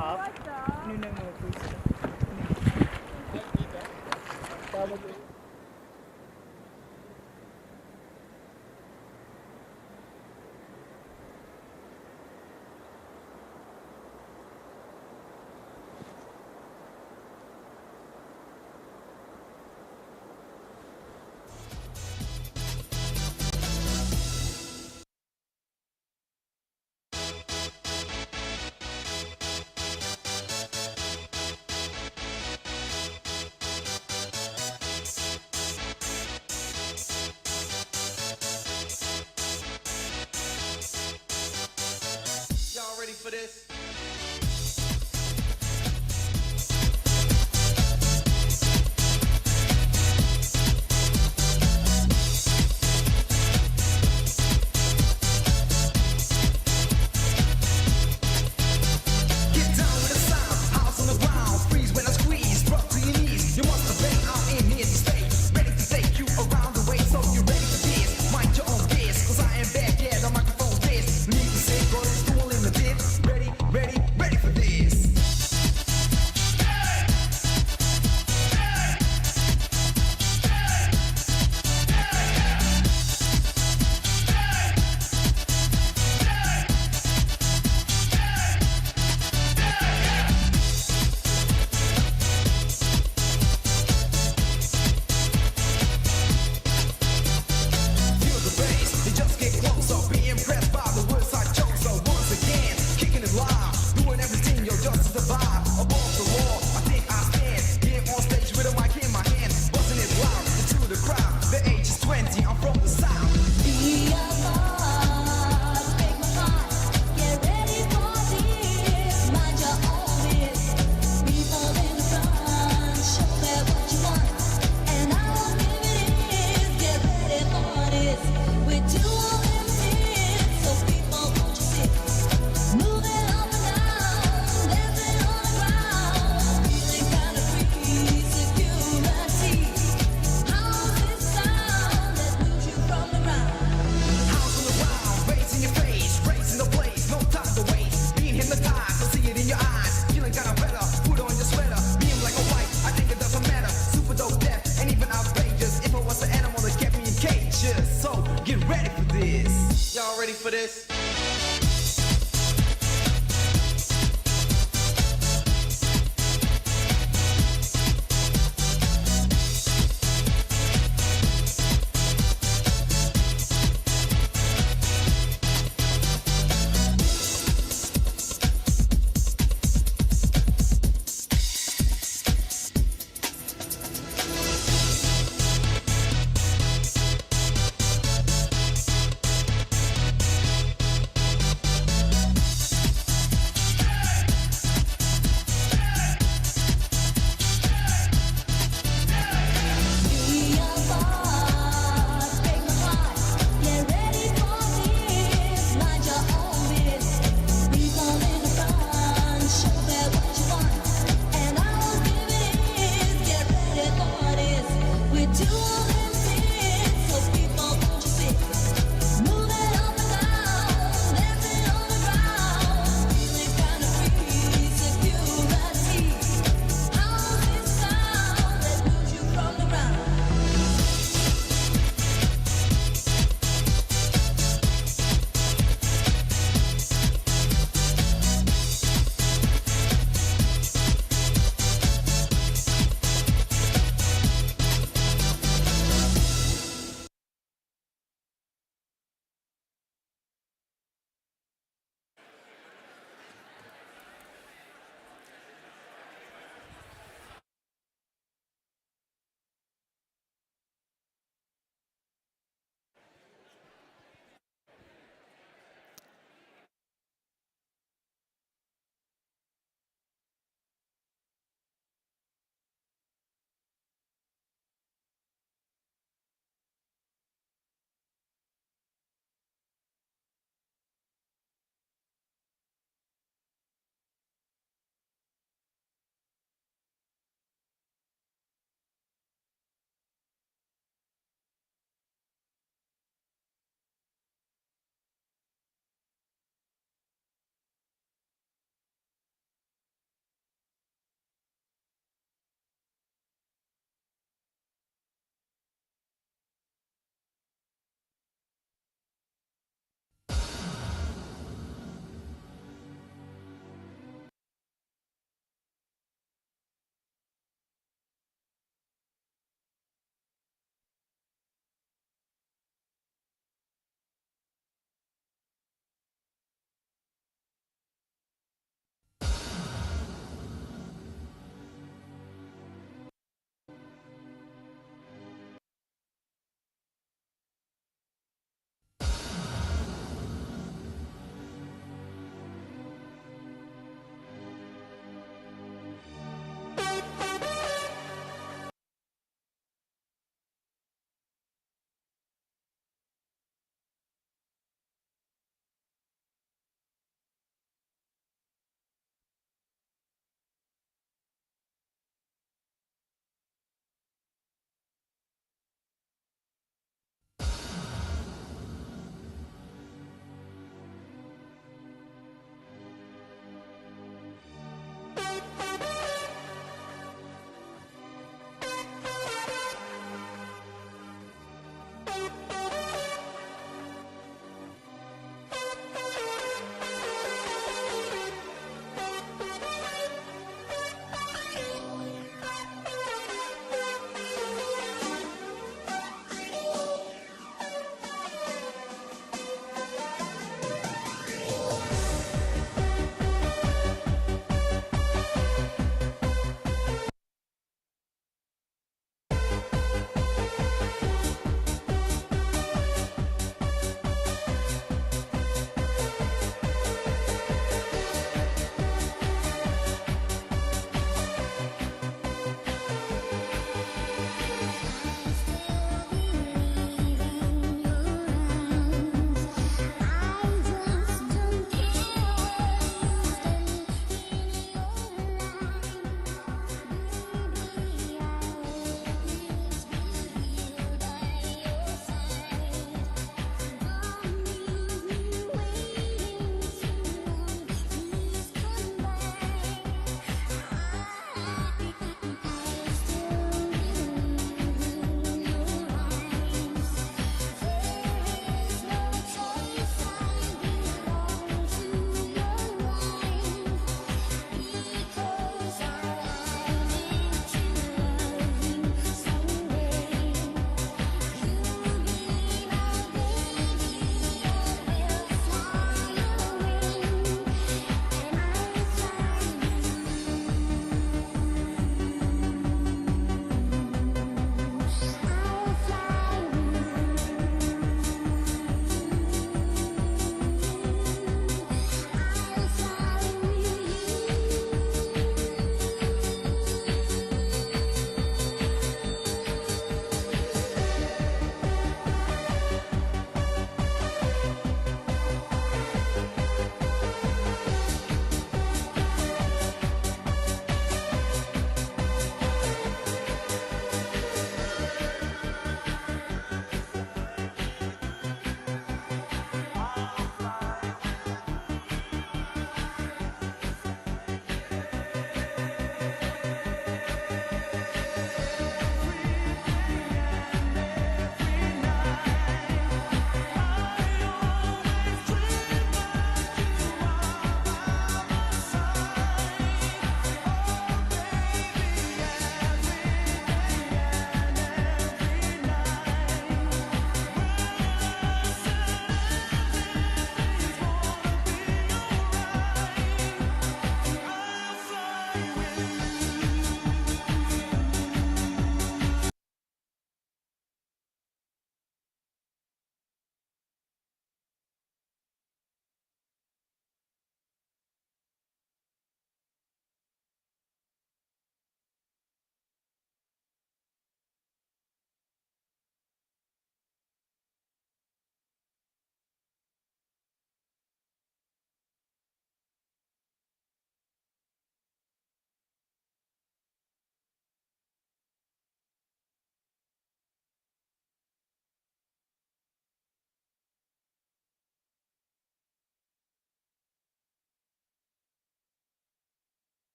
half. Nu na mga puso. Tama ko. Ready for this?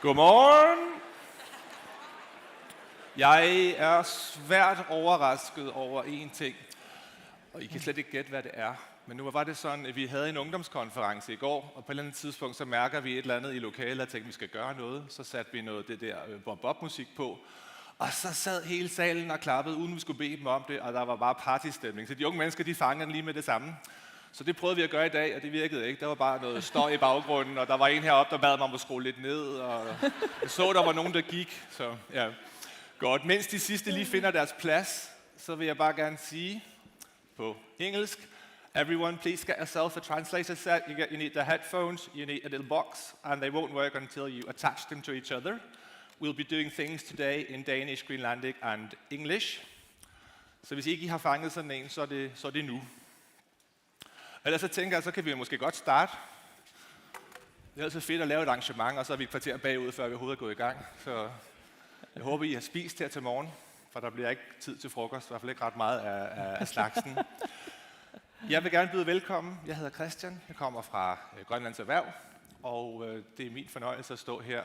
Godmorgen. Jeg er svært overrasket over én ting, og I kan slet ikke gætte, hvad det er. Men nu var det sådan, at vi havde en ungdomskonference i går, og på et eller andet tidspunkt, så mærker vi et eller andet i lokalet og tænkte, at vi skal gøre noget. Så satte vi noget det der bob-bob-musik på, og så sad hele salen og klappede, uden vi skulle bede dem om det, og der var bare partystemning. Så de unge mennesker, de fangede den lige med det samme. Så det prøvede vi at gøre i dag, og det virkede ikke. Der var bare noget støj i baggrunden, og der var en heroppe, der bad mig om at skrue lidt ned, og jeg så, der var nogen, der gik. Så ja, godt. Mens de sidste lige finder deres plads, så vil jeg bare gerne sige på engelsk: Everyone, please get yourself a translator set. You need the headphones, you need a little box, and they won't work until you attach them to each other. We'll be doing things today in Danish, Greenlandic and English. Så hvis ikke I har fanget sådan en, så er det nu. Ellers så tænker jeg, så kan vi måske godt starte. Det er altid fedt at lave et arrangement, og så er vi et kvarter bagud, før vi overhovedet er gået i gang. Så jeg håber, I har spist her til morgen, for der bliver ikke tid til frokost, i hvert fald ikke ret meget af slagsen. Jeg vil gerne byde velkommen. Jeg hedder Christian, jeg kommer fra Grønlands Erhverv, og det er min fornøjelse at stå her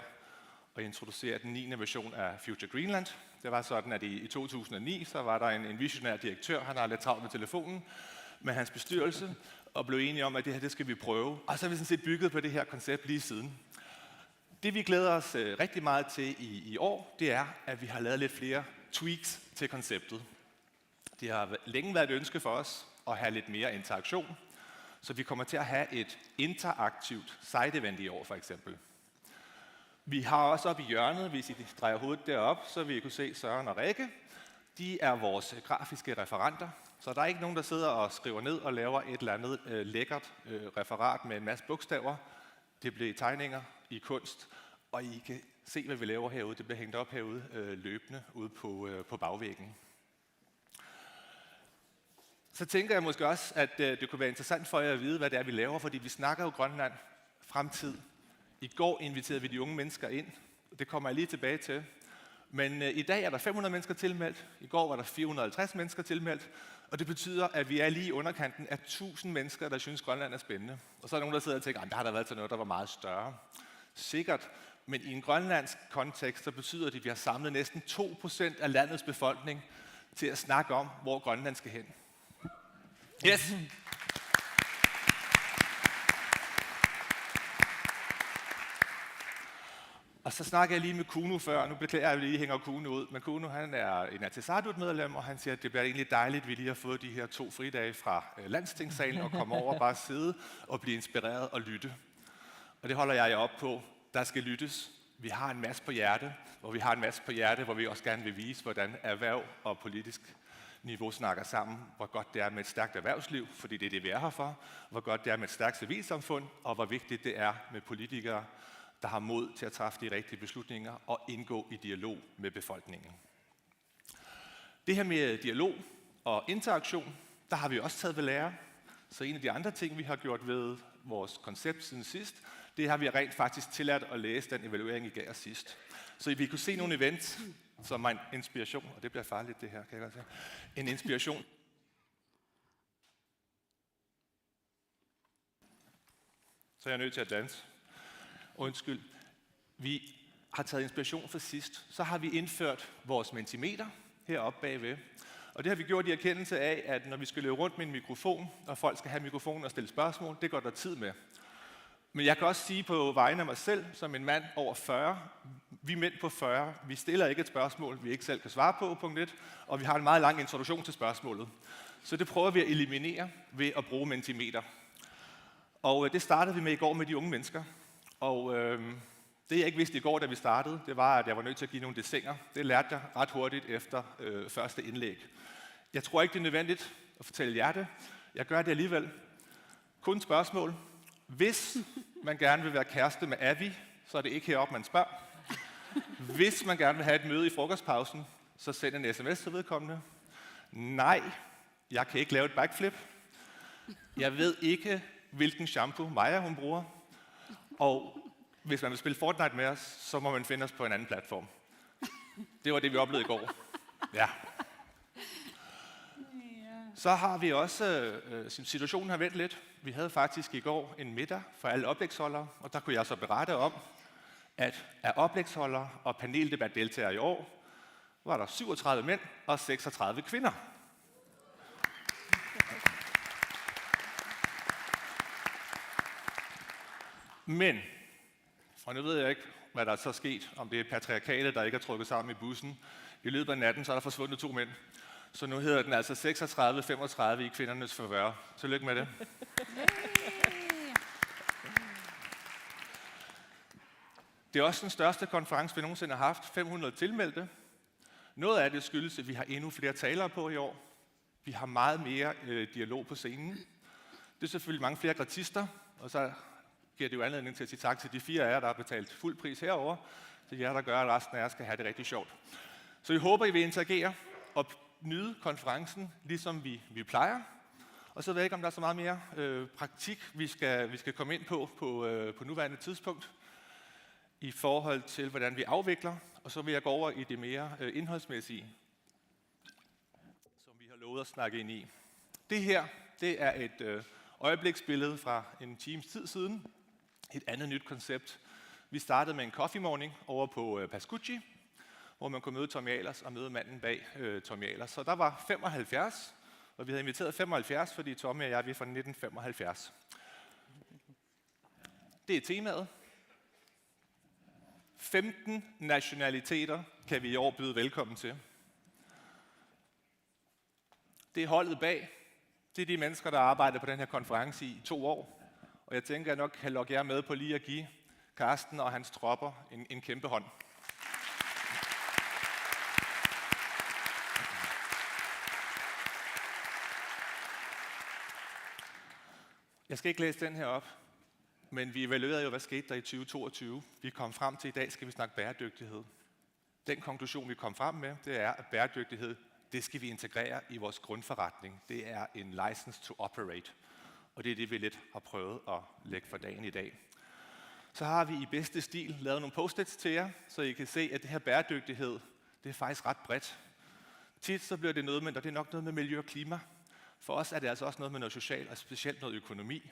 og introducere den 9. version af Future Greenland. Det var sådan, at i 2009, så var der en visionær direktør, han har lidt travlt med telefonen, med hans bestyrelse, og blev enige om, at det her, det skal vi prøve. Og så har vi sådan set bygget på det her koncept lige siden. Det vi glæder os rigtig meget til i år, det er, at vi har lavet lidt flere tweaks til konceptet. Det har længe været et ønske for os at have lidt mere interaktion, så vi kommer til at have et interaktivt side-event i år, for eksempel. Vi har også oppe i hjørnet, hvis I drejer hovedet derop, så vil I kunne se Søren og Rikke. De er vores grafiske referenter, så der er ikke nogen, der sidder og skriver ned og laver et eller andet lækkert referat med en masse bogstaver. Det bliver tegninger i kunst, og I kan se, hvad vi laver herude. Det bliver hængt op herude løbende ude på bagvæggen. Så tænker jeg måske også, at det kunne være interessant for jer at vide, hvad det er, vi laver, fordi vi snakker jo Grønland fremtid. I går inviterede vi de unge mennesker ind, og det kommer jeg lige tilbage til. Men i dag er der 500 mennesker tilmeldt, i går var der 450 mennesker tilmeldt, og det betyder, at vi er lige i underkanten af 1000 mennesker, der synes, Grønland er spændende. Og så er der nogen, der sidder og tænker, at der har der været til noget, der var meget større. Sikkert, men i en grønlandsk kontekst, så betyder det, at vi har samlet næsten 2% af landets befolkning til at snakke om, hvor Grønland skal hen. Yes! Og så snakker jeg lige med Kuno før, nu beklager jeg, at vi lige hænger Kuno ud, men Kuno han er en Atesardut-medlem, og han siger, at det bliver egentlig dejligt, at vi lige har fået de her 2 fridage fra landstingssalen og komme over og bare sidde og blive inspireret og lytte. Og det holder jeg op på. Der skal lyttes. Vi har en masse på hjerte, hvor vi også gerne vil vise, hvordan erhverv og politisk niveau snakker sammen, hvor godt det er med et stærkt erhvervsliv, fordi det er det, vi er her for, hvor godt det er med et stærkt civilsamfund, og hvor vigtigt det er med politikere, der har mod til at træffe de rigtige beslutninger og indgå i dialog med befolkningen. Det her med dialog og interaktion, der har vi også taget ved lære. Så en af de andre ting, vi har gjort ved vores koncept siden sidst, det har vi rent faktisk tilladt at læse den evaluering, I gav os sidst. Så vi kunne se nogle events, som er en inspiration, og det bliver farligt det her, kan jeg godt sige. En inspiration. Så er jeg nødt til at danse. Undskyld. Vi har taget inspiration fra sidst. Så har vi indført vores mentimeter heroppe bagved. Og det har vi gjort i erkendelse af, at når vi skal løbe rundt med en mikrofon, og folk skal have mikrofonen og stille spørgsmål, det går der tid med. Men jeg kan også sige på vegne af mig selv, som en mand over 40, vi mænd på 40, vi stiller ikke et spørgsmål, vi ikke selv kan svare på, punkt 1, og vi har en meget lang introduktion til spørgsmålet. Så det prøver vi at eliminere ved at bruge mentimeter. Og det startede vi med i går med de unge mennesker. Og det jeg ikke vidste i går, da vi startede, det var, at jeg var nødt til at give nogle dessinger. Det lærte jeg ret hurtigt efter første indlæg. Jeg tror ikke, det er nødvendigt at fortælle jer det. Jeg gør det alligevel. Kun spørgsmål. Hvis man gerne vil være kæreste med Avi, så er det ikke heroppe, man spørger. Hvis man gerne vil have et møde i frokostpausen, så send en sms til vedkommende. Nej, jeg kan ikke lave et backflip. Jeg ved ikke, hvilken shampoo Maja hun bruger. Og hvis man vil spille Fortnite med os, så må man finde os på en anden platform. Det var det, vi oplevede i går. Ja. Så har vi også, situationen har vendt lidt. Vi havde faktisk i går en middag for alle oplægsholdere, og der kunne jeg så berette om, at af oplægsholdere og paneldebatdeltagere i år, var der 37 mænd og 36 kvinder. Men, og nu ved jeg ikke, hvad der er så sket, om det er patriarkatet, der ikke er trukket sammen i bussen. I løbet af natten, så er der forsvundet 2 mænd. Så nu hedder den altså 36-35 i kvindernes favør. Tillykke med det. Det er også den største konference, vi nogensinde har haft. 500 tilmeldte. Noget af det skyldes, at vi har endnu flere talere på i år. Vi har meget mere dialog på scenen. Det er selvfølgelig mange flere gratister, og så giver det jo anledning til at sige tak til de 4 af jer, der har betalt fuld pris herover. Til jer, der gør, at resten af jer skal have det rigtig sjovt. Så jeg håber, I vil interagere og nyde konferencen, ligesom vi plejer. Og så ved jeg ikke, om der er så meget mere praktik, vi skal komme ind på nuværende tidspunkt i forhold til, hvordan vi afvikler. Og så vil jeg gå over i det mere indholdsmæssige, som vi har lovet at snakke ind i. Det her, det er et øjebliksbillede fra en times tid siden. Et andet nyt koncept. Vi startede med en coffee morning over på Pascucci, hvor man kunne møde Tommy Ahlers og møde manden bag Tommy Ahlers. Så der var 75, og vi havde inviteret 75, fordi Tommy og jeg er fra 1975. Det er temaet. 15 nationaliteter kan vi i år byde velkommen til. Det er holdet bag. Det er de mennesker, der arbejder på den her konference i 2 år. Og jeg tænker, at jeg nok kan lokke jer med på lige at give Karsten og hans tropper en kæmpe hånd. Jeg skal ikke læse den her op, men vi evaluerede jo, hvad skete der i 2022. Vi kom frem til, at i dag skal vi snakke bæredygtighed. Den konklusion, vi kom frem med, det er, at bæredygtighed, det skal vi integrere i vores grundforretning. Det er en license to operate, og det er det, vi lidt har prøvet at lægge for dagen i dag. Så har vi i bedste stil lavet nogle post-its til jer, så I kan se, at det her bæredygtighed, det er faktisk ret bredt. Tit så bliver det noget med, og det er nok noget med miljø og klima. For os er det altså også noget med noget socialt, og specielt noget økonomi.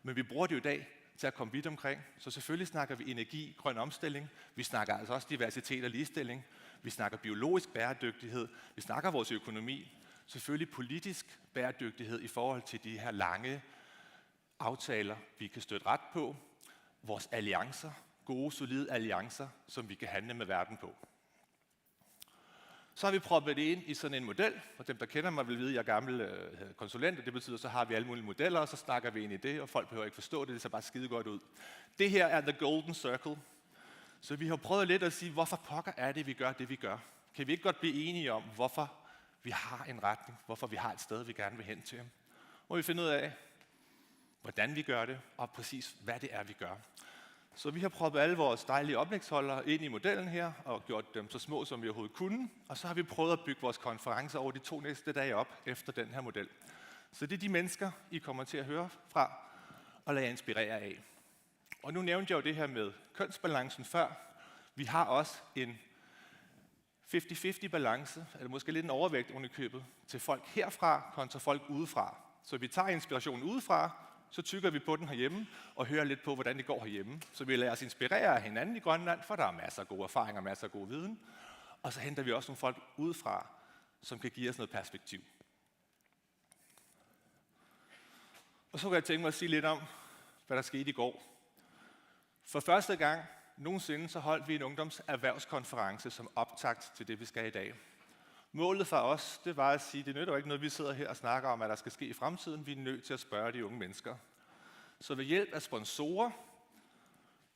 Men vi bruger det jo i dag til at komme vidt omkring. Så selvfølgelig snakker vi energi, grøn omstilling. Vi snakker altså også diversitet og ligestilling. Vi snakker biologisk bæredygtighed. Vi snakker vores økonomi. Selvfølgelig politisk bæredygtighed i forhold til de her lange aftaler, vi kan støtte ret på. Vores alliancer, gode, solide alliancer, som vi kan handle med verden på. Så har vi proppet det ind i sådan en model, og dem, der kender mig, vil vide, at jeg er gammel konsulent, og det betyder, så har vi alle mulige modeller, og så snakker vi ind i det, og folk behøver ikke forstå det, det ser bare skide godt ud. Det her er the golden circle. Så vi har prøvet lidt at sige, hvorfor pokker er det, vi gør det, vi gør? Kan vi ikke godt blive enige om, hvorfor vi har en retning, hvorfor vi har et sted, vi gerne vil hen til? Må vi finde ud af, hvordan vi gør det, og præcis hvad det er, vi gør. Så vi har proppet alle vores dejlige oplægsholdere ind i modellen her, og gjort dem så små, som vi overhovedet kunne. Og så har vi prøvet at bygge vores konference over de 2 næste dage op efter den her model. Så det er de mennesker, I kommer til at høre fra, og lade jer inspirere af. Og nu nævnte jeg jo det her med kønsbalancen før. Vi har også en 50-50 balance, eller måske lidt en overvægt under købet, til folk herfra kontra folk udefra. Så vi tager inspirationen udefra, så tykker vi på den herhjemme og hører lidt på, hvordan det går herhjemme. Så vi lader os inspirere af hinanden i Grønland, for der er masser af gode erfaringer, masser af god viden. Og så henter vi også nogle folk udefra, som kan give os noget perspektiv. Og så kan jeg tænke mig at sige lidt om, hvad der skete i går. For første gang nogensinde så holdt vi en ungdomserhvervskonference som optakt til det, vi skal i dag. Målet for os, det var at sige, det nytter jo ikke noget, vi sidder her og snakker om, hvad der skal ske i fremtiden. Vi er nødt til at spørge de unge mennesker. Så ved hjælp af sponsorer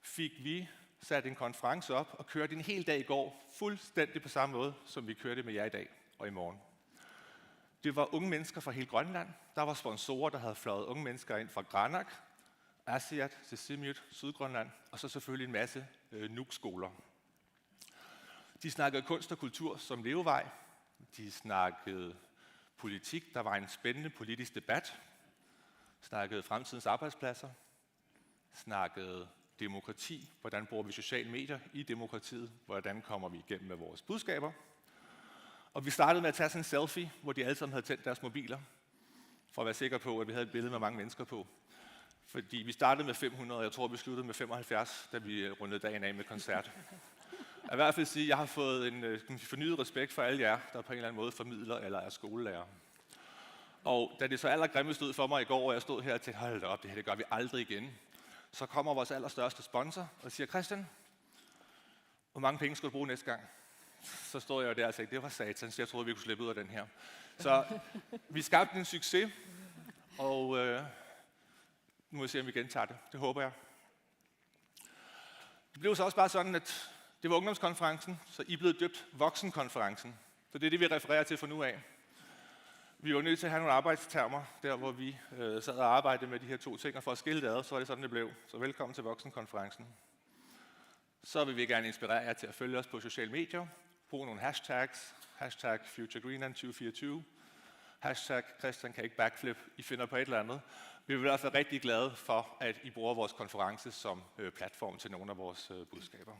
fik vi sat en konference op og kørte en hel dag i går, fuldstændig på samme måde, som vi kørte med jer i dag og i morgen. Det var unge mennesker fra hele Grønland. Der var sponsorer, der havde fløjet unge mennesker ind fra Granak, Asiat, Sisimiut, Sydgrønland, og så selvfølgelig en masse Nuuk-skoler. De snakkede kunst og kultur som levevej. De snakkede politik. Der var en spændende politisk debat. Snakkede fremtidens arbejdspladser. Snakkede demokrati. Hvordan bruger vi sociale medier i demokratiet? Hvordan kommer vi igennem med vores budskaber? Og vi startede med at tage sådan en selfie, hvor de alle sammen havde tændt deres mobiler, for at være sikre på, at vi havde et billede med mange mennesker på. Fordi vi startede med 500, og jeg tror, vi sluttede med 75, da vi rundede dagen af med koncert. Jeg vil i hvert fald sige, at jeg har fået en fornyet respekt for alle jer, der på en eller anden måde formidler eller er skolelærer. Og da det så allergrimmest ud for mig i går, og jeg stod her og tænkte, hold da op, det gør vi aldrig igen, så kommer vores allerstørste sponsor og siger, Christian, hvor mange penge skal du bruge næste gang? Så stod jeg jo der og sagde, det var satans, jeg troede, vi kunne slippe ud af den her. Så vi skabte en succes, og nu må vi se, om vi gentager det. Det håber jeg. Det blev så også bare sådan, at det var ungdomskonferencen, så I blev døbt voksenkonferencen. Så det er det, vi refererer til fra nu af. Vi var nødt til at have nogle arbejdstermer, der hvor vi sad og arbejdede med de her to ting, og for at skille det ad, så var det sådan, det blev. Så velkommen til voksenkonferencen. Så vil vi gerne inspirere jer til at følge os på sociale medier. Brug nogle hashtags. Hashtag Future Greenland 2024. Hashtag Christian kan ikke backflip. I finder på et eller andet. Vi vil i hvert fald rigtig glade for, at I bruger vores konference som platform til nogle af vores budskaber.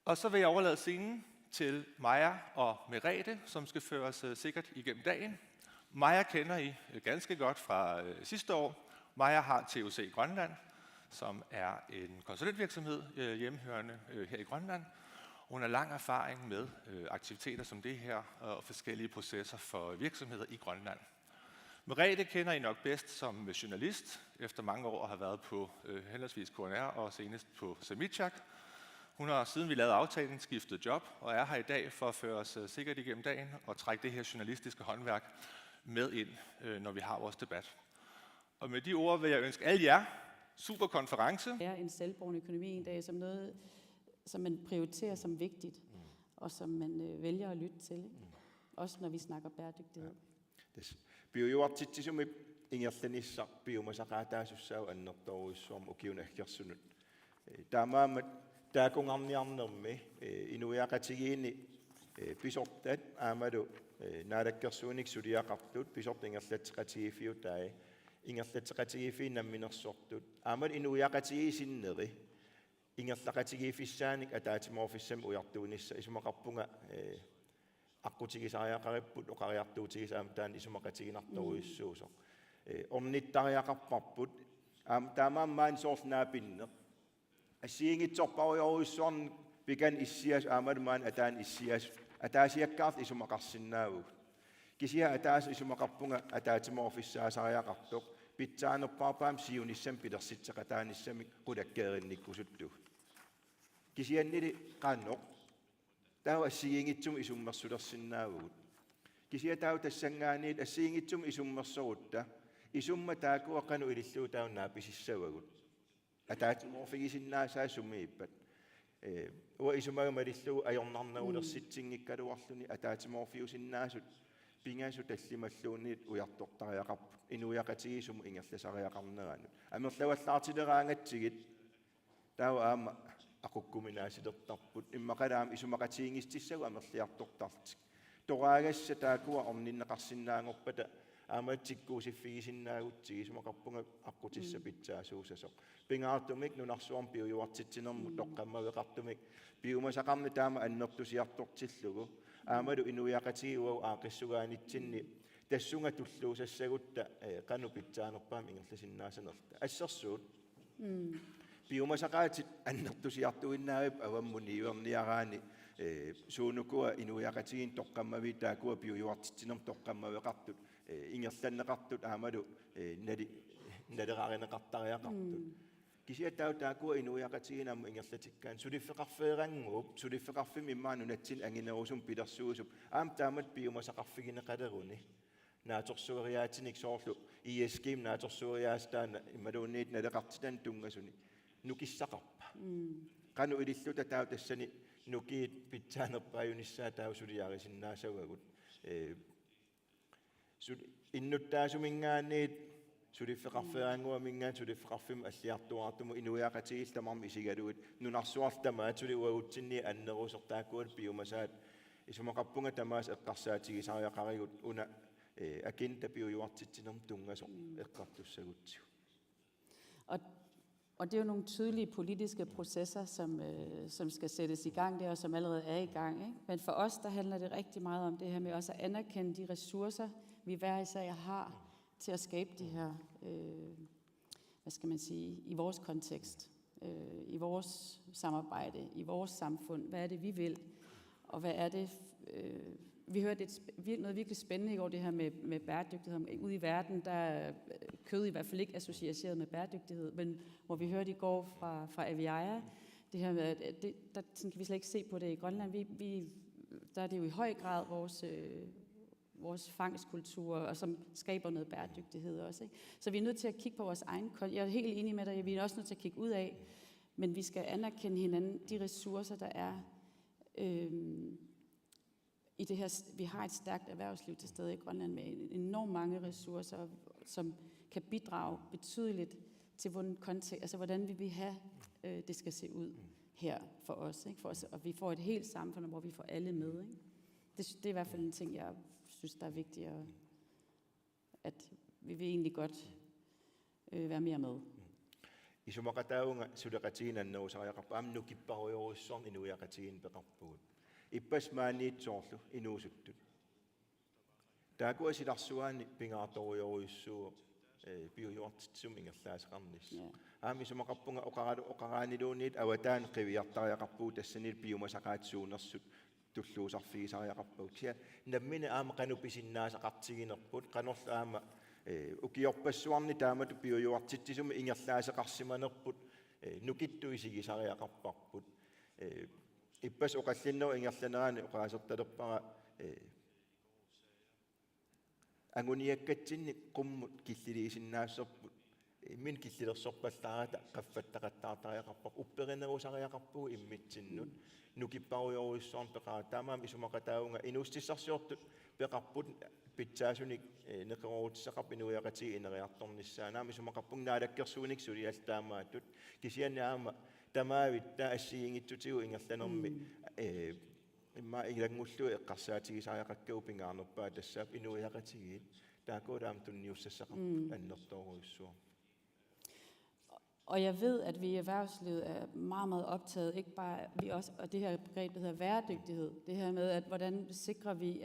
Og så vil jeg overlade scenen til Maja og Merete, som skal føre os sikkert igennem dagen. Maja kender I ganske godt fra sidste år. Maja har TOC Grønland, som er en konsulentvirksomhed hjemmehørende her i Grønland. Hun har lang erfaring med aktiviteter som det her og forskellige processer for virksomheder i Grønland. Merete kender I nok bedst som journalist, efter mange år har været på henholdsvis KNR og senest på Semichak. Hun har siden vi lavede aftalen skiftet job og er her i dag for at føre os sikkert igennem dagen og trække det her journalistiske håndværk med ind, når vi har vores debat. Og med de ord vil jeg ønske alle jer super konference. Det er en selvbåren økonomi en dag som noget, som man prioriterer som vigtigt, og som man vælger at lytte til. Også når vi snakker bæredygtighed. Biujuartitsisumi ingerlanissa biumasaqaataasussau annertoruissuarmu ukiunaggersunut. Taamaamat taakungarniarnermi inuiaqatigiini pisortat aamalu naalakkersuunik suliaqartut pisortingerlatseqatigifiu taai ingerlatseqatigifi namminersortut aamat inuiaqatigiisinneri ingerlaqatigifissaanik ataatimorfissam ujartuunissa isumaqarpunga aqutigisariaqaripput oqariartuutigisaam taan isumaqatiginartoruissuusoq ornittariaqarparput taamaammaan soornaapinneq assiingitsorpariorussuarn pikan issias aamalumaan ataan issias ataasiakkaart isumaqarsinnaavuq kisia ataas isumaqarpunga ataatimorfissaasariaqartoq pitsaanerparpaam siunissam pilersitseqataanissami qulakkeerinnikkusuttu kisiannili qaannoq tau assiingitsum isummersulersinnaavugut kisia tau tassangaaniit assiingitsum isummersorutta isumma taakua qanu ililluu taunnaapissavagut ataatimorfigisinnaasaa sumiippat uwa isumagamalitlu ajornarnagulersitsiнгиккалуарлүни атаатиморфиусиннаасут пингасу таллималлуунниит уярторtariaqarp инуяqatigisum ингерласариақарнераанут амерлаваллаартилераангатсигит тау аама aqukkuminaasilertarput иммақалаам исумақатиингистиссагу амерлиартортартик тораагасса таакуа орниннеқарсинаангорпата ааматсиккуусиффигисиннаагутсиги исумақарпунга аққутисса питсаасуусасоқ пингаартумик нунарсуарм пиуюартитсинерму тоққаммавеқартумик пиумасақарни таама аннертусиартортиллугу аамалу инуяқатигиуау аақиссугаанитсинни тассунга туллуусассагутта қану питсаанерпаам ингерласиннаасанерта ассерсуут пиумасақаатит аннертусиартуиннаагип аваммуни суунукуа инуяқатигин тоққаммави таакуа пиуюартитсинерм тоққаммавеқартут ингерланнеқартут аамалу налераринеқартариақартут кisia таакуа инуяқатигинамма ингерлатиккаан сулиффеқарфеерангууп сулиффеқарфим иммаану натсин ангинерусум пилерсуусуп аам таамат пиумасақарфигинеқалеруни нааторсуариаатиник соорлу ESG нааторсуариаастаана ималуунниит налеқартитан тунгасуни нукиссақарпа qaну илиллута таа тассани нукиит питсаанерпааюниссаа таа сулиарисиннаасагагут иннуттаасумингаанниит сулиффеқарфераангуамингаан сулиффеқарфим аллиартуаартуму инуяақатигил тамарми исигалуит нунарсуартамаа сули уагутсинни аннерусертааккуат пиумасаат исумақарпунга тамаас эққарсаатигисариақаригут уна агента пиуюартитсинерм тунгасо эққартуссагутсиу. Og det er jo nogle tydelige politiske processer, som skal sættes i gang der, og som allerede er i gang. Ikke? Men for os, der handler det rigtig meget om det her med også at anerkende de ressourcer, vi hver især har til at skabe de her hvad skal man sige, i vores kontekst, i vores samarbejde, i vores samfund. Hvad er det, vi vil? Og hvad er det... Vi hørte noget virkelig spændende i går, det her med bæredygtighed. Ude i verden, der er kød i hvert fald ikke associeret med bæredygtighed, men hvor vi hørte i går fra Aviaja, det her med, at der sådan kan vi slet ikke se på det i Grønland. Der er det jo i høj grad vores fangstkultur, og som skaber noget bæredygtighed også. Ikke? Så vi er nødt til at kigge på vores egen... Jeg er helt enig med dig, vi er også nødt til at kigge ud af, men vi skal anerkende hinanden, de ressourcer, der er... I det her, vi har et stærkt erhvervsliv til stede i Grønland med enormt mange ressourcer, som kan bidrage betydeligt til hvordan vi vil have, det skal se ud her for os. Ikke? For os, og vi får et helt samfund, hvor vi får alle med. Ikke? Det er i hvert fald en ting, jeg synes, der er vigtigt, at vi vil egentlig godt være mere med. I sumakataunga sudaqatiinan nousariaqarpa amnukipparujoruissorn inuiaqatiin peqarpugut. Ippas maaniitsoorlu inuusuttut. Taakua silarsuaani pingaartorujoruissuo biojuartitsum ingerlaasaqarnis. Aami sumaqarpunga oqaraaniluuniit avataan qiviartariaqarpuu tassanil biomasaqaatsuunersut tulluusarfigisariaqarput. Sia nammina aama qanupisinnaasaqartiginerput qanorlu aama ukiorpassuarni taamatu biojuartitsum ingerlaasaqarsimanerput nukittuisigisariaqarparput. Ippas oqallinnu ingerlaneraani oqaasertalerpara anguniakkatsinni qummut killiliisinnaasserput min killillersorpallaarata qaffattaqattaartariaqarpaq upperinerusariaqarpugu immitsinnut nukipparujoruissoorn peqaataamaam isumaqataunga inuustissarsiortut peqarput pitsaasunik neqeruutissaqarp inuiaqatii ineriartornissaanaam isumaqarpung naalakkersuunik sulialtaamaatut kisiannaama tamaavittaa assiingitsutigu ingerlanermi imma ilangullu eqqarsaatigisariaqakkau pingaarnerpaa tassaap inuiaqatigiit taakuulaam tunniussasaqarp annertoruissuor. Og jeg ved, at vi i erhvervslivet er meget, meget optaget, ikke bare vi også, og det her begreb, der hedder bæredygtighed, det her med, at hvordan sikrer vi,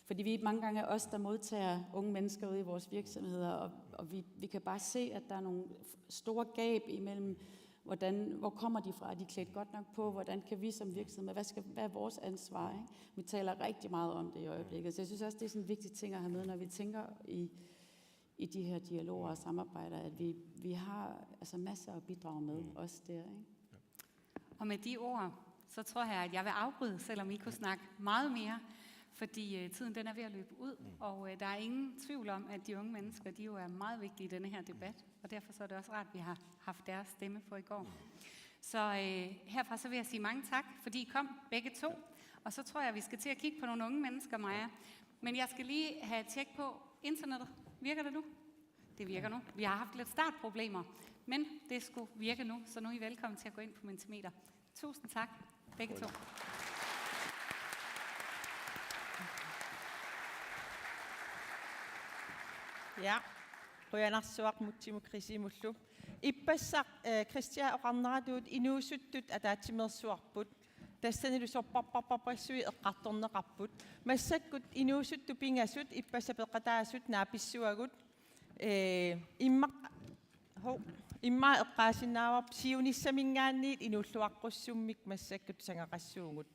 fordi vi mange gange er os, der modtager unge mennesker ude i vores virksomheder, og vi kan bare se, at der er nogle store gab imellem, hvor kommer de fra, er de klædt godt nok på, hvordan kan vi som virksomhed, hvad er vores ansvar? Ikke? Vi taler rigtig meget om det i øjeblikket, så jeg synes også, det er sådan en vigtig ting at have med, når vi tænker i de her dialoger og samarbejder, at vi har altså masser at bidrage med, også der. Ikke? Og med de ord, så tror jeg, at jeg vil afbryde, selvom I kunne snakke meget mere, fordi tiden den er ved at løbe ud, og der er ingen tvivl om, at de unge mennesker, de jo er meget vigtige i denne her debat, og derfor så er det også rart, at vi har haft deres stemme på i går. Så herfra så vil jeg sige mange tak, fordi I kom begge to, og så tror jeg, at vi skal til at kigge på nogle unge mennesker, Maja. Men jeg skal lige have tjek på internettet. Virker det nu? Det virker nu. Vi har haft lidt startproblemer, men det skulle virke nu, så nu er I velkommen til at gå ind på Mentimeter. Tusind tak, begge to. Ja, Røanarsuaq muttimu krisimullu. Ippassaq Christia oqarneraatuut inuusuttut ataatimersuarput. Tassanilu sorparparparpassui eqqartorneqarput. Massakkut inuusuttu pingasut ippasapeqqataasut naapissuagut. Imma eqqaasinnaawar siunissamingaanniit inuulluaqqussummik massakkut sangaqassuugut.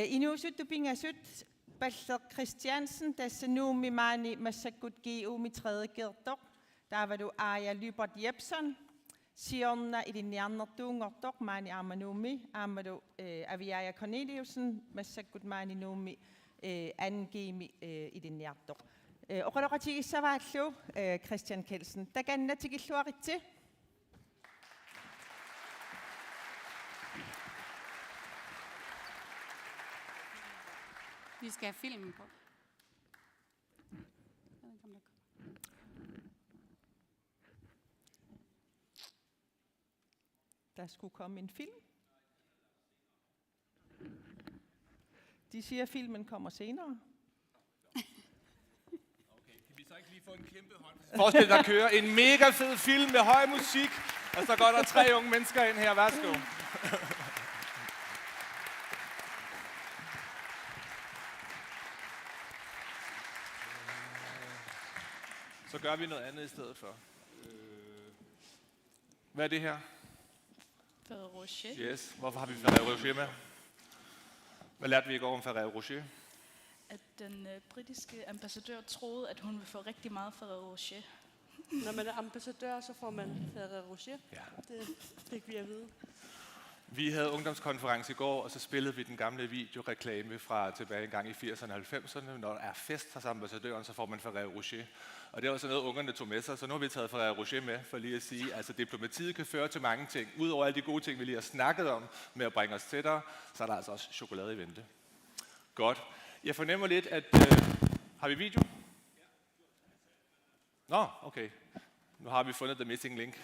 Inuusuttu pingasut Balle Christiansen, tassanuumi maani massakkut giuumi 3. kertoq. Der var du Aja Lybert Jepsen. Sionna i din njernertuungortoq maani aamanuumi. Aamadu Aviaja Corneliusen, massakkut maani nuumi angiimi i din njertoq. Oqaloqatigissavaallu Christian Kelsen. Takannatigilluaritsi. Vi skal have filmen på. Der skulle komme en film. De siger, at filmen kommer senere. Okay, kan vi så ikke lige få en kæmpe hånd? Forestil dig at køre en mega fed film med høj musik, og så går der 3 unge mennesker ind her. Værsgo. Så gør vi noget andet i stedet for. Hvad er det her? Ferrero Rocher. Yes. Hvorfor har vi Ferrero Rocher med? Hvad lærte vi i går om Ferrero Rocher? At den britiske ambassadør troede, at hun ville få rigtig meget Ferrero Rocher. Når man er ambassadør, så får man Ferrero Rocher. Ja. Det fik vi at vide. Vi havde ungdomskonference i går, og så spillede vi den gamle videoreklame fra tilbage en gang i 80'erne og 90'erne. Når der er fest hos ambassadøren, så får man Ferrero Rocher. Og det var også noget, ungerne tog med sig, så nu har vi taget Ferrero Rocher med, for lige at sige, altså diplomatiet kan føre til mange ting. Udover alle de gode ting, vi lige har snakket om med at bringe os tættere, så er der altså også chokolade i vente. Godt. Jeg fornemmer lidt, at... har vi video? Nå, okay. Nu har vi fundet the missing link.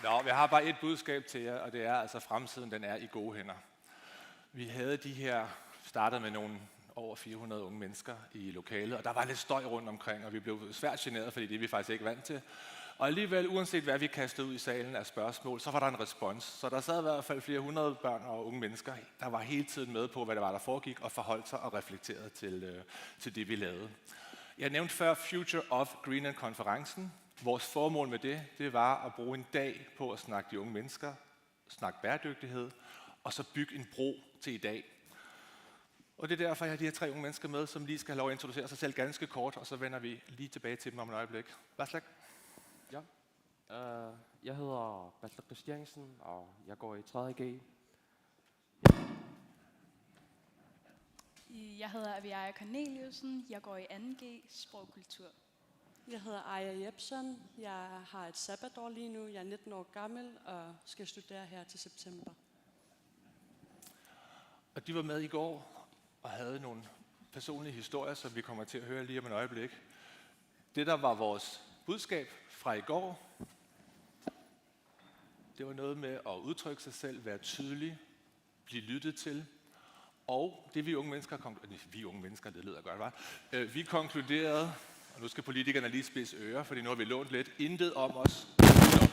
Nå, jeg har bare et budskab til jer, og det er altså, fremtiden den er i gode hænder. Vi havde startet med nogle over 400 unge mennesker i lokalet, og der var lidt støj rundt omkring, og vi blev svært generet, fordi det er vi faktisk ikke vant til. Og alligevel, uanset hvad vi kastede ud i salen af spørgsmål, så var der en respons. Så der sad i hvert fald flere hundrede børn og unge mennesker, der var hele tiden med på, hvad det var, der foregik, og forholdt sig og reflekterede til det, vi lavede. Jeg nævnte før Future of Greenland-konferencen. Vores formål med det var at bruge en dag på at snakke de unge mennesker, snakke bæredygtighed, og så bygge en bro til i dag. Og det er derfor, jeg har de her 3 unge mennesker med, som lige skal have lov at introducere sig selv ganske kort, og så vender vi lige tilbage til dem om et øjeblik. Værslag. Ja. Jeg hedder Batle Christiansen, og jeg går i 3.G. Jeg hedder Aviaja Corneliusen. Jeg går i 2.G, sprog og kultur. Jeg hedder Aja Jebsen. Jeg har et sabbatår lige nu. Jeg er 19 år gammel og skal studere her til september. Og de var med i går og havde nogle personlige historier, som vi kommer til at høre lige om et øjeblik. Det, der var vores budskab fra i går, det var noget med at udtrykke sig selv, være tydelig, blive lyttet til. Og det vi unge mennesker, det lyder godt, hva'? Vi konkluderede, og nu skal politikerne lige spidse ører, fordi nu har vi lånt lidt, intet om os udenom.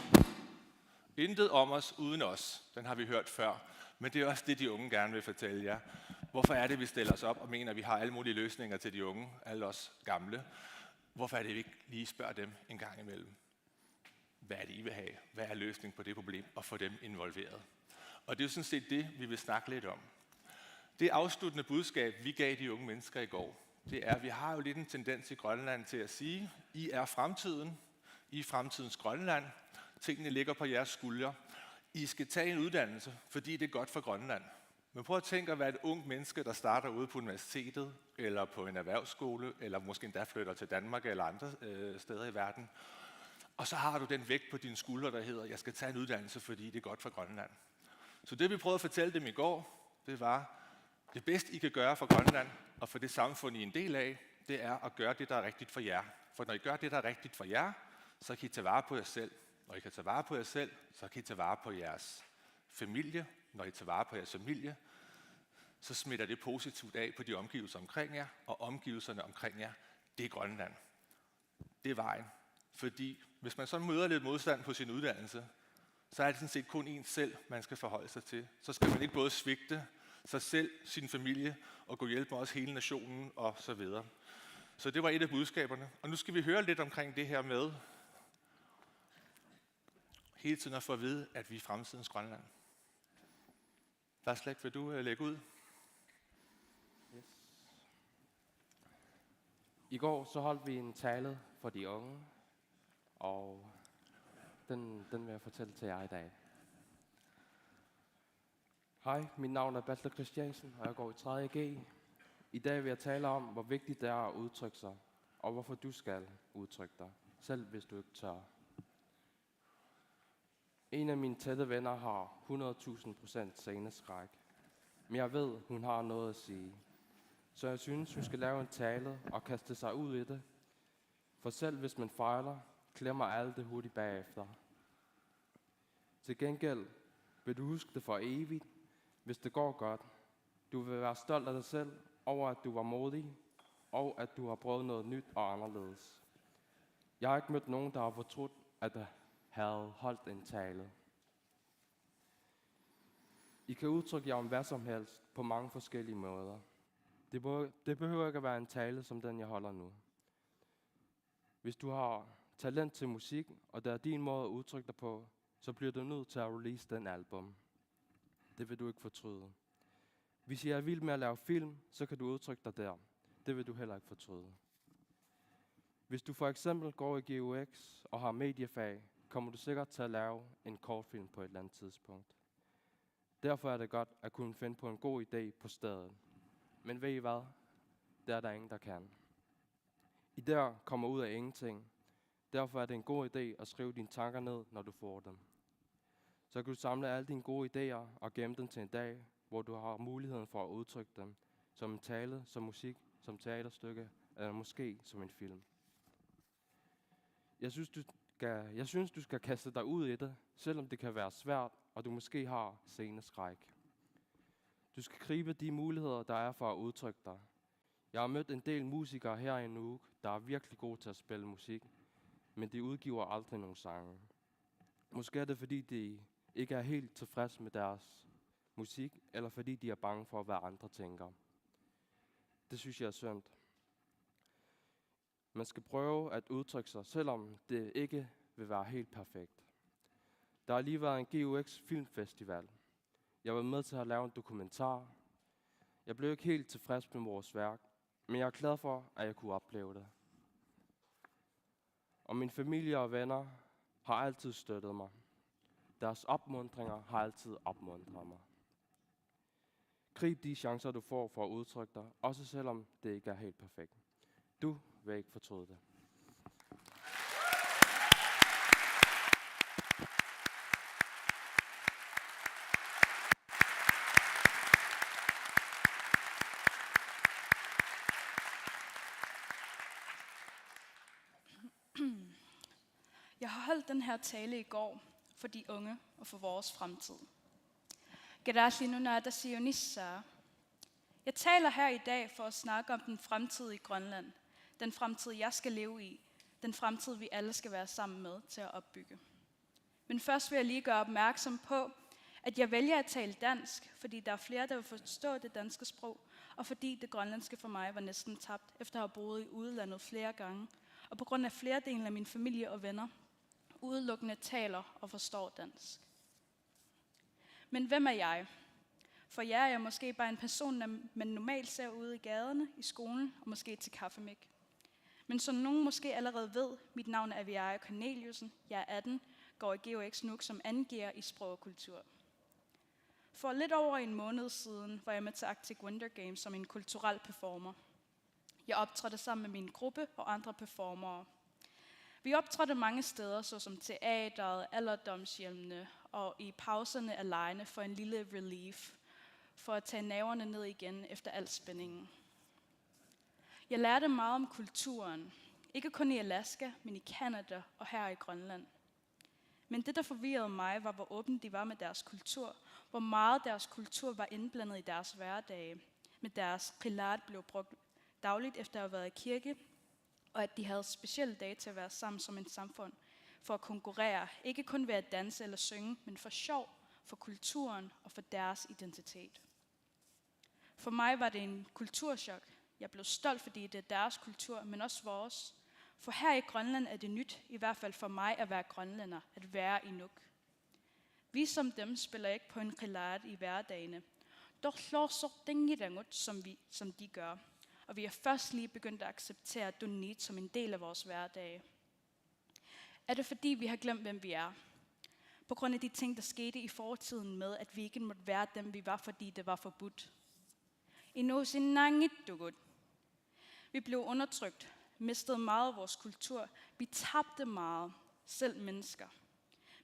Intet om os uden os. Den har vi hørt før. Men det er også det, de unge gerne vil fortælle jer. Hvorfor er det, vi stiller os op og mener, at vi har alle mulige løsninger til de unge, alle os gamle? Hvorfor er det, vi ikke lige spørger dem en gang imellem? Hvad er det, I vil have? Hvad er løsningen på det problem? Og få dem involveret. Og det er jo sådan set det, vi vil snakke lidt om. Det afsluttende budskab, vi gav de unge mennesker i går, det er, at vi har jo lidt en tendens i Grønland til at sige, I er fremtiden, i fremtidens Grønland. Tingene ligger på jeres skuldre. I skal tage en uddannelse, fordi det er godt for Grønland. Men prøv at tænke at være et ungt menneske, der starter ude på universitetet, eller på en erhvervsskole, eller måske endda flytter til Danmark eller andre steder i verden. Og så har du den vægt på dine skuldre, der hedder, jeg skal tage en uddannelse, fordi det er godt for Grønland. Så det vi prøvede at fortælle dem i går, det var, det bedste I kan gøre for Grønland, og for det samfund I er en del af, det er at gøre det, der er rigtigt for jer. For når I gør det, der er rigtigt for jer, så kan I tage vare på jer selv. Når I kan tage vare på jer selv, så kan I tage vare på jeres familie. Når I tager vare på jeres familie, så smitter det positivt af på de omgivelser omkring jer, og omgivelserne omkring jer, det er Grønland. Det er vejen. Fordi hvis man så møder lidt modstand på sin uddannelse, så er det sådan set kun en selv, man skal forholde sig til. Så skal man ikke både svigte sig selv, sin familie, og gå hjælp med også hele nationen og så videre. Så det var et af budskaberne. Og nu skal vi høre lidt omkring det her med hele tiden at få at vide, at vi er fremtidens Grønland. Vaslak, vil du lægge ud? Yes. I går så holdt vi en tale for de unge, og den vil jeg fortælle til jer i dag. Hej, mit navn er Batle Christiansen, og jeg går i 3. G. I dag vil jeg tale om, hvor vigtigt det er at udtrykke sig, og hvorfor du skal udtrykke dig, selv hvis du ikke tør. En af mine tætte venner har 100.000% sceneskræk, men jeg ved, hun har noget at sige. Så jeg synes, hun skal lave en tale og kaste sig ud i det. For selv hvis man fejler, klemmer alle det hurtigt bagefter. Til gengæld vil du huske det for evigt, hvis det går godt. Du vil være stolt af dig selv over, at du var modig, og at du har prøvet noget nyt og anderledes. Jeg har ikke mødt nogen, der har fortrudt, at der havde holdt en tale. I kan udtrykke jer om hvad som helst på mange forskellige måder. Det behøver ikke at være en tale som den, jeg holder nu. Hvis du har talent til musik, og det er din måde at udtrykke dig på, så bliver du nødt til at release den album. Det vil du ikke fortryde. Hvis jeg er vild med at lave film, så kan du udtrykke dig der. Det vil du heller ikke fortryde. Hvis du for eksempel går i GUX og har mediefag, kommer du sikkert til at lave en kortfilm på et eller andet tidspunkt. Derfor er det godt at kunne finde på en god idé på stedet. Men ved I hvad? Det er der ingen, der kan. Idéer kommer ud af ingenting. Derfor er det en god idé at skrive dine tanker ned, når du får dem. Så kan du samle alle dine gode idéer og gemme dem til en dag, hvor du har muligheden for at udtrykke dem. Som en tale, som musik, som teaterstykke, eller måske som en film. Jeg synes, du skal kaste dig ud i det, selvom det kan være svært, og du måske har sceneskræk. Du skal gribe de muligheder, der er for at udtrykke dig. Jeg har mødt en del musikere her i en uge, der er virkelig gode til at spille musik, men de udgiver aldrig nogen sange. Måske er det, fordi de ikke er helt tilfredse med deres musik, eller fordi de er bange for, hvad andre tænker. Det synes jeg er synd. Man skal prøve at udtrykke sig, selvom det ikke vil være helt perfekt. Der har lige været en GUX filmfestival. Jeg var med til at lave en dokumentar. Jeg blev ikke helt tilfreds med vores værk, men jeg er glad for, at jeg kunne opleve det. Og min familie og venner har altid støttet mig. Deres opmuntringer har altid opmuntret mig. Grib de chancer, du får for at udtrykke dig, også selvom det ikke er helt perfekt. Du vil ikke fortryde det. Jeg har holdt den her tale i går for de unge og for vores fremtid. Jeg taler her i dag for at snakke om den fremtid i Grønland. Den fremtid, jeg skal leve i. Den fremtid, vi alle skal være sammen med til at opbygge. Men først vil jeg lige gøre opmærksom på, at jeg vælger at tale dansk, fordi der er flere, der vil forstå det danske sprog, og fordi det grønlandske for mig var næsten tabt, efter at have boet i udlandet flere gange, og på grund af flere dele af min familie og venner udelukkende taler og forstår dansk. Men hvem er jeg? For jer er jeg måske bare en person, man normalt ser ude i gaderne, i skolen og måske til kaffemæk. Men som nogen måske allerede ved, mit navn er Aviaria Corneliusen, jeg er 18, går i GOX NUK som angiver i sprog og kultur. For lidt over en måned siden var jeg med til Arctic Winter Games som en kulturel performer. Jeg optrådte sammen med min gruppe og andre performere. Vi optrådte mange steder, såsom teateret, alderdomshjemmene og i pauserne alene for en lille relief, for at tage nerverne ned igen efter al spændingen. Jeg lærte meget om kulturen, ikke kun i Alaska, men i Canada og her i Grønland. Men det, der forvirrede mig, var, hvor åbne de var med deres kultur, hvor meget deres kultur var indblandet i deres hverdage, med deres qilat blev brugt dagligt efter at have været i kirke, og at de havde specielle dage til at være sammen som en samfund, for at konkurrere, ikke kun ved at danse eller synge, men for sjov, for kulturen og for deres identitet. For mig var det en kulturschok. Jeg blev stolt, fordi det er deres kultur, men også vores. For her i Grønland er det nyt, i hvert fald for mig, at være grønlænder, at være inuk. Vi som dem spiller ikke på en qilat i hverdagene. Dog slår så dengidangut, som de gør. Og vi er først lige begyndt at acceptere dunit som en del af vores hverdag. Er det fordi, vi har glemt, hvem vi er? På grund af de ting, der skete i fortiden med, at vi ikke måtte være dem, vi var, fordi det var forbudt. Vi blev undertrykt, mistede meget af vores kultur. Vi tabte meget, selv mennesker.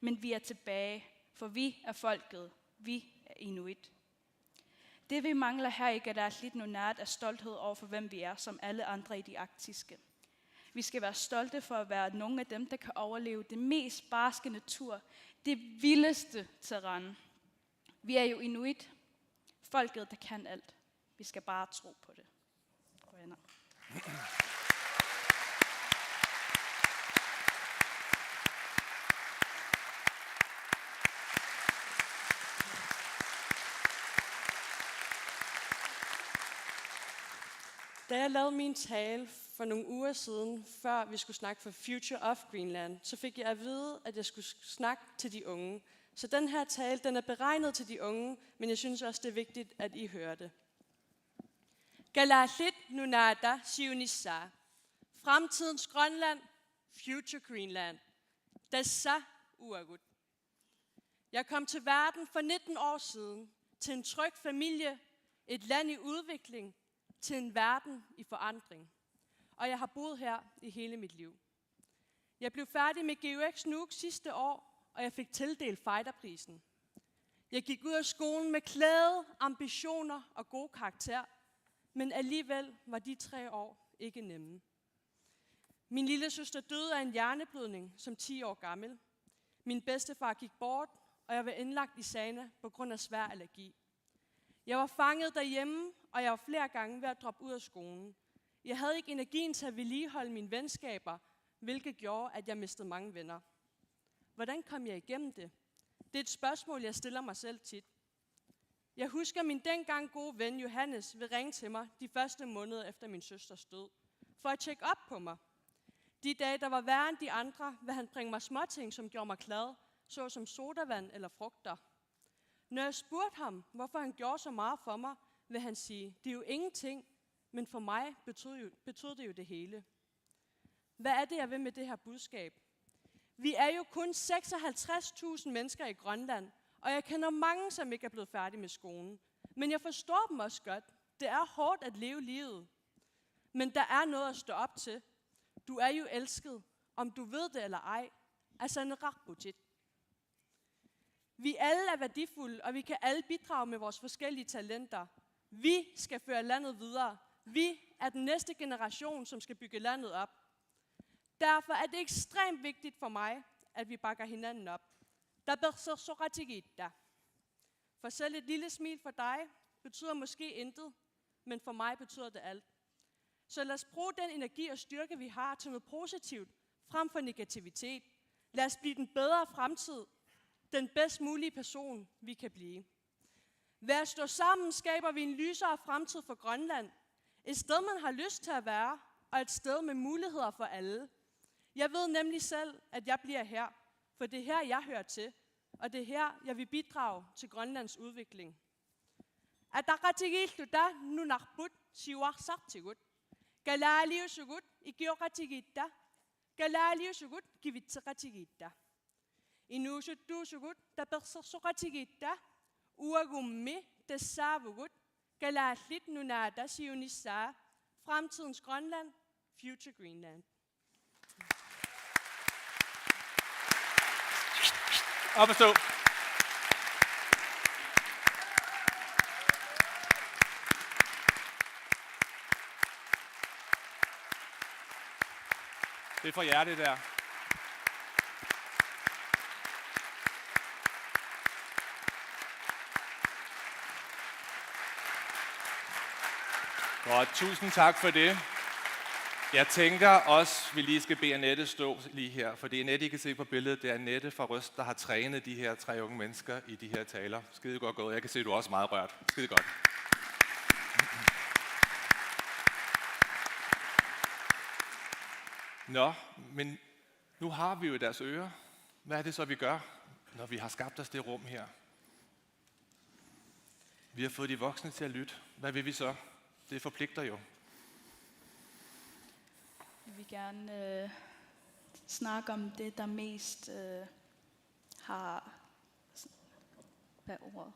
Men vi er tilbage, for vi er folket. Vi er inuit. Det vi mangler her i Gadaslit Nunat er stolthed over for, hvem vi er, som alle andre i de arktiske. Vi skal være stolte for at være nogle af dem, der kan overleve det mest barske natur, det vildeste terræn. Vi er jo inuit, folket, der kan alt. Vi skal bare tro på det. Da jeg lavede min tale for nogle uger siden, før vi skulle snakke for Future of Greenland, så fik jeg at vide, at jeg skulle snakke til de unge. Så den her tale, den er beregnet til de unge, men jeg synes også, det er vigtigt, at I hører det. Galaslit Nunata Sionissa. Fremtidens Grønland, Future Greenland. Dessa uagut. Jeg kom til verden for 19 år siden, til en tryg familie, et land i udvikling, til en verden i forandring. Og jeg har boet her i hele mit liv. Jeg blev færdig med GOX NUK sidste år, og jeg fik tildelt Fighterprisen. Jeg gik ud af skolen med glæde, ambitioner og god karakter, men alligevel var de 3 år ikke nemme. Min lille søster døde af en hjerneblødning som 10 år gammel. Min bedstefar gik bort, og jeg var indlagt i Sana på grund af svær allergi. Jeg var fanget derhjemme, og jeg var flere gange ved at droppe ud af skolen. Jeg havde ikke energien til at vedligeholde mine venskaber, hvilket gjorde, at jeg mistede mange venner. Hvordan kom jeg igennem det? Det er et spørgsmål, jeg stiller mig selv tit. Jeg husker, min dengang gode ven Johannes vil ringe til mig de første måneder efter min søsters død, for at tjekke op på mig. De dage, der var værre end de andre, vil han bringe mig småting, som gjorde mig glad, såsom sodavand eller frugter. Når jeg spurgte ham, hvorfor han gjorde så meget for mig, vil han sige, det er jo ingenting, men for mig betød det jo det hele. Hvad er det, jeg vil med det her budskab? Vi er jo kun 56.000 mennesker i Grønland, og jeg kender mange, som ikke er blevet færdige med skolen. Men jeg forstår dem også godt. Det er hårdt at leve livet. Men der er noget at stå op til. Du er jo elsket, om du ved det eller ej. Altså en rakbudget. Vi alle er værdifulde, og vi kan alle bidrage med vores forskellige talenter. Vi skal føre landet videre. Vi er den næste generation, som skal bygge landet op. Derfor er det ekstremt vigtigt for mig, at vi bakker hinanden op. For selv et lille smil for dig betyder måske intet, men for mig betyder det alt. Så lad os bruge den energi og styrke, vi har, til noget positivt, frem for negativitet. Lad os blive den bedre fremtid, den bedst mulige person, vi kan blive. Ved at stå sammen skaber vi en lysere fremtid for Grønland. Et sted, man har lyst til at være, og et sted med muligheder for alle. Jeg ved nemlig selv, at jeg bliver her, for det er her, jeg hører til, og det er her, jeg vil bidrage til Grønlands udvikling. Ataqatigiltuta nunaqput siwaqsartigut. Galaliusugut ikioratigitta, kalaaliusugut kivitseqatigitta. Inuusuttuusugut tapersersoqatigitta, uagummi tassaavugut, kalaallit nunaata siunissaa, Fremtidens Grønland, Future Greenland. Op at stå. Det er for jer, det der. Godt, tusind tak for det. Jeg tænker også, vi lige skal bede Annette stå lige her, for det Annette, I kan se på billedet, det er Annette fra Røst, der har trænet de her 3 unge mennesker i de her taler. Skide godt gået. Jeg kan se, du er også meget rørt. Skide godt. Nå, men nu har vi jo deres ører. Hvad er det så, vi gør, når vi har skabt os det rum her? Vi har fået de voksne til at lytte. Hvad vil vi så? Det forpligter jo. Vi vil gerne snakke om det, der mest har... Hvad er ordet?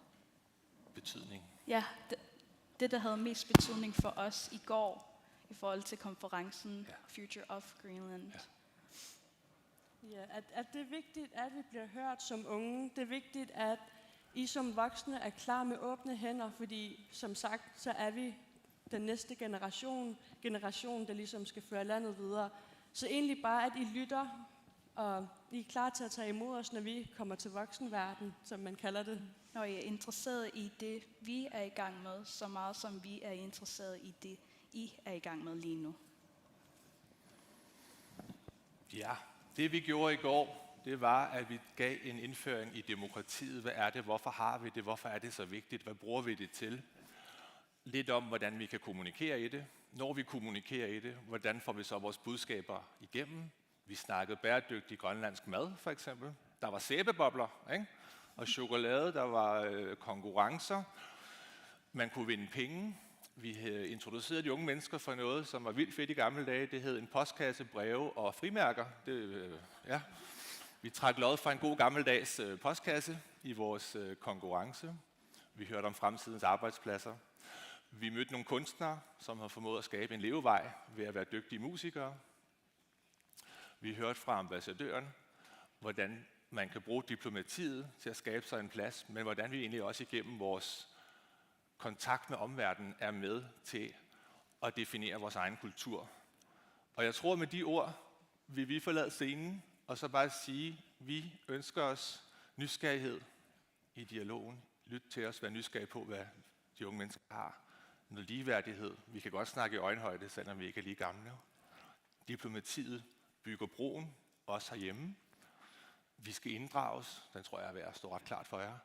Betydning. Ja, det, der havde mest betydning for os i går, i forhold til konferencen Future of Greenland. Ja, at det er vigtigt, at vi bliver hørt som unge. Det er vigtigt, at I som voksne er klar med åbne hænder, fordi som sagt, så er vi den næste generation, der ligesom skal føre landet videre. Så egentlig bare, at I lytter, og I er klar til at tage imod os, når vi kommer til voksenverden, som man kalder det. Når I er interesseret i det, vi er i gang med, så meget som vi er interesseret i det, I er i gang med lige nu. Ja, det vi gjorde i går, det var, at vi gav en indføring i demokratiet. Hvad er det? Hvorfor har vi det? Hvorfor er det så vigtigt? Hvad bruger vi det til? Lidt om, hvordan vi kan kommunikere i det. Når vi kommunikerer i det, hvordan får vi så vores budskaber igennem? Vi snakkede bæredygtig grønlandsk mad, for eksempel. Der var sæbebobler, ikke? Og chokolade, der var konkurrencer. Man kunne vinde penge. Vi havde introduceret de unge mennesker for noget, som var vildt fedt i gamle dage. Det hed en postkasse, breve og frimærker. Vi trak lod fra en god gammeldags postkasse i vores konkurrence. Vi hørte om fremtidens arbejdspladser. Vi mødte nogle kunstnere, som har formået at skabe en levevej ved at være dygtige musikere. Vi hørte fra ambassadøren, hvordan man kan bruge diplomatiet til at skabe sig en plads, men hvordan vi egentlig også igennem vores kontakt med omverdenen er med til at definere vores egen kultur. Og jeg tror, med de ord vil vi forlade scenen, og så bare sige, at vi ønsker os nysgerrighed i dialogen. Lyt til os, vær nysgerrig på, hvad de unge mennesker har. Noget ligeværdighed. Vi kan godt snakke i øjenhøjde, selvom vi ikke er lige gamle. Diplomatiet bygger broen, også herhjemme. Vi skal inddrages, den tror jeg er ved at stå ret klart for jer.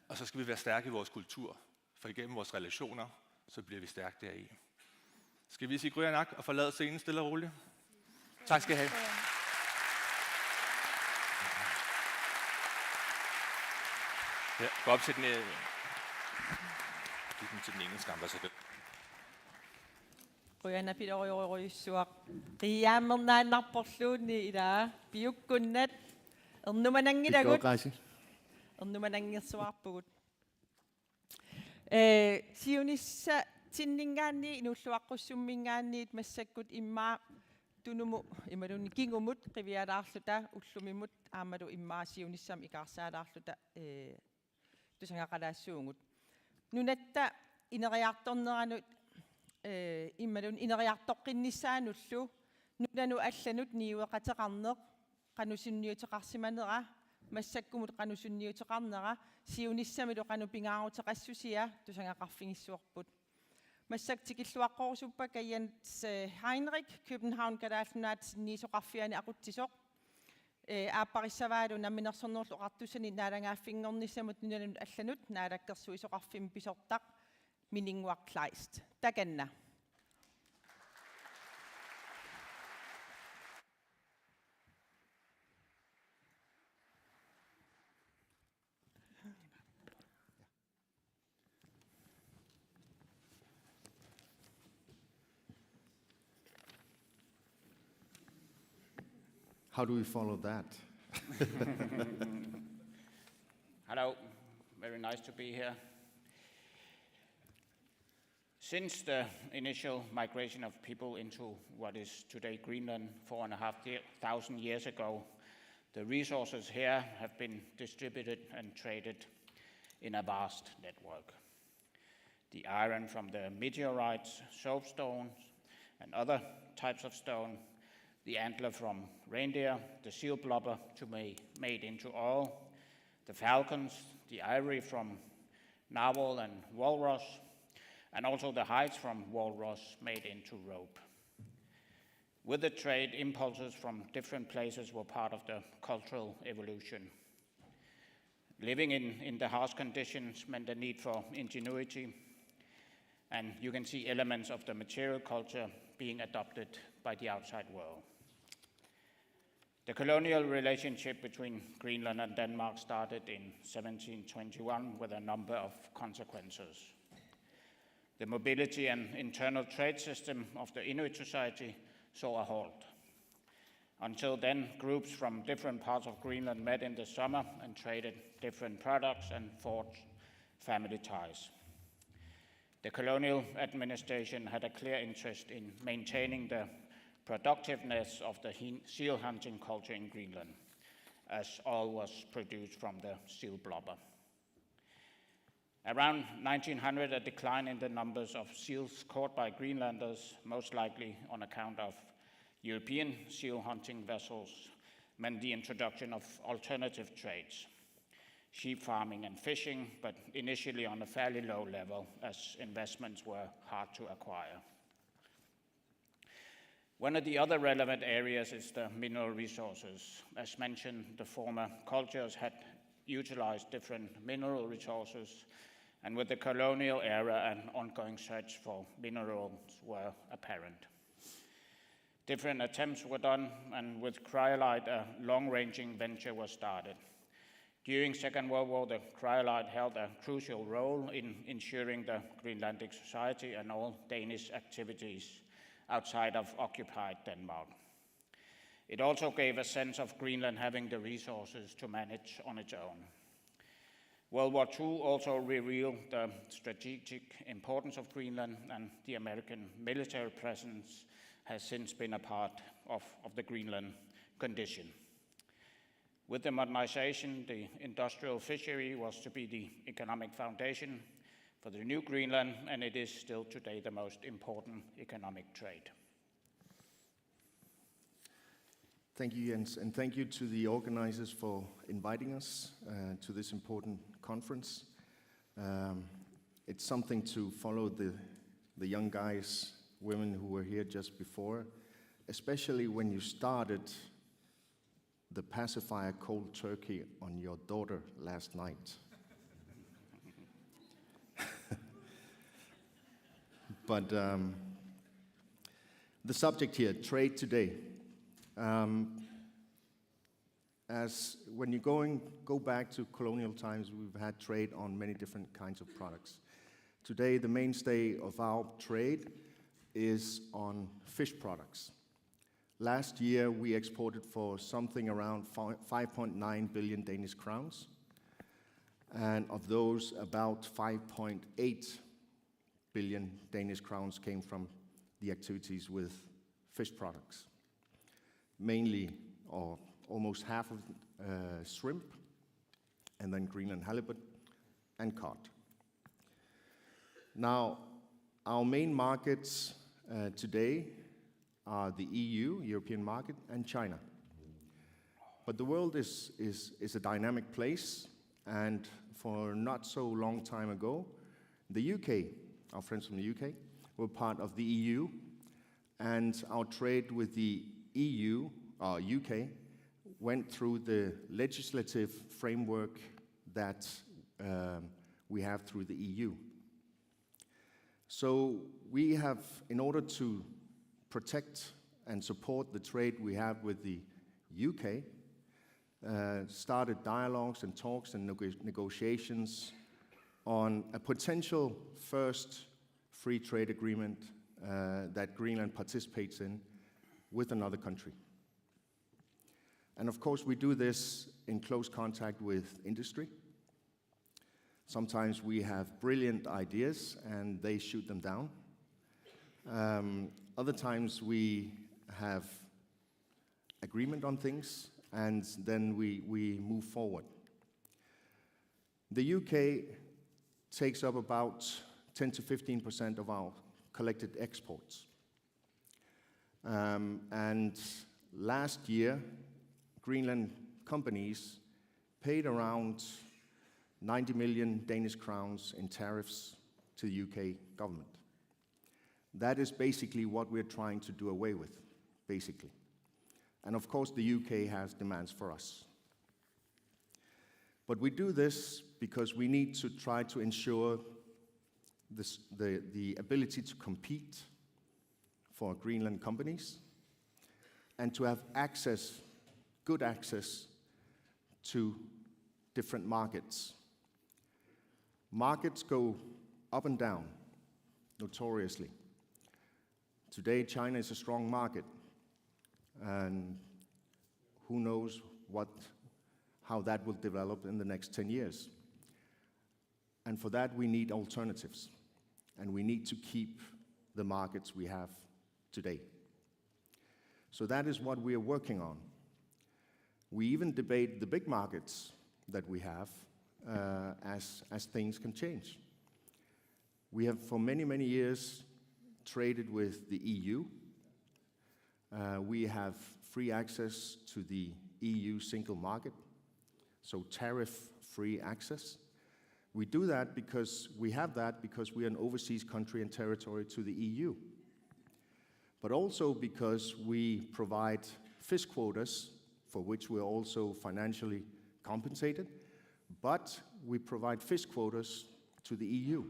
Og så skal vi være stærke i vores kultur, for igennem vores relationer, så bliver vi stærke deri. Skal vi sige grønnak og forlade scenen stille og roligt? Tak skal I have. Ja, gå op til den engelske ambassadør. Røyana Pidorøysuaq. Qiyaamernaa narporluunni ilaa piukkunnat ernumanangilagut. Ernumanangirsuarpugut. Siunissa tinningaanni inulluaqqussumminggaanniit massakkut immaa tunumu imalunni kingumut qivialaarluta ullumimut aamalu immaa siunissam ikaarsaalaarluta tusangaqalaassuungut. Nunatta ineriartorneranut immalun ineriartoqqinnissaanullu nunanu allanut niueqateqarneq qanusunniuteqarsimanera massakkumut qanusunniuteqarnera siunissamilu qanupingaaruteqassusia tusangaqarfingissuarput massaktikilluaqqorusuppa kayans Heinrich København kalaallunaat niisoqarfiani aquttisoq aapparissavaalu namminersornerlu oqartusani naalangaaffinngornissamut nunanut allanut naalakkersu isoqarfim pisortaq mininguaqlaist takanna. How do we follow that? Hello, very nice to be here. Since the initial migration of people into what is today Greenland 4,500 years ago, the resources here have been distributed and traded in a vast network. The iron from the meteorites, soapstones, and other types of stone, the antler from reindeer, the seal blubber to made into oil, the falcons, the ivory from narwhal and walrus, and also the hides from walrus made into rope. With the trade, impulses from different places were part of the cultural evolution. Living in the harsh conditions meant a need for ingenuity, and you can see elements of the material culture being adopted by the outside world. The colonial relationship between Greenland and Denmark started in 1721 with a number of consequences. The mobility and internal trade system of the Inuit society saw a halt. Until then, groups from different parts of Greenland met in the summer and traded different products and forged family ties. The colonial administration had a clear interest in maintaining the productiveness of the seal hunting culture in Greenland, as oil was produced from the seal blubber. Around 1900, a decline in the numbers of seals caught by Greenlanders, most likely on account of European seal hunting vessels, meant the introduction of alternative trades, sheep farming and fishing, but initially on a fairly low level as investments were hard to acquire. One of the other relevant areas is the mineral resources. As mentioned, the former cultures had utilized different mineral resources, and with the colonial era, an ongoing search for minerals were apparent. Different attempts were done, and with cryolite, a long-ranging venture was started. During Second World War, the cryolite held a crucial role in ensuring the Greenlandic society and all Danish activities outside of occupied Denmark. It also gave a sense of Greenland having the resources to manage on its own. World War II also revealed the strategic importance of Greenland, and the American military presence has since been a part of the Greenland condition. With the modernization, the industrial fishery was to be the economic foundation for the new Greenland, and it is still today the most important economic trade. Thank you, Jens, and thank you to the organizers for inviting us to this important conference. It's something to follow the young guys, women who were here just before, especially when you started the pacifier cold turkey on your daughter last night. But the subject here, trade today. As when you go back to colonial times, we've had trade on many different kinds of products. Today, the mainstay of our trade is on fish products. Last year, we exported for something around 5.9 billion Danish crowns, and of those, about 5.8 billion Danish crowns came from the activities with fish products. Mainly, or almost half of shrimp, and then Greenland halibut and cod. Now, our main markets today are the EU, European market, and China. But the world is a dynamic place, and for not so long time ago, the UK, our friends from the UK, were part of the EU, and our trade with the EU, or UK, went through the legislative framework that we have through the EU. So we have, in order to protect and support the trade we have with the UK, started dialogues and talks and negotiations on a potential first free trade agreement that Greenland participates in with another country. And of course, we do this in close contact with industry. Sometimes we have brilliant ideas and they shoot them down. Other times we have agreement on things and then we move forward. The UK takes up about 10 to 15% of our collected exports. And last year, Greenland companies paid around 90 million Danish crowns in tariffs to the UK government. That is basically what we're trying to do away with, basically. And of course, the UK has demands for us. But we do this because we need to try to ensure the ability to compete for Greenland companies and to have access, good access to different markets. Markets go up and down, notoriously. Today, China is a strong market, and who knows how that will develop in the next 10 years. And for that, we need alternatives, and we need to keep the markets we have today. So that is what we are working on. We even debate the big markets that we have as things can change. We have for many, many years traded with the EU. We have free access to the EU single market, so tariff-free access. We do that because we are an overseas country and territory to the EU, but also because we provide fish quotas for which we are also financially compensated, but we provide fish quotas to the EU.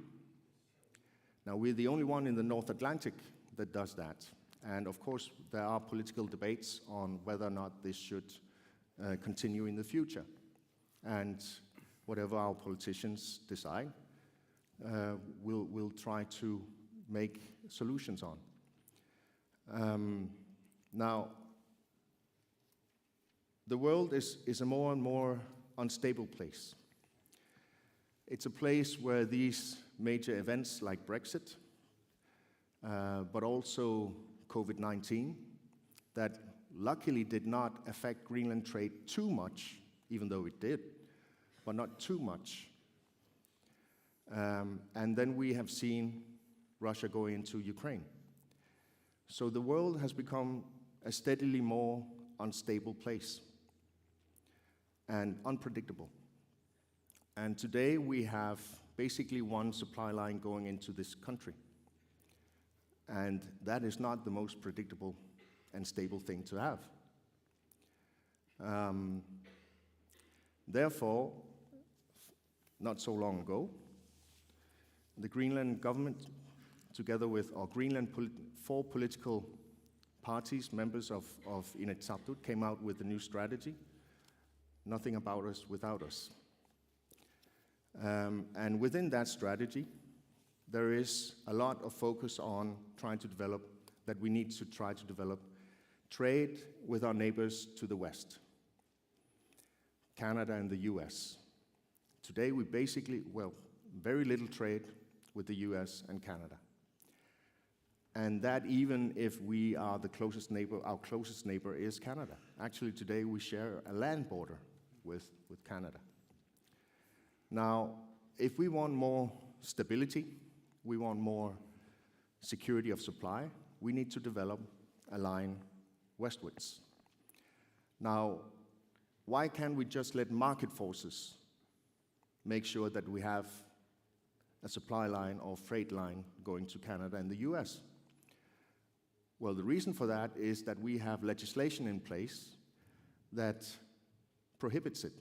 Now, we're the only one in the North Atlantic that does that. And of course, there are political debates on whether or not this should continue in the future. And whatever our politicians decide, we'll try to make solutions on. Now, the world is a more and more unstable place. It's a place where these major events like Brexit, but also COVID-19, that luckily did not affect Greenland trade too much, even though it did, but not too much. And then we have seen Russia go into Ukraine. So the world has become a steadily more unstable place and unpredictable. And today we have basically one supply line going into this country. And that is not the most predictable and stable thing to have. Therefore, not so long ago, the Greenland government, together with our four political parties, members of Inatsisartut, came out with a new strategy, Nothing About Us Without Us. And within that strategy, there is a lot of focus on we need to try to develop trade with our neighbors to the west, Canada and the US. Today we very little trade with the US and Canada. And that even if we are the closest neighbor, our closest neighbor is Canada. Actually today we share a land border with Canada. Now, if we want more stability, we want more security of supply, we need to develop a line westwards. Now, why can't we just let market forces make sure that we have a supply line or freight line going to Canada and the US? Well, the reason for that is that we have legislation in place that prohibits it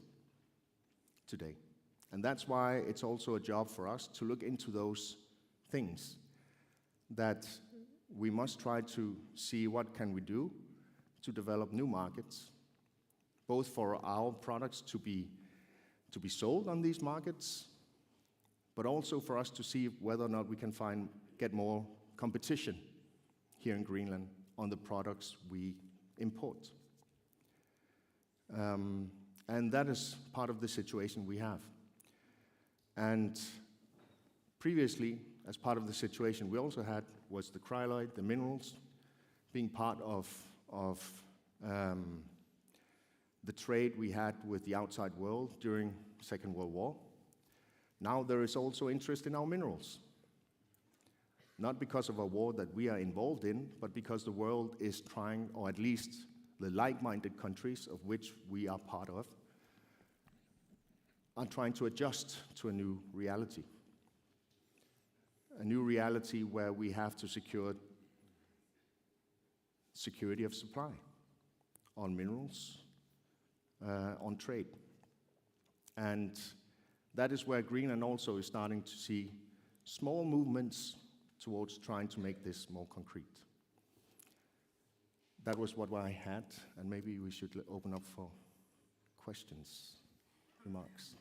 today. And that's why it's also a job for us to look into those things, that we must try to see what can we do to develop new markets, both for our products to be sold on these markets, but also for us to see whether or not we can get more competition here in Greenland on the products we import. And that is part of the situation we have. And previously, as part of the situation we also had, was the cryolite, the minerals, being part of the trade we had with the outside world during the Second World War. Now there is also interest in our minerals. Not because of a war that we are involved in, but because the world is trying, or at least the like-minded countries of which we are part of, are trying to adjust to a new reality. A new reality where we have to secure security of supply on minerals, on trade. And that is where Greenland also is starting to see small movements towards trying to make this more concrete. That was what I had, and maybe we should open up for questions, remarks.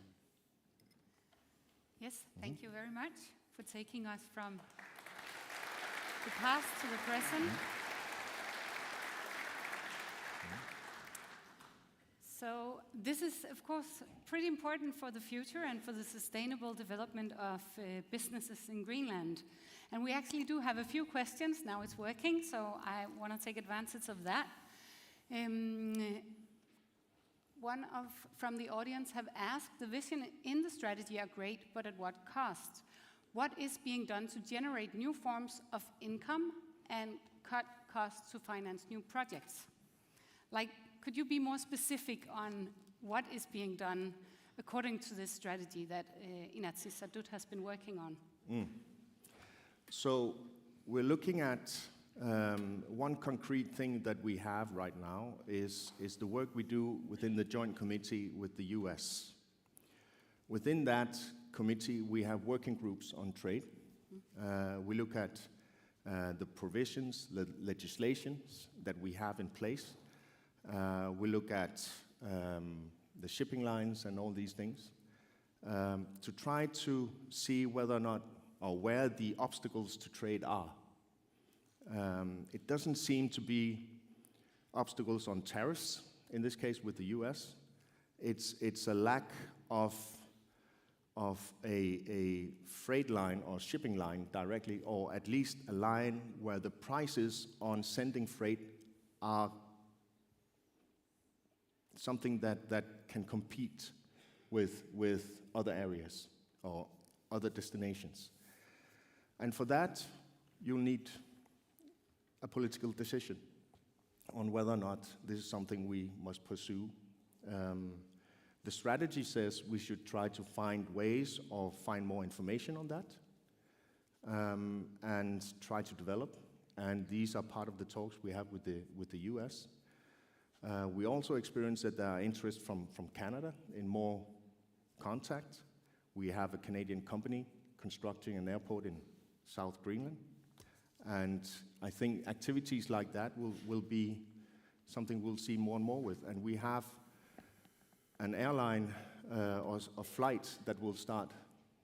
Yes, thank you very much for taking us from the past to the present. So this is, of course, pretty important for the future and for the sustainable development of businesses in Greenland. And we actually do have a few questions. Now it's working, so I want to take advantage of that. From the audience have asked, the vision in the strategy are great, but at what cost? What is being done to generate new forms of income and cut costs to finance new projects? Like, could you be more specific on what is being done according to this strategy that Inatsisartut has been working on? So we're looking at one concrete thing that we have right now is the work we do within the Joint Committee with the US. Within that committee, we have working groups on trade. We look at the provisions, the legislations that we have in place. We look at the shipping lines and all these things to try to see whether or not, or where the obstacles to trade are. It doesn't seem to be obstacles on tariffs, in this case with the US. It's a lack of a freight line or shipping line directly, or at least a line where the prices on sending freight are something that can compete with other areas or other destinations. And for that, you'll need a political decision on whether or not this is something we must pursue. The strategy says we should try to find ways or find more information on that and try to develop. And these are part of the talks we have with the US. We also experience that there are interest from Canada in more contact. We have a Canadian company constructing an airport in South Greenland. And I think activities like that will be something we'll see more and more with. And we have an airline or a flight that will start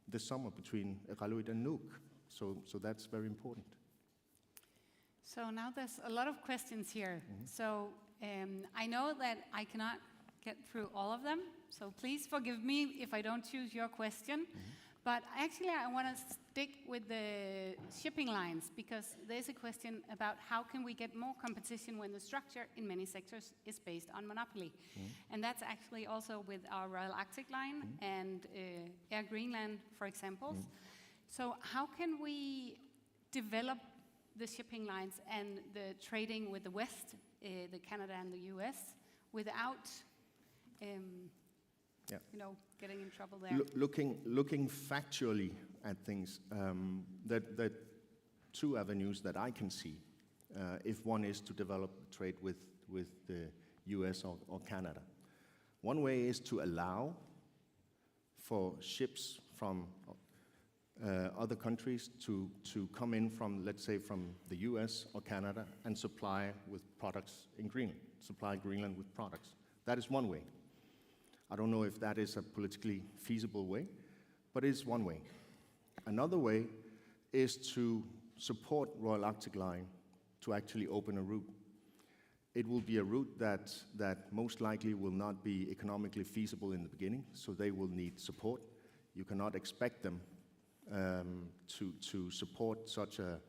this summer between Iqaluit and Nuuk. So that's very important. So now there's a lot of questions here. So I know that I cannot get through all of them. So please forgive me if I don't choose your question. But actually, I want to stick with the shipping lines, because there's a question about how can we get more competition when the structure in many sectors is based on monopoly. And that's actually also with our Royal Arctic Line and Air Greenland, for example. So how can we develop the shipping lines and the trading with the West, the Canada and the US, without getting in trouble there? Looking factually at things, that two avenues that I can see. If one is to develop trade with the US or Canada. One way is to allow for ships from other countries to come in from, let's say, from the US or Canada and supply with products in Greenland, supply Greenland with products. That is one way. I don't know if that is a politically feasible way, but it's one way. Another way is to support Royal Arctic Line to actually open a route. It will be a route that most likely will not be economically feasible in the beginning, so they will need support. You cannot expect them to support such a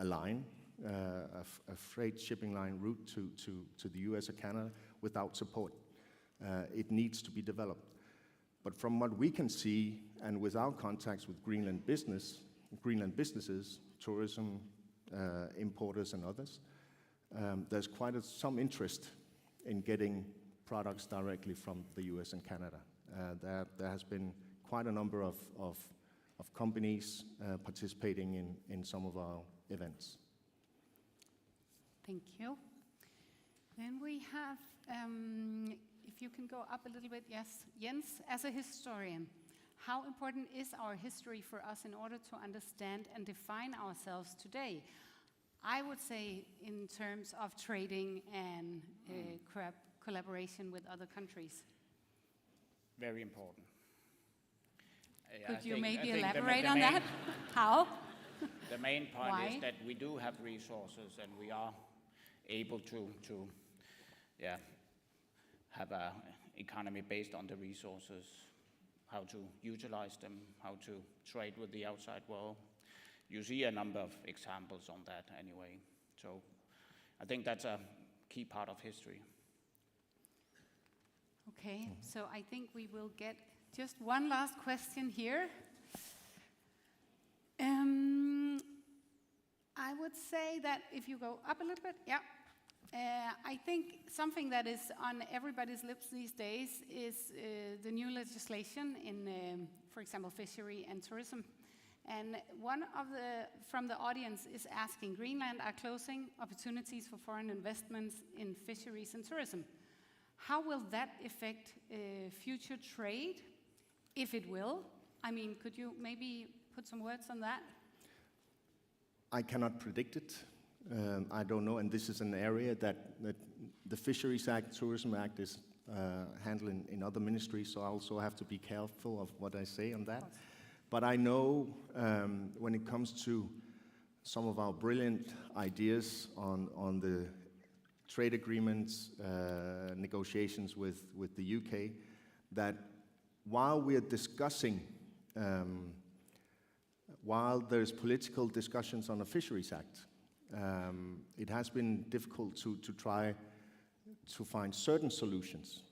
line, a freight shipping line route to the US or Canada without support. It needs to be developed. But from what we can see, and with our contacts with Greenland businesses, tourism, importers and others, there's quite some interest in getting products directly from the US and Canada. There has been quite a number of companies participating in some of our events. Thank you. Then we have, if you can go up a little bit, yes, Jens, as a historian, how important is our history for us in order to understand and define ourselves today? I would say in terms of trading and collaboration with other countries. Very important. Could you maybe elaborate on that? How? The main point Why? is that we do have resources and we are able to have an economy based on the resources, how to utilize them, how to trade with the outside world. You see a number of examples on that anyway. So I think that's a key part of history. Okay, so I think we will get just one last question here. I would say that if you go up a little bit, yeah. I think something that is on everybody's lips these days is the new legislation in, for example, fishery and tourism. And one of from the audience is asking, Greenland are closing opportunities for foreign investments in fisheries and tourism. How will that affect future trade, if it will? I mean, could you maybe put some words on that? I cannot predict it. I don't know, and this is an area that the Fisheries Act, Tourism Act is handled in other ministries, so I also have to be careful of what I say on that. But I know when it comes to some of our brilliant ideas on the trade agreements, negotiations with the UK, that while we are discussing, while there's political discussions on a Fisheries Act, it has been difficult to try to find certain solutions,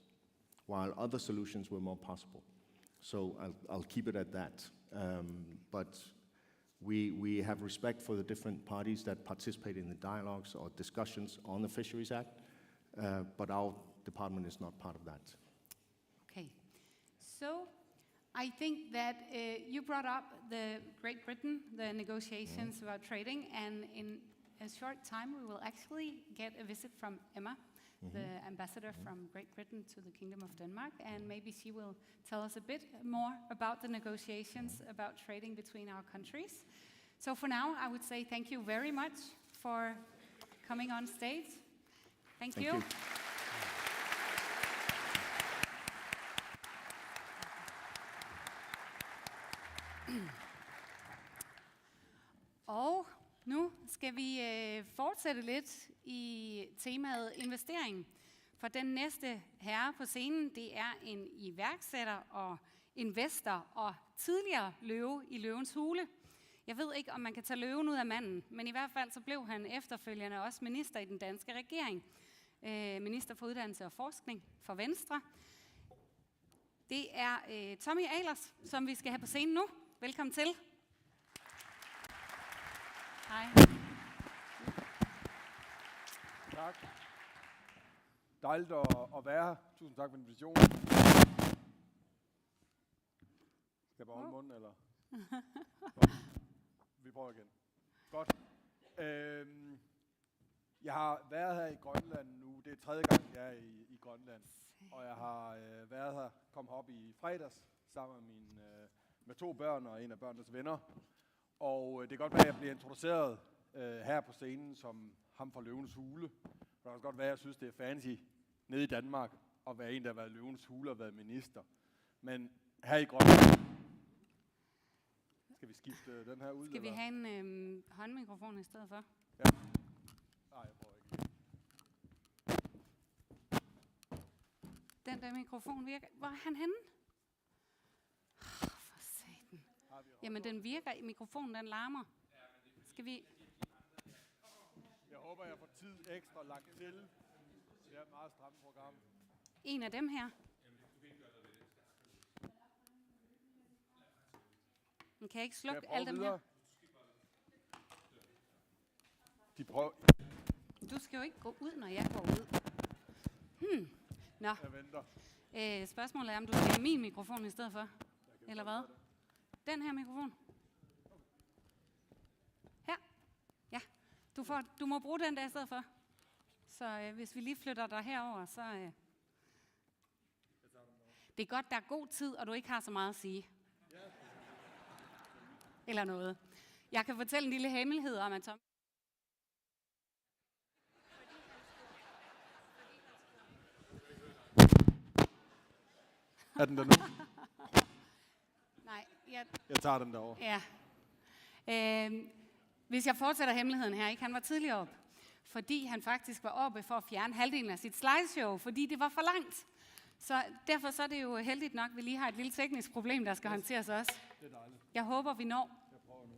while other solutions were more possible. So I'll keep it at that. But we have respect for the different parties that participate in the dialogues or discussions on the Fisheries Act, but our department is not part of that. Okay, so I think that you brought up the Great Britain, the negotiations about trading, and in a short time we will actually get a visit from Emma, the ambassador from Great Britain to the Kingdom of Denmark, and maybe she will tell us a bit more about the negotiations about trading between our countries. So for now, I would say thank you very much for coming on stage. Thank you. Og nu skal vi fortsætte lidt i temaet investering. For den næste herre på scenen, det er en iværksætter og investor og tidligere løve i Løvens Hule. Jeg ved ikke, om man kan tage løven ud af manden, men i hvert fald så blev han efterfølgende også minister i den danske regering. Minister for Uddannelse og Forskning for Venstre. Det er Tommy Ahlers, som vi skal have på scenen nu. Velkommen til. Hej. Tak. Dejligt at være her. Tusind tak for invitationen. Skal jeg bare holde munden, eller? Vi prøver igen. Godt. Jeg har været her i Grønland nu. Det er tredje gang, jeg er i Grønland. Og jeg har været her, kom herop i fredags, sammen med 2 børn og en af børnenes venner. Og det kan godt være, at jeg bliver introduceret her på scenen som ham fra Løvens Hule. Det kan også godt være, at jeg synes, det er fancy nede i Danmark at være en, der har været Løvens Hule og været minister. Men her i Grønland... Skal vi skifte den her ud? Skal vi have en håndmikrofon i stedet for? Ja. Nej, jeg prøver ikke. den der mikrofon virker. Hvor er han henne? For satan. Jamen, den virker. Mikrofonen, den larmer. Skal vi... Jeg håber, jeg får tid ekstra lagt til. Det er et meget stramt program. En af dem her. Man kan ikke slukke alle dem her. De prøver... Du skal jo ikke gå ud, når jeg går ud. Nå. Jeg venter. Spørgsmålet er, om du skal have min mikrofon i stedet for. Eller hvad? Den her mikrofon. Her. Ja. Du må bruge den der i stedet for. Så hvis vi lige flytter dig herover, så... Det er godt, der er god tid, og du ikke har så meget at sige. Eller noget. Jeg kan fortælle en lille hemmelighed om, at Tom... Er den der nu? Nej, jeg tager den derovre. Ja. Hvis jeg fortsætter hemmeligheden her, ikke? Han var tidligere op, fordi han faktisk var oppe for at fjerne halvdelen af sit slideshow, fordi det var for langt. Så derfor så er det jo heldigt nok, at vi lige har et lille teknisk problem, der skal håndteres også. Det er dejligt. Jeg håber, vi når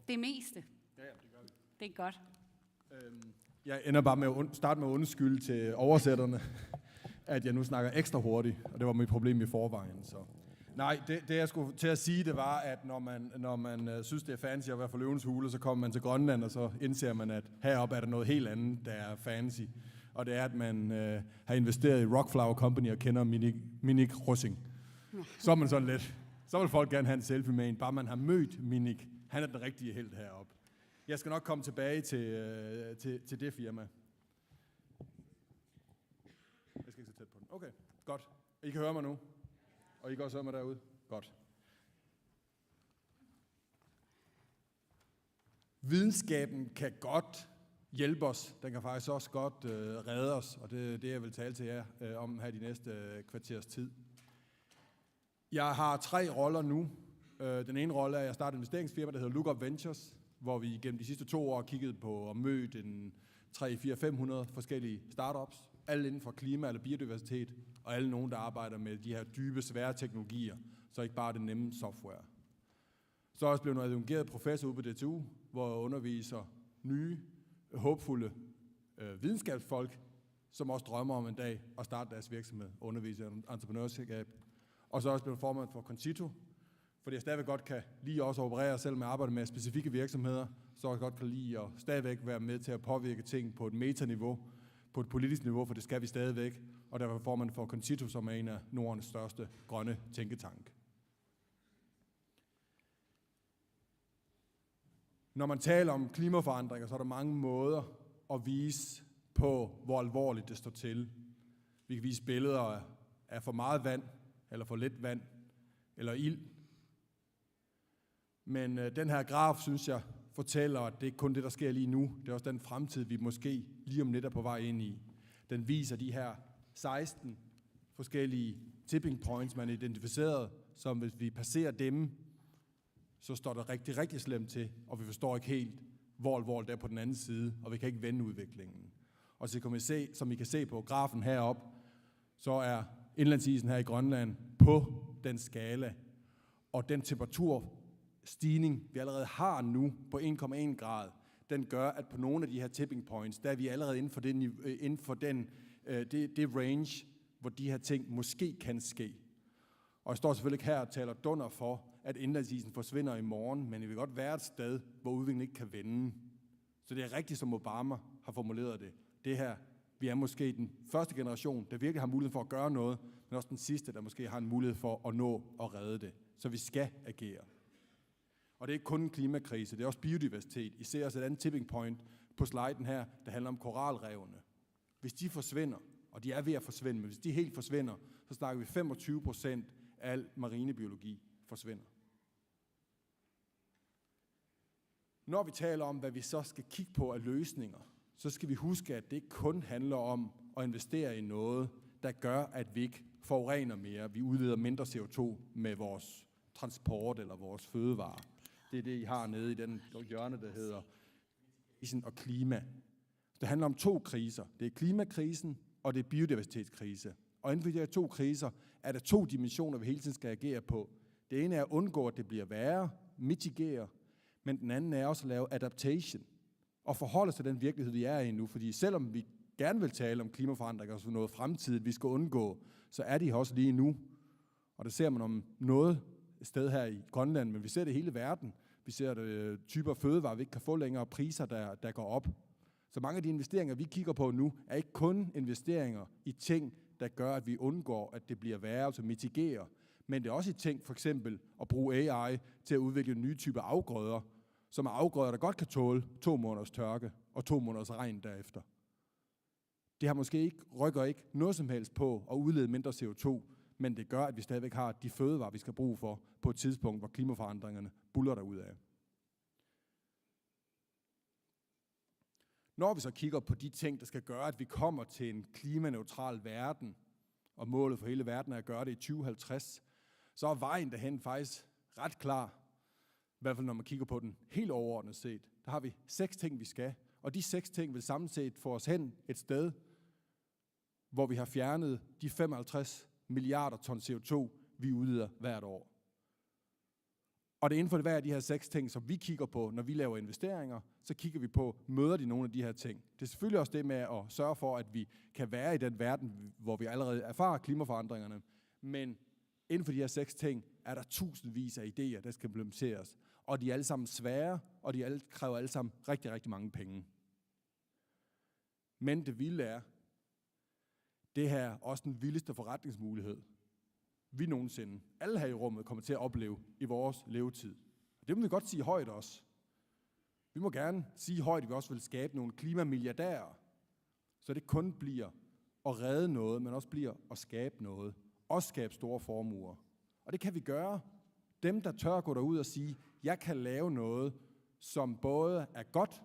det meste. Ja, det gør vi. Det er godt. Jeg ender bare med at starte med at undskylde til oversætterne, at jeg nu snakker ekstra hurtigt, og det var mit problem i forvejen. Så. Nej, det jeg skulle til at sige, det var, at når man synes, det er fancy at være for Løvens Hule, så kommer man til Grønland, og så indser man, at heroppe er der noget helt andet, der er fancy. Og det er, at man har investeret i Rockflower Company og kender Minik Russing. Så er man sådan lidt. Så vil folk gerne have en selfie med en, bare man har mødt Minik. Han er den rigtige helt heroppe. Jeg skal nok komme tilbage til det firma. Jeg skal ikke så tæt på den. Okay, godt. I kan høre mig nu. Og I kan også høre mig derude. Godt. Videnskaben kan godt hjælpe os. Den kan faktisk også godt redde os. Og det er det, jeg vil tale til jer om her de næste kvarters tid. Jeg har 3 roller nu. Den ene rolle er, at jeg startede et investeringsfirma, der hedder Lookup Ventures, hvor vi gennem de sidste 2 år kiggede på og mødt 300-500 forskellige startups. Alle inden for klima eller biodiversitet, og alle nogen, der arbejder med de her dybe, svære teknologier, så ikke bare det nemme software. Så er jeg også blevet adjungeret professor ude på DTU, hvor jeg underviser nye, håbfulde videnskabsfolk, som også drømmer om en dag at starte deres virksomhed, undervise i entreprenørskab. Og så er jeg også blevet formand for Concito, fordi jeg stadigvæk godt kan lide også at operere, selvom jeg arbejder med specifikke virksomheder, så jeg godt kan lide at stadigvæk være med til at påvirke ting på et metaniveau, på et politisk niveau, for det skal vi stadigvæk, og derfor får man for Concito, som er en af Nordens største grønne tænketank. Når man taler om klimaforandringer, så er der mange måder at vise på, hvor alvorligt det står til. Vi kan vise billeder af for meget vand, eller for lidt vand, eller ild. Men den her graf, synes jeg, fortæller, at det ikke kun det, der sker lige nu. Det er også den fremtid, vi måske lige om lidt er på vej ind i. Den viser de her 16 forskellige tipping points, man har identificeret, som hvis vi passerer dem, så står der rigtig, rigtig slemt til, og vi forstår ikke helt, hvor alvorligt det er på den anden side, og vi kan ikke vende udviklingen. Og så som I kan se på grafen heroppe, så er indlandsisen her i Grønland på den skala, og den temperaturstigning, vi allerede har nu på 1,1 grad, den gør, at på nogle af de her tipping points, der er vi allerede inden for det range, hvor de her ting måske kan ske. Og jeg står selvfølgelig her og taler dunder for, at indlandsisen forsvinder i morgen, men det vil godt være et sted, hvor udviklingen ikke kan vende. Så det er rigtigt, som Obama har formuleret det. Det her, vi er måske den første generation, der virkelig har mulighed for at gøre noget, men også den sidste, der måske har en mulighed for at nå og redde det. Så vi skal agere. Og det er ikke kun en klimakrise, det er også biodiversitet. I ser også et andet tipping point på sliden her, der handler om koralrevene. Hvis de forsvinder, og de er ved at forsvinde, men hvis de helt forsvinder, så snakker vi 25% af al marinebiologi forsvinder. Når vi taler om, hvad vi så skal kigge på af løsninger, så skal vi huske, at det ikke kun handler om at investere i noget, der gør, at vi ikke forurener mere. Vi udleder mindre CO2 med vores transport eller vores fødevarer. Det er det, I har nede i den hjørne, der hedder krisen og klima. Det handler om 2 kriser. Det er klimakrisen, og det er biodiversitetskrise. Og inden for de her 2 kriser, er der 2 dimensioner, vi hele tiden skal agere på. Det ene er at undgå, at det bliver værre, mitigere, men den anden er også at lave adaptation og forholde sig til den virkelighed, vi er i nu. Fordi selvom vi gerne vil tale om klimaforandringer som noget fremtid, vi skal undgå, så er de her også lige nu. Og det ser man om noget sted her i Grønland, men vi ser det i hele verden. Vi ser det typer fødevarer, vi ikke kan få længere, priser, der går op. Så mange af de investeringer, vi kigger på nu, er ikke kun investeringer i ting, der gør, at vi undgår, at det bliver værre, altså mitigerer. Men det er også i ting, for eksempel at bruge AI til at udvikle nye typer afgrøder, som er afgrøder, der godt kan tåle 2 måneders tørke og 2 måneders regn derefter. Det har måske ikke, rykker ikke noget som helst på at udlede mindre CO2, men det gør, at vi stadigvæk har de fødevarer, vi skal bruge for på et tidspunkt, hvor klimaforandringerne buller derudad. Når vi så kigger på de ting, der skal gøre, at vi kommer til en klimaneutral verden, og målet for hele verden er at gøre det i 2050, så er vejen derhen faktisk ret klar. I hvert fald når man kigger på den helt overordnet set. Der har vi 6 ting, vi skal, og de 6 ting vil samlet set få os hen et sted, hvor vi har fjernet de 55 milliarder ton CO2, vi udleder hvert år. Og det er inden for hver af de her 6 ting, som vi kigger på, når vi laver investeringer, så kigger vi på, møder de nogle af de her ting. Det er selvfølgelig også det med at sørge for, at vi kan være i den verden, hvor vi allerede erfarer klimaforandringerne, men inden for de her 6 ting, er der tusindvis af idéer, der skal implementeres. Og de er alle sammen svære, og de kræver alle sammen rigtig, rigtig mange penge. Men det vilde er, det her er også den vildeste forretningsmulighed, vi nogensinde, alle her i rummet, kommer til at opleve i vores levetid. Det må vi godt sige højt også. Vi må gerne sige højt, at vi også vil skabe nogle klimamilliardærer, så det kun bliver at redde noget, men også bliver at skabe noget. Også skabe store formuer. Og det kan vi gøre. Dem, der tør gå derud og sige, jeg kan lave noget, som både er godt,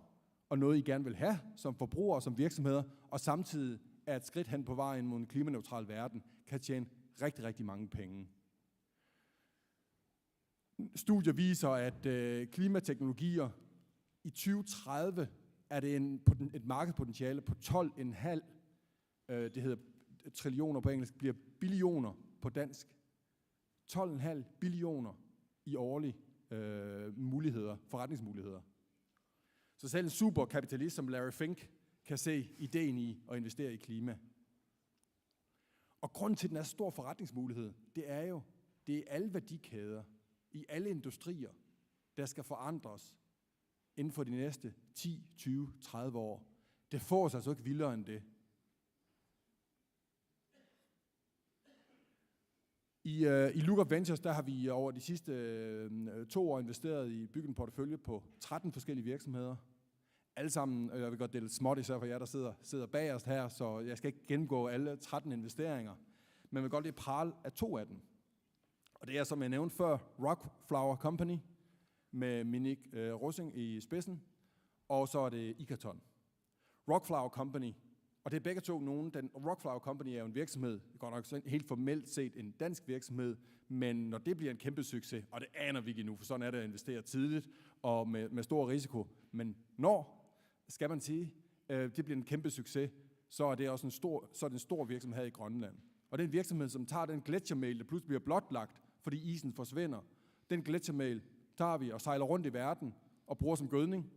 og noget, I gerne vil have, som forbrugere og som virksomheder, og samtidig er et skridt hen på vejen mod en klimaneutral verden, kan tjene rigtig, rigtig mange penge. Studier viser, at klimateknologier i 2030 er det et markedspotentiale på 12,5, det hedder trillioner på engelsk, bliver billioner på dansk. 12,5 billioner i årlige forretningsmuligheder. Så selv en superkapitalist som Larry Fink kan se ideen i at investere i klima. Og grunden til, at den er stor forretningsmulighed, det er alle værdikæder i alle industrier, der skal forandres inden for de næste 10, 20, 30 år. Det får os altså ikke vildere end det. I Look Up Ventures, der har vi over de sidste 2 år investeret i bygget en portefølje på 13 forskellige virksomheder. Alle sammen, jeg vil godt dele småt især for jer, der sidder bagerst her, så jeg skal ikke gennemgå alle 13 investeringer, men jeg vil godt lige prale af 2 af dem. Og det er, som jeg nævnte før, Rockflower Company med Minik Rosing i spidsen, og så er det Ikaton. Rockflower Company, og det er begge to nogen. Rockflower Company er jo en virksomhed, godt nok helt formelt set en dansk virksomhed, men når det bliver en kæmpe succes, og det aner vi ikke endnu, for sådan er det at investere tidligt og med stor risiko, men når, skal man sige, det bliver en kæmpe succes, så er det også en stor virksomhed her i Grønland. Og det er en virksomhed, som tager den gletsjermel, der pludselig bliver blotlagt, fordi isen forsvinder. Den gletsjermel tager vi og sejler rundt i verden og bruger som gødning.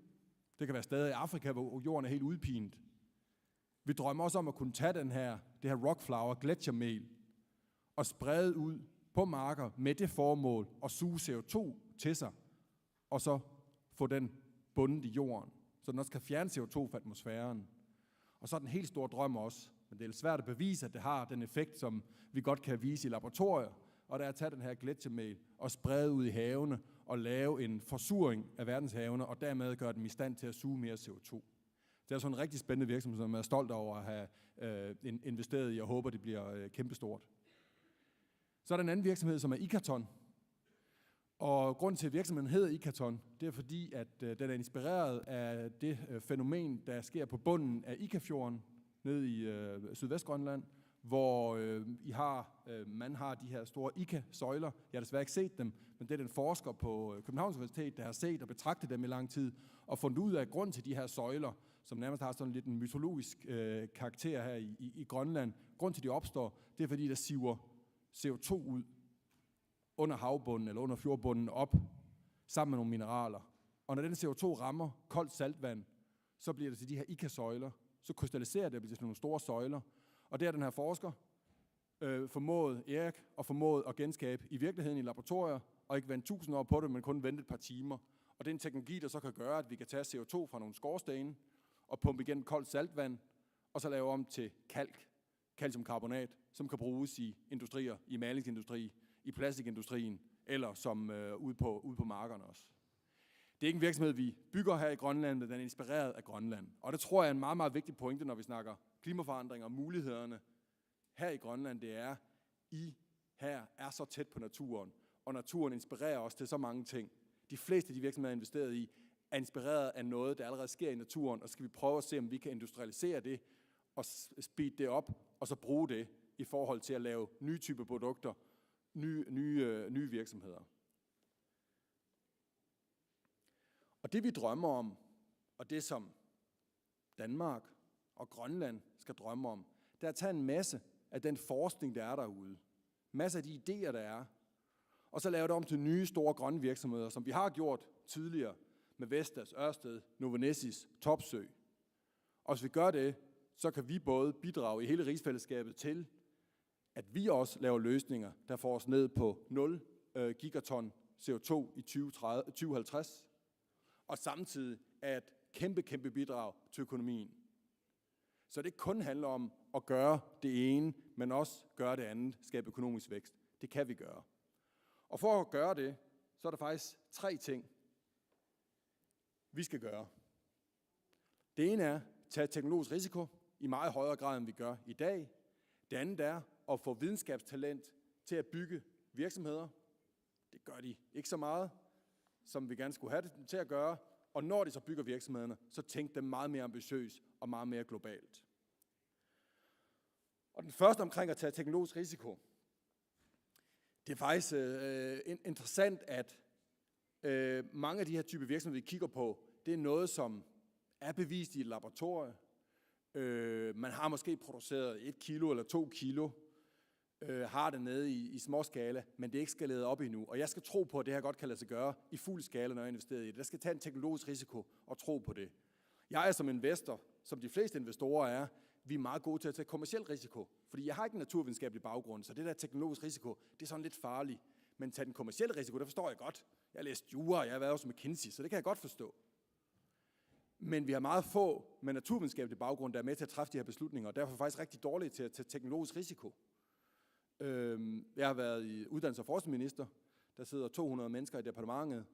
Det kan være steder i Afrika, hvor jorden er helt udpint. Vi drømmer også om at kunne tage det her rockflower gletsjermel og sprede ud på marker med det formål at suge CO2 til sig, og så få den bundet i jorden, så den også kan fjerne CO2 fra atmosfæren. Og så er den helt store drøm også, men det er svært at bevise, at det har den effekt, som vi godt kan vise i laboratorier, og det er at tage den her gletsjermel og sprede ud i havene og lave en forsuring af verdenshavene, og dermed gøre dem i stand til at suge mere CO2. Det er sådan en rigtig spændende virksomhed, som jeg er stolt over at have investeret i, og håber, det bliver kæmpestort. Så er der en anden virksomhed, som er Ikaton. Og grunden til, at virksomheden hedder Ikaton, det er fordi, at den er inspireret af det fænomen, der sker på bunden af Ikafjorden, nede i Sydvestgrønland, hvor man har de her store ICA-søjler. Jeg har desværre ikke set dem, men det er den forsker på Københavns Universitet, der har set og betragtet dem i lang tid, og fundet ud af grund til de her søjler, som nærmest har sådan lidt en mytologisk karakter her i Grønland. Grund til, de opstår, det er, fordi der siver CO2 ud under havbunden eller under fjordbunden op, sammen med nogle mineraler. Og når den CO2 rammer koldt saltvand, så bliver det til de her ICA-søjler. Så krystalliserer det, bliver til nogle store søjler. Og det er den her forsker formået at genskabe i virkeligheden i laboratorier, og ikke vente 1000 år på det, men kun vente et par timer. Og det er en teknologi, der så kan gøre, at vi kan tage CO2 fra nogle skorstene og pumpe igennem koldt saltvand, og så lave om til kalk, calciumkarbonat, som kan bruges i industrier, i malingsindustri, i plastikindustrien, eller som ude på markerne også. Det er ikke en virksomhed, vi bygger her i Grønland, men den er inspireret af Grønland. Og det tror jeg er en meget, meget vigtig pointe, når vi snakker klimaforandringer og mulighederne her i Grønland. Det er, I her er så tæt på naturen, og naturen inspirerer os til så mange ting. De fleste af de virksomheder, jeg har investeret i, er inspireret af noget, der allerede sker i naturen, og så skal vi prøve at se, om vi kan industrialisere det, og speede det op, og så bruge det i forhold til at lave nye typer produkter, nye virksomheder. Og det vi drømmer om, og det som Danmark og Grønland skal drømme om, det er at tage en masse af den forskning, der er derude, masser af de idéer, der er, og så lave det om til nye store grønne virksomheder, som vi har gjort tidligere med Vestas, Ørsted, Novonesis, Topsø. Og hvis vi gør det, så kan vi både bidrage i hele rigsfællesskabet til, at vi også laver løsninger, der får os ned på 0 gigaton CO2 i 2050, og samtidig er et kæmpe bidrag til økonomien. Så det ikke kun handler om at gøre det ene, men også gøre det andet, skabe økonomisk vækst. Det kan vi gøre. Og for at gøre det, så er der faktisk 3 ting, vi skal gøre. Det ene er at tage teknologisk risiko i meget højere grad, end vi gør i dag. Det andet er at få videnskabstalent til at bygge virksomheder. Det gør de ikke så meget, som vi gerne skulle have det til at gøre. Og når de så bygger virksomhederne, så tænk dem meget mere ambitiøst og meget mere globalt. Og den første omkring at tage teknologisk risiko. Det er faktisk interessant, at mange af de her typer virksomheder, vi kigger på, det er noget, som er bevist i et laboratorie. Man har måske produceret 1 kilo eller 2 kilo, har det nede i småskala, men det er ikke skaleret op endnu. Og jeg skal tro på, at det her godt kan lade sig gøre i fuld skala, når jeg investerer i det. Jeg skal tage en teknologisk risiko og tro på det. Jeg er som investor, som de fleste investorer er, vi er meget gode til at tage kommerciel risiko. Fordi jeg har ikke en naturvidenskabelig baggrund, så det der teknologisk risiko, det er sådan lidt farligt. Men tage den kommercielle risiko, det forstår jeg godt. Jeg har læst jura, jeg har været hos McKinsey, så det kan jeg godt forstå. Men vi har meget få med naturvidenskabelig baggrund, der er med til at træffe de her beslutninger, og derfor er faktisk rigtig dårlige til at tage teknologisk risiko. Jeg har været i uddannelses- og forskningsminister. Der sidder 200 mennesker i departementet,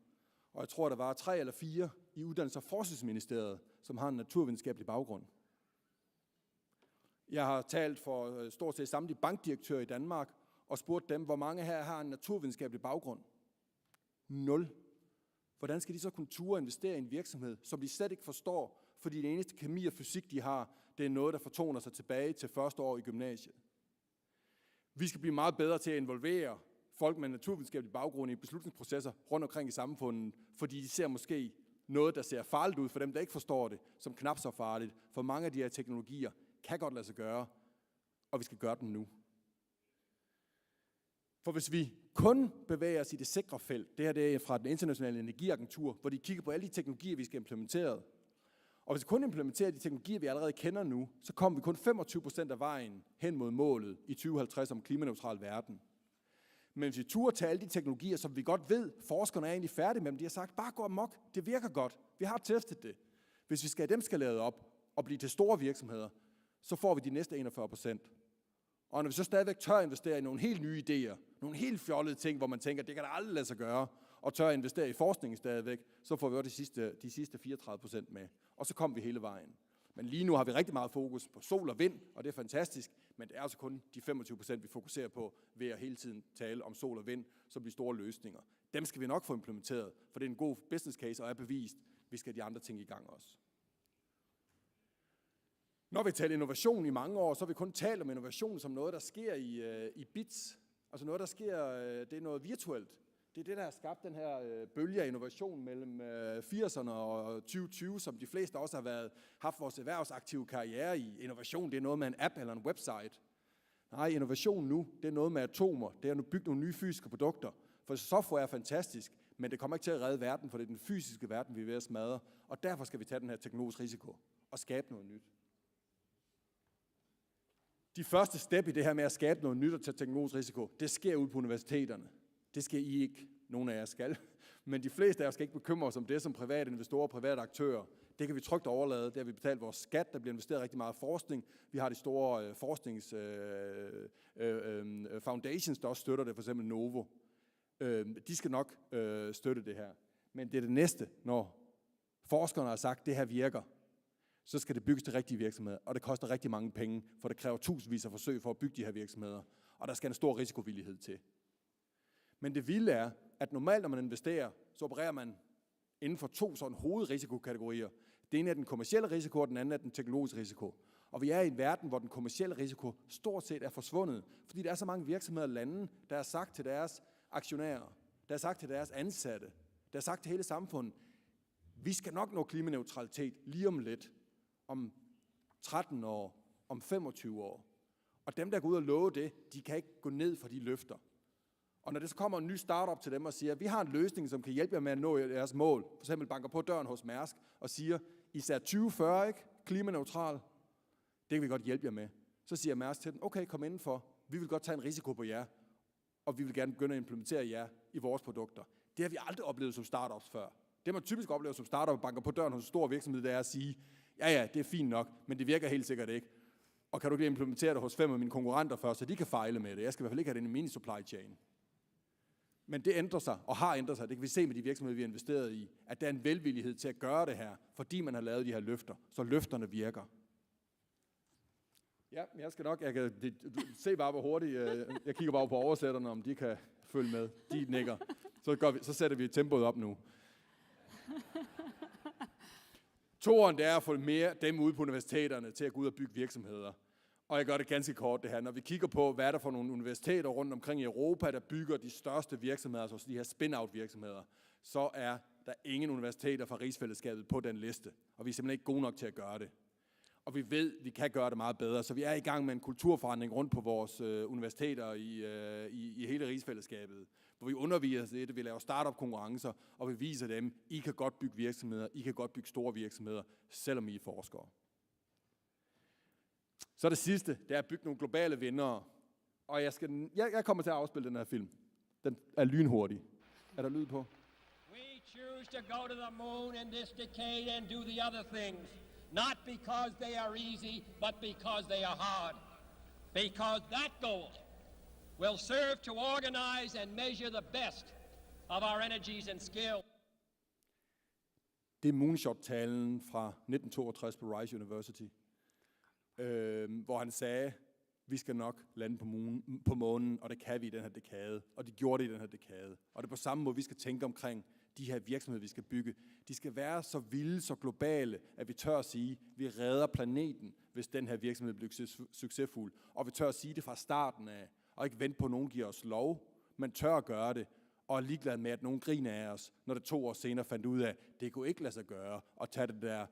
og jeg tror, der var 3 eller 4 i uddannelses- og forskningsministeriet, som har en naturvidenskabelig baggrund. Jeg har talt for stort set samtlige bankdirektører i Danmark, og spurgt dem, hvor mange her har en naturvidenskabelig baggrund. 0. Hvordan skal de så kunne ture og investere i en virksomhed, som de slet ikke forstår, fordi det eneste kemi og fysik, de har, det er noget, der fortoner sig tilbage til første år i gymnasiet. Vi skal blive meget bedre til at involvere folk med naturvidenskabelig baggrund i beslutningsprocesser rundt omkring i samfundet, fordi de ser måske noget, der ser farligt ud for dem, der ikke forstår det, som knap så farligt. For mange af de her teknologier kan godt lade sig gøre, og vi skal gøre dem nu. For hvis vi kun bevæger os i det sikre felt, det her det er fra den internationale energiagentur, hvor de kigger på alle de teknologier, vi skal implementere, og hvis vi kun implementerer de teknologier, vi allerede kender nu, så kommer vi kun 25% af vejen hen mod målet i 2050 om klimaneutral verden. Men hvis vi turde tage alle de teknologier, som vi godt ved, forskerne er egentlig færdige med dem, de har sagt, bare gå amok, det virker godt, vi har testet det. Hvis vi skal have dem skaleret op og blive til store virksomheder, så får vi de næste 41%. Og når vi så stadigvæk tør investere i nogle helt nye idéer, nogle helt fjollede ting, hvor man tænker, det kan der aldrig lade sig gøre, og tør investere i forskningen stadigvæk, så får vi også de sidste 34% med. Og så kommer vi hele vejen. Men lige nu har vi rigtig meget fokus på sol og vind, og det er fantastisk, men det er altså kun de 25%, vi fokuserer på ved at hele tiden tale om sol og vind, som de store løsninger. Dem skal vi nok få implementeret, for det er en god business case og er bevist. Vi skal have de andre ting i gang også. Når vi taler innovation i mange år, så har vi kun talt om innovation som noget, der sker i bits. Altså noget, der sker, det er noget virtuelt. Det er det, der har skabt den her bølge af innovation mellem 80'erne og 2020, som de fleste også har haft vores erhvervsaktive karriere i. Innovation, det er noget med en app eller en website. Nej, innovation nu, det er noget med atomer. Det er at bygge nogle nye fysiske produkter. For software er fantastisk, men det kommer ikke til at redde verden, for det er den fysiske verden, vi er ved at smadre. Og derfor skal vi tage den her teknologiske risiko og skabe noget nyt. De første step i det her med at skabe noget nyt og tage teknologisk risiko, det sker ude på universiteterne. Det skal I ikke. Nogle af jer skal. Men de fleste af jer skal ikke bekymre os om det som private investorer og private aktører. Det kan vi trygt overlade. Det har vi betalt vores skat. Der bliver investeret rigtig meget forskning. Vi har de store foundations, der også støtter det. For eksempel Novo. De skal nok støtte det her. Men det er det næste, når forskerne har sagt, at det her virker. Så skal det bygges til rigtige virksomheder. Og det koster rigtig mange penge, for det kræver tusindvis af forsøg for at bygge de her virksomheder. Og der skal en stor risikovillighed til. Men det vilde er, at normalt når man investerer, så opererer man inden for 2 sådan hovedrisikokategorier. Det ene er den kommercielle risiko, og den anden er den teknologiske risiko. Og vi er i en verden, hvor den kommercielle risiko stort set er forsvundet, fordi der er så mange virksomheder og lande, der har sagt til deres aktionærer, der har sagt til deres ansatte, der har sagt til hele samfundet, vi skal nok nå klimaneutralitet lige om lidt, om 13 år, om 25 år. Og dem, der går ud og lover det, de kan ikke gå ned for de løfter. Og når det så kommer en ny startup til dem og siger, vi har en løsning, som kan hjælpe jer med at nå jeres mål, for eksempel banker på døren hos Mærsk og siger, I er 2040, ikke? Klimaneutral. Det kan vi godt hjælpe jer med. Så siger Mærsk til dem, okay, kom indenfor. Vi vil godt tage en risiko på jer, og vi vil gerne begynde at implementere jer i vores produkter. Det har vi aldrig oplevet som startups før. Det man typisk oplever som startup, banker på døren hos en stor virksomhed, det er at sige, ja, det er fint nok, men det virker helt sikkert ikke. Og kan du ikke implementere det hos 5 af mine konkurrenter først, så de kan fejle med det. Jeg skal i hvert fald ikke have det i min supply chain. Men det ændrer sig, og har ændret sig. Det kan vi se med de virksomheder, vi har investeret i, at der er en velvillighed til at gøre det her, fordi man har lavet de her løfter, så løfterne virker. Ja, jeg skal nok, se bare hvor hurtigt, jeg kigger bare på oversætterne, om de kan følge med. De nikker. Så sætter vi tempoet op nu. Toren, det er at få mere dem ude på universiteterne til at gå ud og bygge virksomheder. Og jeg gør det ganske kort det her. Når vi kigger på, hvad er der for nogle universiteter rundt omkring i Europa, der bygger de største virksomheder, altså de her spin-out virksomheder, så er der ingen universiteter fra rigsfællesskabet på den liste. Og vi er simpelthen ikke gode nok til at gøre det. Og vi ved, at vi kan gøre det meget bedre. Så vi er i gang med en kulturforandring rundt på vores universiteter i hele rigsfællesskabet. Hvor vi underviser det, vi laver startup-konkurrencer, og vi viser dem, I kan godt bygge virksomheder, I kan godt bygge store virksomheder, selvom I er forskere. Så det sidste, det er at bygge nogle globale vindere. Og jeg kommer til at afspille den her film. Den er lynhurtig. Er der lyd på? We choose to go to the moon in this decade and do the other things. Not because they are easy, but because they are hard. Because that goal will serve to organize and measure the best of our energies and skill. Det er moonshot-talen fra 1962 på Rice University, hvor han sagde, vi skal nok lande på månen, og det kan vi i den her dekade. Og de gjorde det i den her dekade. Og det er på samme måde, vi skal tænke omkring de her virksomheder, vi skal bygge. De skal være så vilde, så globale, at vi tør at sige, at vi redder planeten, hvis den her virksomhed bliver succesfuld. Og vi tør at sige det fra starten af, og ikke vente på, at nogen giver os lov, men tør at gøre det, og er ligeglad med, at nogen griner af os, når det 2 år senere fandt ud af, at det kunne ikke lade sig gøre, at tage det der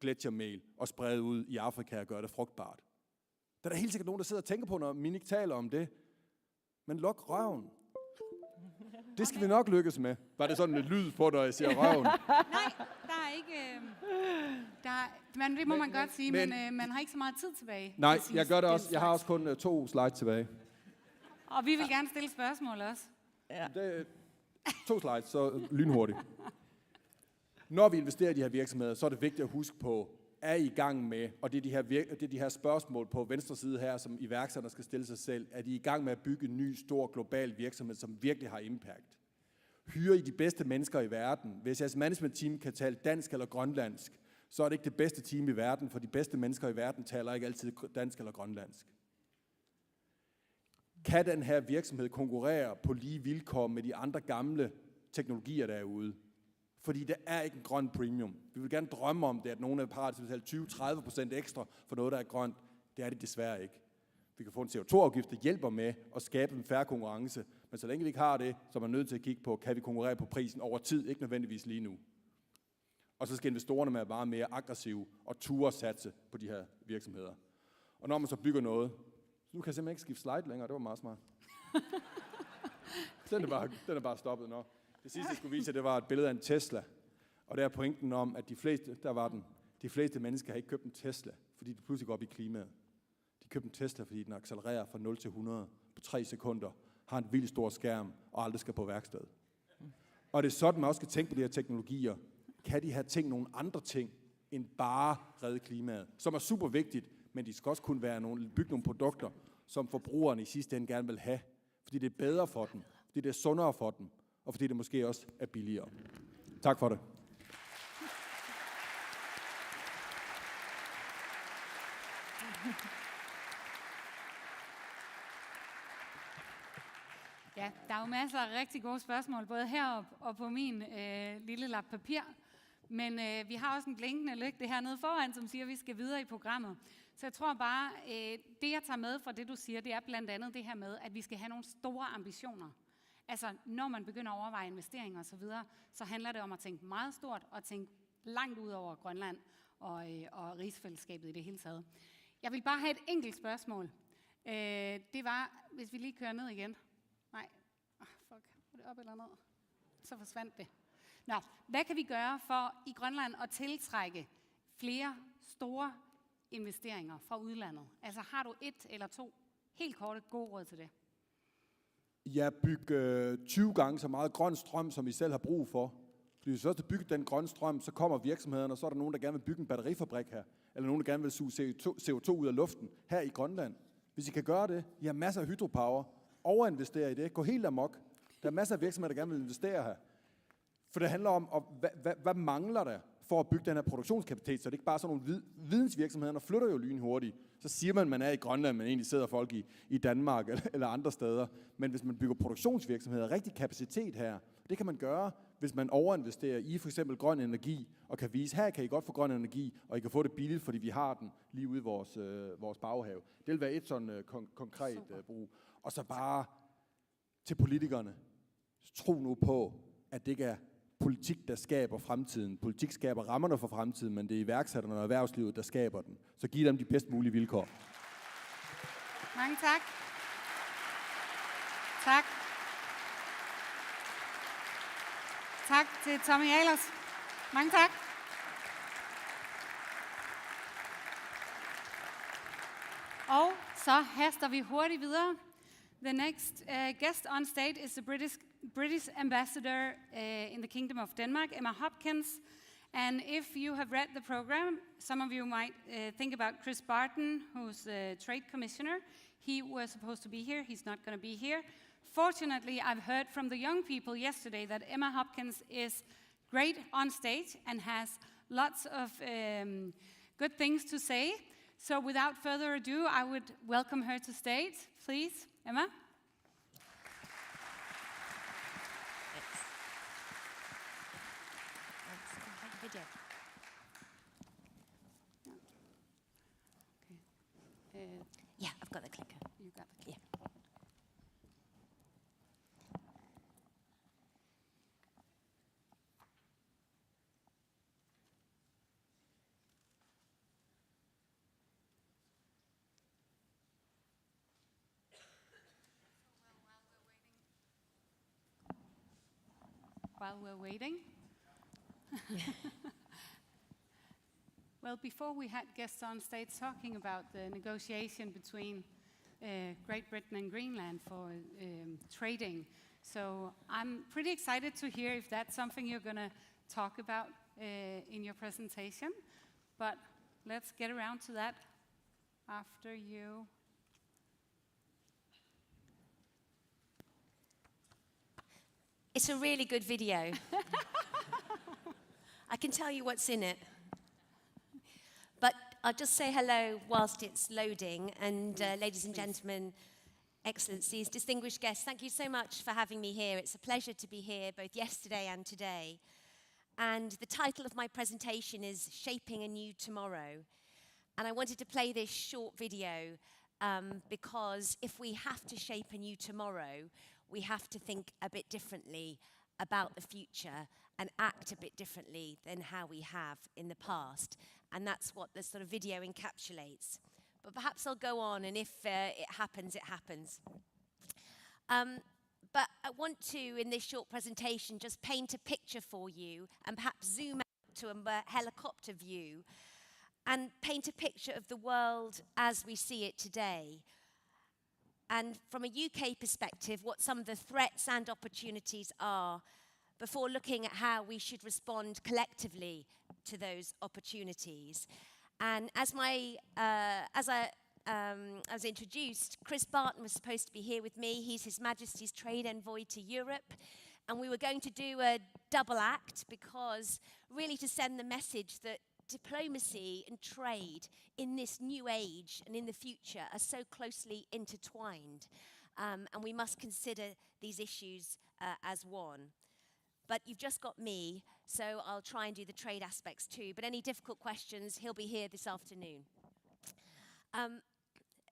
gletsjermel og sprede ud i Afrika og gøre det frugtbart. Der er helt sikkert nogen, der sidder og tænker på, når Minik taler om det. Men luk røven. Det skal vi nok lykkes med. Var det sådan lidt lyd på, når jeg siger røven? Nej, der er ikke... det må man godt sige, men man har ikke så meget tid tilbage. Nej, jeg gør det også. Jeg har også kun 2 slides tilbage. Og vi vil gerne stille spørgsmål også. Ja. 2 slides, så lynhurtigt. Når vi investerer i de her virksomheder, så er det vigtigt at huske på, er I gang med, og det er de her spørgsmål på venstre side her, som iværksætter skal stille sig selv, er de i gang med at bygge en ny, stor, global virksomhed, som virkelig har impact? Hyrer I de bedste mennesker i verden? Hvis jeres management-team kan tale dansk eller grønlandsk, så er det ikke det bedste team i verden, for de bedste mennesker i verden taler ikke altid dansk eller grønlandsk. Kan den her virksomhed konkurrere på lige vilkår med de andre gamle teknologier derude? Fordi der er ikke en grøn premium. Vi vil gerne drømme om det, at nogen er parat til at betale 20-30% ekstra for noget, der er grønt. Det er det desværre ikke. Vi kan få en CO2-afgift, der hjælper med at skabe en fair konkurrence. Men så længe vi ikke har det, så er man nødt til at kigge på, kan vi konkurrere på prisen over tid, ikke nødvendigvis lige nu. Og så skal investorerne være meget mere aggressive og ture satse på de her virksomheder. Og når man så bygger noget, så nu kan jeg simpelthen ikke skifte slide længere, det var meget smart. Den er bare stoppet nå. Det sidste, jeg skulle vise, det var et billede af en Tesla. Og der er pointen om, at de fleste mennesker har ikke købt en Tesla, fordi det pludselig går op i klimaet. De købte en Tesla, fordi den accelererer fra 0 til 100 på 3 sekunder, har en vildt stor skærm og aldrig skal på værksted. Og det er sådan, man også skal tænke på de her teknologier. Kan de have ting nogle andre ting, end bare redde klimaet, som er super vigtigt, men de skal også kunne bygge nogle produkter, som forbrugerne i sidste ende gerne vil have, fordi det er bedre for dem, fordi det er sundere for dem, og fordi det måske også er billigere. Tak for det. Ja, der er jo masser af rigtig gode spørgsmål, både heroppe og på min lille lap papir. Men vi har også en blinkende lygte hernede foran, som siger, at vi skal videre i programmet. Så jeg tror bare, det jeg tager med fra det, du siger, det er blandt andet det her med, at vi skal have nogle store ambitioner. Altså, når man begynder at overveje investeringer osv., så handler det om at tænke meget stort og tænke langt ud over Grønland og rigsfællesskabet i det hele taget. Jeg vil bare have et enkelt spørgsmål. Det var, hvis vi lige kører ned igen. Nej, fuck, var det op eller ned? Så forsvandt det. Nå, hvad kan vi gøre for i Grønland at tiltrække flere store investeringer fra udlandet? Altså har du 1 eller 2 helt korte gode råd til det? Ja, bygge 20 gange så meget grøn strøm, som vi selv har brug for. Fordi hvis vi først har bygget den grønne strøm, så kommer virksomhederne, og så er der nogen, der gerne vil bygge en batterifabrik her. Eller nogen, der gerne vil suge CO2 ud af luften her i Grønland. Hvis I kan gøre det, I har masser af hydropower, overinvestere i det, gå helt amok. Der er masser af virksomheder, der gerne vil investere her. For det handler om, hvad mangler der for at bygge den her produktionskapacitet, så det ikke bare er sådan nogle vidensvirksomheder, der flytter jo lynhurtigt. Så siger man er i Grønland, men egentlig sidder folk i Danmark eller andre steder. Men hvis man bygger produktionsvirksomheder, rigtig kapacitet her, det kan man gøre, hvis man overinvesterer i for eksempel grøn energi, og kan vise, her kan I godt få grøn energi, og I kan få det billigt, fordi vi har den lige ude i vores baghave. Det vil være et sådan konkret brug. Og så bare til politikerne, tro nu på, at det ikke er politik, der skaber fremtiden. Politik skaber rammerne for fremtiden, men det er iværksætterne og erhvervslivet, der skaber den. Så giv dem de bedst mulige vilkår. Mange tak. Tak. Tak til Tommy Ahlers. Mange tak. Og så haster vi hurtigt videre. The next guest on stage is the British ambassador in the Kingdom of Denmark, Emma Hopkins. And if you have read the program, some of you might think about Chris Barton, who's trade commissioner. He was supposed to be here. He's not going to be here. Fortunately, I've heard from the young people yesterday that Emma Hopkins is great on stage and has lots of good things to say. So without further ado, I would welcome her to stage. Please, Emma. Video. Okay. Yeah, I've got the clicker. You got the clicker. Yeah. While we're waiting. Well, before we had guests on stage talking about the negotiation between Great Britain and Greenland for trading. So I'm pretty excited to hear if that's something you're going to talk about in your presentation. But let's get around to that after you. It's a really good video. I can tell you what's in it. But I'll just say hello whilst it's loading. And ladies and gentlemen, excellencies, distinguished guests, thank you so much for having me here. It's a pleasure to be here both yesterday and today. And the title of my presentation is Shaping a New Tomorrow. And I wanted to play this short video because if we have to shape a new tomorrow, we have to think a bit differently about the future and act a bit differently than how we have in the past. And that's what the sort of video encapsulates. But perhaps I'll go on, and if it happens, it happens. But I want to, in this short presentation, just paint a picture for you and perhaps zoom out to a helicopter view and paint a picture of the world as we see it today. And from a UK perspective, what some of the threats and opportunities are before looking at how we should respond collectively to those opportunities. And as I was introduced, Chris Barton was supposed to be here with me. He's His Majesty's Trade Envoy to Europe. And we were going to do a double act because really to send the message that diplomacy and trade in this new age and in the future are so closely intertwined. And we must consider these issues as one. But you've just got me, so I'll try and do the trade aspects too. But any difficult questions, he'll be here this afternoon.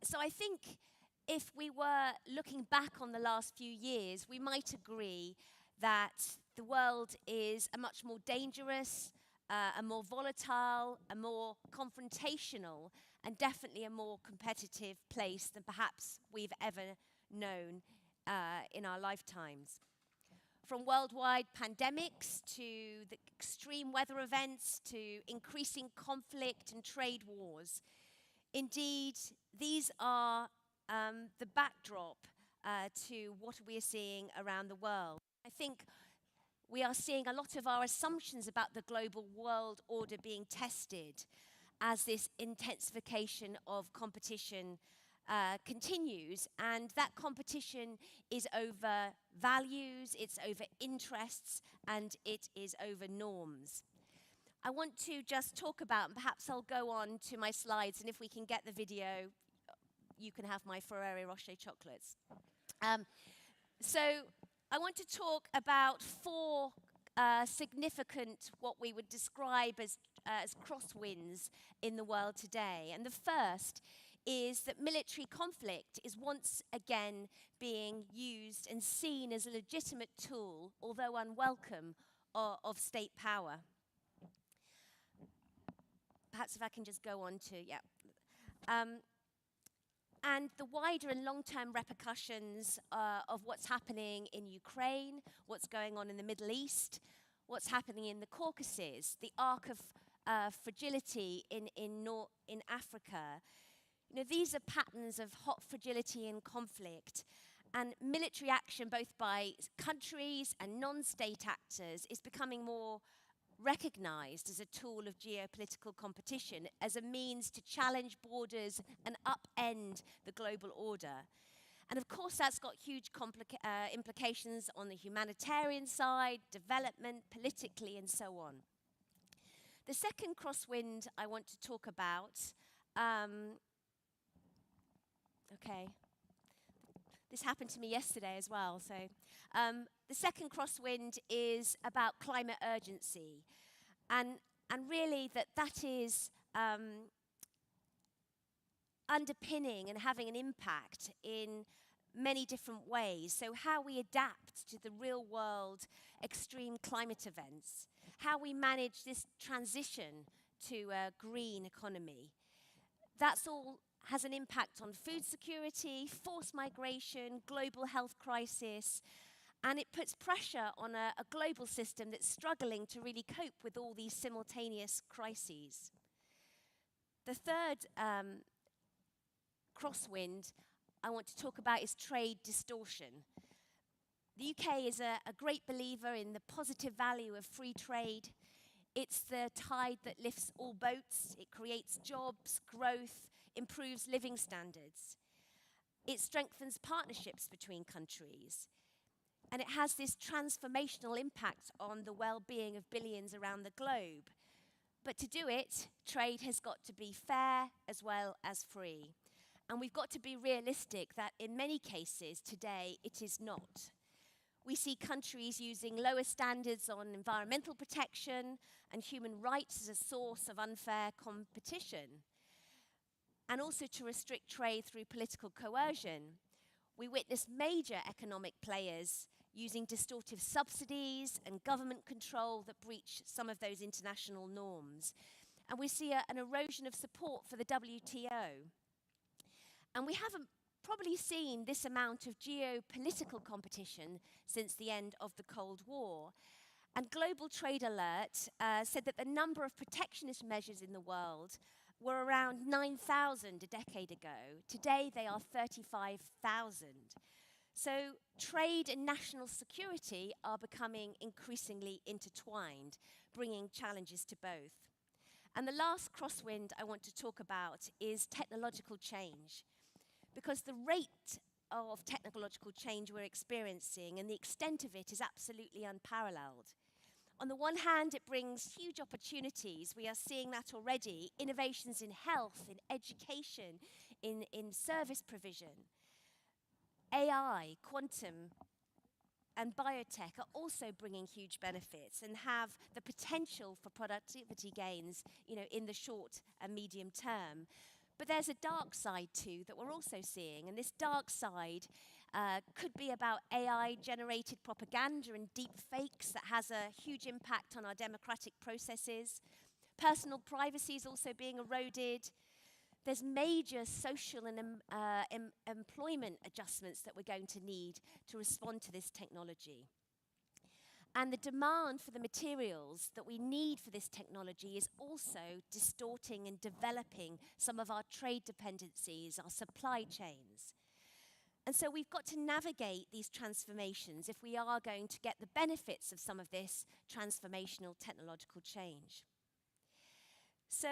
So I think if we were looking back on the last few years, we might agree that the world is a much more dangerous, a more volatile, a more confrontational, and definitely a more competitive place than perhaps we've ever known in our lifetimes. From worldwide pandemics to the extreme weather events to increasing conflict and trade wars. Indeed, these are the backdrop to what we are seeing around the world. I think we are seeing a lot of our assumptions about the global world order being tested as this intensification of competition continues, and that competition is over values, it's over interests, and it is over norms. I want to just talk about, and perhaps I'll go on to my slides, and if we can get the video, you can have my Ferrero Rocher chocolates. So I want to talk about four significant, what we would describe as crosswinds in the world today. And the first is that military conflict is once again being used and seen as a legitimate tool, although unwelcome, of state power. Perhaps if I can just go on to, yeah. And the wider and long-term repercussions of what's happening in Ukraine, what's going on in the Middle East, what's happening in the Caucasus, the arc of fragility in Africa. You know, these are patterns of hot fragility and conflict. And military action, both by countries and non-state actors, is becoming more recognized as a tool of geopolitical competition, as a means to challenge borders and upend the global order. And of course, that's got huge implications on the humanitarian side, development, politically, and so on. The second crosswind I want to talk about, okay, this happened to me yesterday as well. So the second crosswind is about climate urgency. And really that is underpinning and having an impact in many different ways. So how we adapt to the real world extreme climate events, how we manage this transition to a green economy. That's all has an impact on food security, forced migration, global health crisis, and it puts pressure on a global system that's struggling to really cope with all these simultaneous crises. The third crosswind I want to talk about is trade distortion. The UK is a great believer in the positive value of free trade. It's the tide that lifts all boats. It creates jobs, growth, improves living standards. It strengthens partnerships between countries. And it has this transformational impact on the well-being of billions around the globe. But to do it, trade has got to be fair as well as free. And we've got to be realistic that in many cases today it is not. We see countries using lower standards on environmental protection and human rights as a source of unfair competition, and also to restrict trade through political coercion. We witness major economic players using distortive subsidies and government control that breach some of those international norms. And we see an erosion of support for the WTO. And we haven't probably seen this amount of geopolitical competition since the end of the Cold War. And Global Trade Alert said that the number of protectionist measures in the world were around 9,000 a decade ago. Today they are 35,000. So trade and national security are becoming increasingly intertwined, bringing challenges to both. And the last crosswind I want to talk about is technological change, because the rate of technological change we're experiencing and the extent of it is absolutely unparalleled. On the one hand, it brings huge opportunities. We are seeing that already. Innovations in health, in education, in service provision. AI, quantum, and biotech are also bringing huge benefits and have the potential for productivity gains, in the short and medium term. But there's a dark side too that we're also seeing, and this dark side could be about AI-generated propaganda and deep fakes that has a huge impact on our democratic processes. Personal privacy is also being eroded. There's major social and employment adjustments that we're going to need to respond to this technology. And the demand for the materials that we need for this technology is also distorting and developing some of our trade dependencies, our supply chains. And so we've got to navigate these transformations if we are going to get the benefits of some of this transformational technological change. So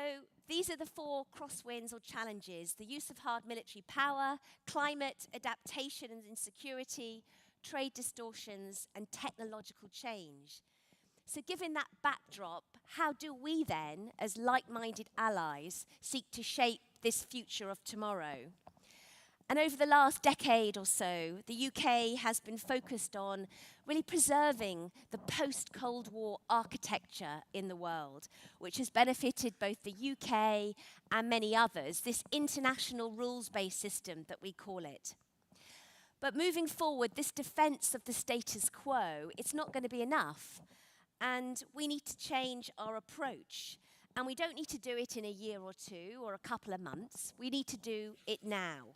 these are the 4 crosswinds or challenges: the use of hard military power, climate adaptation and insecurity, trade distortions, and technological change. So given that backdrop, how do we then, as like-minded allies, seek to shape this future of tomorrow? And over the last decade or so, the UK has been focused on really preserving the post-Cold War architecture in the world, which has benefited both the UK and many others, this international rules-based system that we call it. But moving forward, this defense of the status quo, it's not going to be enough. And we need to change our approach. And we don't need to do it in a year or two or a couple of months. We need to do it now.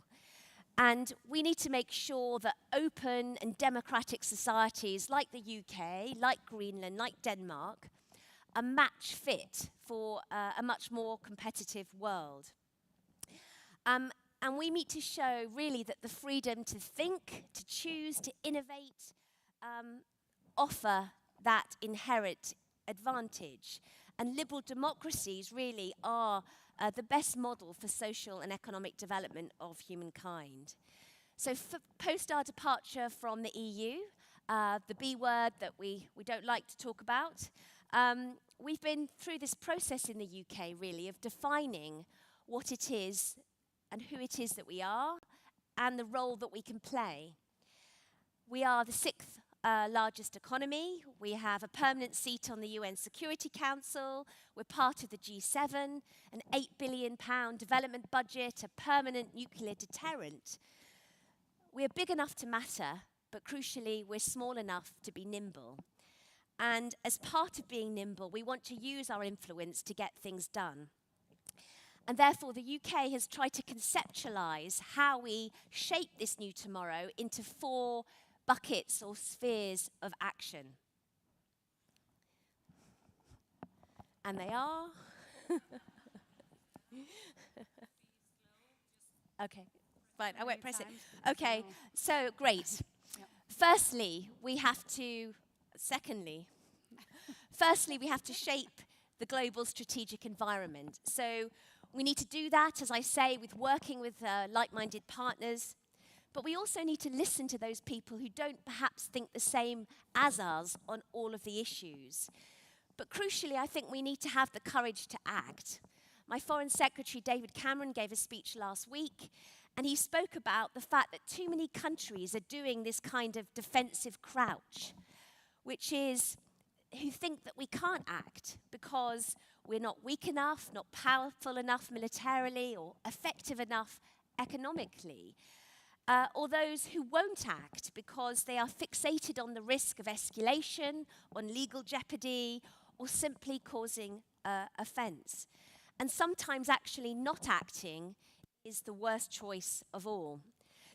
And we need to make sure that open and democratic societies like the UK, like Greenland, like Denmark, are match fit for a much more competitive world. And we need to show really that the freedom to think, to choose, to innovate, offer that inherent advantage. And liberal democracies really are the best model for social and economic development of humankind. So post our departure from the EU, the B word that we don't like to talk about, we've been through this process in the UK really of defining what it is and who it is that we are and the role that we can play. We are the 6th largest economy. We have a permanent seat on the UN Security Council. We're part of the G7, an £8 billion development budget, a permanent nuclear deterrent. We're big enough to matter, but crucially, we're small enough to be nimble. And as part of being nimble, we want to use our influence to get things done. And therefore, the UK has tried to conceptualize how we shape this new tomorrow into 4 buckets or spheres of action. And they are... Okay, fine, I won't press it. Okay, so great. Firstly, we have to shape the global strategic environment. So we need to do that, as I say, with working with like-minded partners. But we also need to listen to those people who don't perhaps think the same as us on all of the issues. But crucially, I think we need to have the courage to act. My Foreign Secretary, David Cameron, gave a speech last week, And he spoke about the fact that too many countries are doing this kind of defensive crouch, which is who think that we can't act because we're not weak enough, not powerful enough militarily, or effective enough economically. Or those who won't act because they are fixated on the risk of escalation, on legal jeopardy, or simply causing offence. And sometimes actually not acting is the worst choice of all.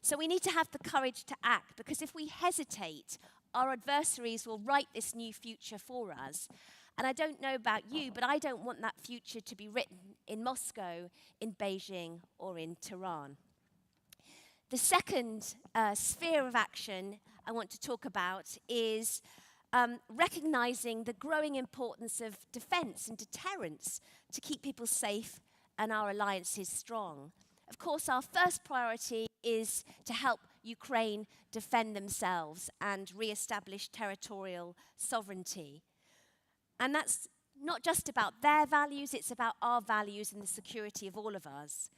So we need to have the courage to act, because if we hesitate, our adversaries will write this new future for us. And I don't know about you, but I don't want that future to be written in Moscow, in Beijing, or in Tehran. The second sphere of action I want to talk about is recognizing the growing importance of defense and deterrence to keep people safe and our alliances strong. Of course, our first priority is to help Ukraine defend themselves and re-establish territorial sovereignty. And that's not just about their values, it's about our values and the security of all of us.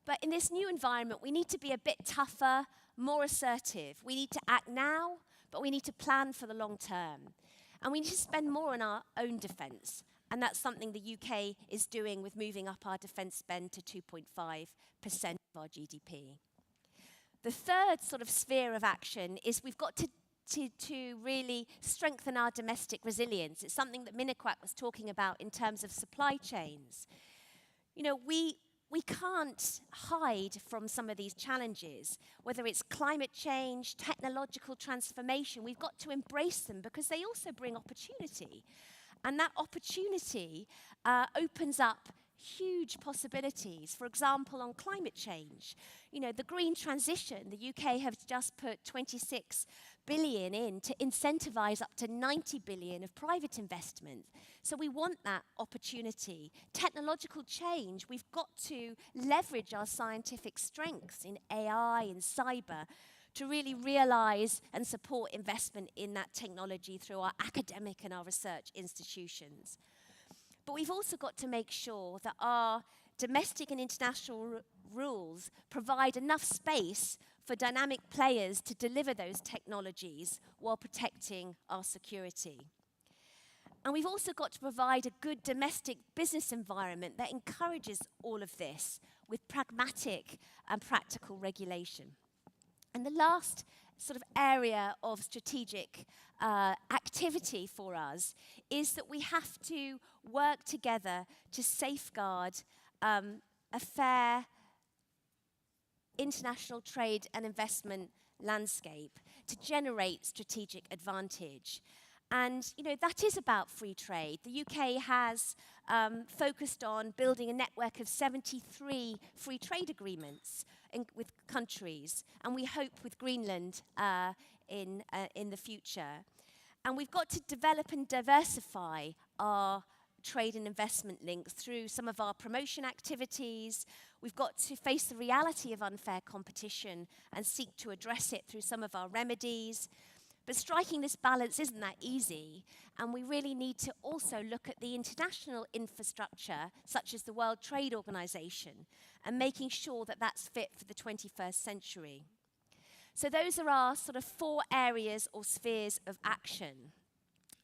But in this new environment, we need to be a bit tougher, more assertive. We need to act now, but we need to plan for the long term. And we need to spend more on our own defence. And that's something the UK is doing with moving up our defence spend to 2.5% of our GDP. The third sort of sphere of action is we've got to really strengthen our domestic resilience. It's something that Minikwak was talking about in terms of supply chains. You know, we can't hide from some of these challenges, whether it's climate change, technological transformation. We've got to embrace them because they also bring opportunity. And that opportunity opens up huge possibilities. For example, on climate change. You know, the green transition, the UK has just put 26 billion in to incentivize up to 90 billion of private investment. So we want that opportunity. Technological change, we've got to leverage our scientific strengths in AI and cyber to really realize and support investment in that technology through our academic and our research institutions. But we've also got to make sure that our domestic and international rules provide enough space for dynamic players to deliver those technologies while protecting our security. And we've also got to provide a good domestic business environment that encourages all of this with pragmatic and practical regulation. And the last sort of area of strategic activity for us is that we have to work together to safeguard a fair international trade and investment landscape to generate strategic advantage. And, you know, that is about free trade. The UK has focused on building a network of 73 free trade agreements with countries, and we hope with Greenland in the future. And we've got to develop and diversify our trade and investment links through some of our promotion activities. We've got to face the reality of unfair competition and seek to address it through some of our remedies. But striking this balance isn't that easy, and we really need to also look at the international infrastructure, such as the World Trade Organization, and making sure that that's fit for the 21st century. So those are our sort of 4 areas or spheres of action.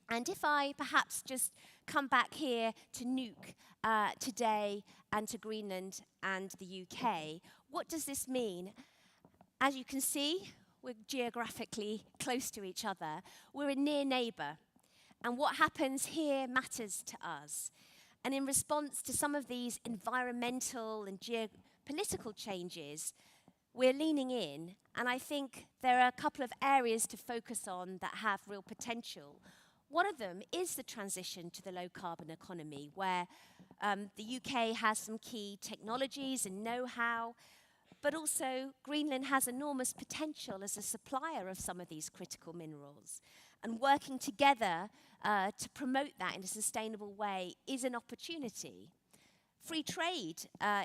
And if I perhaps just come back here to Nuuk today and to Greenland and the UK, what does this mean? As you can see, we're geographically close to each other. We're a near neighbour. And what happens here matters to us. And in response to some of these environmental and geopolitical changes, we're leaning in. And I think there are a couple of areas to focus on that have real potential. One of them is the transition to the low-carbon economy, where the UK has some key technologies and know-how, but also Greenland has enormous potential as a supplier of some of these critical minerals. And working together to promote that in a sustainable way is an opportunity. Free trade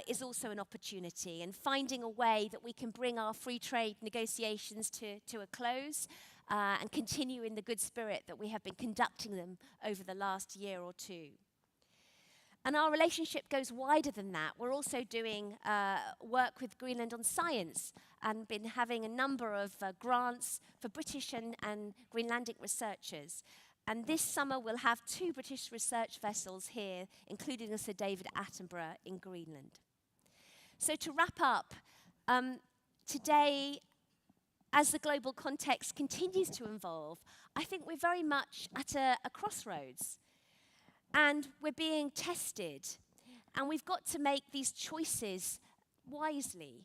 is also an opportunity, and finding a way that we can bring our free trade negotiations to a close and continue in the good spirit that we have been conducting them over the last year or two. And our relationship goes wider than that. We're also doing work with Greenland on science and been having a number of grants for British and Greenlandic researchers. And this summer we'll have 2 British research vessels here, including the Sir David Attenborough in Greenland. So to wrap up, today, as the global context continues to evolve, I think we're very much at a crossroads. And we're being tested. And we've got to make these choices wisely.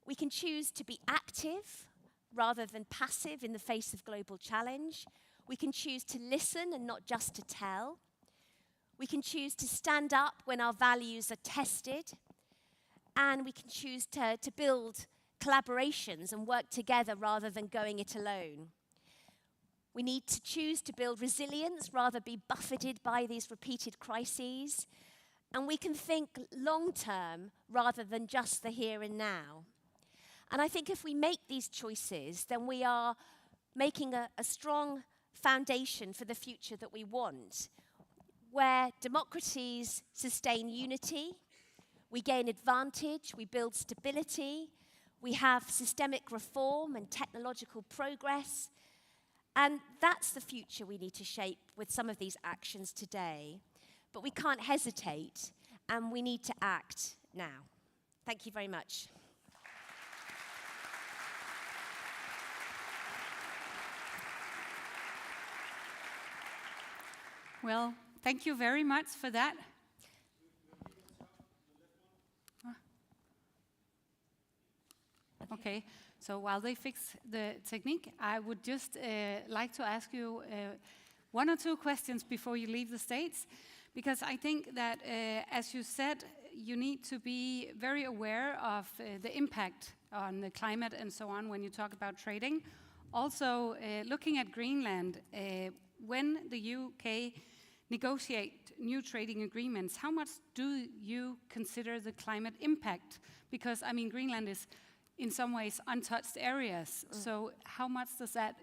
We can choose to be active rather than passive in the face of global challenge. We can choose to listen and not just to tell. We can choose to stand up when our values are tested. And we can choose to build collaborations and work together rather than going it alone. We need to choose to build resilience rather be buffeted by these repeated crises. And we can think long-term rather than just the here and now. And I think if we make these choices, then we are making a strong foundation for the future that we want, where democracies sustain unity, we gain advantage, we build stability, we have systemic reform and technological progress. And that's the future we need to shape with some of these actions today. But we can't hesitate, and we need to act now. Thank you very much. Well, thank you very much for that. Okay, so while they fix the technique, I would just like to ask you 1 or 2 questions before you leave the States, because I think that, as you said, you need to be very aware of the impact on the climate and so on when you talk about trading. Also, looking at Greenland, when the UK negotiate new trading agreements, how much do you consider the climate impact? Because, I mean, Greenland is in some ways untouched areas. So how much does that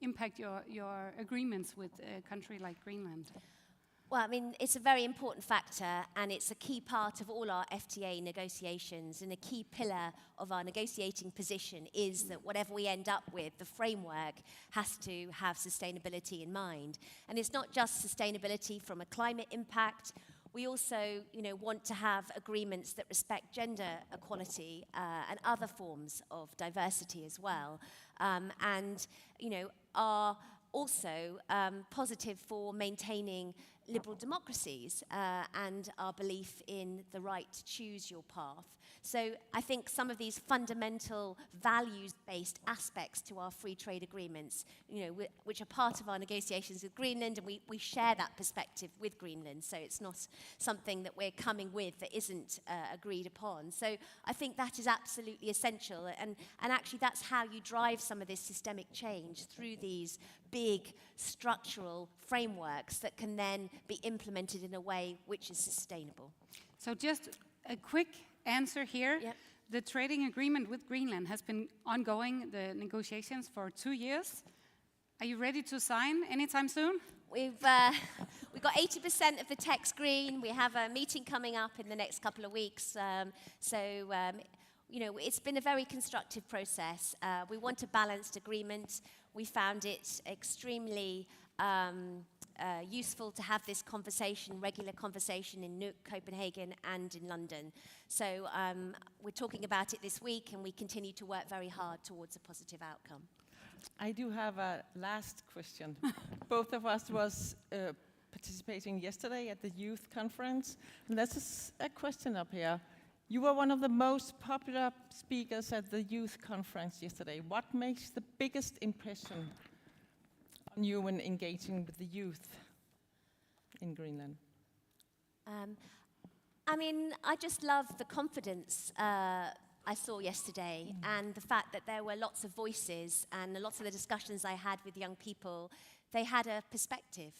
impact your agreements with a country like Greenland? Well, I mean, it's a very important factor, and it's a key part of all our FTA negotiations, and a key pillar of our negotiating position is that whatever we end up with, the framework has to have sustainability in mind. And it's not just sustainability from a climate impact. We also, want to have agreements that respect gender equality and other forms of diversity as well, and, are also positive for maintaining liberal democracies and our belief in the right to choose your path. So I think some of these fundamental values-based aspects to our free trade agreements, which are part of our negotiations with Greenland, and we share that perspective with Greenland, so it's not something that we're coming with that isn't agreed upon. So I think that is absolutely essential, and actually that's how you drive some of this systemic change, through these big structural frameworks that can then be implemented in a way which is sustainable. So just a quick answer here. Yep. The trading agreement with Greenland has been ongoing, the negotiations, for 2 years. Are you ready to sign anytime soon? We've got 80% of the text green. We have a meeting coming up in the next couple of weeks. It's been a very constructive process. We want a balanced agreement. We found it extremely useful to have this conversation, regular conversation in Nuuk, Copenhagen, and in London. So we're talking about it this week, and we continue to work very hard towards a positive outcome. I do have a last question. Both of us was participating yesterday at the youth conference, and there's a question up here. You were one of the most popular speakers at the youth conference yesterday. What makes the biggest impression on you when engaging with the youth in Greenland? I just love the confidence I saw yesterday, and the fact that there were lots of voices, and lots of the discussions I had with young people, they had a perspective.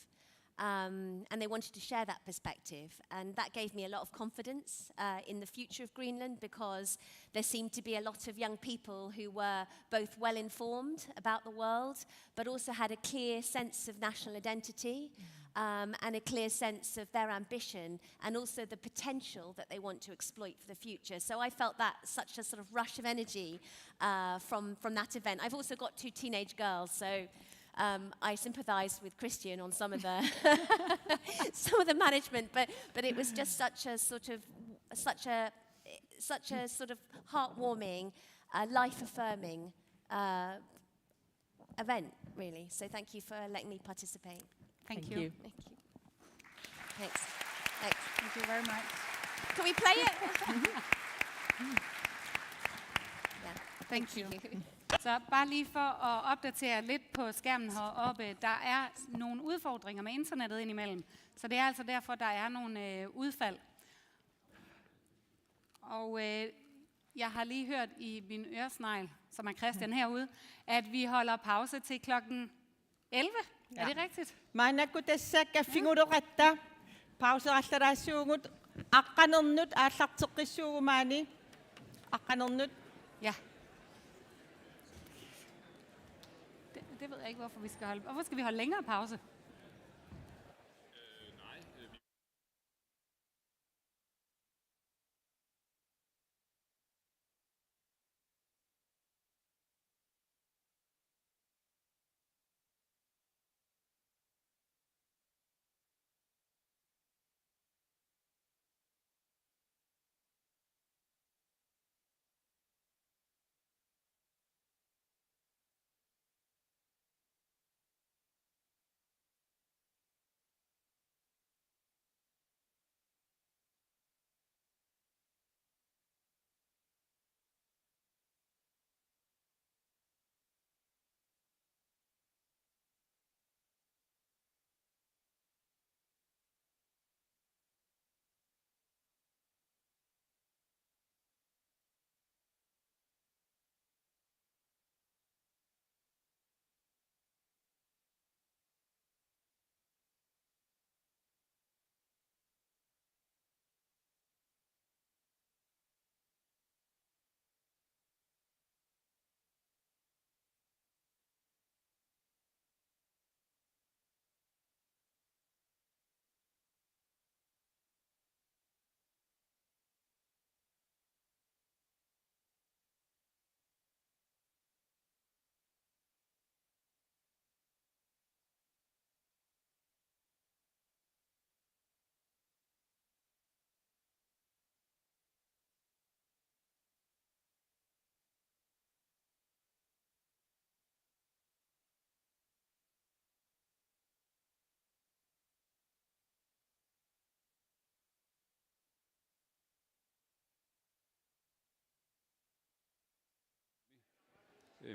And they wanted to share that perspective. And that gave me a lot of confidence in the future of Greenland, because there seemed to be a lot of young people who were both well informed about the world, but also had a clear sense of national identity and a clear sense of their ambition and also the potential that they want to exploit for the future. So I felt that such a sort of rush of energy from that event. I've also got 2 teenage girls, so I sympathized with Christian on some of the some of the management, but it was just such a sort of heartwarming, life-affirming event, really. So thank you for letting me participate. Thank you. Thank you. Thanks. Thanks. Thank you very much. Can we play it? Yeah. Thank you. Så bare lige for at opdatere lidt på skærmen heroppe, der er nogle udfordringer med internettet indimellem. Så det er altså derfor, der er nogle udfald. Og jeg har lige hørt i min øresnegl, som er Christian herude, at vi holder pause til klokken 11. Ja. Er det rigtigt? Manakutessakka finguroretta. Pauserallaraasuugut aqqanernnut aallarteqqissuugumaani. Aqqanernnut. Ja. Det ved jeg ikke, hvorfor vi skal holde. Hvorfor skal vi holde længere pause?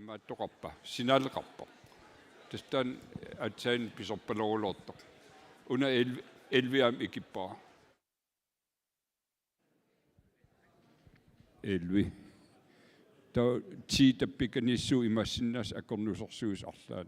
Mattoqappa sinaleqarpa tastaan atsaan pisorpaluruloortoq una elviam ikippaa elvi ta tiitappikanissuu imassinnas akornusorsuus arlaan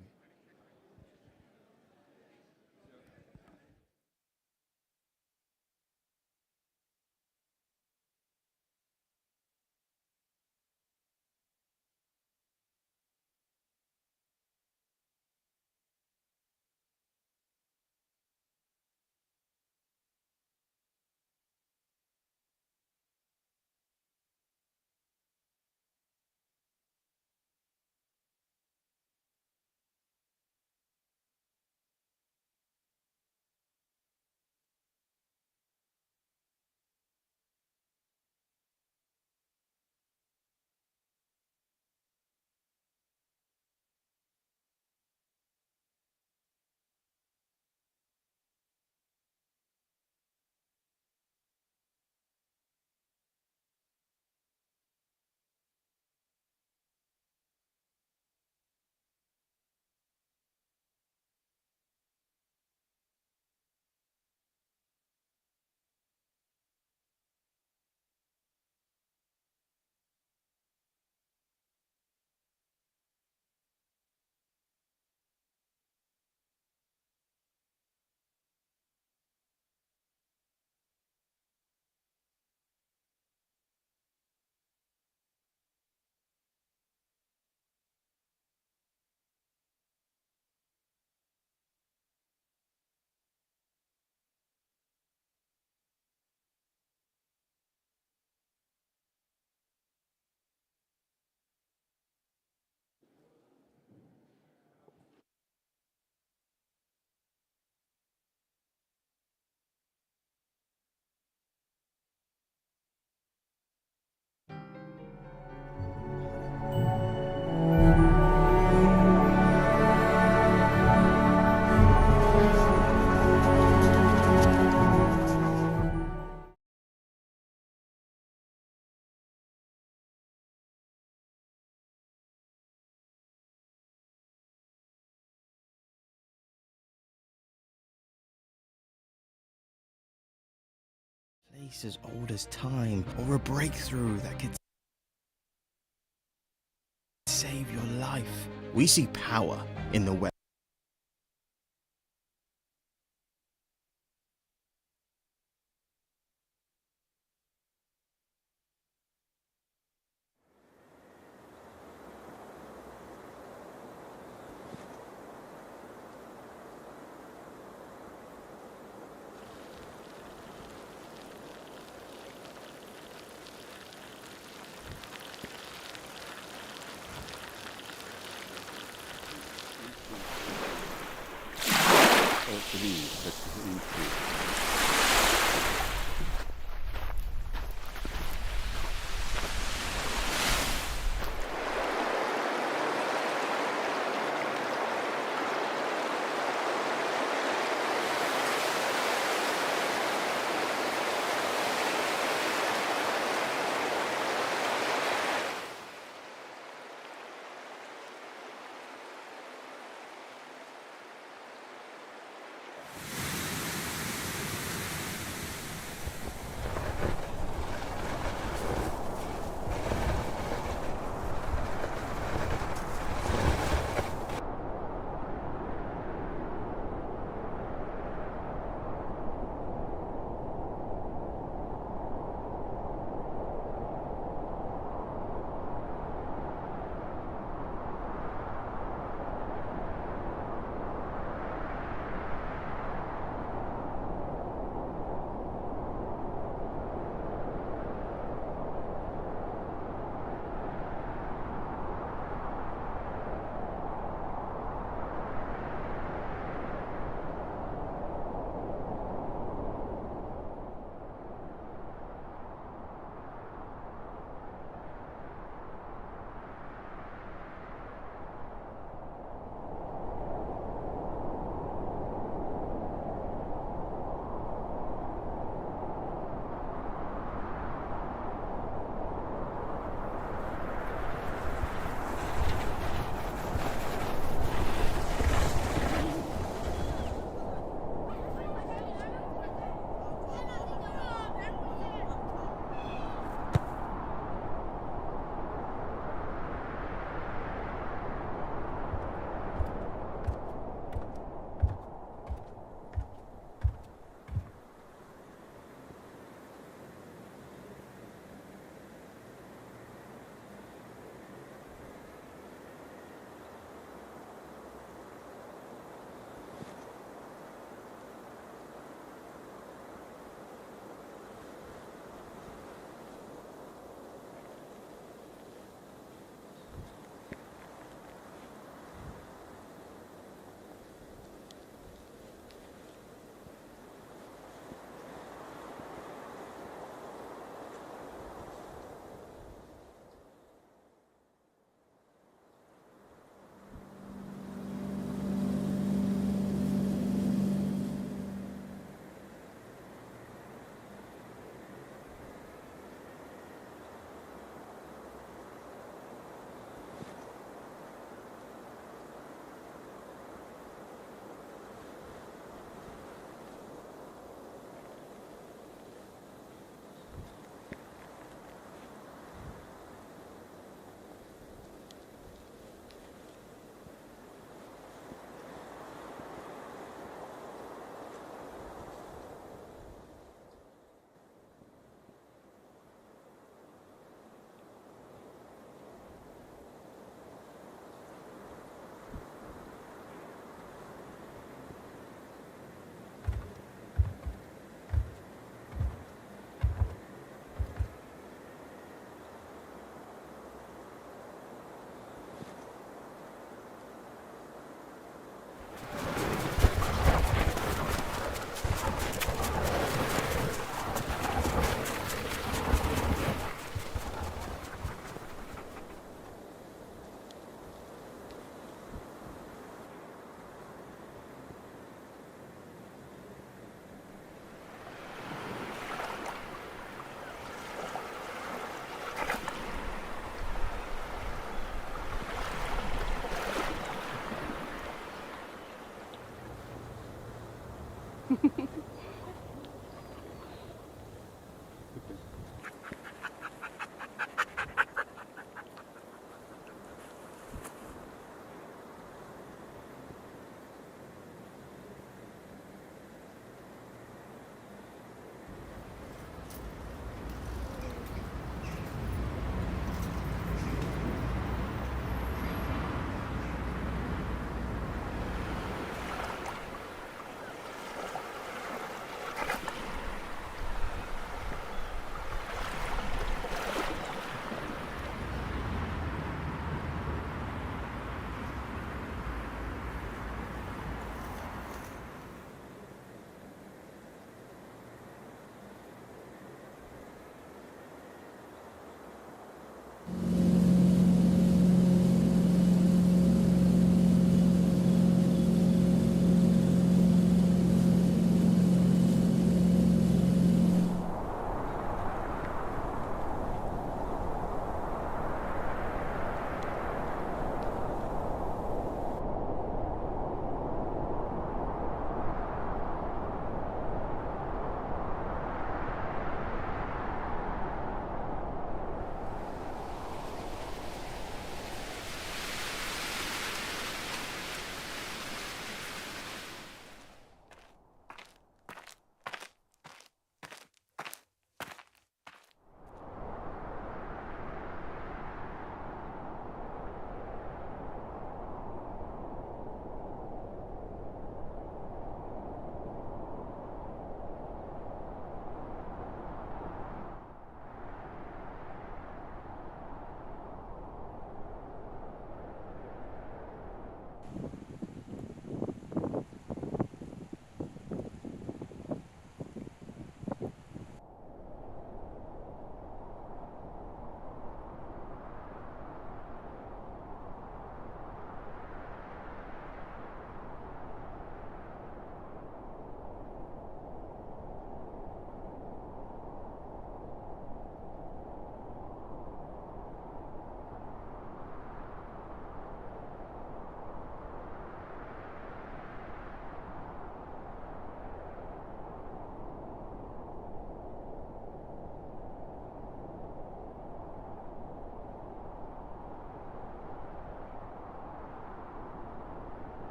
place as old as time, or a breakthrough that could save your life. We see power in the web.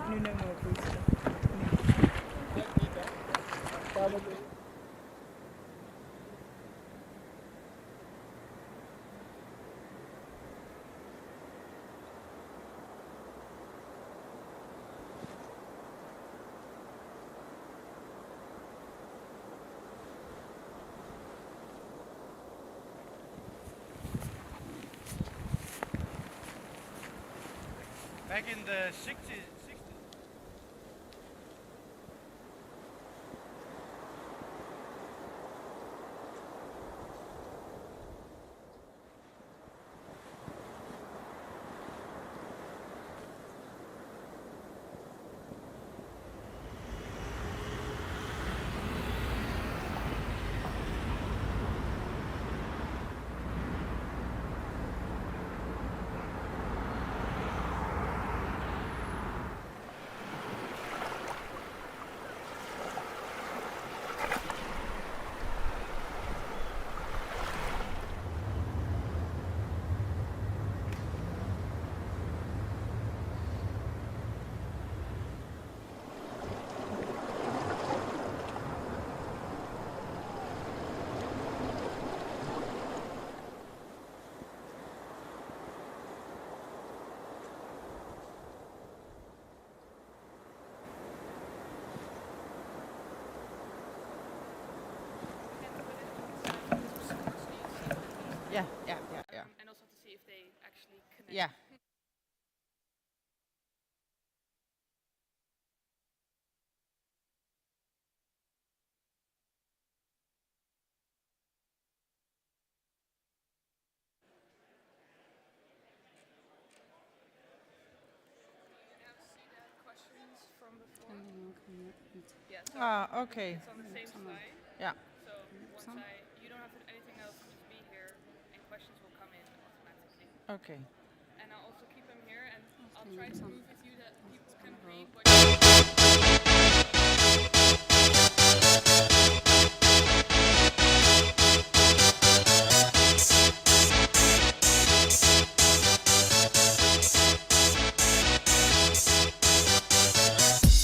Nu nemen we het goed. Back in the 60s. Yeah. And also to see if they actually connect. Yeah. Yeah, so Okay. it's on the same slide. Yeah. So you don't have to do anything else, just be here, and questions will come in automatically. Okay. And I'll also keep them here, and I'll try to move with you that people can read what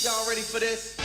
Y'all ready for this?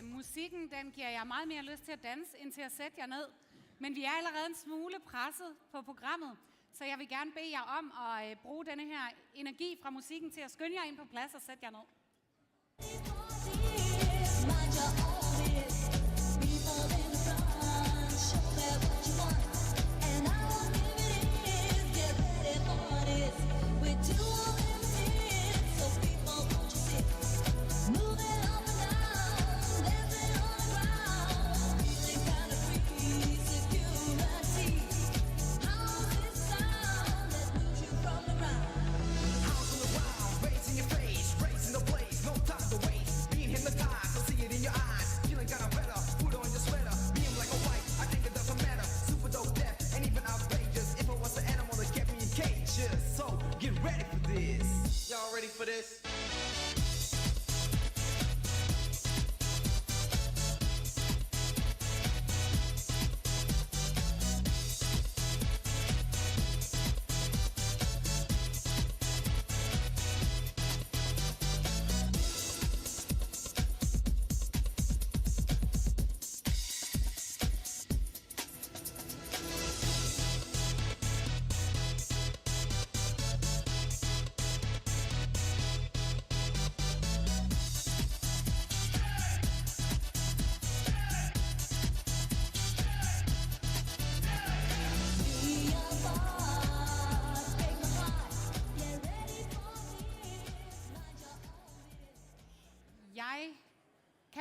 musikken den giver jer meget mere lyst til at danse, end til at sætte jer ned. Men vi er allerede en smule presset på programmet, så jeg vil gerne bede jer om at bruge denne her energi fra musikken til at skynde jer ind på plads og sætte jer ned. Ready for this? Jeg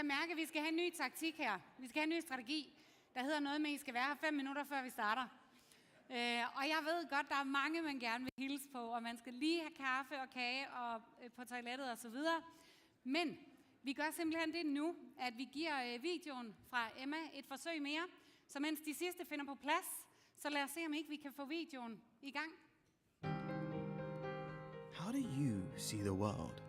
kan mærke, at vi skal have en ny taktik her. Vi skal have en ny strategi, der hedder noget med, at I skal være her 5 minutter, før vi starter. Og jeg ved godt, der er mange, man gerne vil hilse på, og man skal lige have kaffe og kage og på toilettet og så videre. Men vi gør simpelthen det nu, at vi giver videoen fra Emma et forsøg mere. Så mens de sidste finder på plads, så lad os se, om ikke vi kan få videoen i gang. How do you see the world?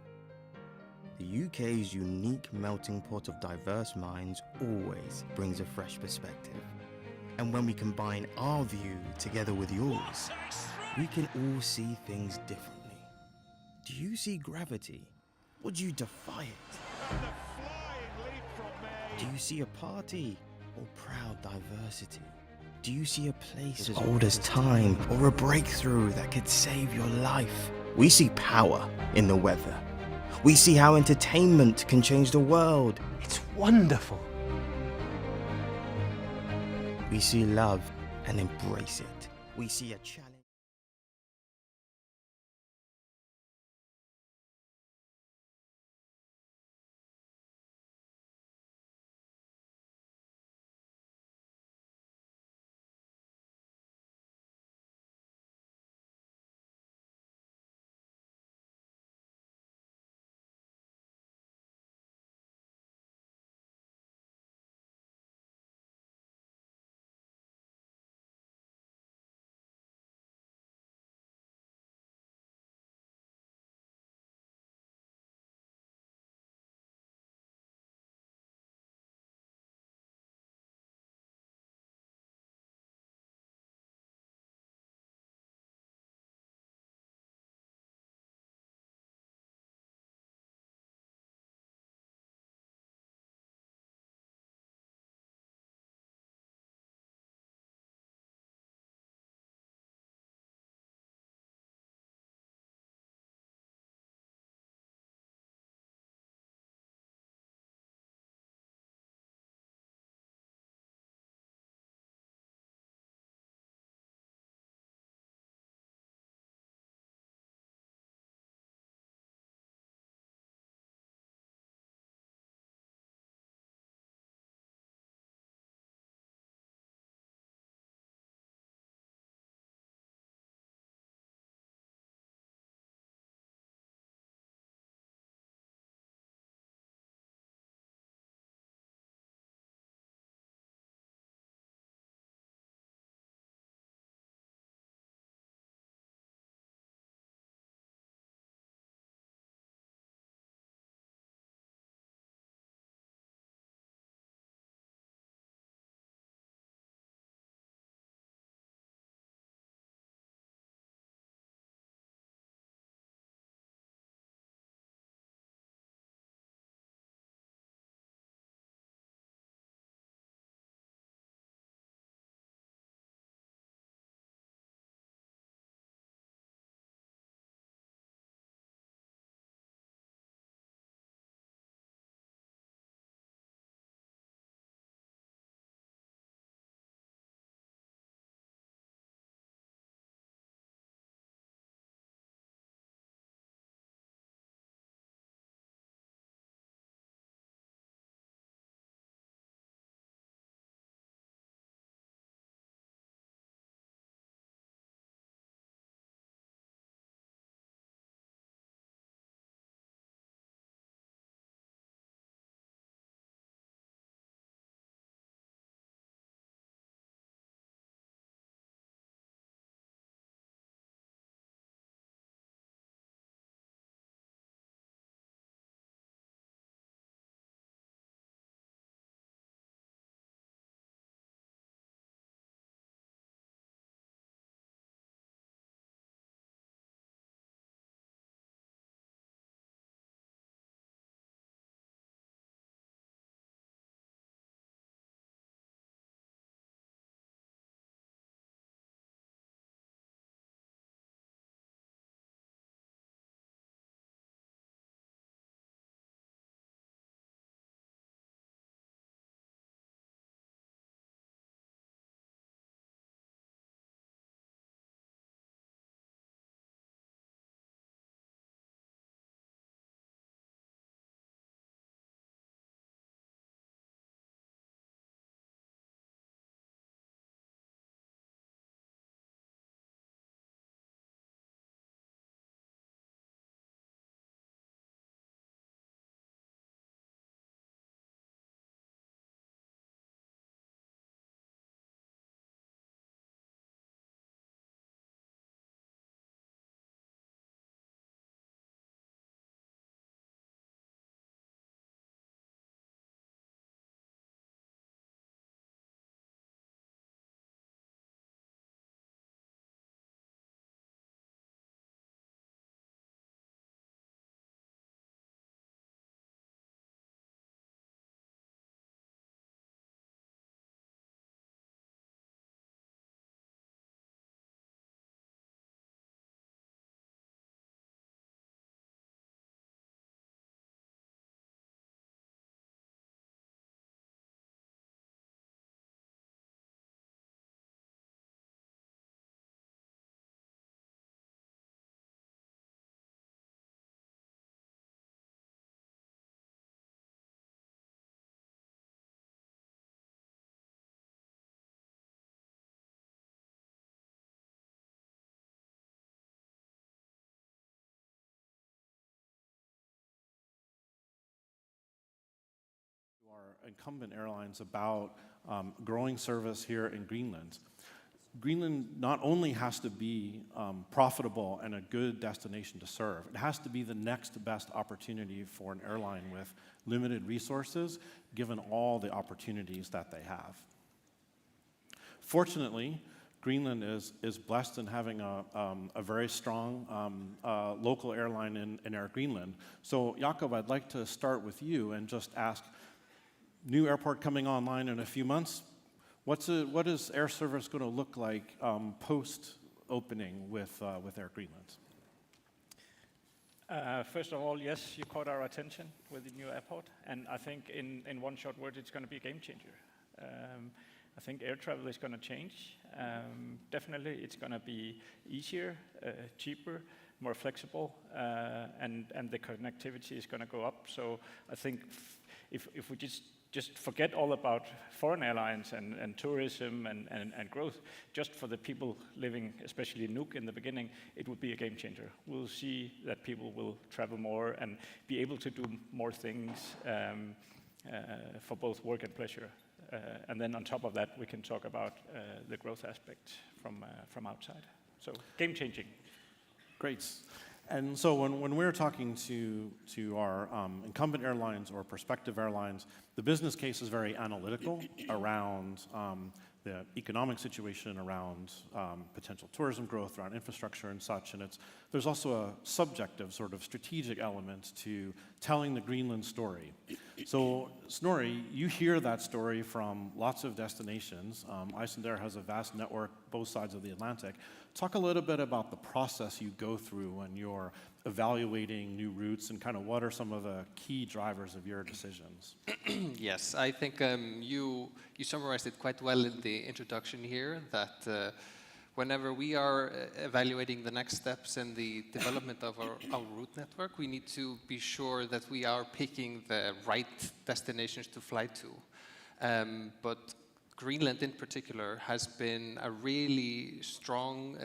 The UK's unique melting pot of diverse minds always brings a fresh perspective. And when we combine our view together with yours, we can all see things differently. Do you see gravity? Or do you defy it? Do you see a party or proud diversity? Do you see a place as old as time or a breakthrough that could save your life? We see power in the weather. We see how entertainment can change the world. It's wonderful. We see love and embrace it. We see a challenge. incumbent airlines about growing service here in Greenland. Greenland not only has to be profitable and a good destination to serve, it has to be the next best opportunity for an airline with limited resources, given all the opportunities that they have. Fortunately, Greenland is blessed in having a very strong local airline in Air Greenland. So Jakob, I'd like to start with you and just ask, new airport coming online in a few months, what is air service going to look like post-opening with Air Greenland? First of all, yes, you caught our attention with the new airport, and I think in one short word, it's going to be a game changer. I think air travel is going to change. Definitely, it's going to be easier, cheaper, more flexible, and the connectivity is going to go up. So I think if we just forget all about foreign airlines and tourism and growth, just for the people living, especially in Nuuk in the beginning, it would be a game changer. We'll see that people will travel more and be able to do more things for both work and pleasure. And then on top of that, we can talk about the growth aspect from outside. So game changing. Great. And so when we're talking to our incumbent airlines or prospective airlines, the business case is very analytical around the economic situation, around potential tourism growth, around infrastructure and such. And there's also a subjective sort of strategic element to telling the Greenland story. So Snorri, you hear that story from lots of destinations. Icelandair has a vast network both sides of the Atlantic. Talk a little bit about the process you go through when you're evaluating new routes and kind of what are some of the key drivers of your decisions? Yes, I think you summarized it quite well in the introduction here, that whenever we are evaluating the next steps in the development of our route network, we need to be sure that we are picking the right destinations to fly to. But Greenland in particular has been a really strong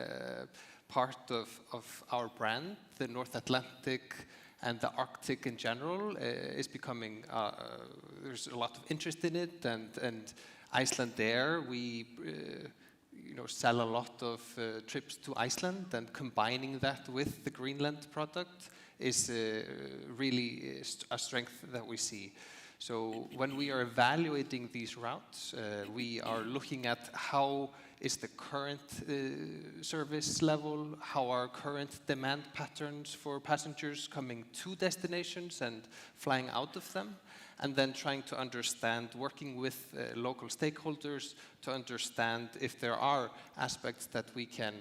part of our brand. The North Atlantic and the Arctic in general is becoming, there's a lot of interest in it, and Icelandair, we sell a lot of trips to Iceland, and combining that with the Greenland product is really a strength that we see. So when we are evaluating these routes, we are looking at how is the current service level, how are current demand patterns for passengers coming to destinations and flying out of them, and then trying to understand, working with local stakeholders to understand if there are aspects that we can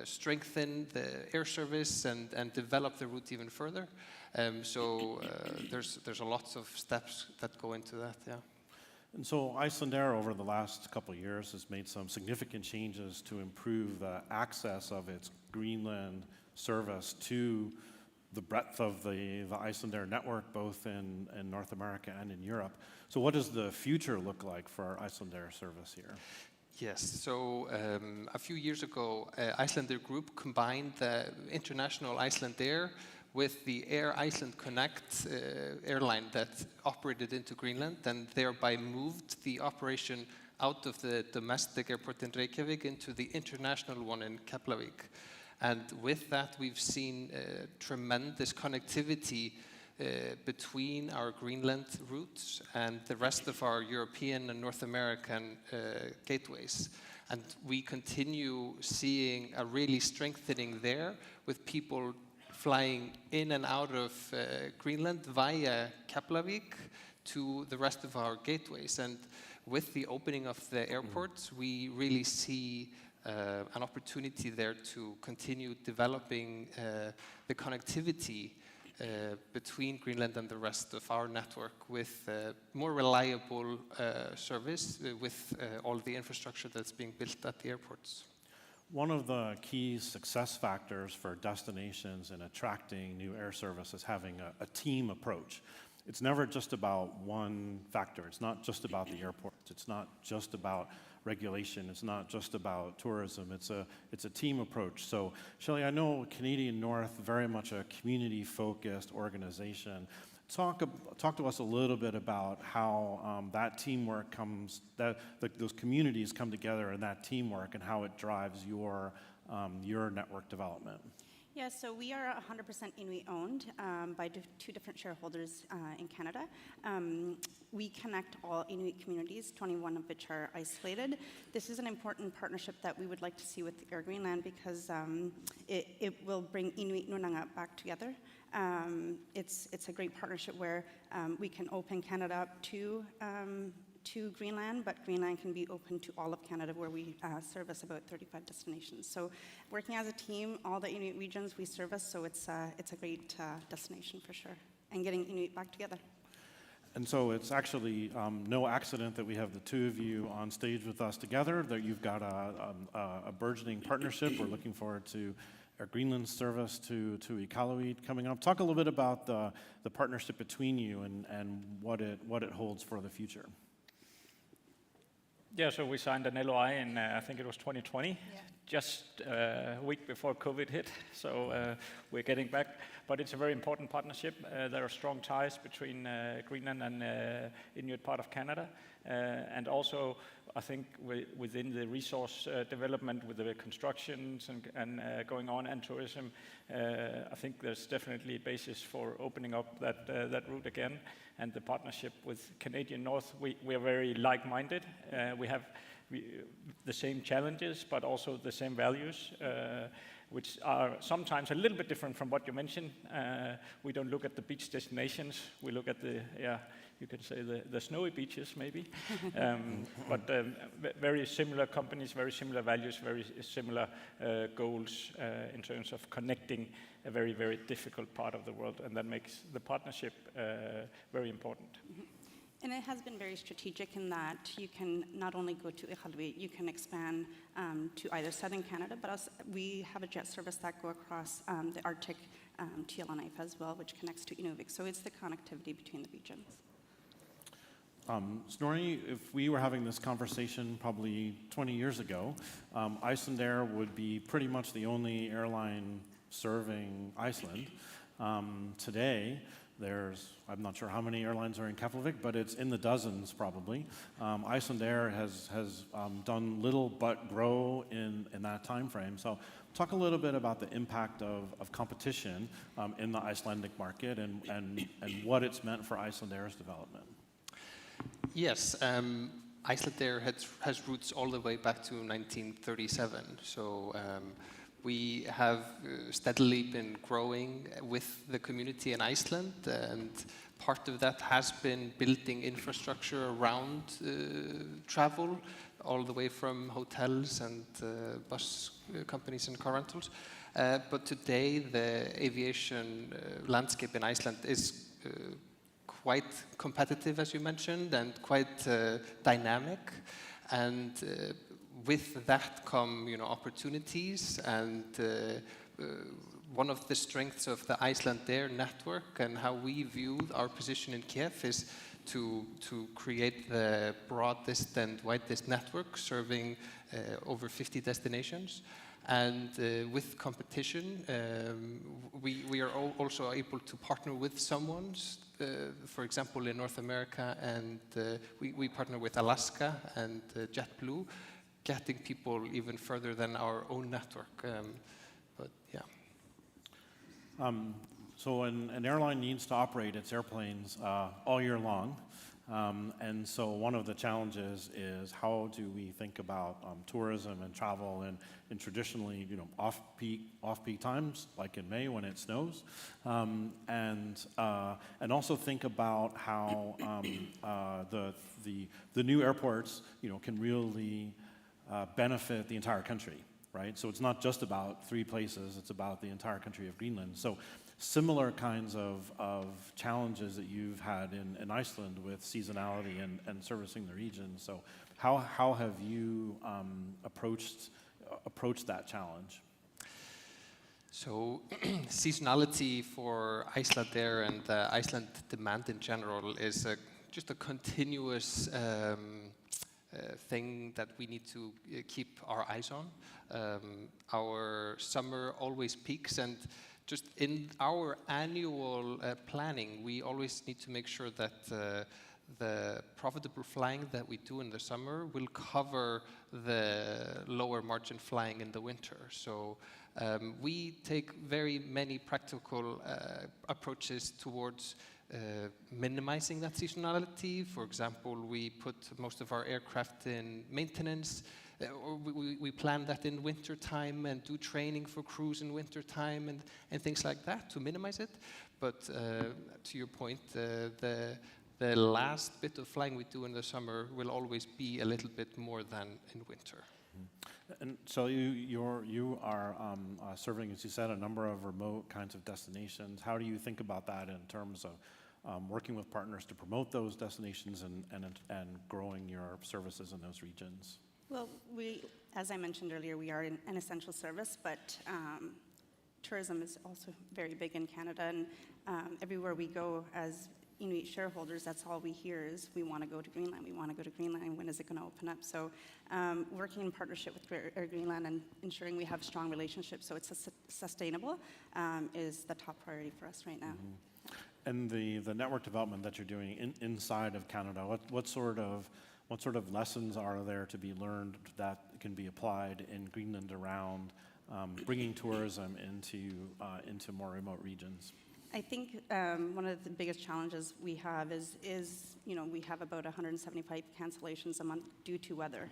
strengthen the air service and develop the route even further. So there's a lot of steps that go into that, yeah. And so Icelandair over the last couple of years has made some significant changes to improve the access of its Greenland service to the breadth of the Icelandair network, both in North America and in Europe. So what does the future look like for our Icelandair service here? Yes, so a few years ago, Icelandair Group combined the international Icelandair with the Air Iceland Connect airline that operated into Greenland, and thereby moved the operation out of the domestic airport in Reykjavik into the international one in Keflavik. And with that, we've seen tremendous connectivity between our Greenland routes and the rest of our European and North American gateways. And we continue seeing a really strengthening there with people flying in and out of Greenland via Keflavik to the rest of our gateways. And with the opening of the airports, we really see an opportunity there to continue developing the connectivity between Greenland and the rest of our network with more reliable service with all the infrastructure that's being built at the airports. One of the key success factors for destinations in attracting new air service is having a team approach. It's never just about one factor. It's not just about the airports. It's not just about regulation. It's not just about tourism. It's a team approach. So, Shelley, I know Canadian North, very much a community-focused organization. talk to us a little bit about how that teamwork those communities come together in that teamwork and how it drives your network development. Yeah, so we are 100% Inuit owned by two different shareholders in Canada. We connect all Inuit communities, 21 of which are isolated. This is an important partnership that we would like to see with Air Greenland because it will bring Inuit Nunanga back together. It's a great partnership where we can open Canada up to Greenland, but Greenland can be open to all of Canada where we service about 35 destinations. So working as a team, all the Inuit regions we service, so it's a great destination for sure, and getting Inuit back together. And so it's actually no accident that we have the two of you on stage with us together, that you've got a burgeoning partnership. We're looking forward to our Greenland service to Iqaluit coming up. Talk a little bit about the partnership between you and what it holds for the future. Yeah, so we signed an LOI in, I think it was 2020, just a week before COVID hit, so we're getting back. But it's a very important partnership. There are strong ties between Greenland and Inuit part of Canada. And also, I think within the resource development, with the constructions and going on and tourism, I think there's definitely a basis for opening up that route again. And the partnership with Canadian North, we are very like-minded. We have the same challenges, but also the same values, which are sometimes a little bit different from what you mentioned. We don't look at the beach destinations. We look at you could say the snowy beaches, maybe. But very similar companies, very similar values, very similar goals in terms of connecting a very, very difficult part of the world. And that makes the partnership very important. Mm-hmm. And it has been very strategic in that you can not only go to Iqaluit, you can expand to either southern Canada, but also we have a jet service that go across the Arctic to Yellowknife as well, which connects to Inuvik. So it's the connectivity between the regions. Snorri, if we were having this conversation probably 20 years ago, Icelandair would be pretty much the only airline serving Iceland. Today, I'm not sure how many airlines are in Keflavik, but it's in the dozens probably. Icelandair has done little but grow in that time frame. So talk a little bit about the impact of competition in the Icelandic market and what it's meant for Icelandair's development. Yes, Icelandair has roots all the way back to 1937. So we have steadily been growing with the community in Iceland, and part of that has been building infrastructure around travel, all the way from hotels and bus companies and car rentals. But today, the aviation landscape in Iceland is quite competitive, as you mentioned, and quite dynamic. And with that come, opportunities. And one of the strengths of the Icelandair network and how we view our position in Kiev is to create the broadest and widest network serving over 50 destinations. And with competition, we are also able to partner with someone. For example, in North America, and we partner with Alaska and JetBlue, getting people even further than our own network. But yeah. So an airline needs to operate its airplanes all year long. And so one of the challenges is how do we think about tourism and travel in traditionally, off-peak times, like in May when it snows, and also think about how the new airports, can really benefit the entire country, right? So it's not just about 3 places; it's about the entire country of Greenland. So similar kinds of challenges that you've had in Iceland with seasonality and servicing the region. So how have you approached that challenge? So seasonality for Icelandair and Iceland demand in general is just a continuous thing that we need to keep our eyes on. Our summer always peaks, and just in our annual planning, we always need to make sure that the profitable flying that we do in the summer will cover the lower margin flying in the winter. So we take very many practical approaches towards minimizing that seasonality. For example, we put most of our aircraft in maintenance, or we plan that in winter time and do training for crews in winter time and things like that to minimize it. But to your point, the last bit of flying we do in the summer will always be a little bit more than in winter. And so you are serving, as you said, a number of remote kinds of destinations. How do you think about that in terms of working with partners to promote those destinations and growing your services in those regions? Well, as I mentioned earlier, we are an essential service, but tourism is also very big in Canada, and everywhere we go as Inuit shareholders, that's all we hear is we want to go to Greenland, we want to go to Greenland, when is it going to open up? So working in partnership with Air Greenland and ensuring we have strong relationships so it's sustainable is the top priority for us right now. And the network development that you're doing inside of Canada, what sort of lessons are there to be learned that can be applied in Greenland around bringing tourism into more remote regions? I think one of the biggest challenges we have is we have about 175 cancellations a month due to weather.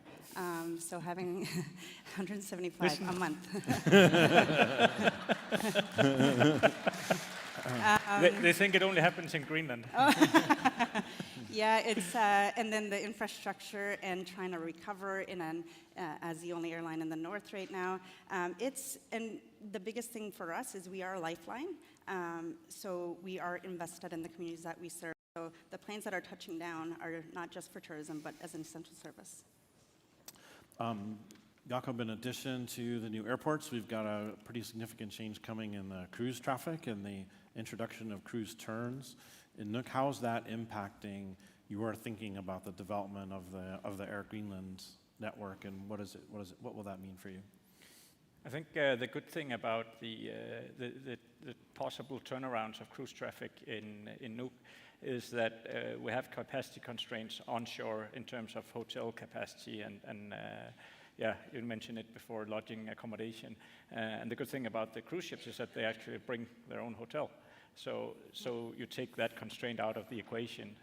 So having 175 a month. They think it only happens in Greenland. Yeah, it's and then the infrastructure and trying to recover as the only airline in the north right now. And the biggest thing for us is we are a lifeline. So we are invested in the communities that we serve. So the planes that are touching down are not just for tourism, but as an essential service. Jakob, in addition to the new airports, we've got a pretty significant change coming in the cruise traffic and the introduction of cruise turns. In Nuuk, how is that impacting your thinking about the development of the Air Greenland network, and what will that mean for you? I think the good thing about the possible turnarounds of cruise traffic in Nuuk is that we have capacity constraints onshore in terms of hotel capacity and yeah, you mentioned it before, lodging accommodation. And the good thing about the cruise ships is that they actually bring their own hotel. So you take that constraint out of the equation.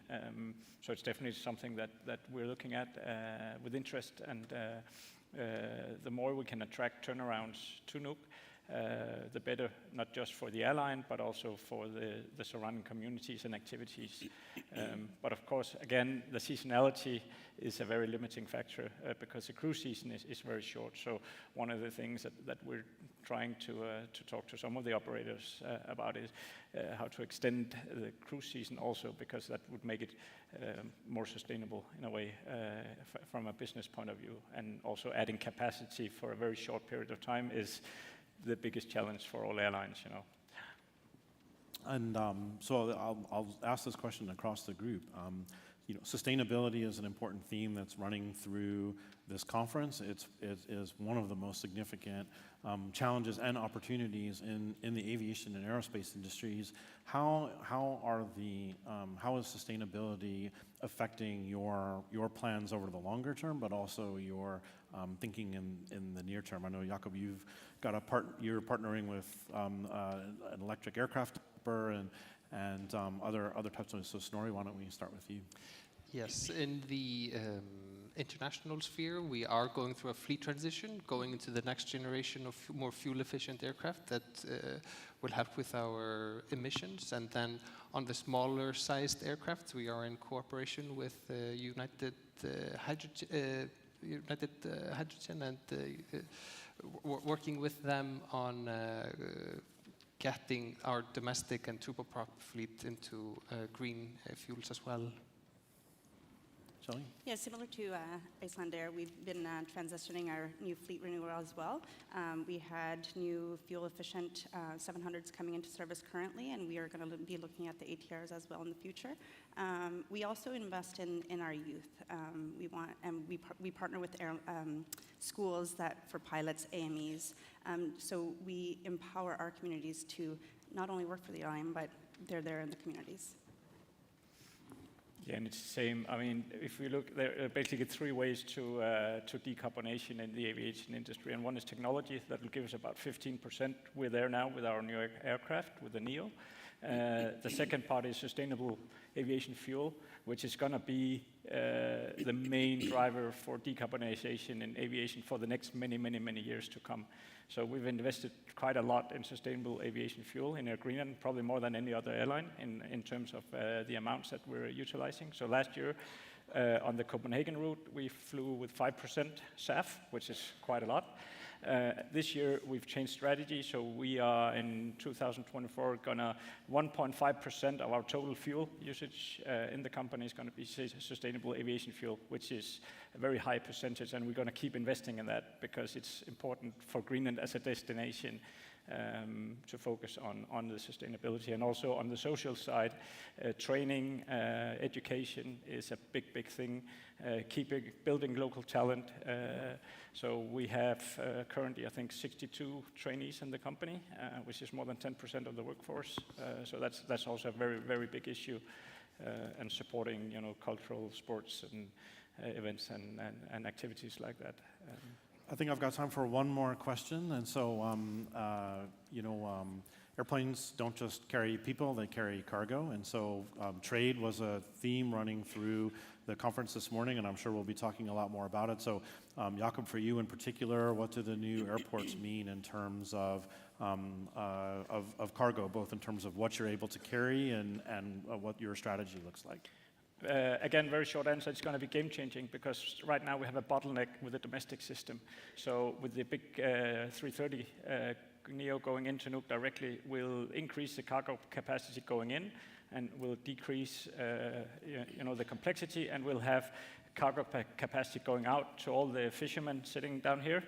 So it's definitely something that we're looking at with interest, and the more we can attract turnarounds to Nuuk, the better, not just for the airline, but also for the surrounding communities and activities. But of course, again, the seasonality is a very limiting factor because the cruise season is very short. So one of the things that we're trying to talk to some of the operators about is how to extend the cruise season also, because that would make it more sustainable in a way from a business point of view. And also adding capacity for a very short period of time is the biggest challenge for all airlines, you know. And so I'll ask this question across the group. Sustainability is an important theme that's running through this conference. It is one of the most significant challenges and opportunities in the aviation and aerospace industries. How is sustainability affecting your plans over the longer term, but also your thinking in the near term? I know, Jakob, you've got you're partnering with an electric aircraft and other types of. So Snorri, why don't we start with you? Yes, in the international sphere, we are going through a fleet transition, going into the next generation of more fuel-efficient aircraft that will help with our emissions. And then on the smaller-sized aircraft, we are in cooperation with United Hydrogen and working with them on getting our domestic and turboprop fleet into green fuels as well. Shelley? Yeah, similar to Icelandair, we've been transitioning our new fleet renewal as well. We had new fuel-efficient 700s coming into service currently, and we are going to be looking at the ATRs as well in the future. We also invest in our youth. We partner with schools for pilots, AMEs. So we empower our communities to not only work for the airline, but they're there in the communities. Yeah, and it's the same. I mean, if we look, there are basically three ways to decarbonation in the aviation industry, and one is technology that will give us about 15%. We're there now with our new aircraft, with the NEO. The second part is sustainable aviation fuel, which is going to be the main driver for decarbonization in aviation for the next many years to come. So we've invested quite a lot in sustainable aviation fuel in Air Greenland, probably more than any other airline in terms of the amounts that we're utilizing. So last year on the Copenhagen route, we flew with 5% SAF, which is quite a lot. This year we've changed strategy, so we are in 2024 gonna 1.5% of our total fuel usage in the company is going to be sustainable aviation fuel, which is a very high percentage, and we're going to keep investing in that because it's important for Greenland as a destination to focus on the sustainability, and also on the social side, training, education is a big thing. Building local talent. So we have currently, I think, 62 trainees in the company, which is more than 10% of the workforce. So that's also a very big issue, and supporting cultural, sports, and events and activities like that. I think I've got time for one more question. And so, airplanes don't just carry people, they carry cargo. And so trade was a theme running through the conference this morning, and I'm sure we'll be talking a lot more about it. So, Jakob, for you in particular, what do the new airports mean in terms of cargo, both in terms of what you're able to carry and what your strategy looks like? Again, very short answer, it's going to be game-changing because right now we have a bottleneck with the domestic system. So with the big 330 NEO going into Nuuk directly, will increase the cargo capacity going in and will decrease the complexity, and we'll have cargo capacity going out to all the fishermen sitting down here.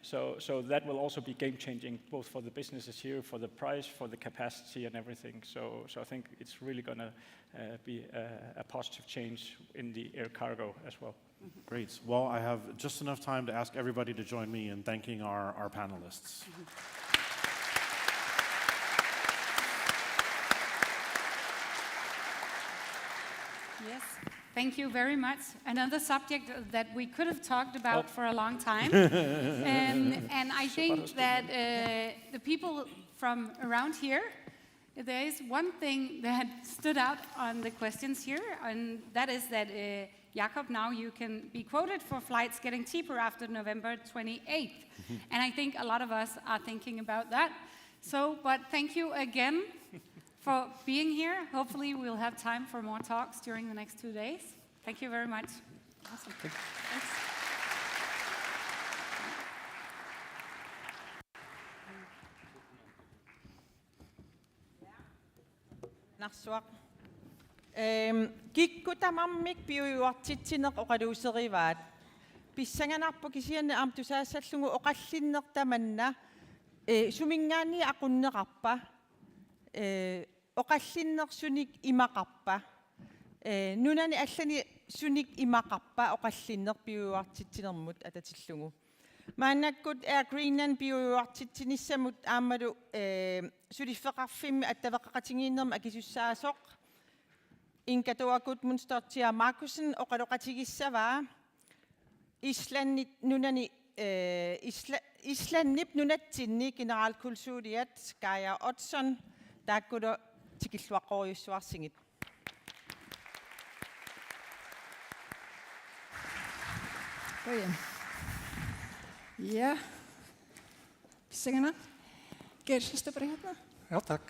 So that will also be game-changing, both for the businesses here, for the price, for the capacity and everything. So I think it's really going to be a positive change in the air cargo as well. Great. Well, I have just enough time to ask everybody to join me in thanking our panelists. Yes, thank you very much. Another subject that we could have talked about for a long time. And I think that the people from around here, there is one thing that stood out on the questions here, and that is that, Jakob, now you can be quoted for flights getting cheaper after November 28th. And I think a lot of us are thinking about that. So, but thank you again for being here. Hopefully we'll have time for more talks during the next 2 days. Thank you very much. Awesome. Thanks. Narsuaq. Kikkutamamik piujuartitsineq oqaluuserivaat. Pissanganarpu kisianne tusaassallungu oqallinnertamanna sumingaani aqunneqarpa oqallinnersunik imaqarpa nunani allani sunik imaqarpa oqallinner piujuartitsinermut atatillungu maannakkut Air Greenland piujuartitsinissamut aammalu suliffeqarfimmi attaveqqaqatigiinnerma akisussaasoq inkatuakut Munstertia Markusen oqaloqatigissavaa Islannit nunani Islannip nunatsinni generalkonsuliat Geir Oddsson taakkulo tikilluaqqoriussuarsingit. Ja, Pissanganak. Ja, tack.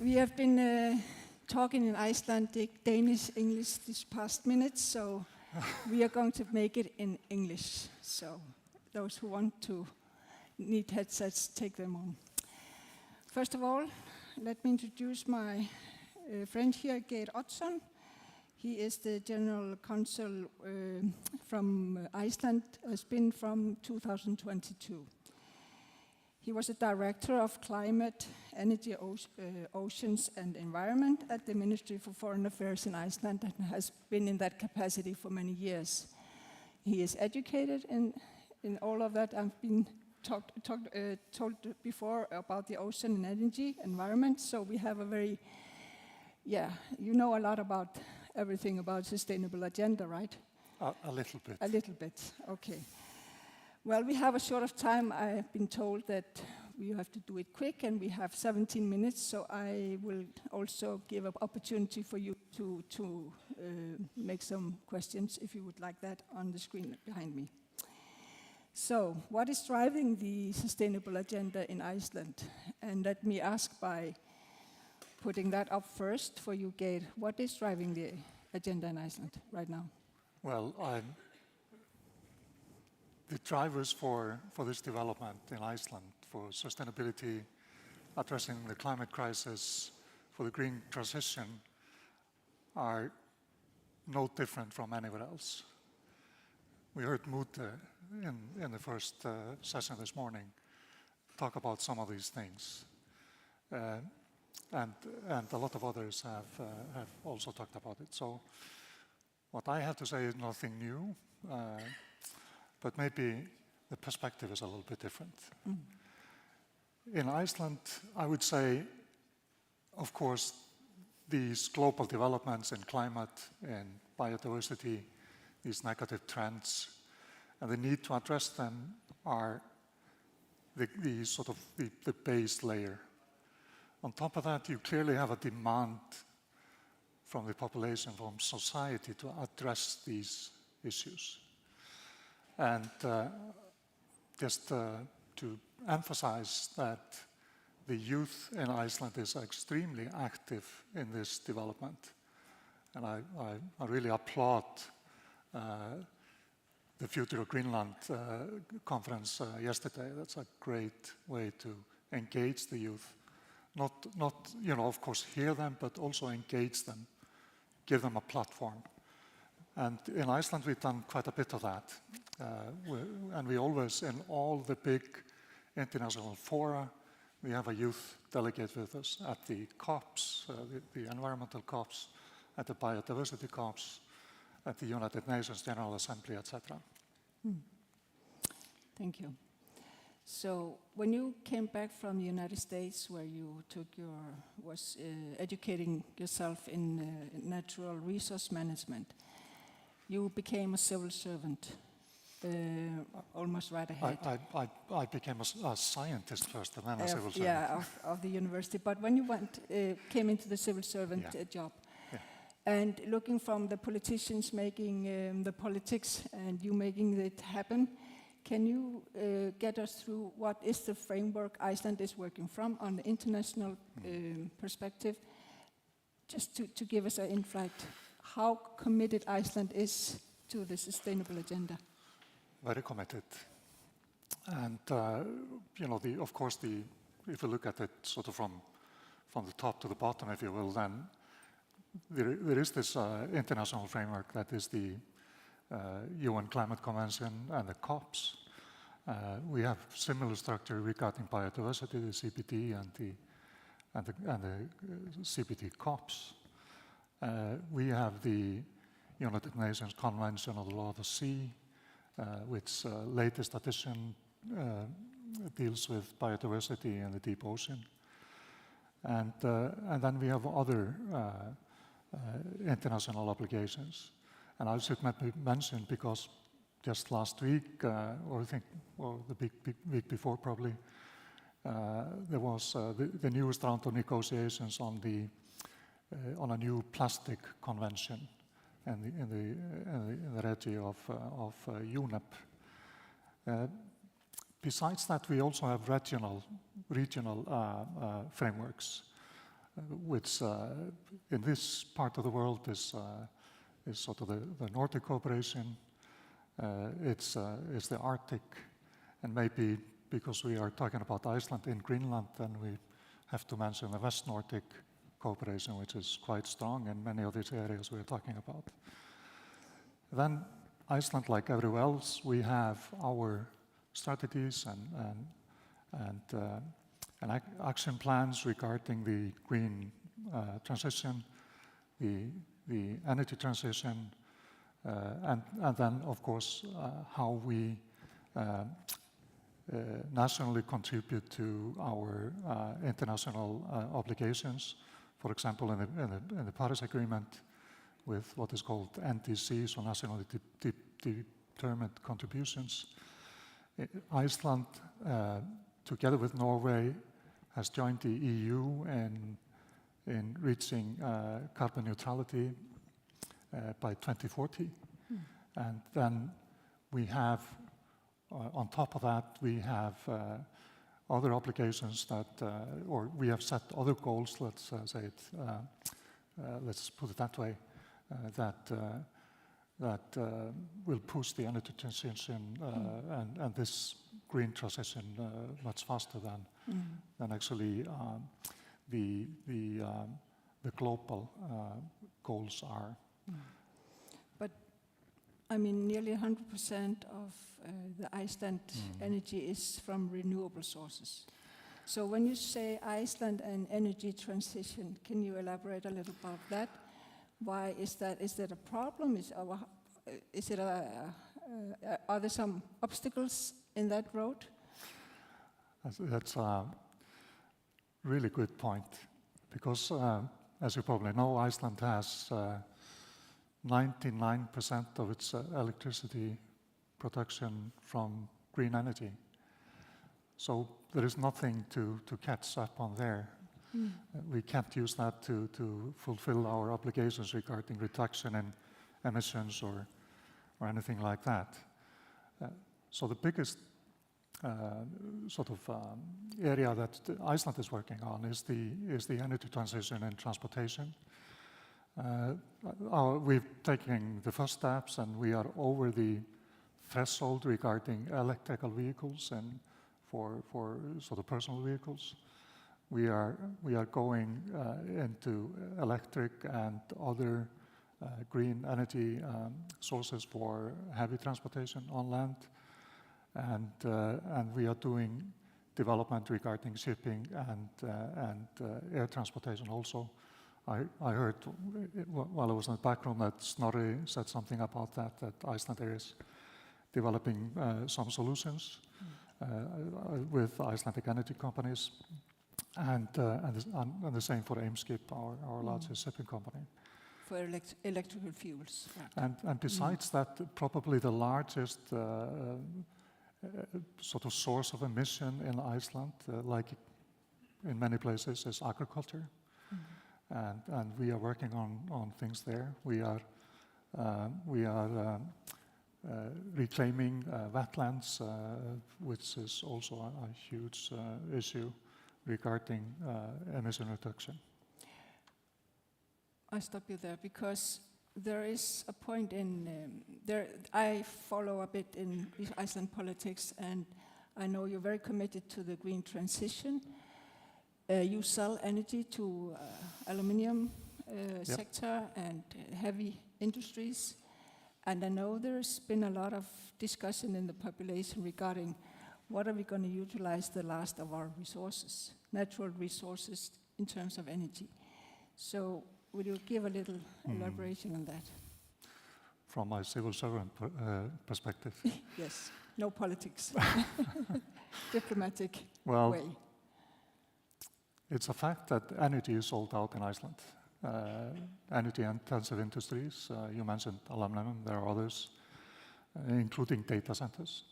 We have been talking in Icelandic, Danish, English these past minutes, so we are going to make it in English. So those who want to need headsets, take them on. First of all, let me introduce my friend here, Geir Oddsson. He is the General Counsel from Iceland, has been from 2022. He was a Director of Climate, Energy, Oceans and Environment at the Ministry for Foreign Affairs in Iceland and has been in that capacity for many years. He is educated in all of that. I've been told before about the ocean and energy environment, so we have a very, you know a lot about everything about sustainable agenda, right? A little bit. A little bit, okay. Well, we have a short of time. I've been told that we have to do it quick, and we have 17 minutes, so I will also give an opportunity for you to make some questions, if you would like that, on the screen behind me. So, what is driving the sustainable agenda in Iceland? And let me ask by putting that up first for you, Geir. What is driving the agenda in Iceland right now? Well, the drivers for this development in Iceland, for sustainability, addressing the climate crisis, for the green transition, are no different from anywhere else. We heard Mute in the first session this morning talk about some of these things. And a lot of others have also talked about it. So what I have to say is nothing new, but maybe the perspective is a little bit different. Mm. In Iceland, I would say, of course, these global developments in climate and biodiversity, these negative trends, and the need to address them are the sort of the base layer. On top of that, you clearly have a demand from the population, from society, to address these issues. And just to emphasize that the youth in Iceland is extremely active in this development. And I really applaud the Future of Greenland conference yesterday. That's a great way to engage the youth. Not of course, hear them, but also engage them, give them a platform. And in Iceland, we've done quite a bit of that. And we always, in all the big international fora, we have a youth delegate with us at the COPs, the environmental COPs, at the biodiversity COPs, at the United Nations General Assembly, etc. Thank you. So, when you came back from the United States, where you was educating yourself in natural resource management, you became a civil servant almost right ahead. I became a scientist first, and then a civil servant. Yeah, of the university. But when you came into the civil servant job, and looking from the politicians making the politics and you making it happen, can you get us through what is the framework Iceland is working from on the international perspective, just to give us an insight how committed Iceland is to the sustainable agenda? Very committed. And, of course, if you look at it sort of from the top to the bottom, if you will, then there is this international framework that is the UN Climate Convention and the COPs. We have similar structure regarding biodiversity, the CBD and the CBD COPs. We have the United Nations Convention on the Law of the Sea, which latest edition deals with biodiversity in the deep ocean. And then we have other international obligations. And I should mention, because just last week, or the week before probably, there was the newest round of negotiations on a new plastic convention in the regime of UNEP. Besides that, we also have regional frameworks, which in this part of the world is sort of the Nordic cooperation. It's the Arctic, and maybe because we are talking about Iceland in Greenland, then we have to mention the West Nordic cooperation, which is quite strong in many of these areas we're talking about. Then Iceland, like everywhere else, we have our strategies and action plans regarding the green transition, the energy transition, and then, of course, how we nationally contribute to our international obligations. For example, in the Paris Agreement, with what is called NDC, so nationally determined contributions. Iceland, together with Norway, has joined the EU in reaching carbon neutrality by 2040. And then we have, on top of that, we have other obligations that, or we have set other goals, let's say it, let's put it that way, that will push the energy transition and this green transition much faster than actually the global goals are. But I mean, nearly 100% of the Iceland energy is from renewable sources. So when you say Iceland and energy transition, can you elaborate a little about that? Why is that? Is that a problem? Are there some obstacles in that road? That's a really good point, because as you probably know, Iceland has 99% of its electricity production from green energy. So there is nothing to catch up on there. We can't use that to fulfill our obligations regarding reduction in emissions or anything like that. So the biggest sort of area that Iceland is working on is the energy transition and transportation. We've taken the first steps, and we are over the threshold regarding electrical vehicles and for sort of personal vehicles. We are going into electric and other green energy sources for heavy transportation on land, and we are doing development regarding shipping and air transportation also. I heard while I was in the back room that Snorri said something about that Iceland is developing some solutions with Icelandic energy companies, and the same for Eimskip, our largest shipping company. For electrical fuels. And besides that, probably the largest sort of source of emission in Iceland, like in many places, is agriculture. And we are working on things there. We are reclaiming wetlands, which is also a huge issue regarding emission reduction. I stop you there because there is a point in there. I follow a bit in Iceland politics, and I know you're very committed to the green transition. You sell energy to aluminium sector and heavy industries, and I know there's been a lot of discussion in the population regarding what are we going to utilize the last of our resources, natural resources, in terms of energy. So would you give a little elaboration on that? From my civil servant perspective? Yes, no politics. Diplomatic way. It's a fact that energy is sold out in Iceland. Energy-intensive industries, you mentioned aluminum, there are others, including data centers.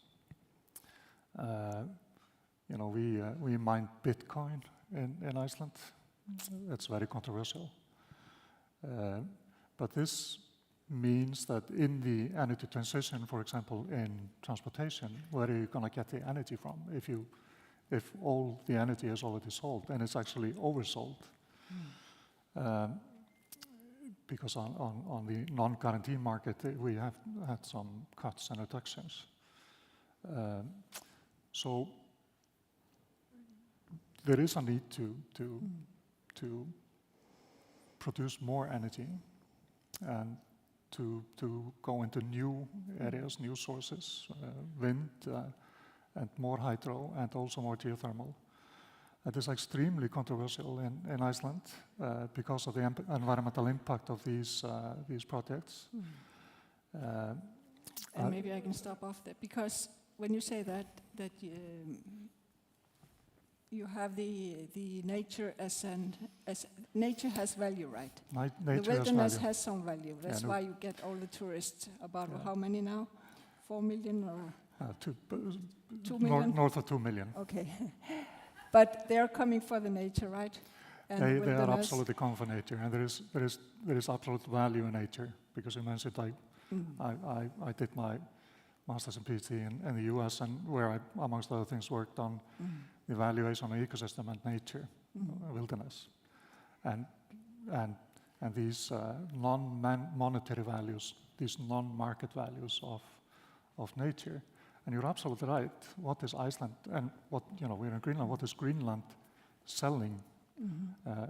We mine Bitcoin in Iceland. It's very controversial. But this means that in the energy transition, for example, in transportation, where are you going to get the energy from if all the energy is already sold, and it's actually oversold? Because on the non-guarantee market, we have had some cuts and reductions. So there is a need to produce more energy and to go into new areas, new sources, wind and more hydro and also more geothermal. It is extremely controversial in Iceland because of the environmental impact of these projects. And maybe I can stop off there, because when you say that you have the nature as nature has value, right? Nature the wilderness has some value. That's why you get all the tourists. About how many now? 4 million or 2 million? North of 2 million. Okay, but they are coming for the nature, right? And they are absolutely coming for nature, and there is absolute value in nature, because you mentioned I did my master's and PhD in the US, and where I, amongst other things, worked on the evaluation of ecosystem and nature, wilderness, and these non-monetary values, these non-market values of nature. And you're absolutely right. What is Iceland, and what, we're in Greenland, what is Greenland selling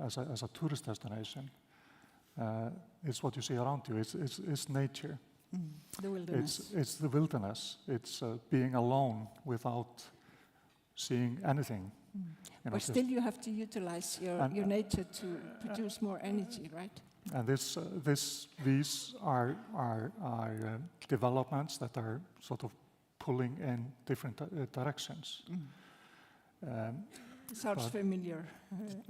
as a tourist destination? It's what you see around you. It's nature. The wilderness. It's the wilderness. It's being alone without seeing anything. But still you have to utilize your nature to produce more energy, right? And these are developments that are sort of pulling in different directions. Sounds familiar,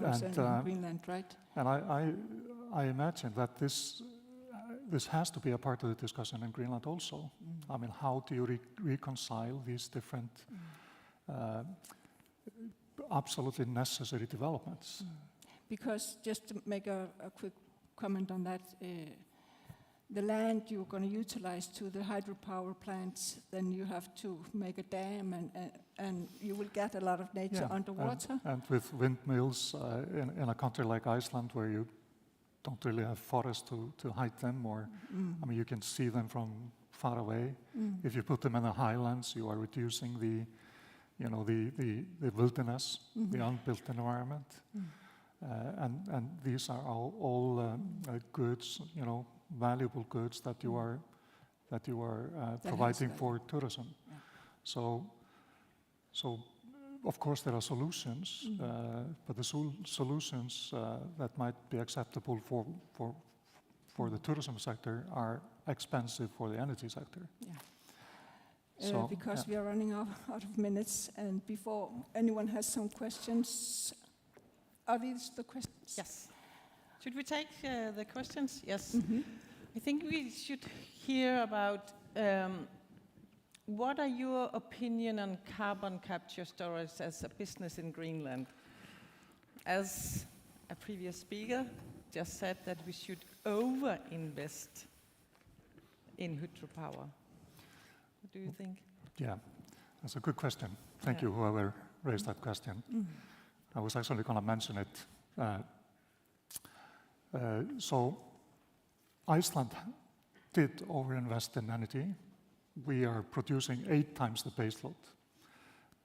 also in Greenland, right? And I imagine that this has to be a part of the discussion in Greenland also. I mean, how do you reconcile these different absolutely necessary developments? Because just to make a quick comment on that, the land you're going to utilize to the hydropower plants, then you have to make a dam, and you will get a lot of nature underwater. And with windmills in a country like Iceland, where you don't really have forests to hide them, or I mean, you can see them from far away. If you put them in the highlands, you are reducing the wilderness, the unbuilt environment, and these are all goods, valuable goods that you are providing for tourism. Yeah. So of course there are solutions, but the solutions that might be acceptable for the tourism sector are expensive for the energy sector. Yeah. Because we are running out of minutes, and before anyone has some questions, are these the questions? Yes. Should we take the questions? Yes. I think we should hear about what are your opinion on carbon capture storage as a business in Greenland? As a previous speaker just said, that we should over-invest in hydropower. What do you think? Yeah, that's a good question. Thank you, whoever raised that question. I was actually going to mention it. So Iceland did overinvest in energy. We are producing 8 times the baseload.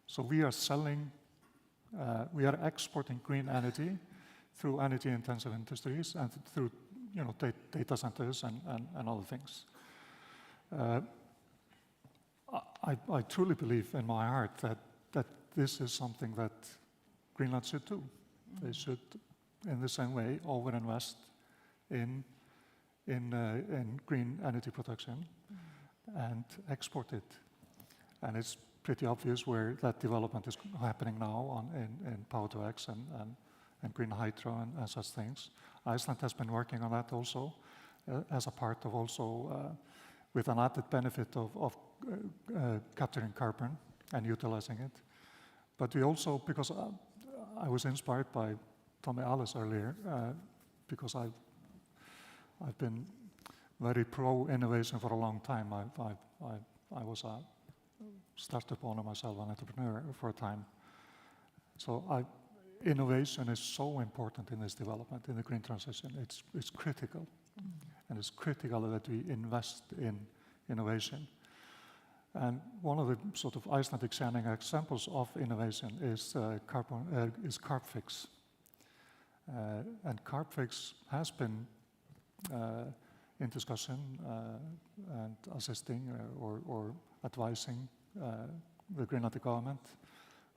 So we are selling, we are exporting green energy through energy-intensive industries and through data centers and other things. I truly believe in my heart that this is something that Greenland should do. They should, in the same way, overinvest in green energy production and export it. And it's pretty obvious where that development is happening now in Power-to-X and green hydro and such things. Iceland has been working on that also as a part of also with an added benefit of capturing carbon and utilizing it. But we also, because I was inspired by Tommy Alice earlier, because I've been very pro-innovation for a long time. I was a startup owner myself, an entrepreneur for a time. So innovation is so important in this development, in the green transition. It's critical. And it's critical that we invest in innovation. And one of the sort of Icelandic shining examples of innovation is Carbfix. And Carbfix has been in discussion and assisting or advising the Greenlandic government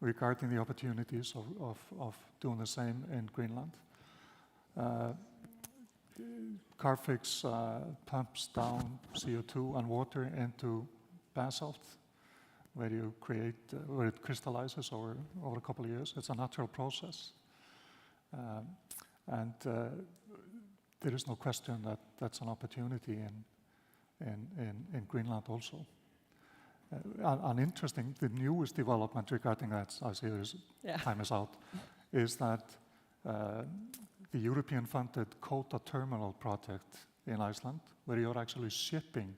regarding the opportunities of doing the same in Greenland. Carbfix pumps down CO2 and water into basalt, where you create, where it crystallizes over a couple of years. It's a natural process. And there is no question that that's an opportunity in Greenland also. And interesting, the newest development regarding that, I see time is out, is that the European-funded quota terminal project in Iceland, where you're actually shipping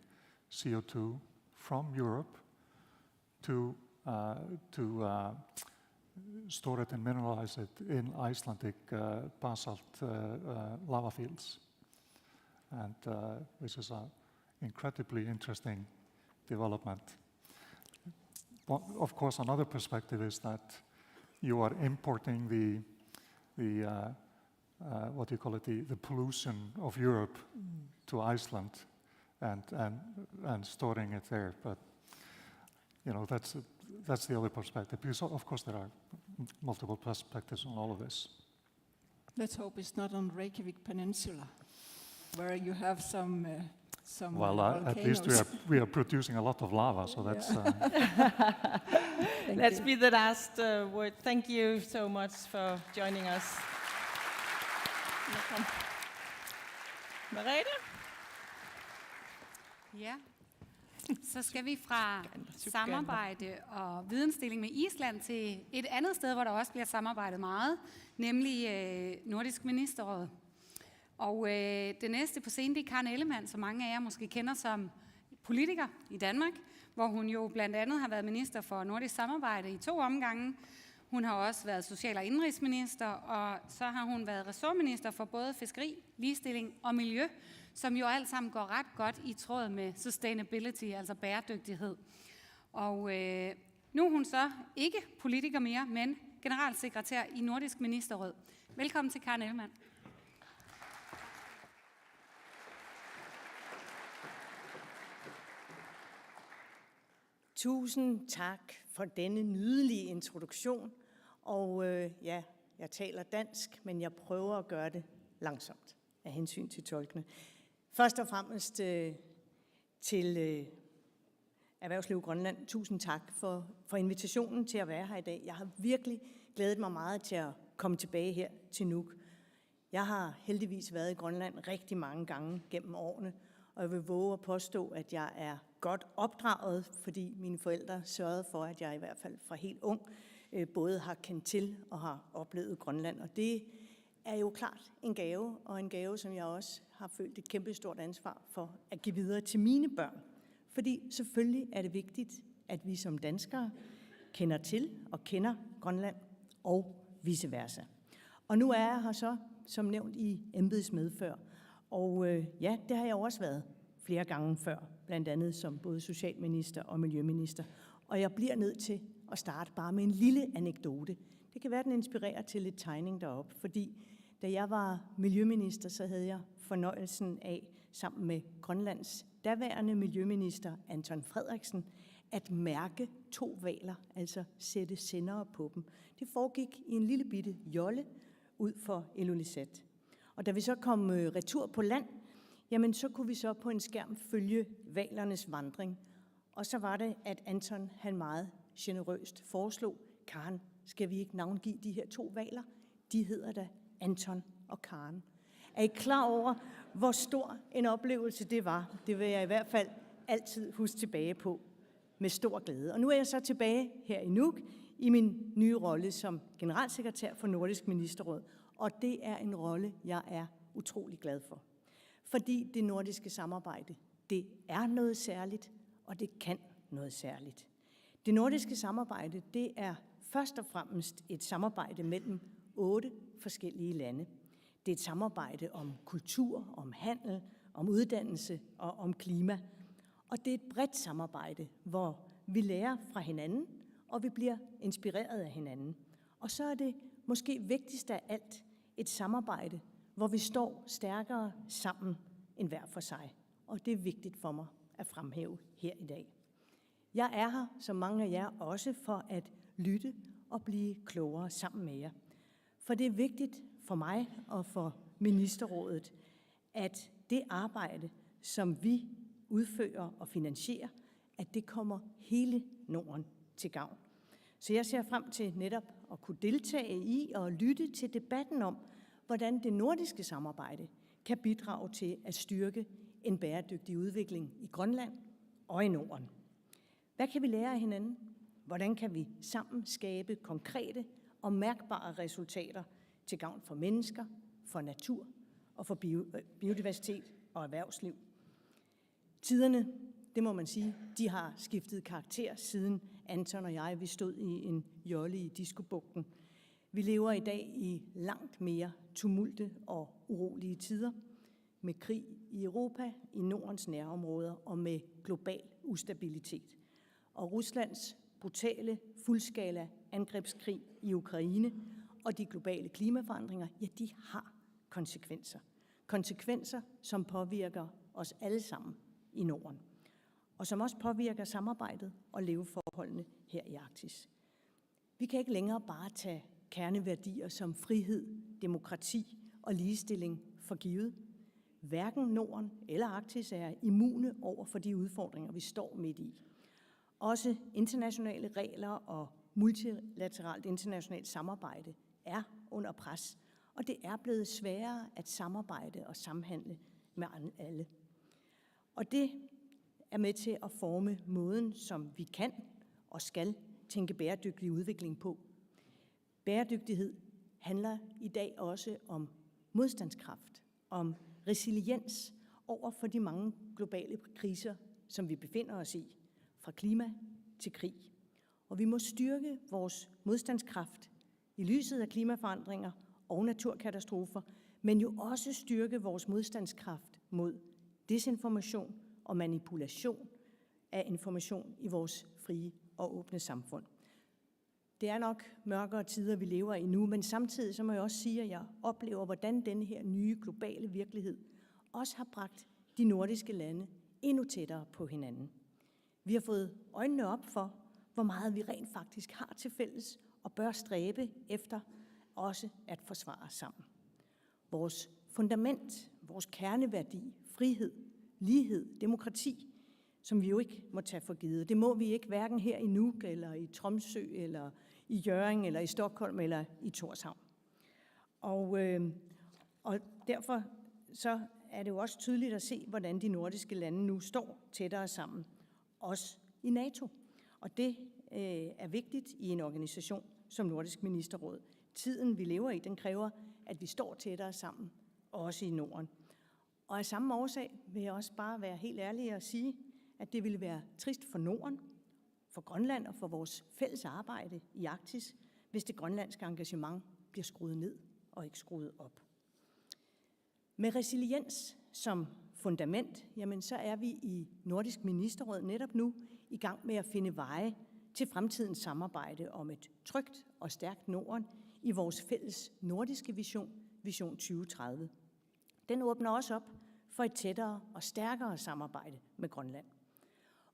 CO2 from Europe to store it and mineralize it in Icelandic basalt lava fields, and which is an incredibly interesting development. But of course, another perspective is that you are importing the what do you call it, the pollution of Europe to Iceland and storing it there. But you know, that's the other perspective. Because of course there are multiple perspectives on all of this. Let's hope it's not on Reykjavik Peninsula, where you have some well, at least we are producing a lot of lava, so that's. Let's be the last word. Thank you so much for joining us. Merete? Ja, så skal vi fra samarbejde og vidensdeling med Island til et andet sted, hvor der også bliver samarbejdet meget, nemlig Nordisk Ministerråd. Og det næste på scenen, det er Karen Ellemann, som mange af jer måske kender som politiker i Danmark, hvor hun jo blandt andet har været minister for nordisk samarbejde i 2 omgange. Hun har også været social- og indrigsminister, og så har hun været ressortminister for både fiskeri, ligestilling og miljø, som jo alt sammen går ret godt i tråd med sustainability, altså bæredygtighed. Og nu er hun så ikke politiker mere, men generalsekretær i Nordisk Ministerråd. Velkommen til Karen Ellemann. Tusind tak for denne nydelige introduktion. Og ja, jeg taler dansk, men jeg prøver at gøre det langsomt af hensyn til tolkene. Først og fremmest til Erhvervsliv Grønland. Tusind tak for invitationen til at være her i dag. Jeg har virkelig glædet mig meget til at komme tilbage her til Nuuk. Jeg har heldigvis været i Grønland rigtig mange gange gennem årene, og jeg vil våge at påstå, at jeg er godt opdraget, fordi mine forældre sørgede for, at jeg i hvert fald fra helt ung både har kendt til og har oplevet Grønland. Og det er jo klart en gave, og en gave, som jeg også har følt et kæmpestort ansvar for at give videre til mine børn. Fordi selvfølgelig er det vigtigt, at vi som danskere kender til og kender Grønland og vice versa. Og nu er jeg her så, som nævnt, i embedsmedfør. Og ja, det har jeg også været flere gange før, blandt andet som både socialminister og miljøminister. Og jeg bliver nødt til at starte bare med en lille anekdote. Det kan være, den inspirerer til lidt tegning deroppe, fordi da jeg var miljøminister, så havde jeg fornøjelsen af, sammen med Grønlands daværende miljøminister Anton Frederiksen, at mærke 2 hvaler, altså sætte sendere på dem. Det foregik i en lille bitte jolle ud for Ilulissat. Og da vi så kom retur på land, jamen så kunne vi så på en skærm følge hvalernes vandring. Og så var det, at Anton han meget generøst foreslog, Karen, skal vi ikke navngive de her 2 hvaler? De hedder da Anton og Karen. Er I klar over, hvor stor en oplevelse det var? Det vil jeg i hvert fald altid huske tilbage på med stor glæde. Og nu er jeg så tilbage her i Nuuk i min nye rolle som generalsekretær for Nordisk Ministerråd. Og det er en rolle, jeg er utrolig glad for. Fordi det nordiske samarbejde, det er noget særligt, og det kan noget særligt. Det nordiske samarbejde, det er først og fremmest et samarbejde mellem 8 forskellige lande. Det er et samarbejde om kultur, om handel, om uddannelse og om klima. Og det er et bredt samarbejde, hvor vi lærer fra hinanden, og vi bliver inspireret af hinanden. Og så er det måske vigtigst af alt et samarbejde, hvor vi står stærkere sammen end hver for sig. Og det er vigtigt for mig at fremhæve her i dag. Jeg er her, som mange af jer, også for at lytte og blive klogere sammen med jer. For det er vigtigt for mig og for Ministerrådet, at det arbejde, som vi udfører og finansierer, at det kommer hele Norden til gavn. Så jeg ser frem til netop at kunne deltage i og lytte til debatten om, hvordan det nordiske samarbejde kan bidrage til at styrke en bæredygtig udvikling i Grønland og i Norden. Hvad kan vi lære af hinanden? Hvordan kan vi sammen skabe konkrete og mærkbare resultater til gavn for mennesker, for natur og for biodiversitet og erhvervsliv? Tiderne, det må man sige, de har skiftet karakter siden Anton og jeg, vi stod i en jolle i Diskobugten. Vi lever i dag i langt mere tumulte og urolige tider, med krig i Europa, i Nordens nærområder og med global ustabilitet. Og Ruslands brutale, fuldskala angrebskrig i Ukraine og de globale klimaforandringer, ja, de har konsekvenser. Konsekvenser, som påvirker os alle sammen i Norden, og som også påvirker samarbejdet og leveforholdene her i Arktis. Vi kan ikke længere bare tage kerneværdier som frihed, demokrati og ligestilling for givet. Hverken Norden eller Arktis er immune over for de udfordringer, vi står midt i. Også internationale regler og multilateralt internationalt samarbejde er under pres, og det er blevet sværere at samarbejde og samhandle med alle. Og det er med til at forme måden, som vi kan og skal tænke bæredygtig udvikling på. Bæredygtighed handler i dag også om modstandskraft, om resiliens over for de mange globale kriser, som vi befinder os i, fra klima til krig. Og vi må styrke vores modstandskraft i lyset af klimaforandringer og naturkatastrofer, men jo også styrke vores modstandskraft mod desinformation og manipulation af information i vores frie og åbne samfund. Det er nok mørkere tider, vi lever i nu, men samtidig så må jeg også sige, at jeg oplever, hvordan denne her nye globale virkelighed også har bragt de nordiske lande endnu tættere på hinanden. Vi har fået øjnene op for, hvor meget vi rent faktisk har til fælles og bør stræbe efter også at forsvare sammen. Vores fundament, vores kerneværdi, frihed, lighed, demokrati, som vi jo ikke må tage for givet. Det må vi ikke, hverken her i Nuuk, eller i Tromsø, eller i Hjørring, eller i Stockholm, eller i Tórshavn. Og derfor så er det jo også tydeligt at se, hvordan de nordiske lande nu står tættere sammen, også i NATO. Og det er vigtigt i en organisation som Nordisk Ministerråd. Tiden, vi lever i, den kræver, at vi står tættere sammen, også i Norden. Og af samme årsag vil jeg også bare være helt ærlig og sige, at det ville være trist for Norden, for Grønland og for vores fælles arbejde i Arktis, hvis det grønlandske engagement bliver skruet ned og ikke skruet op. Med resiliens som fundament, jamen så er vi i Nordisk Ministerråd netop nu i gang med at finde veje til fremtidens samarbejde om et trygt og stærkt Norden i vores fælles nordiske vision, Vision 2030. Den åbner også op for et tættere og stærkere samarbejde med Grønland.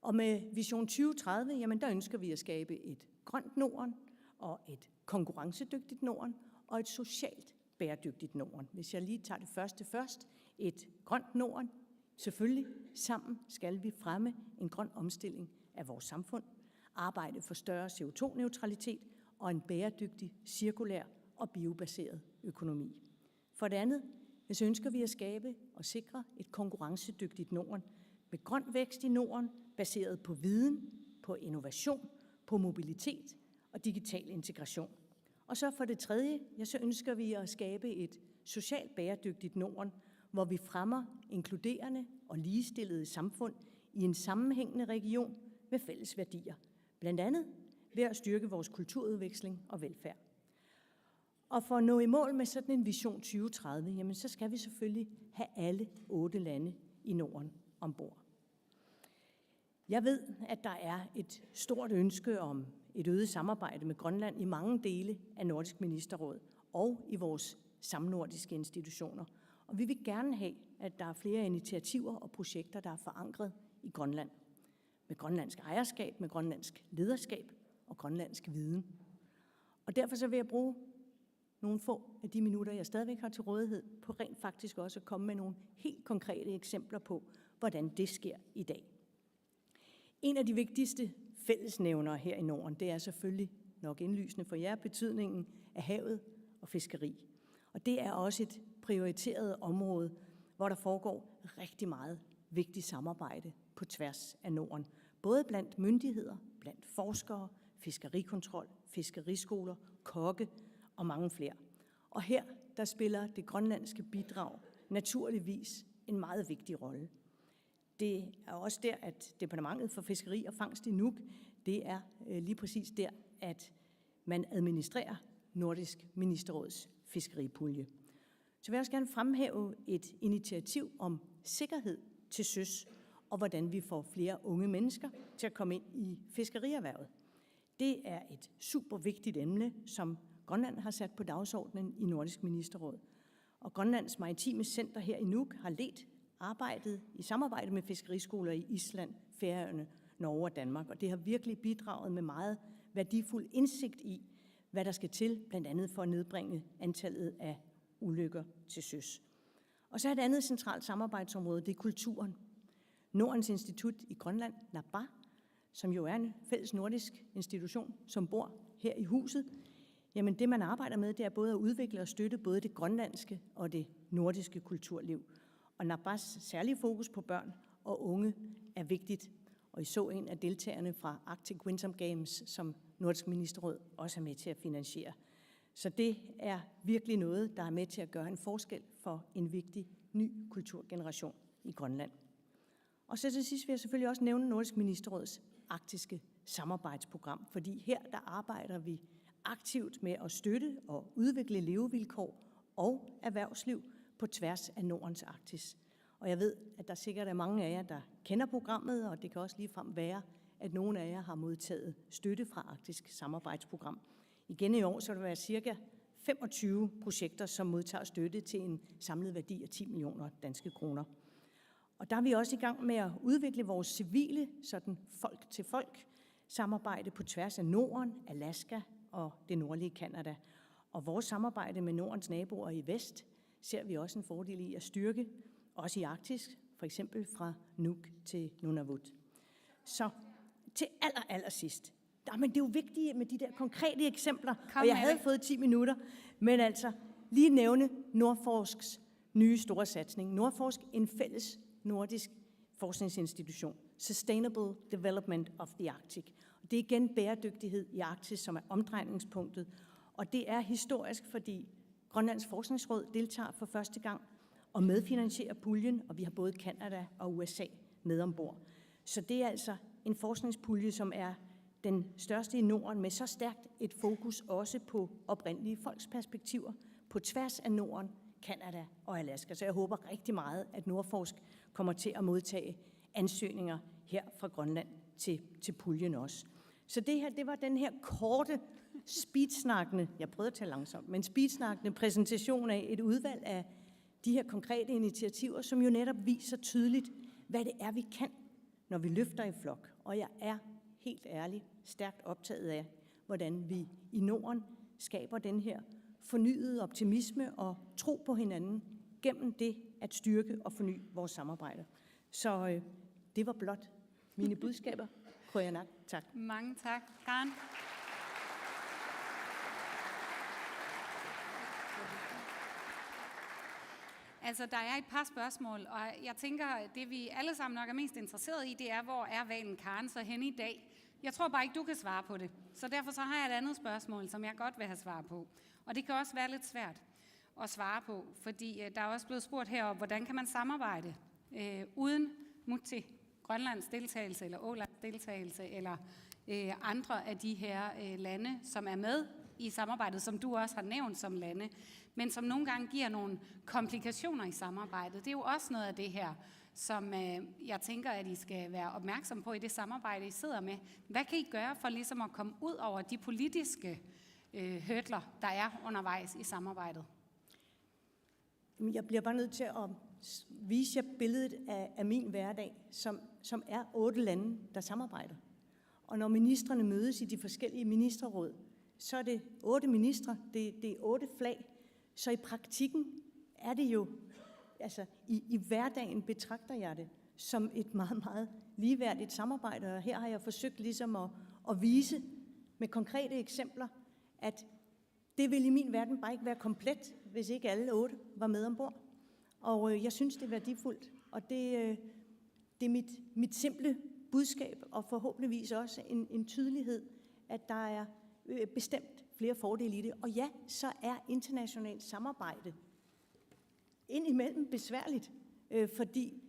Og med Vision 2030, jamen der ønsker vi at skabe et grønt Norden og et konkurrencedygtigt Norden og et socialt bæredygtigt Norden. Hvis jeg lige tager det første først, et grønt Norden. Selvfølgelig sammen skal vi fremme en grøn omstilling af vores samfund, arbejde for større CO2-neutralitet og en bæredygtig, cirkulær og biobaseret økonomi. For det andet, så ønsker vi at skabe og sikre et konkurrencedygtigt Norden med grøn vækst i Norden, baseret på viden, på innovation, på mobilitet og digital integration. Og så for det tredje, ja, så ønsker vi at skabe et socialt bæredygtigt Norden, hvor vi fremmer inkluderende og ligestillede samfund i en sammenhængende region med fælles værdier. Blandt andet ved at styrke vores kulturudveksling og velfærd. Og for at nå i mål med sådan en Vision 2030, jamen så skal vi selvfølgelig have alle 8 lande i Norden ombord. Jeg ved, at der er et stort ønske om et øget samarbejde med Grønland i mange dele af Nordisk Ministerråd og i vores samnordiske institutioner. Og vi vil gerne have, at der er flere initiativer og projekter, der er forankret i Grønland. Med grønlandsk ejerskab, med grønlandsk lederskab og grønlandsk viden. Og derfor så vil jeg bruge nogle få af de minutter, jeg stadigvæk har til rådighed, på rent faktisk også at komme med nogle helt konkrete eksempler på, hvordan det sker i dag. En af de vigtigste fællesnævnere her i Norden, det er selvfølgelig nok indlysende for jer, betydningen af havet og fiskeri. Og det er også et prioriteret område, hvor der foregår rigtig meget vigtigt samarbejde på tværs af Norden. Både blandt myndigheder, blandt forskere, fiskerikontrol, fiskeriskoler, kokke og mange flere. Og her der spiller det grønlandske bidrag naturligvis en meget vigtig rolle. Det er også der, at Departementet for Fiskeri og Fangst i Nuuk, det er lige præcis der, at man administrerer Nordisk Ministerråds fiskeripulje. Så vil jeg også gerne fremhæve et initiativ om sikkerhed til søs, og hvordan vi får flere unge mennesker til at komme ind i fiskerierhvervet. Det er et super vigtigt emne, som Grønland har sat på dagsordenen i Nordisk Ministerråd. Og Grønlands Maritime Center her i Nuuk har ledt arbejdet i samarbejde med fiskeriskoler i Island, Færøerne, Norge og Danmark. Og det har virkelig bidraget med meget værdifuld indsigt i, hvad der skal til, blandt andet for at nedbringe antallet af ulykker til søs. Og så er et andet centralt samarbejdsområde, det er kulturen. Nordens Institut i Grønland, NABA, som jo er en fælles nordisk institution, som bor her i huset, jamen det man arbejder med, det er både at udvikle og støtte både det grønlandske og det nordiske kulturliv. Og NABAs særlige fokus på børn og unge er vigtigt. Og I så en af deltagerne fra Arctic Winter Games, som Nordisk Ministerråd også er med til at finansiere. Så det er virkelig noget, der er med til at gøre en forskel for en vigtig ny kulturgeneration i Grønland. Og så til sidst vil jeg selvfølgelig også nævne Nordisk Ministerråds arktiske samarbejdsprogram, fordi her der arbejder vi aktivt med at støtte og udvikle levevilkår og erhvervsliv på tværs af Nordens Arktis. Og jeg ved, at der sikkert er mange af jer, der kender programmet, og det kan også ligefrem være, at nogle af jer har modtaget støtte fra Arktisk Samarbejdsprogram. Igen i år så vil der være cirka 25 projekter, som modtager støtte til en samlet værdi af 10 millioner danske kroner. Og der er vi også i gang med at udvikle vores civile, sådan folk-til-folk, samarbejde på tværs af Norden, Alaska og det nordlige Kanada. Og vores samarbejde med Nordens naboer i vest ser vi også en fordel i at styrke, også i Arktis, for eksempel fra Nuuk til Nunavut. Så til allersidst, men det er jo vigtigt med de der konkrete eksempler, og jeg havde fået 10 minutter, men altså lige nævne Nordforsks nye store satsning. Nordforsk, en fælles nordisk forskningsinstitution. Sustainable Development of the Arctic. Og det er igen bæredygtighed i Arktis, som er omdrejningspunktet. Og det er historisk, fordi Grønlands Forskningsråd deltager for første gang og medfinansierer puljen, og vi har både Kanada og USA med ombord. Så det er altså en forskningspulje, som er den største i Norden, med så stærkt et fokus også på oprindelige folks perspektiver på tværs af Norden, Kanada og Alaska. Så jeg håber rigtig meget, at Nordforsk kommer til at modtage ansøgninger her fra Grønland til puljen også. Så det her, det var den her korte, speedsnakkende, jeg prøvede at tale langsomt, men speedsnakkende præsentation af et udvalg af de her konkrete initiativer, som jo netop viser tydeligt, hvad det er, vi kan, når vi løfter i flok. Og jeg er helt ærligt stærkt optaget af, hvordan vi i Norden skaber den her fornyede optimisme og tro på hinanden gennem det at styrke og forny vores samarbejde. Så det var blot mine budskaber. Krojanak. Tak. Mange tak. Karen? Altså, der er et par spørgsmål, og jeg tænker, at det vi alle sammen nok er mest interesseret i, det er, hvor er hvalen Karen så henne i dag? Jeg tror bare ikke, du kan svare på det. Så derfor så har jeg et andet spørgsmål, som jeg godt vil have svar på. Og det kan også være lidt svært at svare på, fordi der er også blevet spurgt herom, hvordan kan man samarbejde uden til Grønlands deltagelse, eller Ålands deltagelse, eller andre af de her lande, som er med i samarbejdet, som du også har nævnt som lande, men som nogle gange giver nogle komplikationer i samarbejdet. Det er jo også noget af det her, som jeg tænker, at I skal være opmærksom på i det samarbejde, I sidder med. Hvad kan I gøre for ligesom at komme ud over de politiske hurdler, der er undervejs i samarbejdet? Jeg bliver bare nødt til at vise jer billedet af min hverdag, som er 8 lande, der samarbejder. Og når ministrene mødes i de forskellige ministerråd, så er det 8 ministre, det er 8 flag. Så i praktikken er det jo, altså i hverdagen betragter jeg det som et meget, meget ligeværdigt samarbejde. Og her har jeg forsøgt ligesom at vise med konkrete eksempler, at det vil i min verden bare ikke være komplet, hvis ikke alle 8 var med ombord. Og jeg synes, det er værdifuldt, og det er mit simple budskab, og forhåbentligvis også en tydelighed, at der er bestemt flere fordele i det. Og ja, så er internationalt samarbejde indimellem besværligt, fordi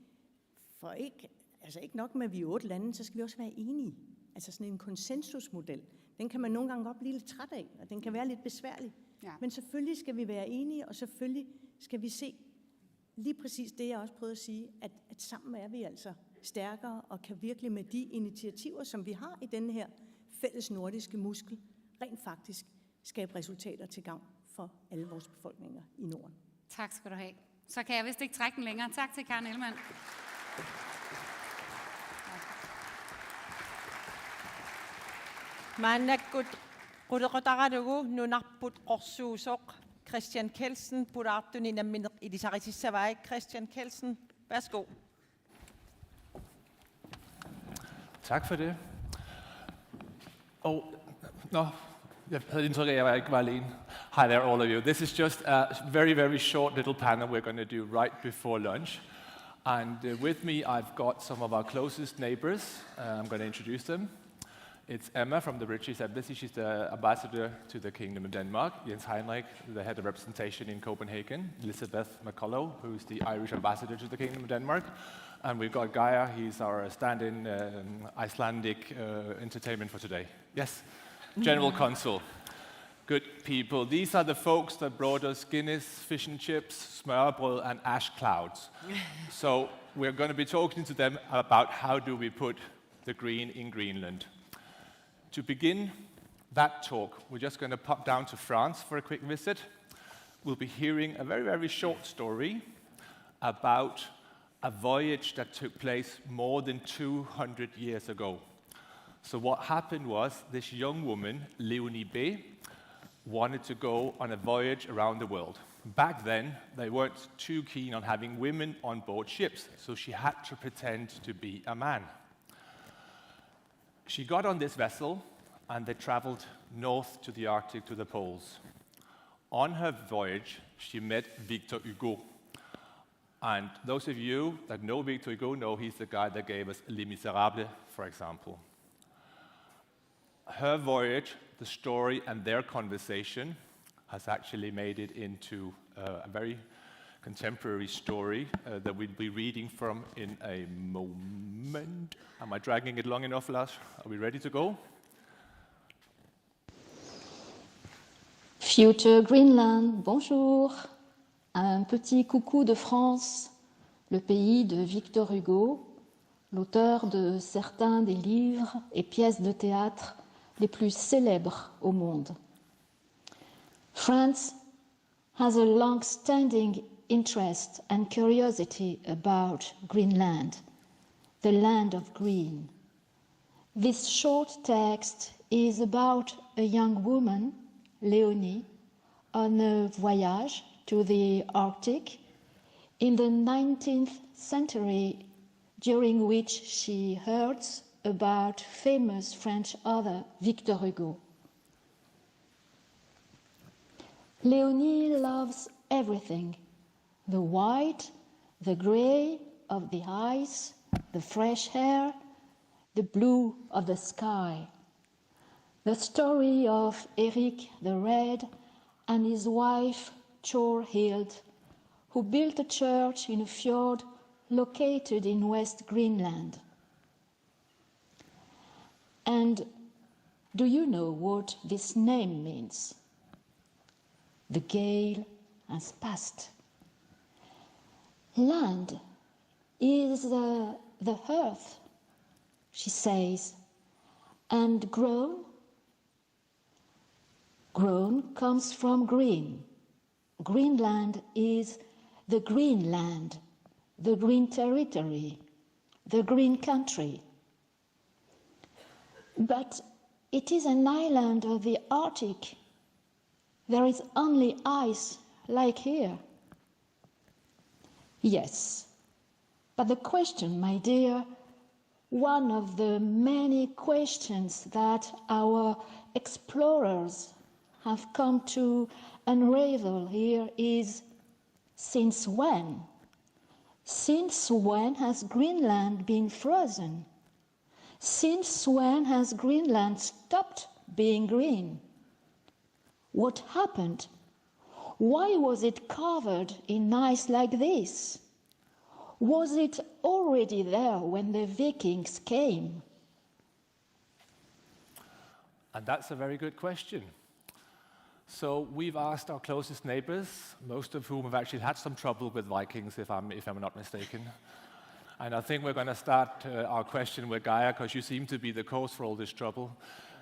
ikke nok med, at vi er 8 lande, så skal vi også være enige. Altså sådan en konsensusmodel, den kan man nogle gange godt blive lidt træt af, og den kan være lidt besværlig. Ja. Men selvfølgelig skal vi være enige, og selvfølgelig skal vi se lige præcis det, jeg også prøvede at sige, at sammen er vi altså stærkere, og kan virkelig med de initiativer, som vi har i denne her fælles nordiske muskel, rent faktisk skabe resultater til gavn for alle vores befolkninger i Norden. Tak skal du have. Så kan jeg vist ikke trække den længere. Tak til Karen Ellemann. Christian Kelsen, Christian Kelsen, værsgo. Tak for det. Jeg havde indtryk af, at jeg ikke var alene. Hi there, all of you. This is just a very, very short little panel we're going to do right before lunch. And with me, I've got some of our closest neighbors. I'm going to introduce them. It's Emma from the British Embassy. She's the ambassador to the Kingdom of Denmark. Jens Heinrich, the head of representation in Copenhagen. Elizabeth McCullough, who's the Irish ambassador to the Kingdom of Denmark. And we've got Gaia, he's our stand-in Icelandic entertainment for today. Yes, General Consul. Good people. These are the folks that brought us Guinness, fish and chips, smørrebrød, and ash clouds. So we're going to be talking to them about how do we put the green in Greenland. To begin that talk, we're just going to pop down to France for a quick visit. We'll be hearing a very, very short story about a voyage that took place more than 200 years ago. So what happened was this young woman, Leonie B., wanted to go on a voyage around the world. Back then, they weren't too keen on having women on board ships, so she had to pretend to be a man. She got on this vessel, and they traveled north to the Arctic, to the poles. On her voyage, she met Victor Hugo. And those of you that know Victor Hugo know he's the guy that gave us Les Miserables, for example. Her voyage, the story, and their conversation has actually made it into a very contemporary story that we'll be reading from in a moment. Am I dragging it long enough, Lars? Are we ready to go? Future Greenland, bonjour. Un petit coucou de France, le pays de Victor Hugo, l'auteur de certains des livres et pièces de théâtre les plus célèbres au monde. France has a long-standing interest and curiosity about Greenland, the land of green. This short text is about a young woman, Leonie, on a voyage to the Arctic in the 19th century, during which she heard about famous French author Victor Hugo. Leonie loves everything: the white, the grey of the ice, the fresh air, the blue of the sky. The story of Eric the Red and his wife Thorhild, who built a church in a fjord located in West Greenland. And do you know what this name means? The gale has passed. Land is the earth, she says, and grown? Grown comes from green. Greenland is the green land, the green territory, the green country. But it is an island of the Arctic. There is only ice, like here. Yes, but the question, my dear, one of the many questions that our explorers have come to unravel here is, since when? Since when has Greenland been frozen? Since when has Greenland stopped being green? What happened? Why was it covered in ice like this? Was it already there when the Vikings came? And that's a very good question. So we've asked our closest neighbors, most of whom have actually had some trouble with Vikings, if I'm not mistaken. And I think we're going to start our question with Gaia, because you seem to be the cause for all this trouble.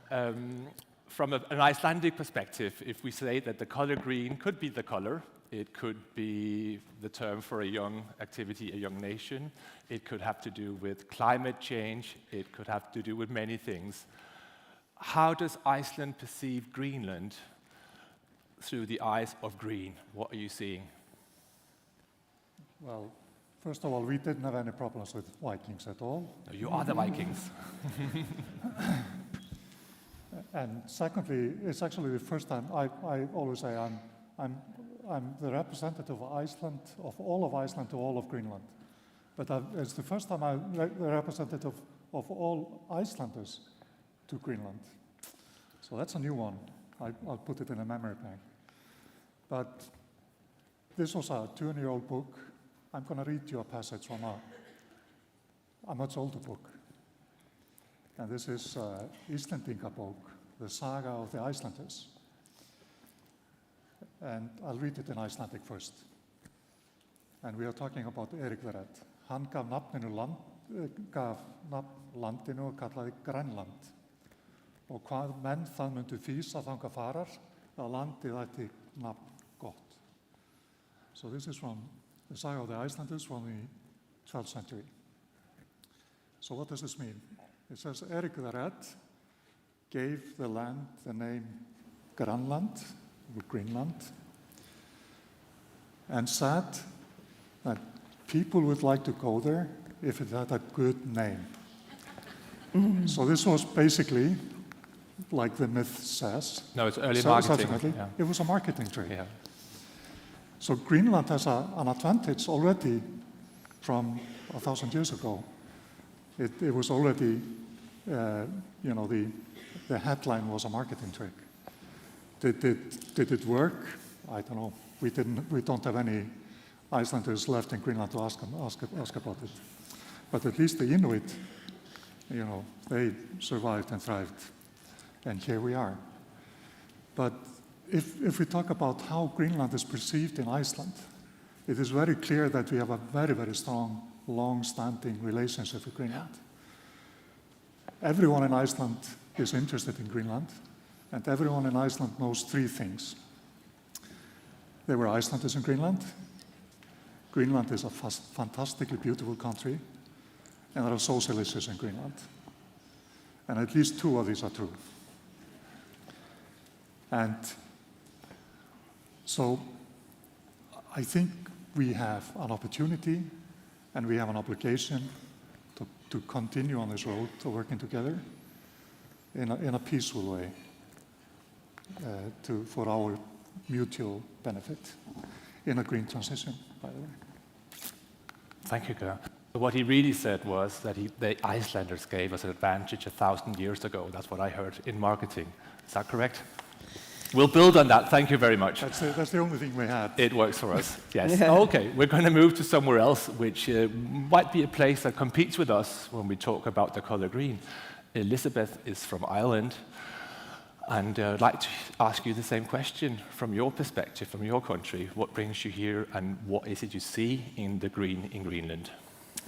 From an Icelandic perspective, if we say that the color green could be the color, it could be the term for a young activity, a young nation. It could have to do with climate change. It could have to do with many things. How does Iceland perceive Greenland through the eyes of green? What are you seeing? Well, first of all, we didn't have any problems with Vikings at all. No, you are the Vikings. And secondly, it's actually the first time I always say I'm the representative of Iceland, of Iceland to all of Greenland. But it's the first time I'm the representative of all Icelanders to Greenland. So that's a new one. I'll put it in a memory bank. But this was a 2-year-old book. I'm going to read you a passage from a much older book. And this is Íslendinga bók, the saga of the Icelanders. And I'll read it in Icelandic first. And we are talking about Erik the Red. Hann gaf nafn landinu og kallaði Grænland. Og hvað menn það myndu fýsa þangað farar, að landið ætti nafn gott. So this is from the saga of the Icelanders from the 12th century. So what does this mean? It says Erik the Red gave the land the name Greenland, or Greenland, and said that people would like to go there if it had a good name. So this was basically, like the myth says. No, it's early marketing. Yeah. It was a marketing trick. Yeah. So Greenland has an advantage already from 1,000 years ago. It was already, the headline was a marketing trick. Did it work? I don't know. We don't have any Icelanders left in Greenland to ask about it. But at least the Inuit, they survived and thrived. And here we are. But if we talk about how Greenland is perceived in Iceland, it is very clear that we have a very, very strong, long-standing relationship with Greenland. Everyone in Iceland is interested in Greenland, and everyone in Iceland knows 3 things. There were Icelanders in Greenland. Greenland is a fantastically beautiful country, and there are socialists in Greenland. And at least 2 of these are true. And so I think we have an opportunity and we have an obligation to continue on this road to working together in a peaceful way for our mutual benefit in a green transition, by the way. Thank you, Ger. What he really said was that the Icelanders gave us an advantage 1,000 years ago. That's what I heard in marketing. Is that correct? We'll build on that. Thank you very much. That's the only thing we had. It works for us, yes. Okay, we're going to move to somewhere else, which might be a place that competes with us when we talk about the color green. Elizabeth is from Ireland, and I'd like to ask you the same question from your perspective, from your country. What brings you here, and what is it you see in the green in Greenland?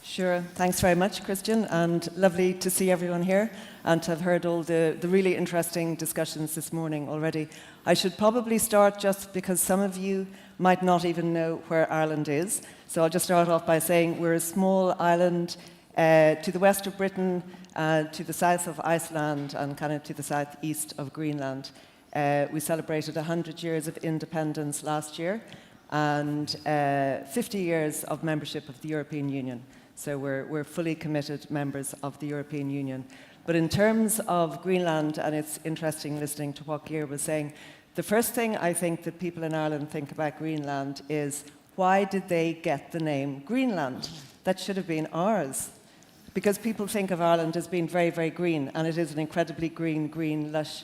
Sure. Thanks very much, Christian, and lovely to see everyone here and to have heard all the really interesting discussions this morning already. I should probably start just because some of you might not even know where Ireland is. So I'll just start off by saying we're a small island to the west of Britain, to the south of Iceland, and kind of to the southeast of Greenland. We celebrated 100 years of independence last year and 50 years of membership of the European Union. So we're fully committed members of the European Union. But in terms of Greenland, and it's interesting listening to what Geir was saying, the first thing I think that people in Ireland think about Greenland is, why did they get the name Greenland? That should have been ours. Because people think of Ireland as being very, very green, and it is an incredibly green, lush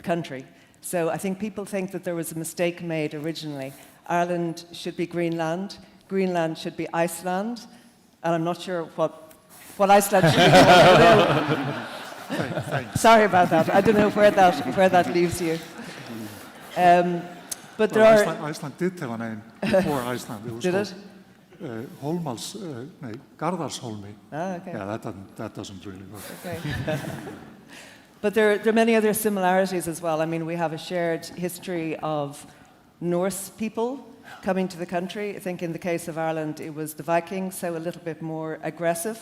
country. So I think people think that there was a mistake made originally. Ireland should be Greenland, Greenland should be Iceland, and I'm not sure what Iceland should be called. Sorry about that. I don't know where that leaves you. But there are... Iceland did have a name before Iceland. It was did it? Garðarsholmi. Ah, okay. Yeah, that doesn't really work. Okay. But there are many other similarities as well. I mean, we have a shared history of Norse people coming to the country. I think in the case of Ireland, it was the Vikings, so a little bit more aggressive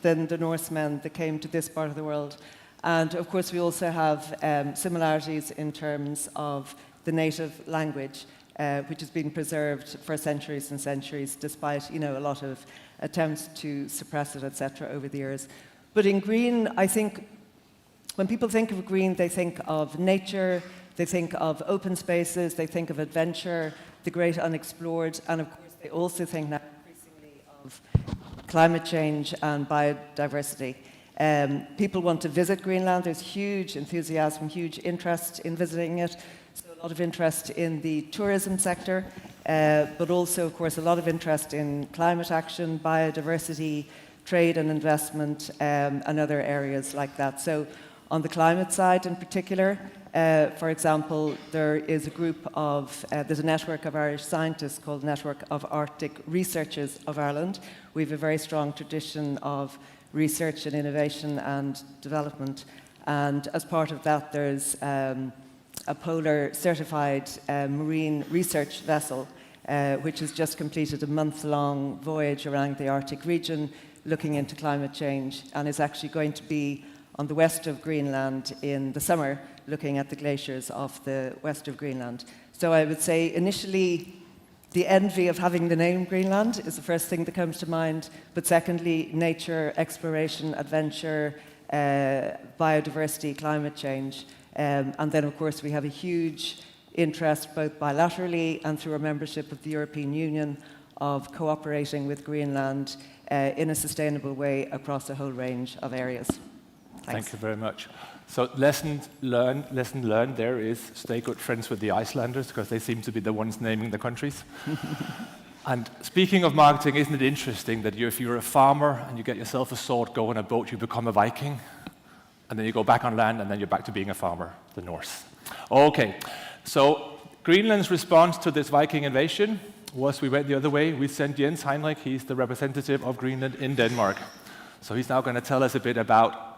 than the Norsemen that came to this part of the world. And of course, we also have similarities in terms of the native language, which has been preserved for centuries and centuries, despite a lot of attempts to suppress it, etc., over the years. But in green, I think when people think of green, they think of nature, they think of open spaces, they think of adventure, the great unexplored, and of course they also think now increasingly of climate change and biodiversity. People want to visit Greenland. There's huge enthusiasm, huge interest in visiting it. So a lot of interest in the tourism sector, but also, of course, a lot of interest in climate action, biodiversity, trade and investment, and other areas like that. So on the climate side in particular, for example, there is a group of, there's a network of Irish scientists called Network of Arctic Researchers of Ireland. We have a very strong tradition of research and innovation and development. And as part of that, there's a polar certified marine research vessel, which has just completed a month-long voyage around the Arctic region looking into climate change, and is actually going to be on the west of Greenland in the summer, looking at the glaciers off the west of Greenland. So I would say initially the envy of having the name Greenland is the first thing that comes to mind, but secondly, nature, exploration, adventure, biodiversity, climate change. And then, of course, we have a huge interest, both bilaterally and through our membership of the European Union, of cooperating with Greenland in a sustainable way across a whole range of areas. Thanks. Thank you very much. So lesson learned there is stay good friends with the Icelanders, because they seem to be the ones naming the countries. And speaking of marketing, isn't it interesting that if you're a farmer and you get yourself a sword, go on a boat, you become a Viking, and then you go back on land, and then you're back to being a farmer, the Norse. Okay, so Greenland's response to this Viking invasion was we went the other way. We sent Jens Heinrich, he's the representative of Greenland in Denmark. So he's now going to tell us a bit about,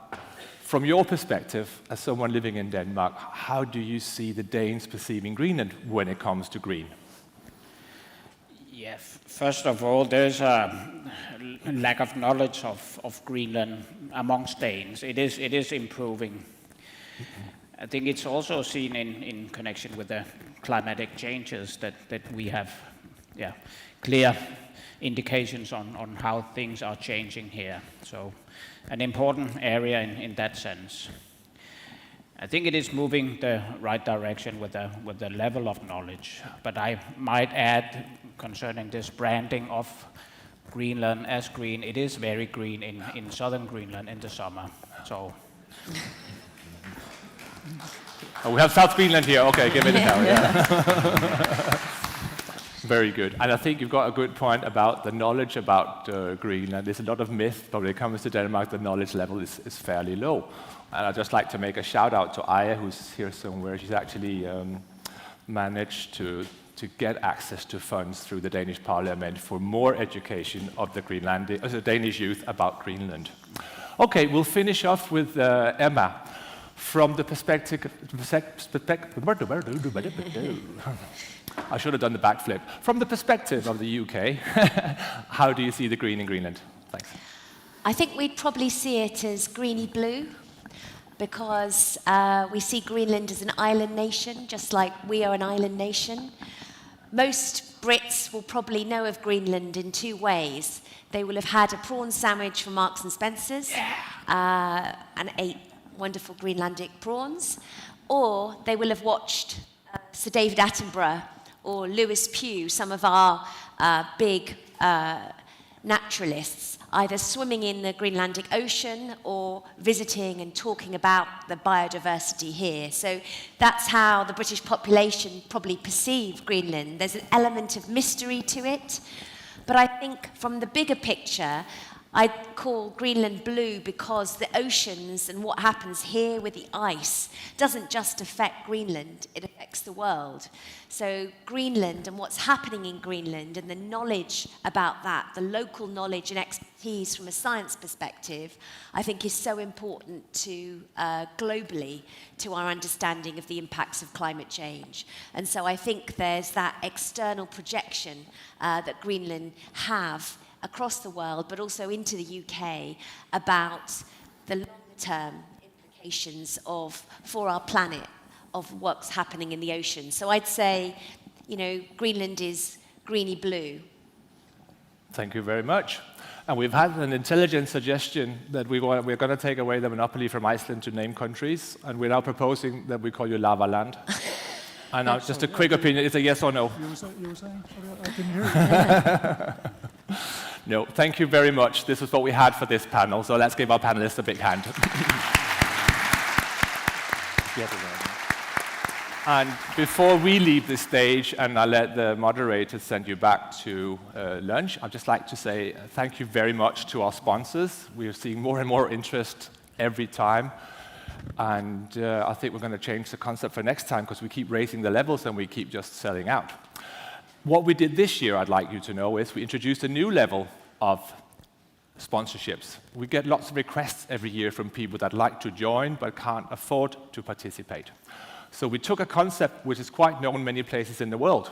from your perspective, as someone living in Denmark, how do you see the Danes perceiving Greenland when it comes to green? Yeah, first of all, there's a lack of knowledge of Greenland amongst Danes. It is improving. I think it's also seen in connection with the climatic changes that we have clear indications on how things are changing here. So an important area in that sense. I think it is moving the right direction with the level of knowledge. But I might add, concerning this branding of Greenland as green, it is very green in southern Greenland in the summer. So. Oh, we have South Greenland here. Okay, give it a now. Yeah. Very good. And I think you've got a good point about the knowledge about Greenland. There's a lot of myth, but when it comes to Denmark, the knowledge level is fairly low. And I'd just like to make a shout out to Aya, who's here somewhere. She's actually manage to get access to funds through the Danish Parliament for more education of the Danish youth about Greenland. Okay, we'll finish off with Emma. From the perspective, I should have done the backflip. From the perspective of the UK, how do you see the green in Greenland? Thanks. I think we'd probably see it as greeny blue, because we see Greenland as an island nation, just like we are an island nation. Most Brits will probably know of Greenland in two ways. They will have had a prawn sandwich from Marks and Spencer's and ate wonderful Greenlandic prawns, or they will have watched Sir David Attenborough or Lewis Pugh, some of our big naturalists, either swimming in the Greenlandic Ocean or visiting and talking about the biodiversity here. So that's how the British population probably perceive Greenland. There's an element of mystery to it, but I think from the bigger picture, I call Greenland blue because the oceans and what happens here with the ice doesn't just affect Greenland, it affects the world. So Greenland and what's happening in Greenland and the knowledge about that, the local knowledge and expertise from a science perspective, I think is so important to globally to our understanding of the impacts of climate change. And so I think there's that external projection that Greenland have across the world, but also into the UK, about the long-term implications for our planet of what's happening in the ocean. So I'd say, Greenland is greeny blue. Thank you very much. And we've had an intelligent suggestion that we're going to take away the monopoly from Iceland to name countries, and we're now proposing that we call you Lava Land. And now, just a quick opinion, it's a yes or no? You were saying? Sorry, I didn't hear you. No, thank you very much. This is what we had for this panel, so let's give our panelists a big hand. And before we leave the stage and I let the moderator send you back to lunch, I'd just like to say thank you very much to our sponsors. We are seeing more and more interest every time. And I think we're going to change the concept for next time because we keep raising the levels and we keep just selling out. What we did this year, I'd like you to know, is we introduced a new level of sponsorships. We get lots of requests every year from people that like to join but can't afford to participate. So we took a concept which is quite known in many places in the world.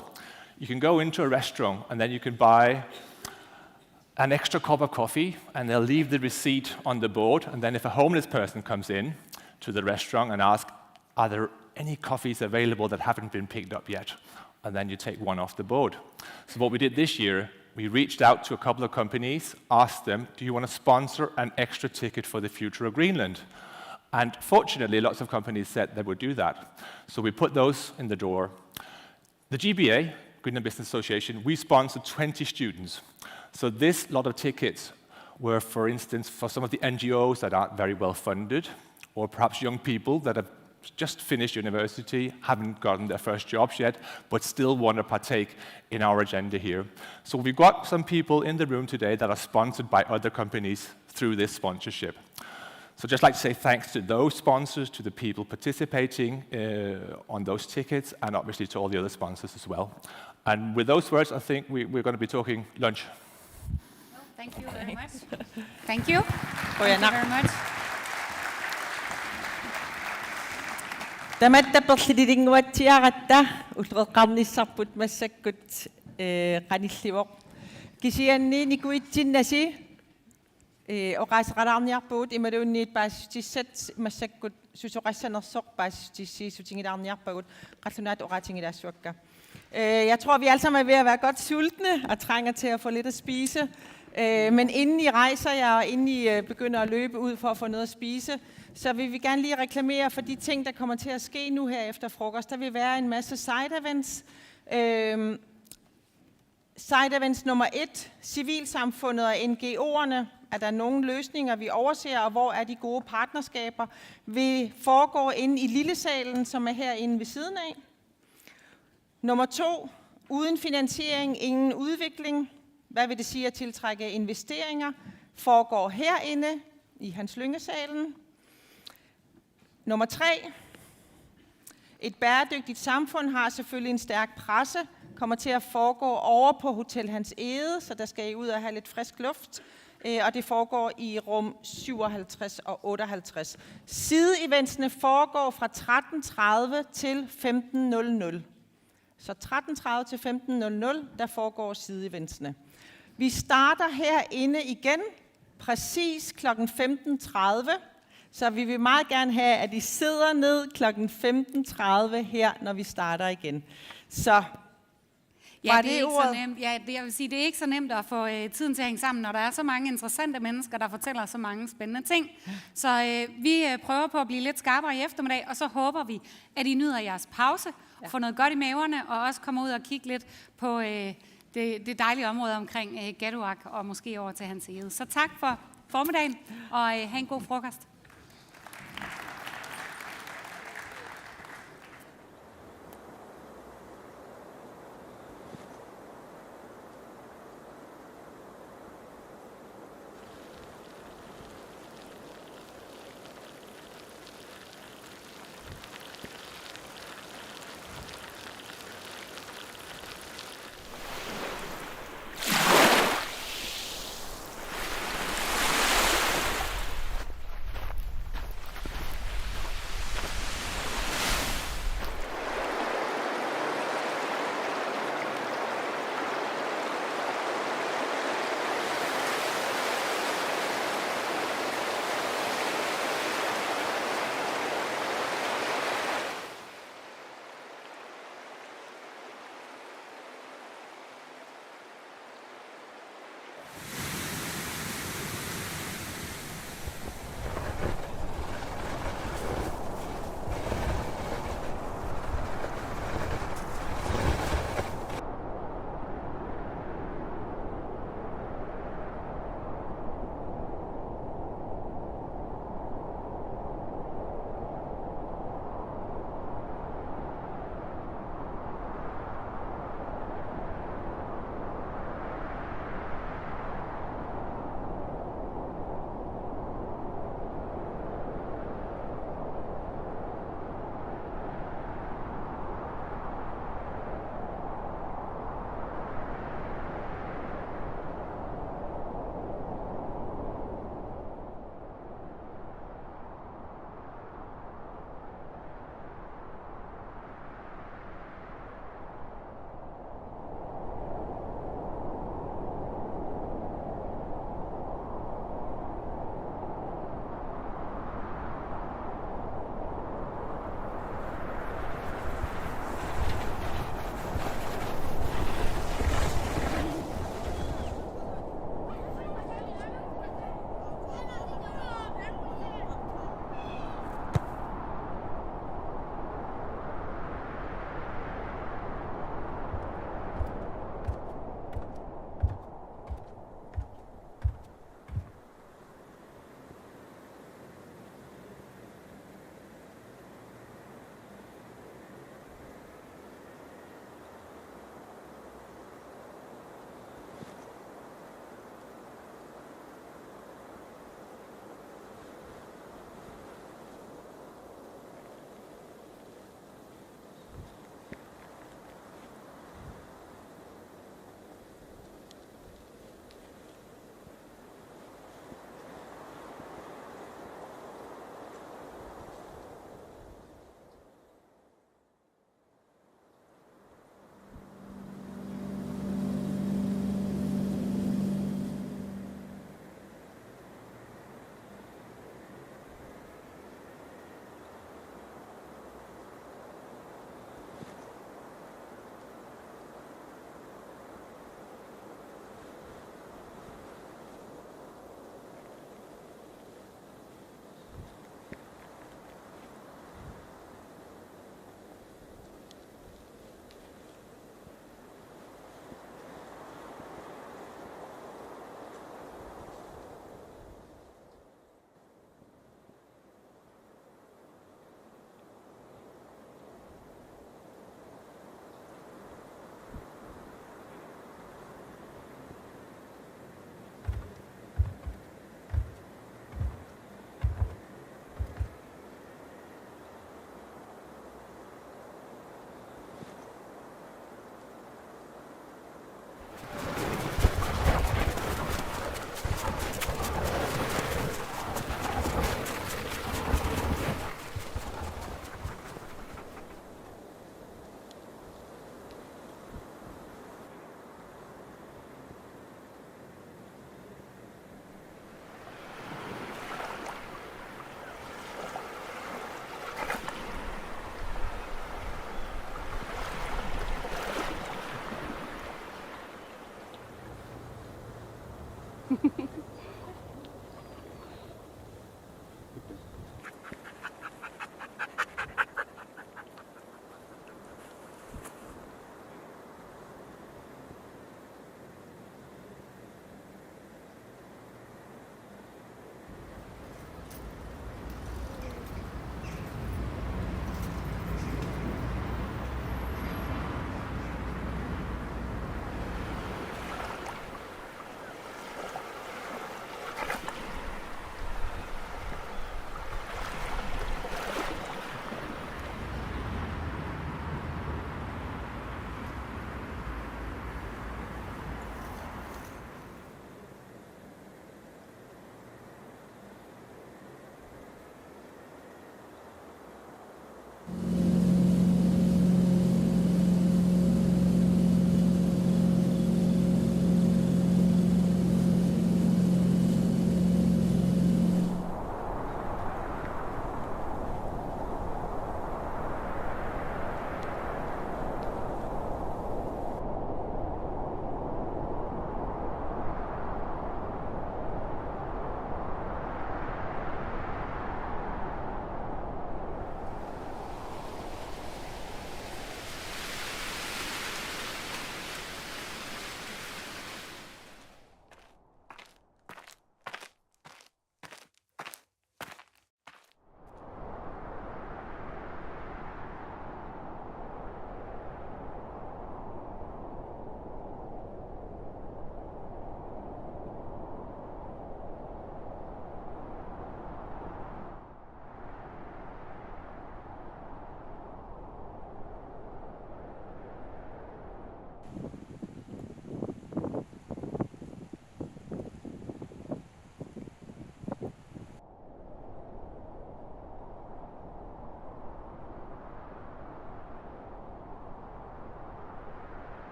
You can go into a restaurant and then you can buy an extra cup of coffee and they'll leave the receipt on the board, and then if a homeless person comes in to the restaurant and asks, are there any coffees available that haven't been picked up yet? And then you take one off the board. So what we did this year, we reached out to a couple of companies, asked them, do you want to sponsor an extra ticket for the future of Greenland? And fortunately, lots of companies said they would do that. So we put those in the door. The GBA, Greenland Business Association, we sponsored 20 students. So this lot of tickets were, for instance, for some of the NGOs that aren't very well funded, or perhaps young people that have just finished university, haven't gotten their first jobs yet, but still want to partake in our agenda here. So we've got some people in the room today that are sponsored by other companies through this sponsorship. So just like to say thanks to those sponsors, to the people participating on those tickets, and obviously to all the other sponsors as well. And with those words, I think we're going to be talking lunch. Well, thank you very much. Thank you. Thank you very much. Таматтаперлилингуатсиаратта уллеққарниссарпут массаккут қанилливоқ кисианни никуитсиннаси оқаасеқалаарниарпагут ималуунниит паассутиссат массаккут сусоқассанерсоқ паассутиссиисутингилаарниарпагут қаллунаат оқаатингилаассуакка. Jeg tror, vi alle sammen er ved at være godt sultne og trænger til at få lidt at spise. Men inden I rejser jer, og inden I begynder at løbe ud for at få noget at spise, så vil vi gerne lige reklamere for de ting, der kommer til at ske nu her efter frokost. Der vil være en masse side events. Side events nummer 1, civilsamfundet og NGO'erne. Er der nogle løsninger, vi overser, og hvor er de gode partnerskaber? Vi foregår inde i Lillesalen, som er herinde ved siden af. Nummer 2, uden finansiering, ingen udvikling. Hvad vil det sige at tiltrække investeringer? Foregår herinde i Hans Lyngesalen. Nummer 3, Et bæredygtigt samfund har selvfølgelig en stærk presse, kommer til at foregå over på Hotel Hans Egede, så der skal I ud og have lidt frisk luft. Og det foregår i rum 57 og 58. Sideeventsene foregår fra 13.30 til 15.00. Så 13.30 til 15.00, der foregår sideeventsene. Vi starter herinde igen, præcis kl. 15.30. Så vi vil meget gerne have, at I sidder ned kl. 15.30 her, når vi starter igen. Så ja, det er ikke så nemt. Ja, jeg vil sige, det er ikke så nemt at få tiden til at hænge sammen, når der er så mange interessante mennesker, der fortæller så mange spændende ting. Så vi prøver på at blive lidt skarpere i eftermiddag, og så håber vi, at I nyder jeres pause, og får noget godt i maverne, og også kommer ud og kigge lidt på det dejlige område omkring Gaduak, og måske over til Hans Egede. Så tak for formiddagen, og have en god frokost.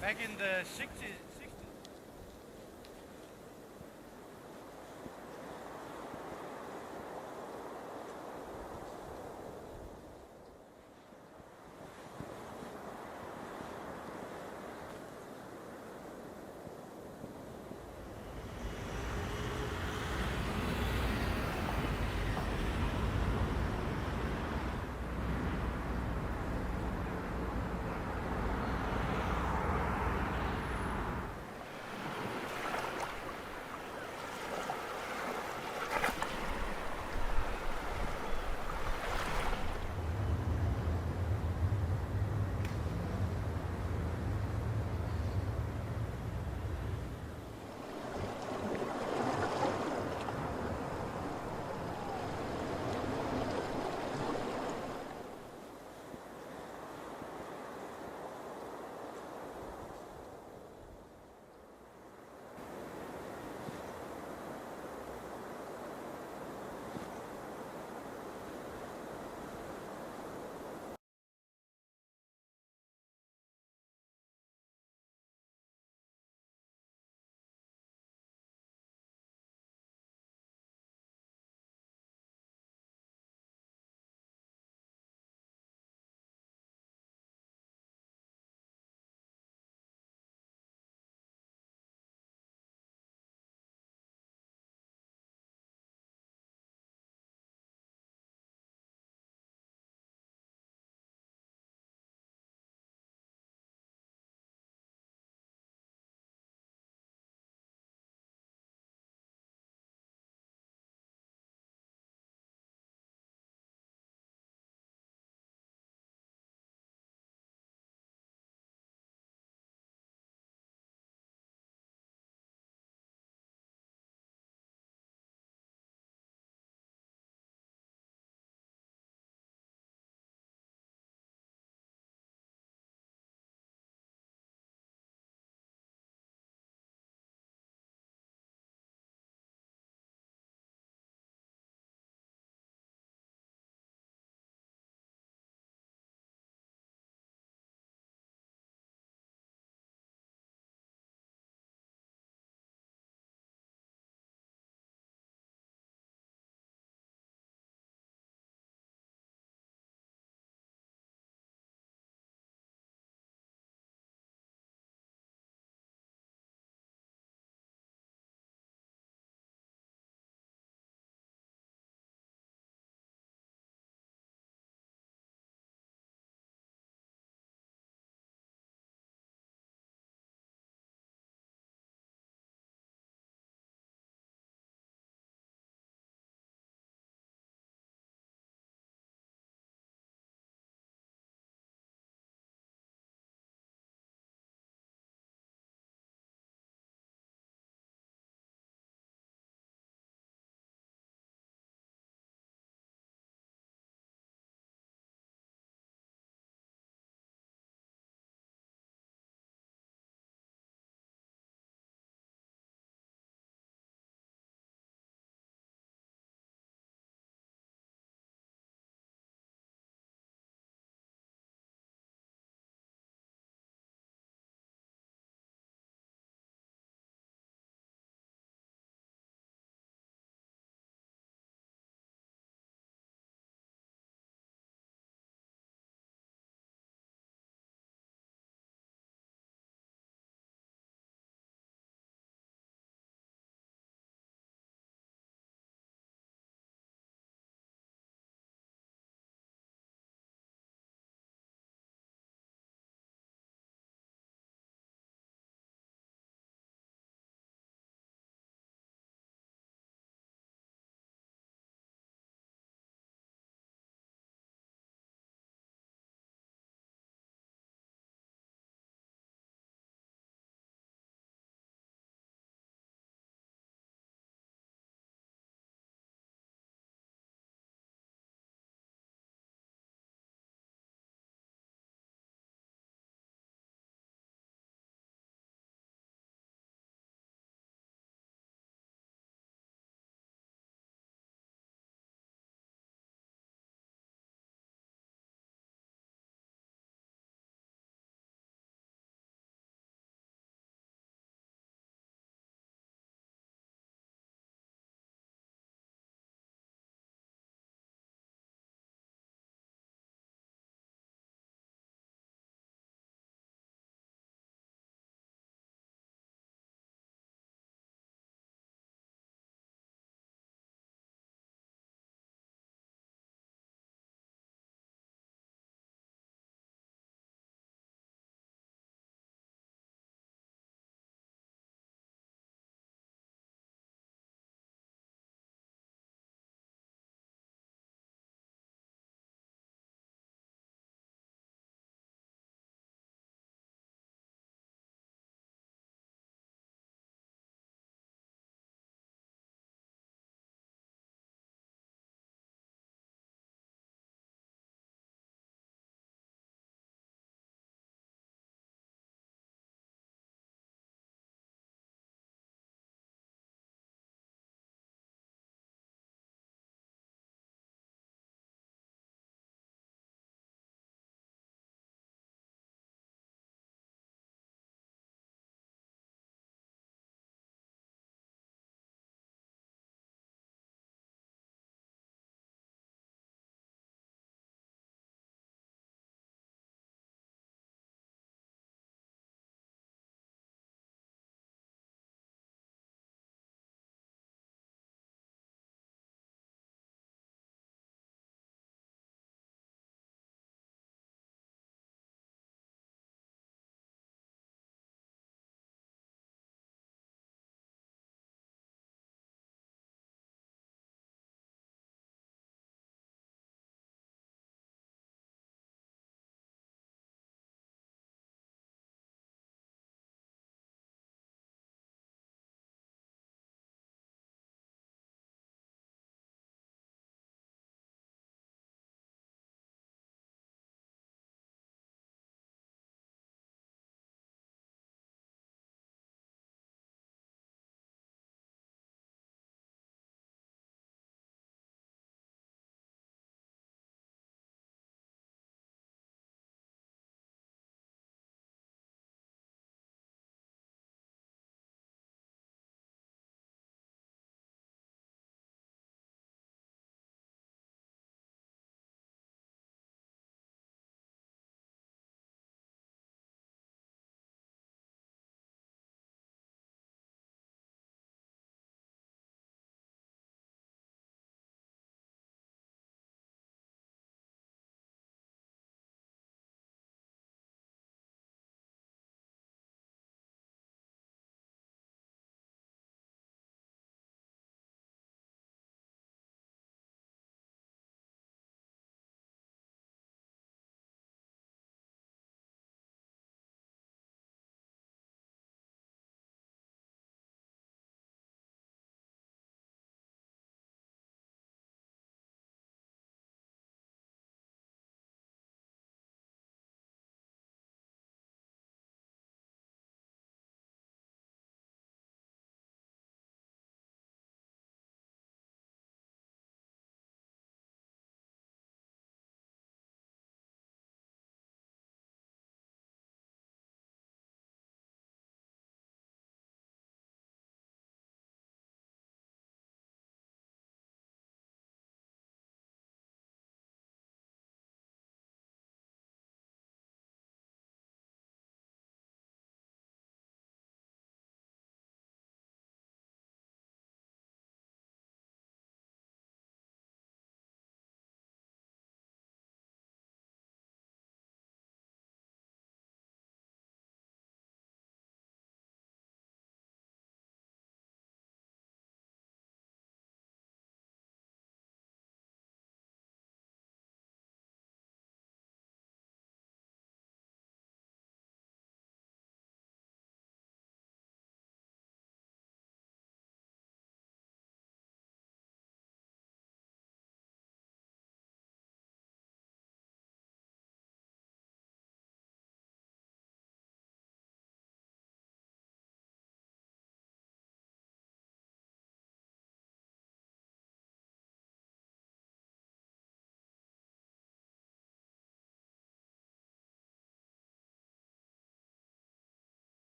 Back in the 60s.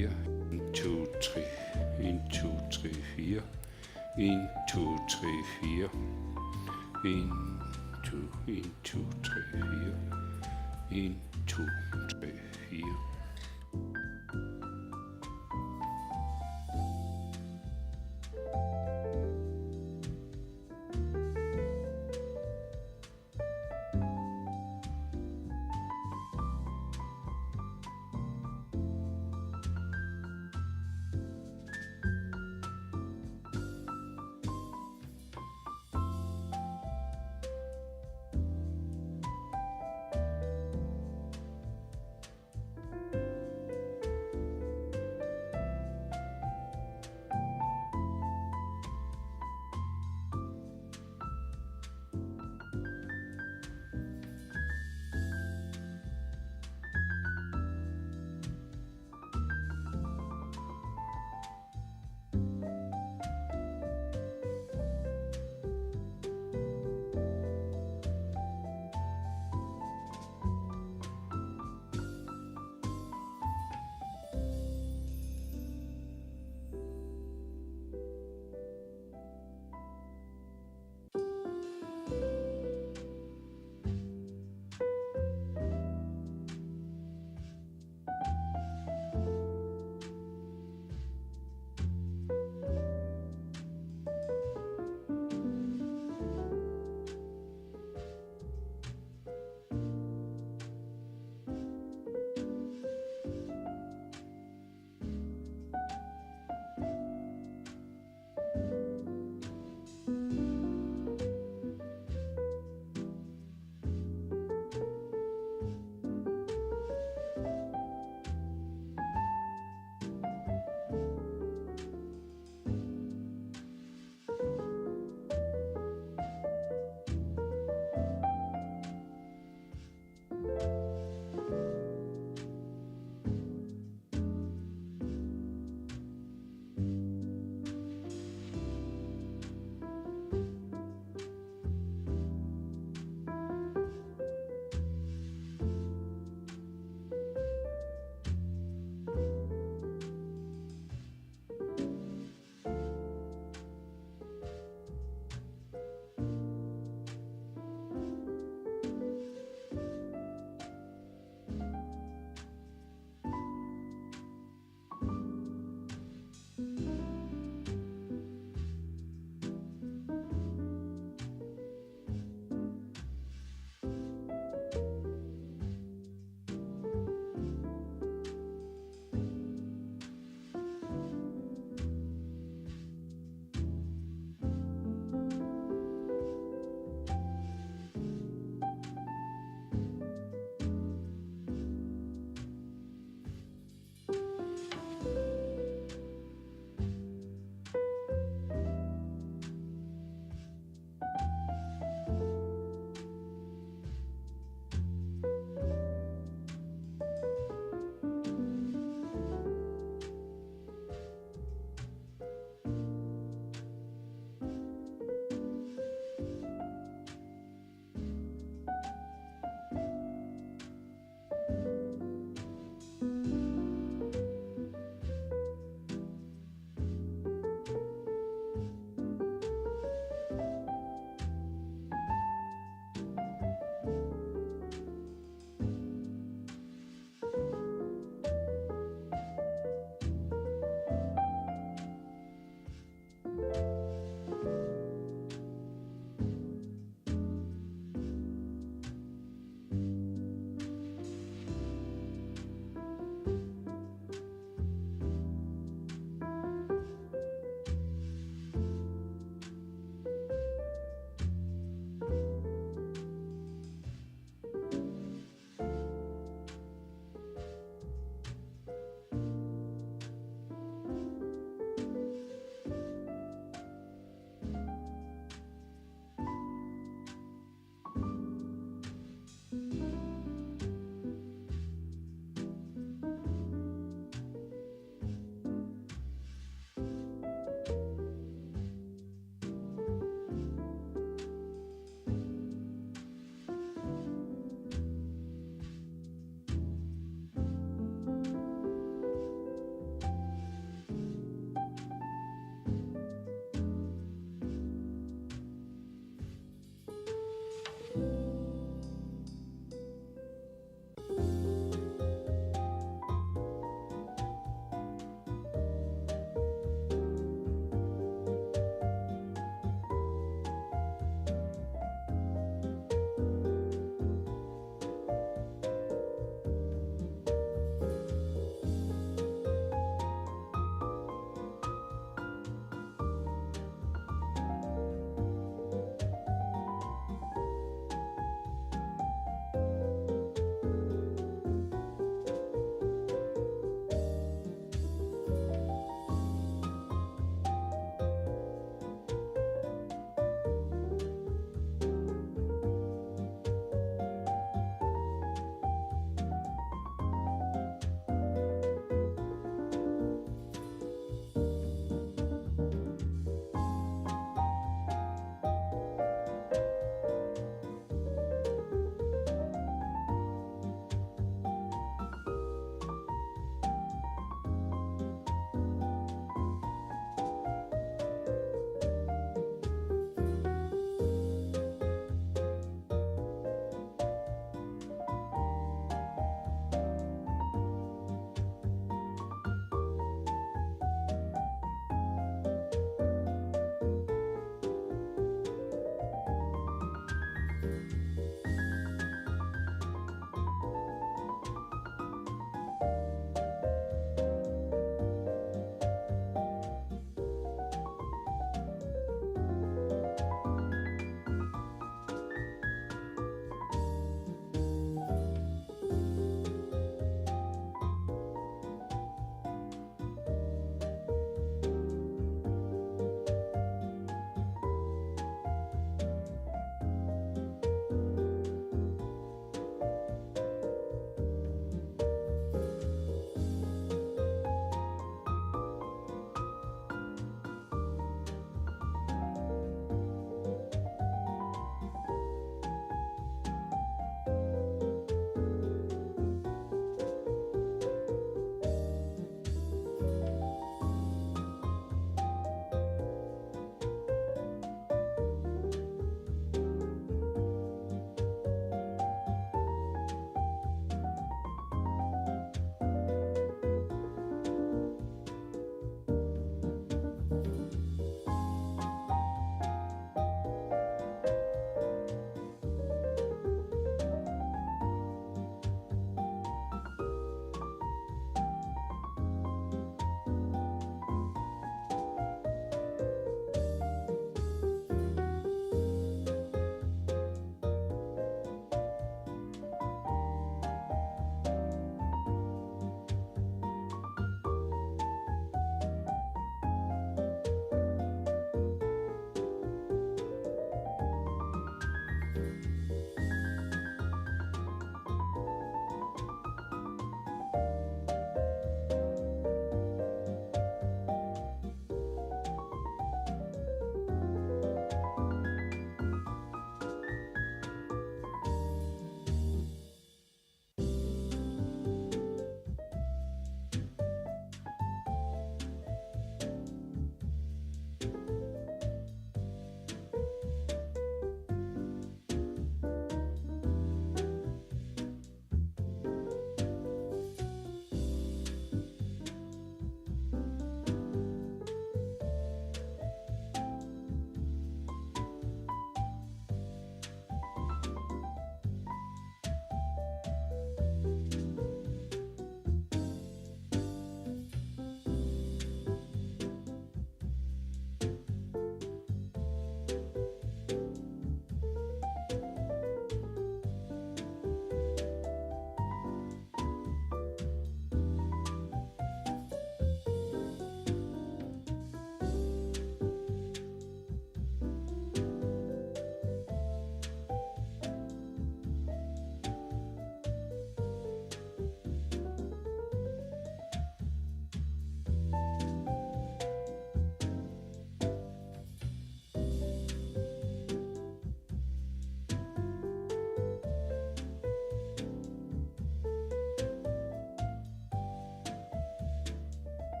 4. 1, 2, 3. 1, 2, 3, 4. 1, 2, 3, 4. 1, 2, 1, 2, 3, 4. 1, 2, 3, 4.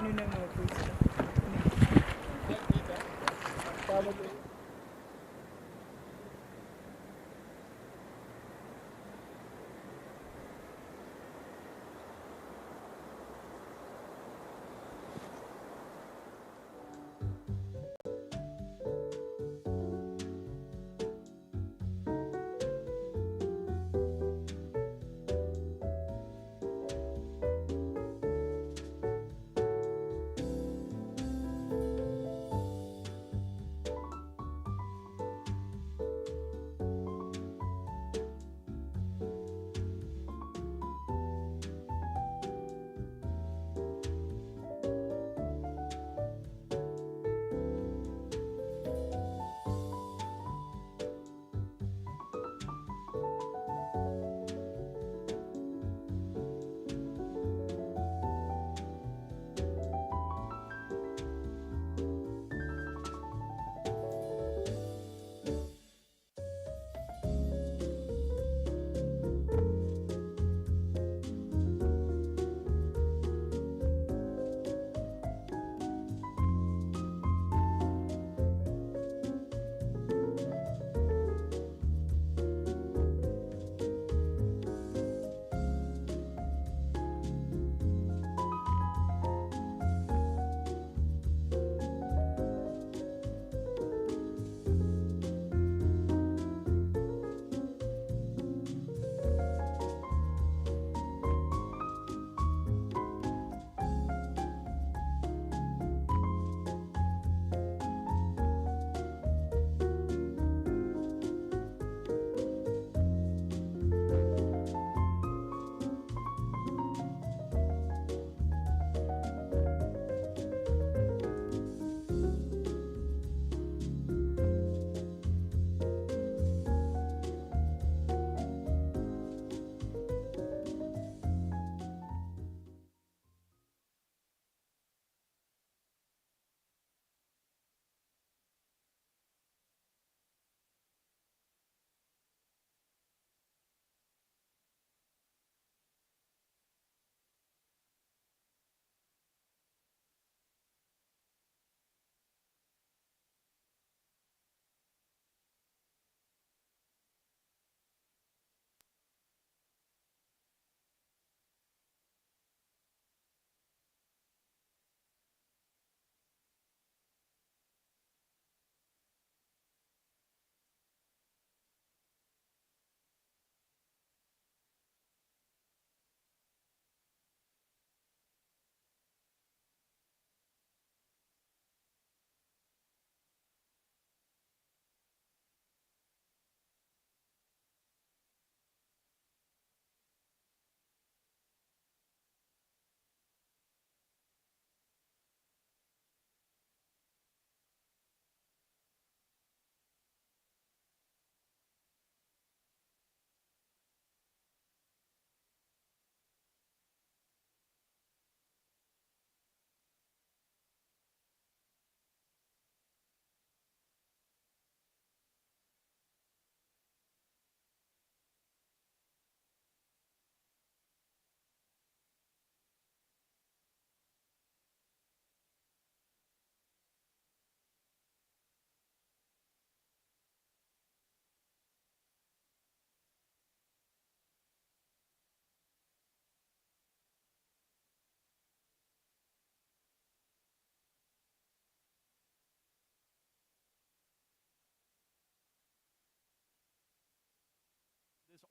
Nu nemen we het goed.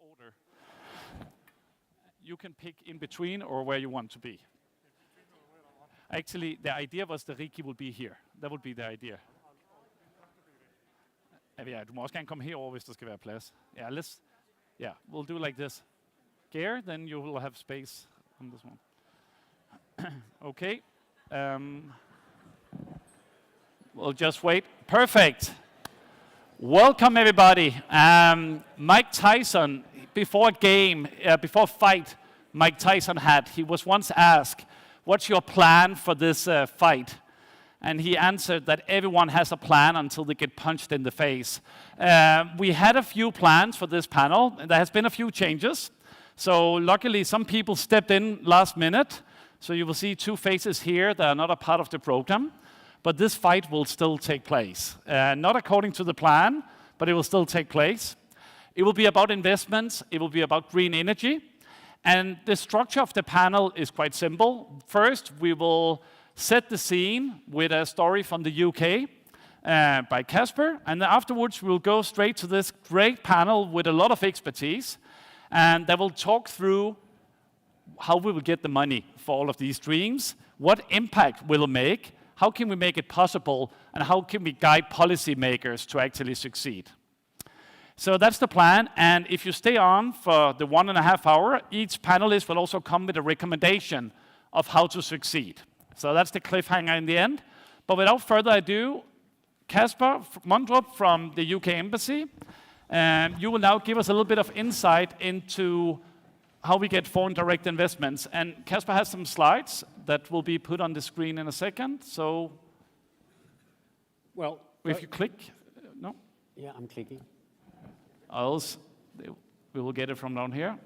order. You can pick in between or where you want to be. Actually, the idea was that Ricky will be here. That would be the idea. Ja, du må også gerne komme herover, hvis der skal være plads. Yeah, we'll do like this. Gare, then you will have space on this one. Okay. We'll just wait. Perfect. Welcome, everybody. Mike Tyson, before a game, before a fight Mike Tyson had, he was once asked, what's your plan for this fight? And he answered that everyone has a plan until they get punched in the face. We had a few plans for this panel, and there has been a few changes. So luckily, some people stepped in last minute. So you will see two faces here that are not a part of the program. But this fight will still take place. Not according to the plan, but it will still take place. It will be about investments. It will be about green energy. And the structure of the panel is quite simple. First, we will set the scene with a story from the UK by Casper. And then afterwards, we'll go straight to this great panel with a lot of expertise. And they will talk through how we will get the money for all of these dreams, what impact will it make, how can we make it possible, and how can we guide policymakers to actually succeed? So that's the plan, and if you stay on for the 1.5 hours, each panelist will also come with a recommendation of how to succeed. So that's the cliffhanger in the end. But without further ado, Kasper Mondrup from the UK Embassy, you will now give us a little bit of insight into how we get foreign direct investments. And Kasper has some slides that will be put on the screen in a second. So, well, if you click, no? Yeah, I'm clicking. Else, we will get it from down here.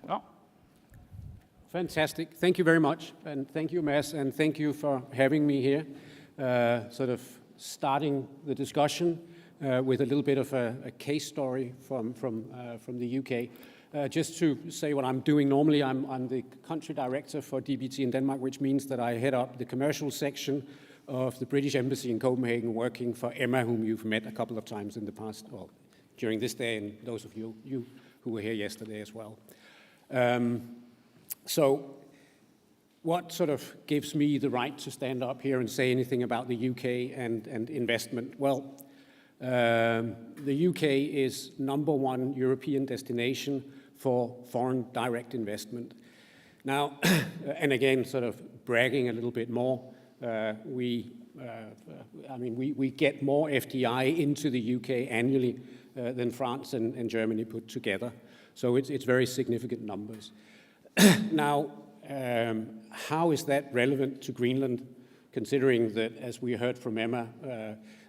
Oh. Fantastic. Thank you very much. And thank you, Mads, and thank you for having me here, sort of starting the discussion with a little bit of a case story from the UK. Just to say what I'm doing normally, I'm the country director for DBT in Denmark, which means that I head up the commercial section of the British Embassy in Copenhagen, working for Emma, whom you've met a couple of times in the past, or during this day, and those of you who were here yesterday as well. So what sort of gives me the right to stand up here and say anything about the UK and investment? Well, the UK is #1 European destination for foreign direct investment. Now, and again, sort of bragging a little bit more, we get more FDI into the UK annually than France and Germany put together. So it's very significant numbers. Now, how is that relevant to Greenland, considering that, as we heard from Emma,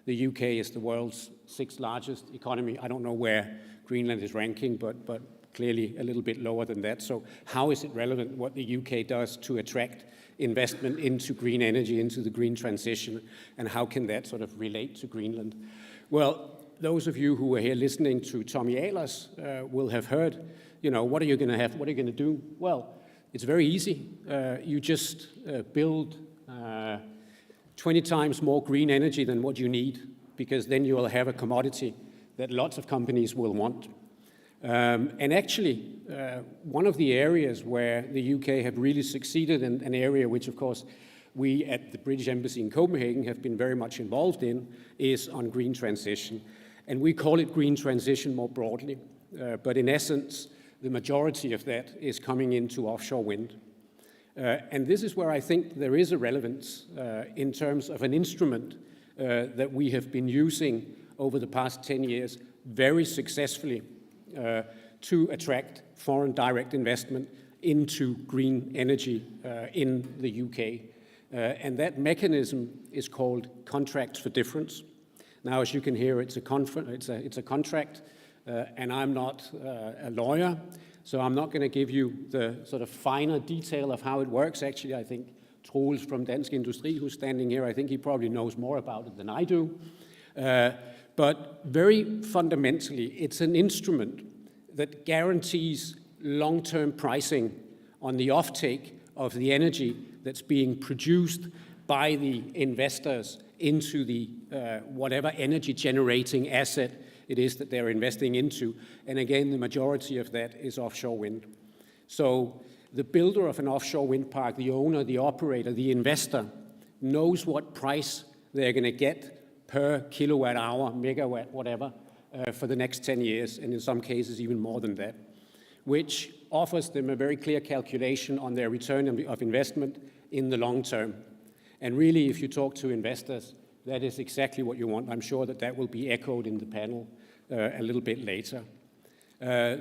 the UK is the world's 6th largest economy? I don't know where Greenland is ranking, but clearly a little bit lower than that. So how is it relevant what the UK does to attract investment into green energy, into the green transition, and how can that sort of relate to Greenland? Well, those of you who were here listening to Tommy Ahlers will have heard, what are you going to have? What are you going to do? Well, it's very easy. You just build 20 times more green energy than what you need, because then you will have a commodity that lots of companies will want. And actually, one of the areas where the UK have really succeeded, and an area which, of course, we at the British Embassy in Copenhagen have been very much involved in, is on green transition. And we call it green transition more broadly. But in essence, the majority of that is coming into offshore wind. And this is where I think there is a relevance in terms of an instrument that we have been using over the past 10 years very successfully to attract foreign direct investment into green energy in the UK. And that mechanism is called Contracts for Difference. Now, as you can hear, it's a contract, and I'm not a lawyer, so I'm not going to give you the sort of finer detail of how it works. Actually, I think Troels from Dansk Industri, who's standing here, I think he probably knows more about it than I do. But very fundamentally, it's an instrument that guarantees long-term pricing on the offtake of the energy that's being produced by the investors into the whatever energy generating asset it is that they're investing into. And again, the majority of that is offshore wind. So the builder of an offshore wind park, the owner, the operator, the investor, knows what price they're going to get per kilowatt hour, megawatt, whatever, for the next 10 years, and in some cases even more than that, which offers them a very clear calculation on their return of investment in the long term. And really, if you talk to investors, that is exactly what you want. I'm sure that that will be echoed in the panel a little bit later.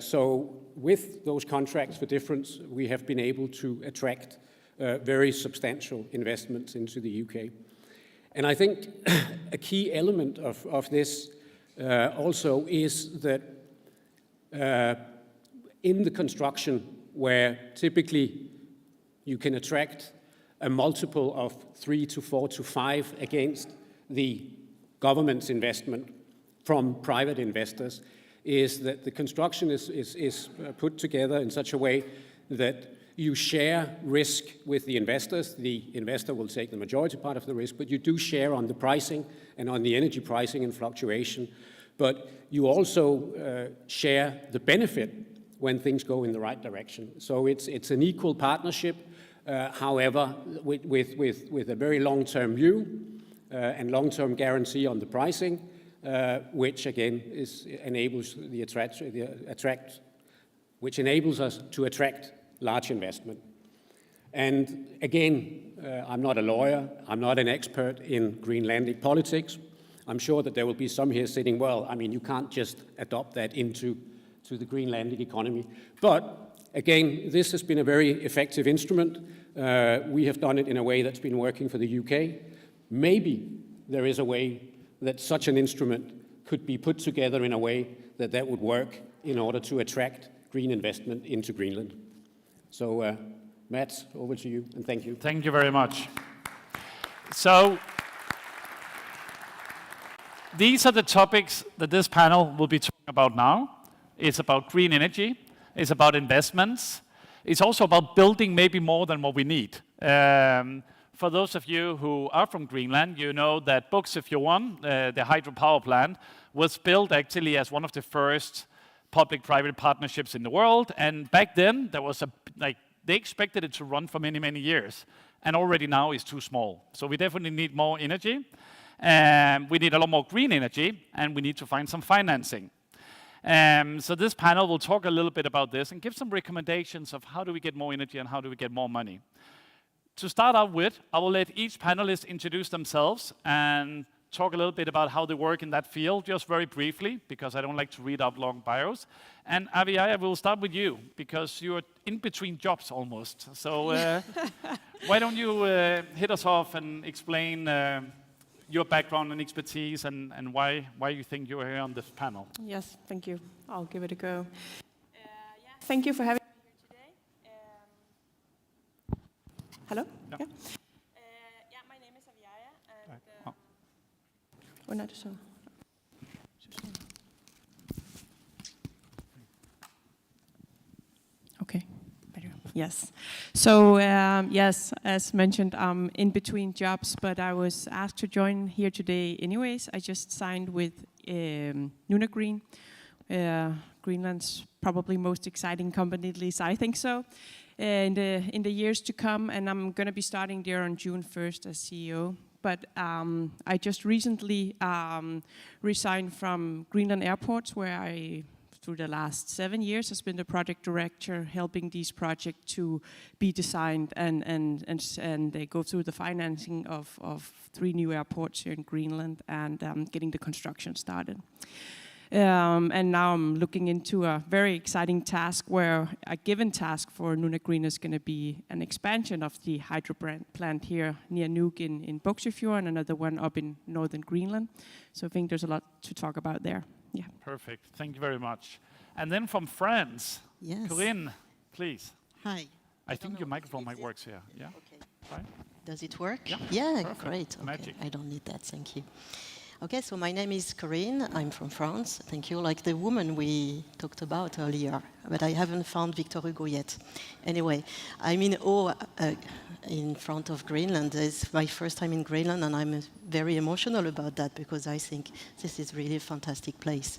So with those contracts for difference, we have been able to attract very substantial investments into the UK. And I think a key element of this also is that in the construction, where typically you can attract a multiple of 3 to 4 to 5 against the government's investment from private investors, is that the construction is put together in such a way that you share risk with the investors. The investor will take the majority part of the risk, but you do share on the pricing and on the energy pricing and fluctuation. But you also share the benefit when things go in the right direction. So it's an equal partnership, however, with a very long-term view and long-term guarantee on the pricing, which again enables which enables us to attract large investment. And again, I'm not a lawyer, I'm not an expert in Greenlandic politics. I'm sure that there will be some here sitting, well, I mean, you can't just adopt that into the Greenlandic economy. But again, this has been a very effective instrument. We have done it in a way that's been working for the UK. Maybe there is a way that such an instrument could be put together in a way that would work in order to attract green investment into Greenland. So, Matt, over to you, and thank you. Thank you very much. So, these are the topics that this panel will be talking about now. It's about green energy, it's about investments, it's also about building maybe more than what we need. For those of you who are from Greenland, you know that Buxifjorden, the hydropower plant, was built actually as one of the first public-private partnerships in the world. And back then, there was they expected it to run for many, many years. And already now it's too small. So we definitely need more energy. We need a lot more green energy, and we need to find some financing. So this panel will talk a little bit about this and give some recommendations of how do we get more energy and how do we get more money. To start out with, I will let each panelist introduce themselves and talk a little bit about how they work in that field, just very briefly, because I don't like to read out long bios. And Aviaya, we'll start with you, because you're in between jobs almost. So why don't you hit us off and explain your background and expertise and why you think you're here on this panel. Yes, thank you. I'll give it a go. Thank you for having me here today. Hello? Yeah. My name is Aviaya, and not so. Okay. Yes. So, yes, as mentioned, I'm in between jobs, but I was asked to join here today anyways. I just signed with Nunagreen, Greenland's probably most exciting company, at least I think so, in the years to come. And I'm going to be starting there on June 1st as CEO. But I just recently resigned from Greenland Airports, where I through the last 7 years has been the project director, helping these projects to be designed and they go through the financing of 3 new airports here in Greenland and getting the construction started. And now I'm looking into a very exciting task where a given task for Nunagreen is going to be an expansion of the hydro plant here near Nuuk in Buxifjorden and another one up in northern Greenland. So I think there's a lot to talk about there. Yeah. Perfect. Thank you very much. And then from France, yes. Corinne, please. Hi. I think your microphone mic works here. Yeah. Okay. Fine. Does it work? Yeah. Yeah, perfect. great. Okay. Magic. I don't need that. Thank you. Okay, so my name is Corinne. I'm from France. Thank you. Like the woman we talked about earlier, but I haven't found Victor Hugo yet. Anyway, I'm in awe in front of Greenland. It's my first time in Greenland, and I'm very emotional about that because I think this is really a fantastic place.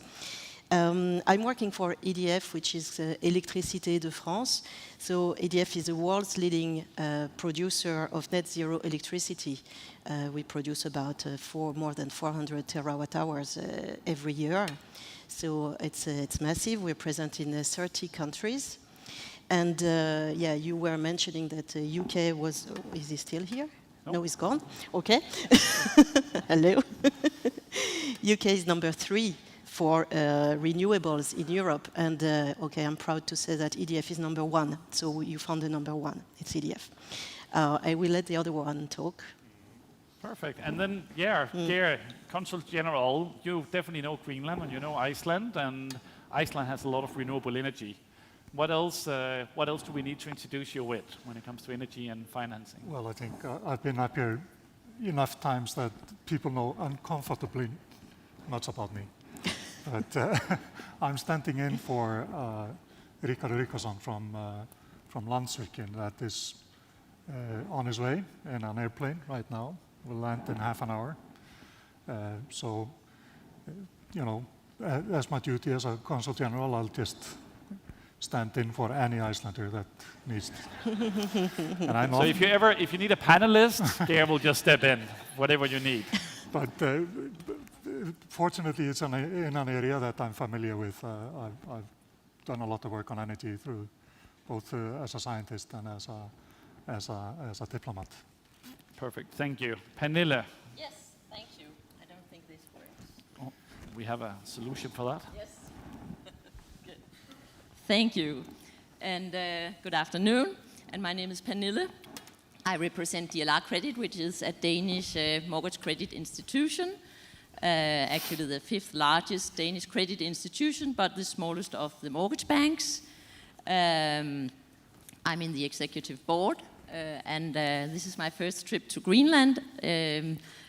I'm working for EDF, which is Électricité de France. So EDF is the world's leading producer of net zero electricity. We produce about more than 400 terawatt hours every year. So it's massive. We're present in 30 countries. And yeah, you were mentioning that UK was, is he still here? No, he's gone. Okay. Hello. UK is number 3 for renewables in Europe. And okay, I'm proud to say that EDF is number 1. So you found the number 1. It's EDF. I will let the other one talk. Perfect. And then, yeah, dear Consul General, you definitely know Greenland and you know Iceland, and Iceland has a lot of renewable energy. What else do we need to introduce you with when it comes to energy and financing? Well, I think I've been up here enough times that people know uncomfortably much about me. But I'm standing in for Ríkharður Ríkharðsson from Landsvirkjun that is on his way in an airplane right now. Will land in half an hour. So, you know, as my duty as a Consul General, I'll just stand in for any Icelander that needs it. And I'm so if you need a panelist, Geir will just step in, whatever you need. But fortunately, it's in an area that I'm familiar with. I've done a lot of work on energy through both as a scientist and as a diplomat. Perfect, thank you. Pernille. Yes, thank you. I don't think this works. Oh, we have a solution for that. Yes. Good. Thank you. And good afternoon. And my name is Pernille. I represent DLR Credit, which is a Danish mortgage credit institution. Actually the 5th largest Danish credit institution, but the smallest of the mortgage banks. I'm in the executive board. And this is my first trip to Greenland,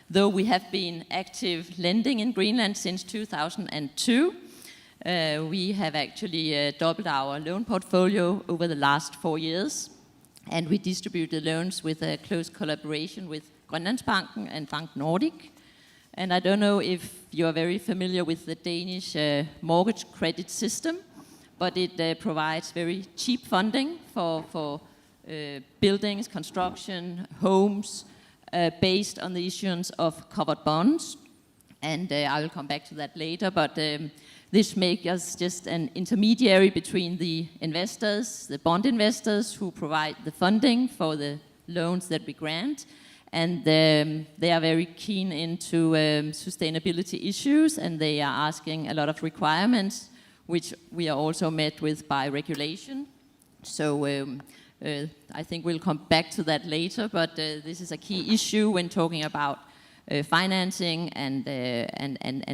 though we have been active lending in Greenland since 2002. We have actually doubled our loan portfolio over the last 4 years, and we distribute the loans with a close collaboration with Grønlandsbanken and Bank Nordic. And I don't know if you're very familiar with the Danish mortgage credit system, but it provides very cheap funding for buildings, construction, homes, based on the issuance of covered bonds. And I will come back to that later, but this makes us just an intermediary between the investors, the bond investors who provide the funding for the loans that we grant. And they are very keen into sustainability issues, and they are asking a lot of requirements, which we are also met with by regulation. So I think we'll come back to that later, but this is a key issue when talking about financing and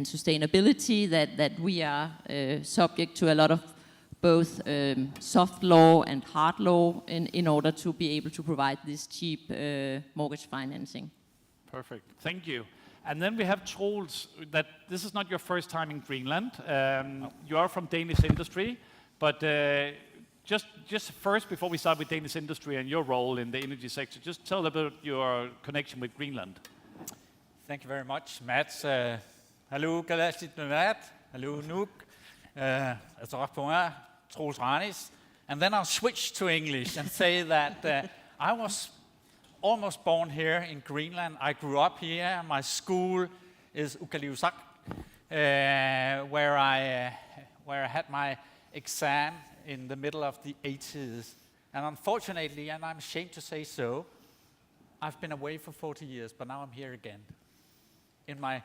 sustainability, that we are subject to a lot of both soft law and hard law in order to be able to provide this cheap mortgage financing. Perfect, thank you. And then we have Troels, that this is not your first time in Greenland. You are from Danish industry, but just first, before we start with Danish industry and your role in the energy sector, just tell about your connection with Greenland. Thank you very much, Mads. Hallo, Galastit Nuvat. Hallo, Nuuk. Troels Ranis. And then I'll switch to English and say that I was almost born here in Greenland. I grew up here. My school is Ukaliusak, where I had my exam in the middle of the 80s. And unfortunately, and I'm ashamed to say so, I've been away for 40 years, but now I'm here again in my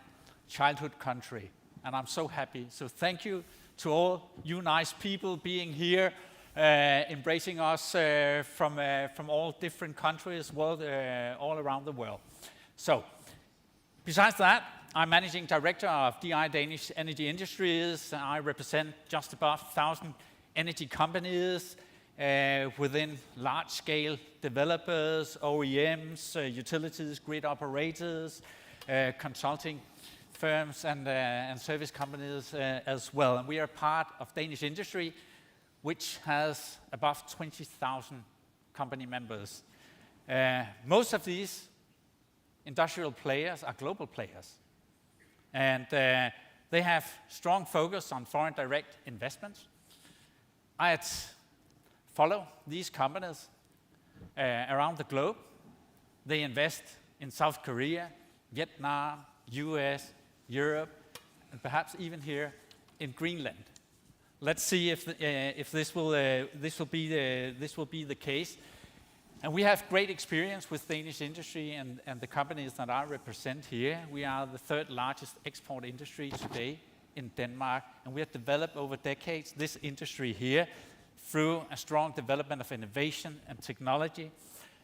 childhood country. And I'm so happy. So thank you to all you nice people being here, embracing us from all different countries, all around the world. So, besides that, I'm Managing Director of DI Danish Energy Industries. I represent just above 1,000 energy companies within large-scale developers, OEMs, utilities, grid operators, consulting firms and service companies as well. And we are part of Danish industry, which has above 20,000 company members. Most of these industrial players are global players. And they have strong focus on foreign direct investments. I follow these companies around the globe. They invest in South Korea, Vietnam, US, Europe, and perhaps even here in Greenland. Let's see if this will be the case. And we have great experience with Danish industry and the companies that I represent here. We are the third largest export industry today in Denmark, and we have developed over decades this industry here through a strong development of innovation and technology.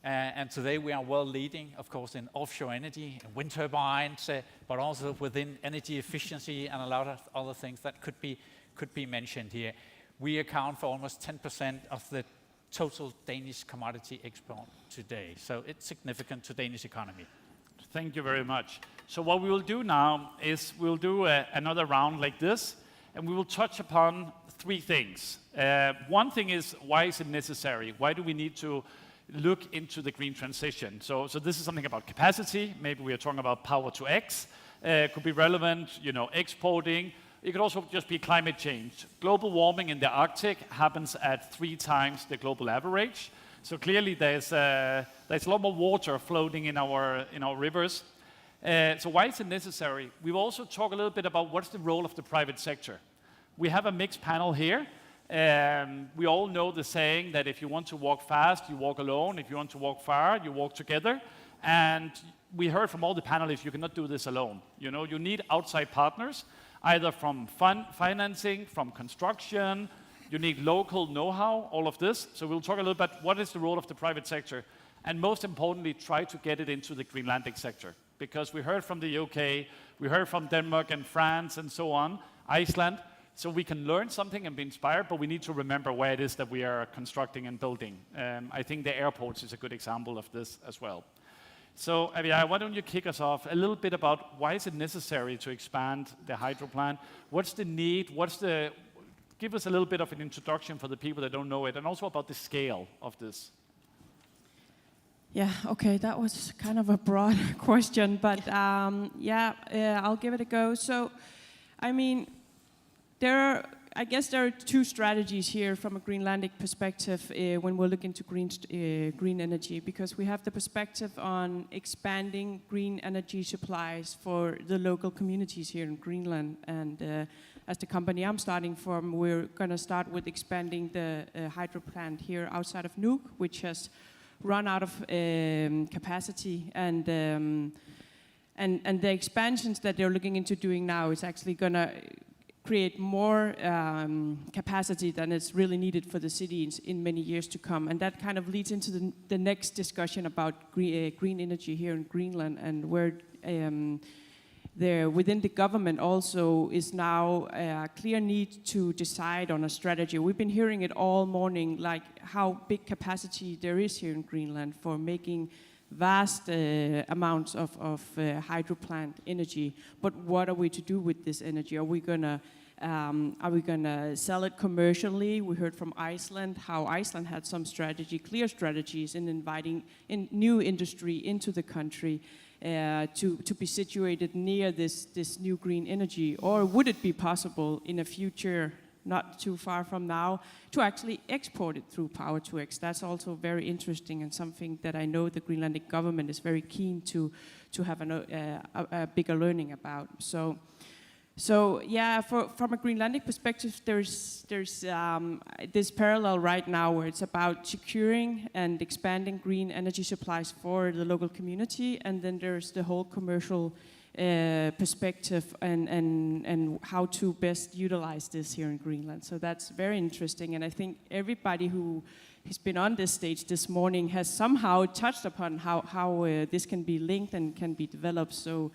And today we are well leading, of course, in offshore energy, wind turbines, but also within energy efficiency and a lot of other things that could be mentioned here. We account for almost 10% of the total Danish commodity export today. So it's significant to Danish economy. Thank you very much. So what we will do now is we'll do another round like this, and we will touch upon three things. One thing is, why is it necessary? Why do we need to look into the green transition? So this is something about capacity. Maybe we are talking about power to X. Could be relevant, exporting. It could also just be climate change. Global warming in the Arctic happens at 3 times the global average. So clearly there's a lot more water floating in our rivers. So why is it necessary? We've also talked a little bit about what's the role of the private sector. We have a mixed panel here. We all know the saying that if you want to walk fast, you walk alone. If you want to walk far, you walk together. And we heard from all the panelists, you cannot do this alone. You need outside partners, either from financing, from construction. You need local know-how, all of this. So we'll talk a little bit what is the role of the private sector. And most importantly, try to get it into the Greenlandic sector. Because we heard from the UK, we heard from Denmark and France and so on, Iceland. So we can learn something and be inspired, but we need to remember where it is that we are constructing and building. I think the airports is a good example of this as well. So, Abiyai, why don't you kick us off a little bit about why is it necessary to expand the hydro plant? What's the need? Give us a little bit of an introduction for the people that don't know it, and also about the scale of this. Yeah, okay, that was kind of a broad question, but I'll give it a go. So, I guess there are two strategies here from a Greenlandic perspective when we're looking to green energy, because we have the perspective on expanding green energy supplies for the local communities here in Greenland. And as the company I'm starting from, we're going to start with expanding the hydro plant here outside of Nuuk, which has run out of capacity. And the expansions that they're looking into doing now is actually going to create more capacity than is really needed for the cities in many years to come. And that kind of leads into the next discussion about green energy here in Greenland, and where within the government also is now a clear need to decide on a strategy. We've been hearing it all morning, like how big capacity there is here in Greenland for making vast amounts of hydro plant energy. But what are we to do with this energy? Are we gonna sell it commercially? We heard from Iceland how Iceland had some clear strategies in inviting in new industry into the country to be situated near this new green energy. Or would it be possible in a future not too far from now, to actually export it through Power to X? That's also very interesting, and something that I know the Greenlandic government is very keen to have a bigger learning about. So yeah, from a Greenlandic perspective, there's this parallel right now where it's about securing and expanding green energy supplies for the local community, and then there's the whole commercial perspective and how to best utilize this here in Greenland. So that's very interesting, and I think everybody who has been on this stage this morning has somehow touched upon how this can be linked and can be developed. So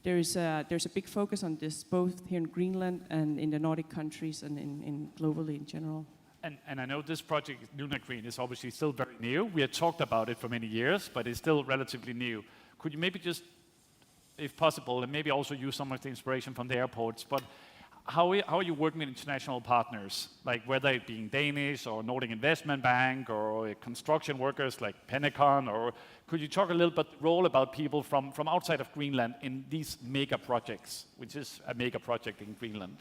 there's a big focus on this, both here in Greenland and in the Nordic countries and in globally in general. And I know this project, Lunar Green, is obviously still very new. We had talked about it for many years, but it's still relatively new. Could you maybe just if possible, and maybe also use some of the inspiration from the airports, but how are you working with international partners, like whether it being Danish or Nordic Investment Bank or construction workers like Pentagon, or could you talk a little bit role about people from outside of Greenland in these mega projects, which is a mega project in Greenland?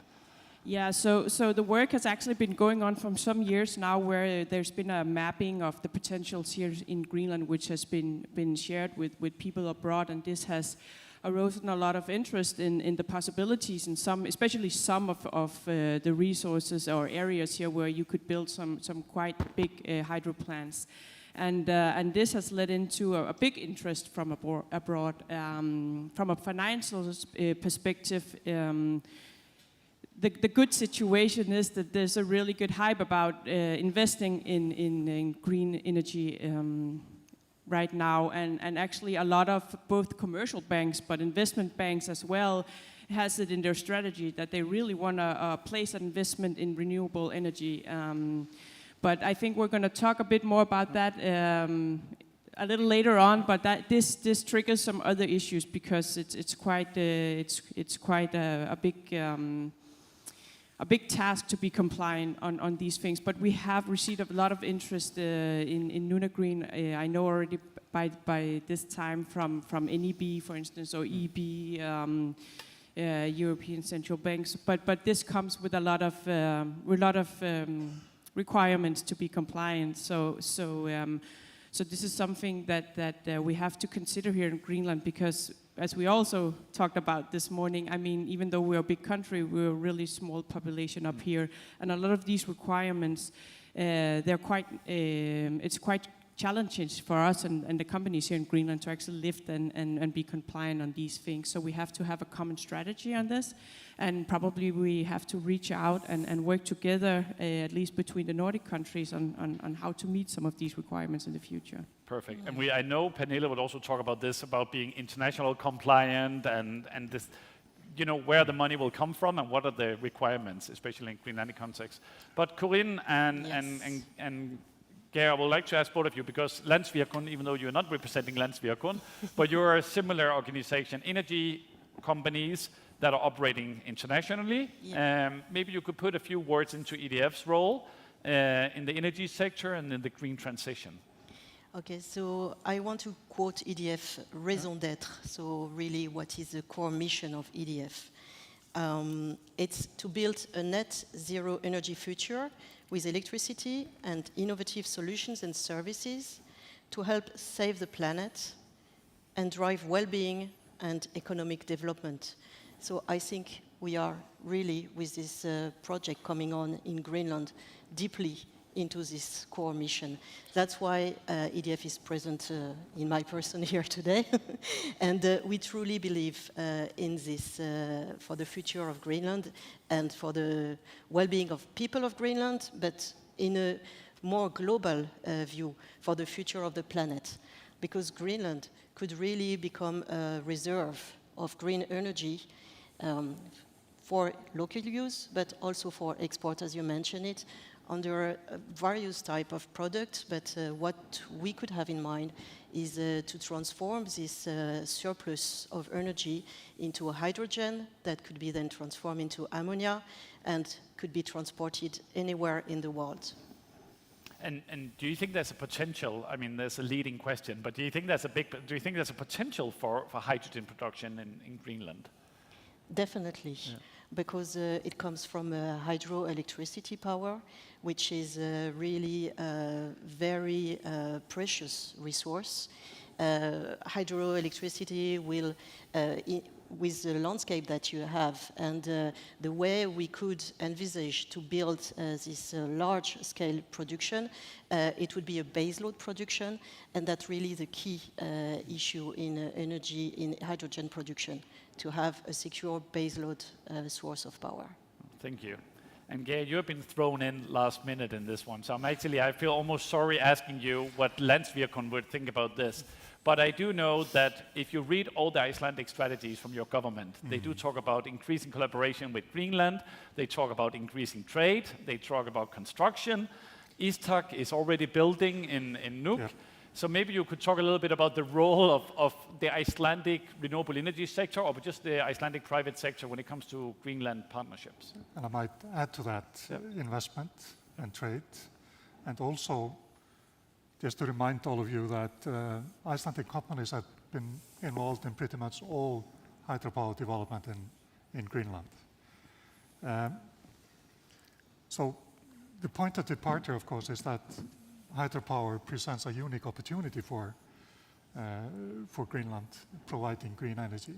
Yeah, so the work has actually been going on for some years now, where there's been a mapping of the potentials here in Greenland, which has been shared with people abroad, and this has arisen a lot of interest in the possibilities and especially some of the resources or areas here where you could build some quite big hydro plants. And this has led into a big interest from abroad. From a financial perspective, the good situation is that there's a really good hype about investing in green energy right now, and actually a lot of both commercial banks but investment banks as well has it in their strategy that they really want to place an investment in renewable energy. But I think we're going to talk a bit more about that a little later on. But this triggers some other issues because it's quite a big task to be compliant on these things. But we have received a lot of interest in Nunagreen. I know already by this time from NEB, for instance, or EB, European Central Banks. But this comes with a lot of requirements to be compliant. So this is something that we have to consider here in Greenland, because as we also talked about this morning, I mean, even though we're a big country, we're a really small population up here, and a lot of these requirements, it's quite challenging for us and the companies here in Greenland to actually lift and be compliant on these things. So we have to have a common strategy on this, and probably we have to reach out and work together, at least between the Nordic countries, on how to meet some of these requirements in the future. Perfect. And I know Pernille would also talk about this, about being international compliant and this, where the money will come from and what are the requirements, especially in Greenlandic context. But Corinne and Geir, I would like to ask both of you, because Landsvirkon, even though you're not representing Landsvirkon, but you're a similar organization, energy companies that are operating internationally. Yeah. Maybe you could put a few words into EDF's role in the energy sector and in the green transition. Okay, so I want to quote EDF raison d'être, so really what is the core mission of EDF. It's to build a net zero energy future with electricity and innovative solutions and services to help save the planet and drive well-being and economic development. So I think we are really, with this project coming on in Greenland, deeply into this core mission. That's why EDF is present in my person here today. And we truly believe in this for the future of Greenland and for the well-being of people of Greenland, but in a more global view for the future of the planet. Because Greenland could really become a reserve of green energy for local use, but also for export, as you mentioned it, under various type of products. But what we could have in mind is to transform this surplus of energy into a hydrogen that could be then transformed into ammonia and could be transported anywhere in the world. And do you think there's a potential? I mean, there's a leading question, but do you think there's a potential for hydrogen production in Greenland? Definitely, yeah. Because it comes from hydroelectricity power, which is really a very precious resource. Hydroelectricity will, with the landscape that you have and the way we could envisage to build this large-scale production, it would be a baseload production, and that's really the key issue in energy, in hydrogen production, to have a secure baseload source of power. Thank you. And Geir, you've been thrown in last minute in this one, so I feel almost sorry asking you what Landsvirkon would think about this. But I do know that if you read all the Icelandic strategies from your government, they do talk about increasing collaboration with Greenland, they talk about increasing trade, they talk about construction. Ístak is already building in Nuuk. So maybe you could talk a little bit about the role of the Icelandic renewable energy sector, or just the Icelandic private sector when it comes to Greenland partnerships. And I might add to that investment and trade, and also just to remind all of you that Icelandic companies have been involved in pretty much all hydropower development in Greenland. So the point of departure, of course, is that hydropower presents a unique opportunity for Greenland providing green energy.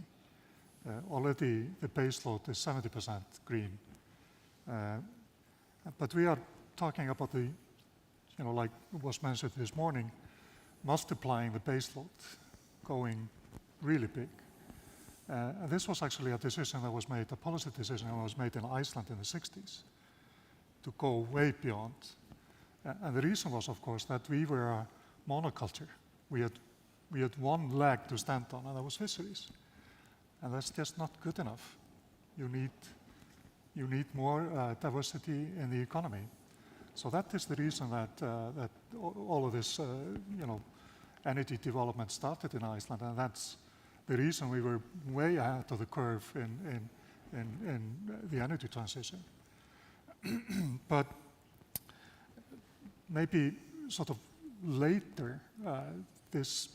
Already the base load is 70% green. But we are talking about the, like was mentioned this morning, multiplying the base load, going really big. And this was actually a decision that was made, a policy decision that was made in Iceland in the 60s, to go way beyond. And the reason was, of course, that we were a monoculture. We had one leg to stand on, and that was fisheries. And that's just not good enough. You need more diversity in the economy. So that is the reason that all of this, energy development started in Iceland, and that's the reason we were way ahead of the curve in the energy transition. But maybe sort of later, this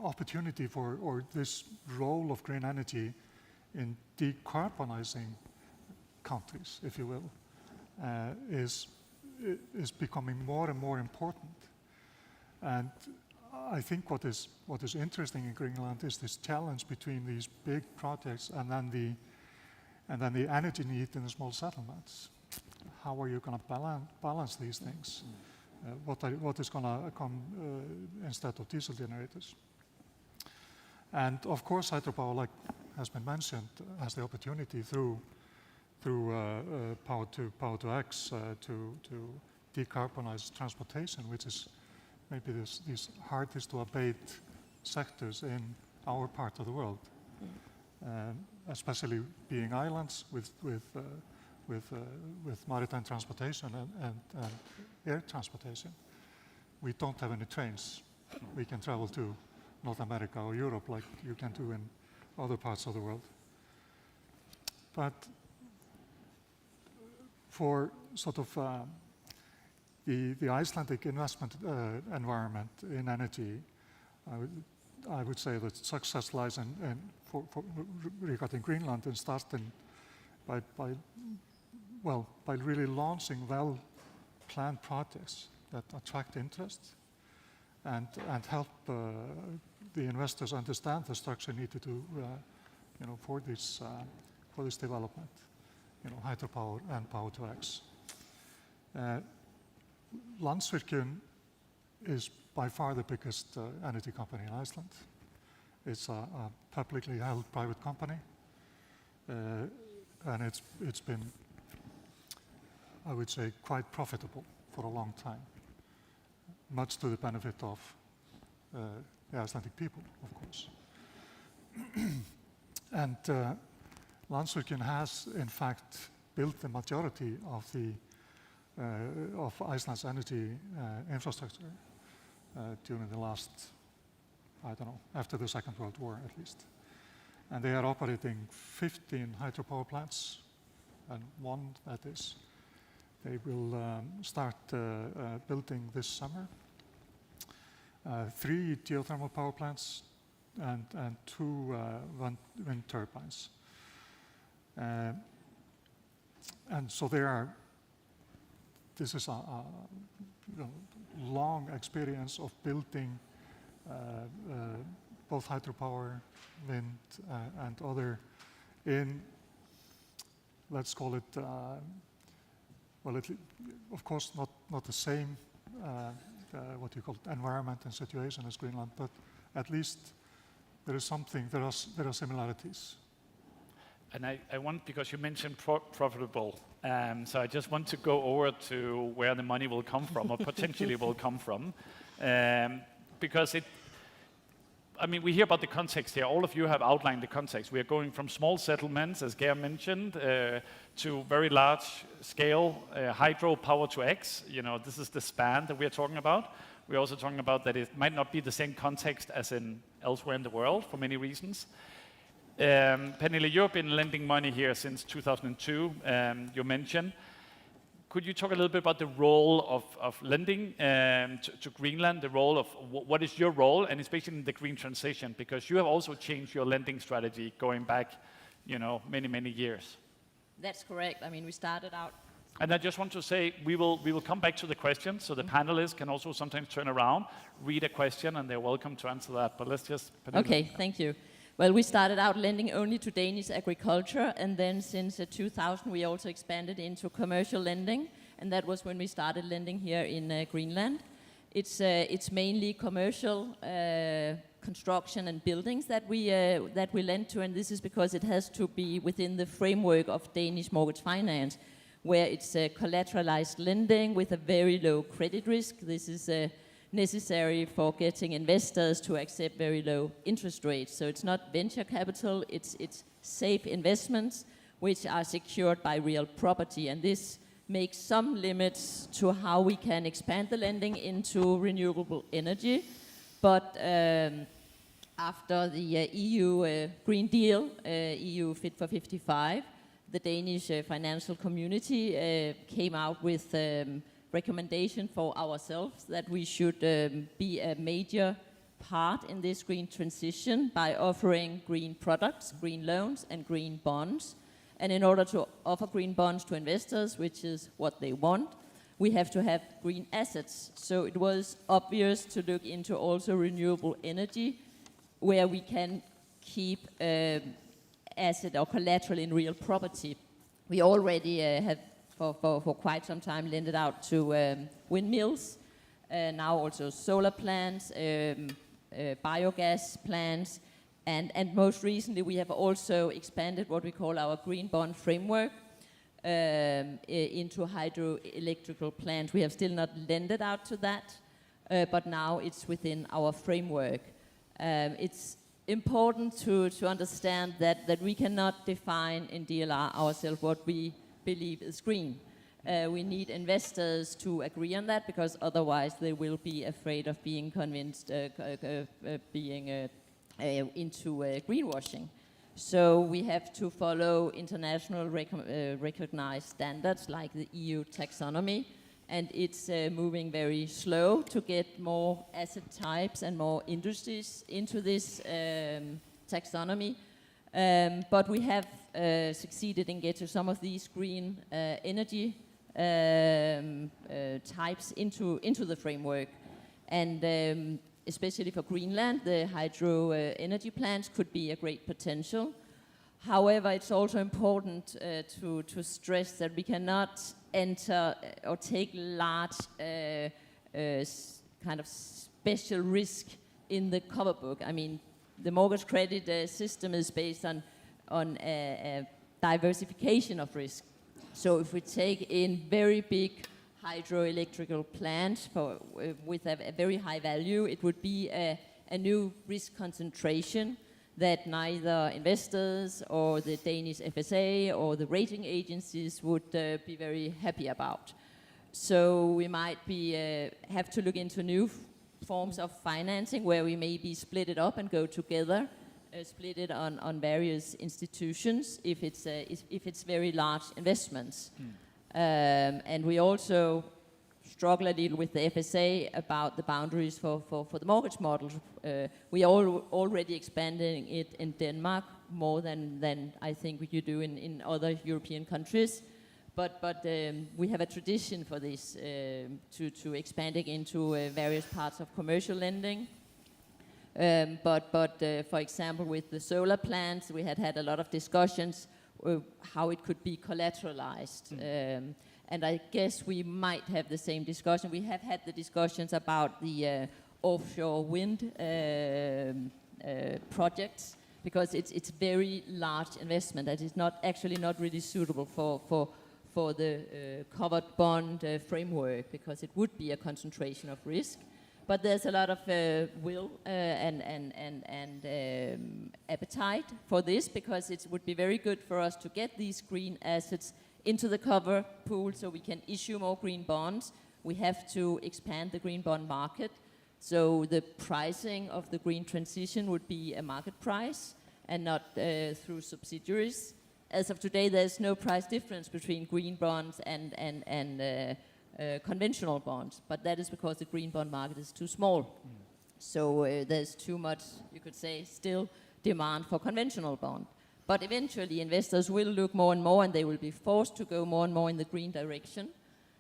opportunity for, or this role of green energy in decarbonizing countries, if you will, is becoming more and more important. And I think what is interesting in Greenland is this challenge between these big projects and then the energy need in the small settlements. How are you going to balance these things? What is going to come instead of diesel generators? And of course, hydropower, like has been mentioned, has the opportunity through power to X to decarbonize transportation, which is maybe these hardest to abate sectors in our part of the world, especially being islands with maritime transportation and air transportation. We don't have any trains. We can travel to North America or Europe like you can do in other parts of the world. But for sort of the Icelandic investment environment in energy, I would say that success lies regarding Greenland and starting by really launching well-planned projects that attract interest and help the investors understand the structure needed to, for this development, hydropower and power to X. Landsvirkjun is by far the biggest energy company in Iceland. It's a publicly held private company, and it's been, I would say, quite profitable for a long time, much to the benefit of the Icelandic people, of course. And Landsvirkjun has, in fact, built the majority of Iceland's energy infrastructure during the last, after the Second World War at least. And they are operating 15 hydropower plants, and one that is, they will start building this summer. 3 geothermal power plants and 2 wind turbines. And so this is a long experience of building both hydropower, wind, and other in, let's call it, of course not the same, what you call environment and situation as Greenland, but at least there is something, there are similarities. And I want, because you mentioned profitable, so I just want to go over to where the money will come from, or potentially will come from, because I mean, we hear about the context here. All of you have outlined the context. We are going from small settlements, as Geir mentioned, to very large scale hydropower to X. You know, this is the span that we are talking about. We're also talking about that it might not be the same context as in elsewhere in the world for many reasons. Pernille, you've been lending money here since 2002, you mentioned. Could you talk a little bit about the role of lending to Greenland, the role of what is your role, and especially in the green transition, because you have also changed your lending strategy going back, you know, many, many years. That's correct. I mean, we started out. And I just want to say, we will come back to the questions, so the panelists can also sometimes turn around, read a question, and they're welcome to answer that. But let's just... Okay, thank you. Well, we started out lending only to Danish agriculture, and then since 2000 we also expanded into commercial lending, and that was when we started lending here in Greenland. It's mainly commercial construction and buildings that we lend to, and this is because it has to be within the framework of Danish mortgage finance, where it's collateralized lending with a very low credit risk. This is necessary for getting investors to accept very low interest rates. So it's not venture capital, it's safe investments which are secured by real property. And this makes some limits to how we can expand the lending into renewable energy. But after the EU Green Deal, EU Fit for 55, the Danish financial community came out with recommendation for ourselves that we should be a major part in this green transition by offering green products, green loans and green bonds. And in order to offer green bonds to investors, which is what they want, we have to have green assets. So it was obvious to look into also renewable energy, where we can keep asset or collateral in real property. We already have for quite some time lended out to windmills, now also solar plants, biogas plants, and most recently we have also expanded what we call our green bond framework into hydroelectrical plants. We have still not lended out to that, but now it's within our framework. It's important to understand that we cannot define in DLR ourselves what we believe is green. We need investors to agree on that, because otherwise they will be afraid of being convinced being into greenwashing. So we have to follow international recognized standards like the EU taxonomy, and it's moving very slow to get more asset types and more industries into this taxonomy. But we have succeeded in getting some of these green energy types into the framework. And especially for Greenland, the hydro energy plants could be a great potential. However, it's also important to stress that we cannot enter or take large kind of special risk in the cover book. I mean, the mortgage credit system is based on diversification of risk. So if we take in very big hydroelectrical plants with a very high value, it would be a new risk concentration that neither investors or the Danish FSA or the rating agencies would be very happy about. So we might have to look into new forms of financing where we maybe split it up and go together, split it on various institutions if it's very large investments. And we also struggle a little with the FSA about the boundaries for the mortgage model. We are already expanding it in Denmark more than I think you do in other European countries. But we have a tradition for this, to expanding into various parts of commercial lending. For example, with the solar plants, we had a lot of discussions how it could be collateralized. And I guess we might have the same discussion. We have had the discussions about the offshore wind projects, because it's very large investment that is actually not really suitable for the covered bond framework, because it would be a concentration of risk. But there's a lot of will and appetite for this, because it would be very good for us to get these green assets into the cover pool so we can issue more green bonds. We have to expand the green bond market. So the pricing of the green transition would be a market price and not through subsidiaries. As of today, there's no price difference between green bonds and conventional bonds, but that is because the green bond market is too small. So there's too much, you could say, still demand for conventional bond. But eventually investors will look more and more, and they will be forced to go more and more in the green direction.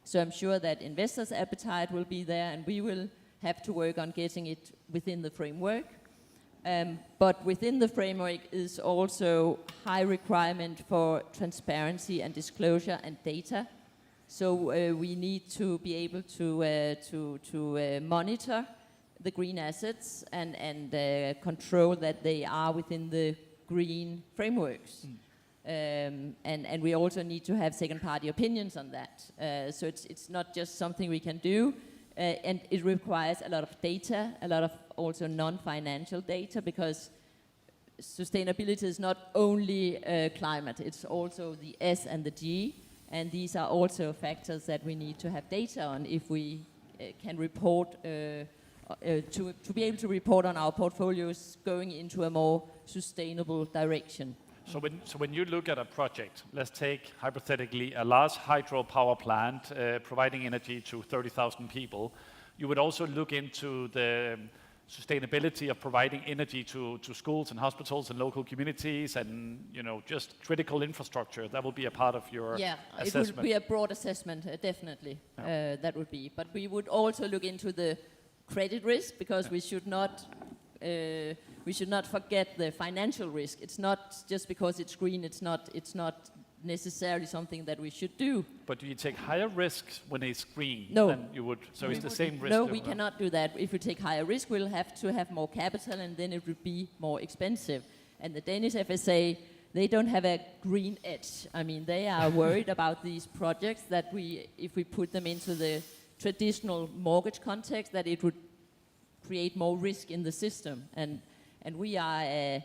So I'm sure that investors' appetite will be there, and we will have to work on getting it within the framework. But within the framework is also high requirement for transparency and disclosure and data. So we need to be able to monitor the green assets and control that they are within the green frameworks. And we also need to have second-party opinions on that. So it's not just something we can do, and it requires a lot of data, a lot of also non-financial data, because sustainability is not only climate, it's also the S and the G. And these are also factors that we need to have data on if we can report, to be able to report on our portfolios going into a more sustainable direction. So when you look at a project, let's take hypothetically a large hydropower plant providing energy to 30,000 people, you would also look into the sustainability of providing energy to schools and hospitals and local communities and, you know, just critical infrastructure. That will be a part of your assessment. It would be a broad assessment, definitely. That would be. But we would also look into the credit risk, because we should not forget the financial risk. It's not just because it's green, it's not necessarily something that we should do. But do you take higher risks when it's green than you would? So it's the same risk? No, we cannot do that. If we take higher risk, we'll have to have more capital, and then it would be more expensive. And the Danish FSA, they don't have a green edge. I mean, they are worried about these projects that if we put them into the traditional mortgage context, that it would create more risk in the system. And we are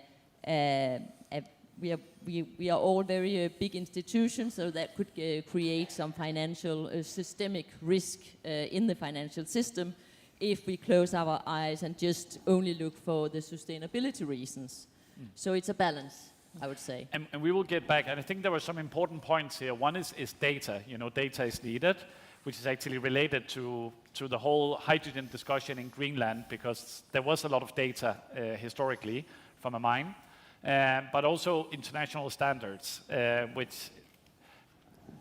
we are all very big institutions, so that could create some financial systemic risk in the financial system if we close our eyes and just only look for the sustainability reasons. So it's a balance, I would say. And we will get back, and I think there were some important points here. One is data. You know, data is needed, which is actually related to the whole hydrogen discussion in Greenland, because there was a lot of data historically from a mine. But also international standards, which,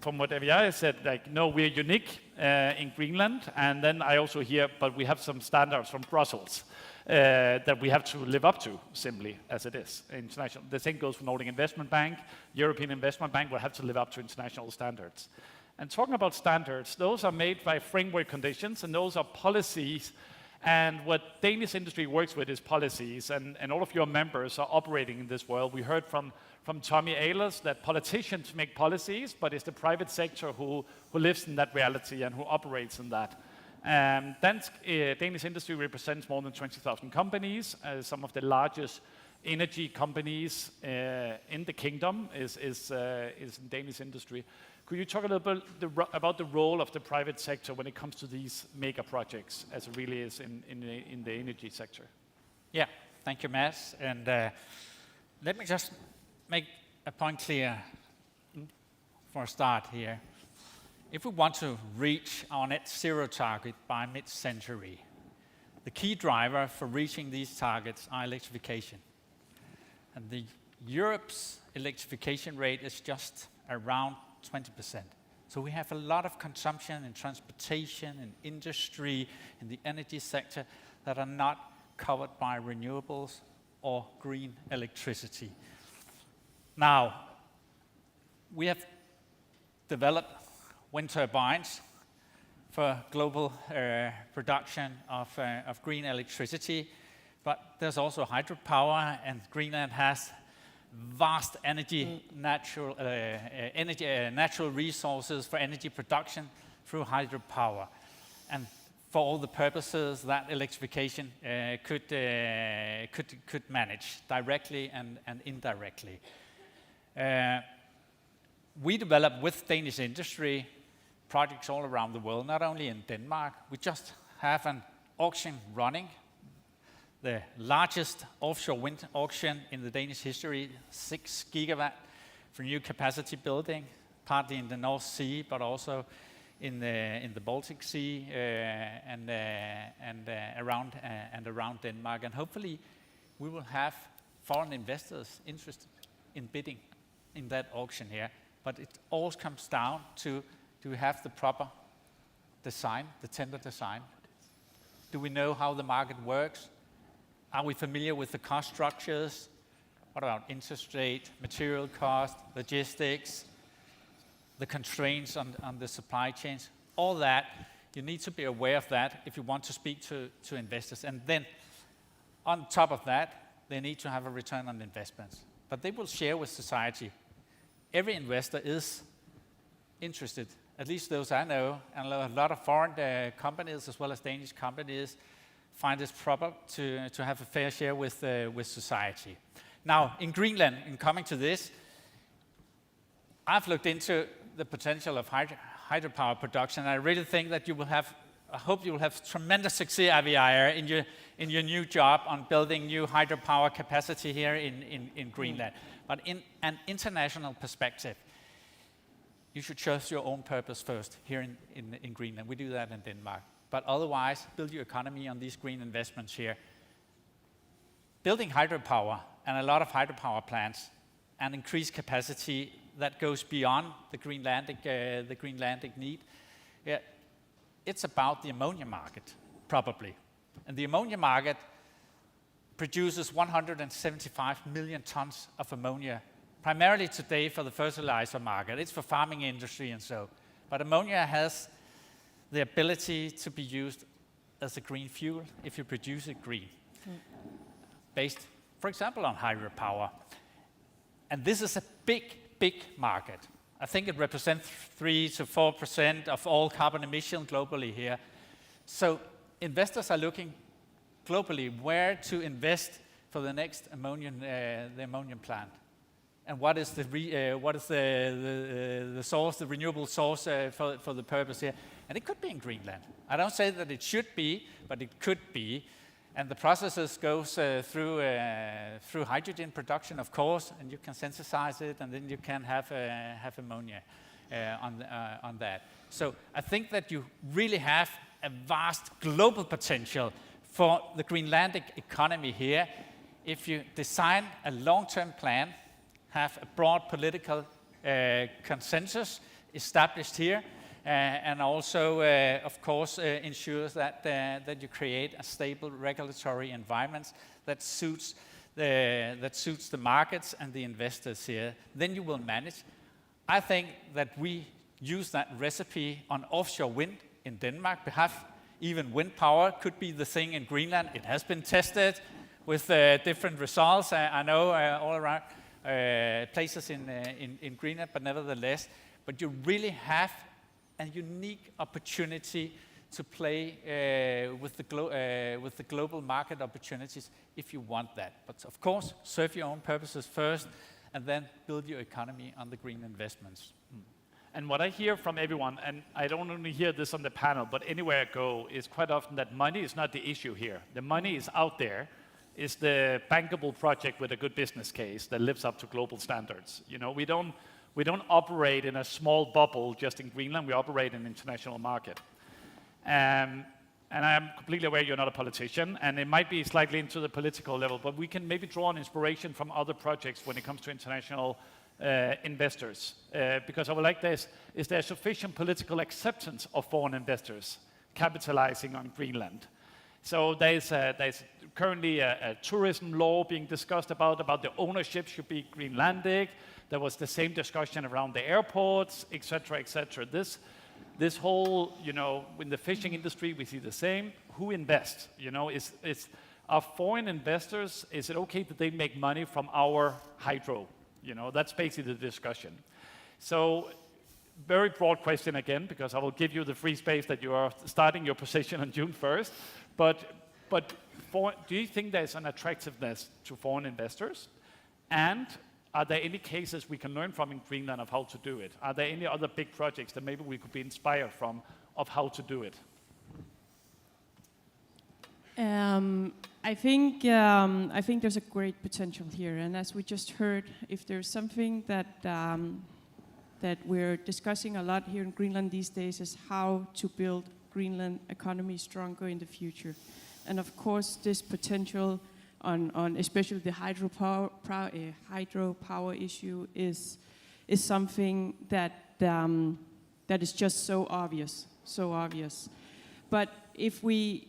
from what Evia said, like, no, we're unique in Greenland, and then I also hear, but we have some standards from Brussels that we have to live up to, simply, as it is. International. The same goes for Nordic Investment Bank. European Investment Bank will have to live up to international standards. And talking about standards, those are made by framework conditions, and those are policies. And what Danish industry works with is policies, and all of your members are operating in this world. We heard from Tommy Ahlers that politicians make policies, but it's the private sector who lives in that reality and who operates in that. Danish industry represents more than 20,000 companies. Some of the largest energy companies in the kingdom is in Danish industry. Could you talk a little bit about the role of the private sector when it comes to these mega projects, as it really is in the energy sector? Yeah, thank you, Mads. And let me just make a point clear for a start here. If we want to reach our net zero target by mid-century, the key driver for reaching these targets are electrification. And Europe's electrification rate is just around 20%. So we have a lot of consumption in transportation, in industry, in the energy sector that are not covered by renewables or green electricity. Now, we have developed wind turbines for global production of green electricity, but there's also hydropower, and Greenland has vast natural resources for energy production through hydropower. And for all the purposes that electrification could manage directly and indirectly. We develop with Danish industry projects all around the world, not only in Denmark. We just have an auction running, the largest offshore wind auction in the Danish history, 6 gigawatt for new capacity building, partly in the North Sea, but also in the Baltic Sea and around Denmark. And hopefully we will have foreign investors interested in bidding in that auction here. But it all comes down to, do we have the proper design, the tender design? Do we know how the market works? Are we familiar with the cost structures? What about interest rate, material cost, logistics, the constraints on the supply chains? All that, you need to be aware of that if you want to speak to investors. And then, on top of that, they need to have a return on investments. But they will share with society. Every investor is interested, at least those I know, and a lot of foreign companies as well as Danish companies find it proper to have a fair share with society. Now, in Greenland, in coming to this, I've looked into the potential of hydropower production. I really think that you will have, I hope you will have tremendous success, Aviair, in your new job on building new hydropower capacity here in Greenland. But in an international perspective, you should choose your own purpose first here in Greenland. We do that in Denmark. But otherwise, build your economy on these green investments here. Building hydropower and a lot of hydropower plants and increased capacity that goes beyond the Greenlandic need. Yeah, it's about the ammonia market, probably. And the ammonia market produces 175 million tons of ammonia, primarily today for the fertilizer market. It's for farming industry and so. But ammonia has the ability to be used as a green fuel if you produce it green, based, for example, on hydropower. And this is a big market. I think it represents 3 to 4% of all carbon emission globally here. So investors are looking globally where to invest for the next ammonia plant, and what is the source, the renewable source for the purpose here. And it could be in Greenland. I don't say that it should be, but it could be. And the processes goes through hydrogen production, of course, and you can synthesize it, and then you can have ammonia on that. So I think that you really have a vast global potential for the Greenlandic economy here if you design a long-term plan, have a broad political consensus established here, and also, of course, ensures that you create a stable regulatory environment that suits the markets and the investors here. Then you will manage. I think that we use that recipe on offshore wind in Denmark. Perhaps even wind power could be the thing in Greenland. It has been tested with different results. I know all around places in Greenland, but nevertheless. But you really have a unique opportunity to play with the global market opportunities if you want that. But of course, serve your own purposes first, and then build your economy on the green investments. And what I hear from everyone, and I don't only hear this on the panel, but anywhere I go, is quite often that money is not the issue here. The money is out there. It's the bankable project with a good business case that lives up to global standards. You know, we don't operate in a small bubble just in Greenland. We operate in an international market. And I'm completely aware you're not a politician, and it might be slightly into the political level, but we can maybe draw on inspiration from other projects when it comes to international investors. Because I would like this, is there sufficient political acceptance of foreign investors capitalizing on Greenland? So there's currently a tourism law being discussed about the ownership should be Greenlandic. There was the same discussion around the airports, et cetera, et cetera. This whole, you know, in the fishing industry, we see the same. Who invests? You know, are foreign investors, is it okay that they make money from our hydro? You know, that's basically the discussion. So very broad question again, because I will give you the free space that you are starting your position on June 1st. But do you think there's an attractiveness to foreign investors? And are there any cases we can learn from in Greenland of how to do it? Are there any other big projects that maybe we could be inspired from of how to do it? I think there's a great potential here, and as we just heard, if there's something that we're discussing a lot here in Greenland these days is how to build Greenland economy stronger in the future, and of course this potential on especially the hydropower issue is something that is just so obvious. But if we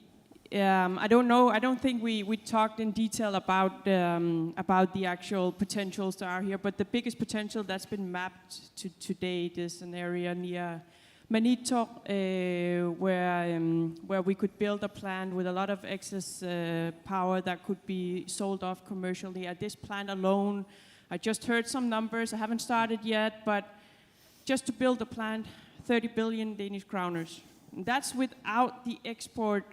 I don't think we talked in detail about the actual potentials that are here, but the biggest potential that's been mapped to date is an area near Manito, where we could build a plant with a lot of excess power that could be sold off commercially. At this plant alone, I just heard some numbers, I haven't started yet, but just to build a plant, 30 billion Danish kroners. That's without the export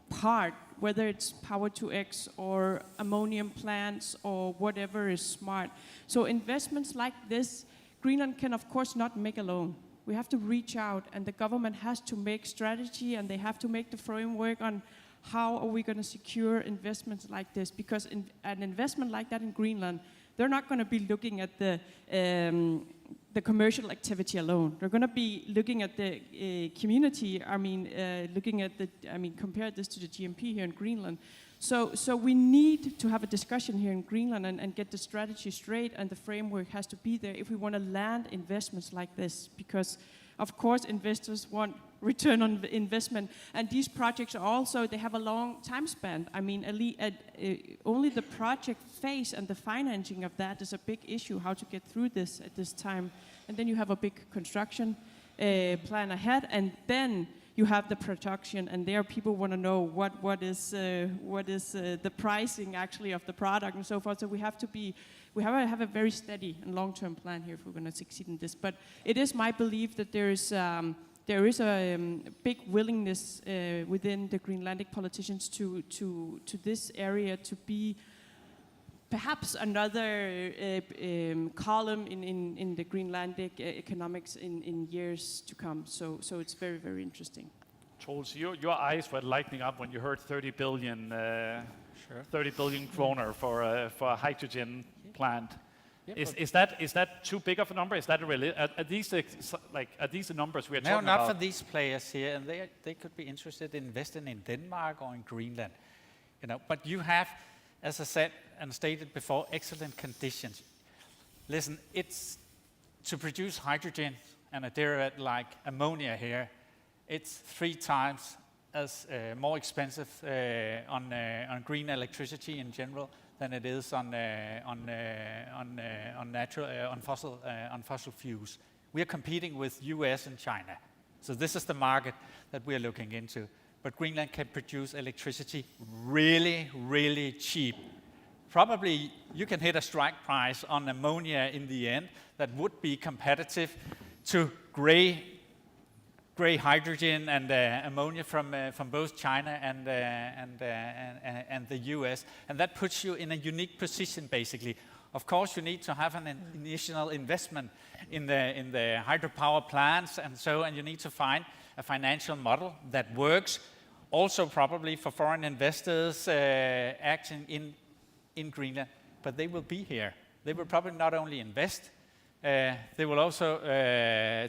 part, whether it's power to X or ammonium plants or whatever is smart. So investments like this, Greenland can of course not make alone. We have to reach out, and the government has to make strategy, and they have to make the framework on how are we going to secure investments like this, because an investment like that in Greenland, they're not going to be looking at the commercial activity alone. They're going to be looking at the community. Compare this to the GMP here in Greenland. So we need to have a discussion here in Greenland and get the strategy straight, and the framework has to be there if we want to land investments like this, because of course investors want return on investment, and these projects are also, they have a long time span. I mean, only the project phase and the financing of that is a big issue, how to get through this at this time. And then you have a big construction plan ahead, and then you have the production, and there people want to know what is the pricing actually of the product and so forth. So we have to have a very steady and long-term plan here if we're going to succeed in this. But it is my belief that there is a big willingness within the Greenlandic politicians to this area to be perhaps another column in the Greenlandic economics in years to come. So it's very, very interesting. Troels, your eyes were lighting up when you heard 30 billion kroner for a hydrogen plant. Yeah, is that too big of a number? Is that are these the numbers we are talking about? No, not for these players here, and they could be interested in investing in Denmark or in Greenland, But you have, as I said and stated before, excellent conditions. Listen, it's to produce hydrogen and a derivative like ammonia here. It's 3 times as more expensive on green electricity in general than it is on fossil fuels. We are competing with US and China, so this is the market that we are looking into. But Greenland can produce electricity really, really cheap. Probably you can hit a strike price on ammonia in the end that would be competitive to gray hydrogen and ammonia from both China and the US, and that puts you in a unique position basically. Of course, you need to have an initial investment in the hydropower plants and you need to find a financial model that works. Also, probably for foreign investors acting in Greenland, but they will be here. They will probably not only invest, they will also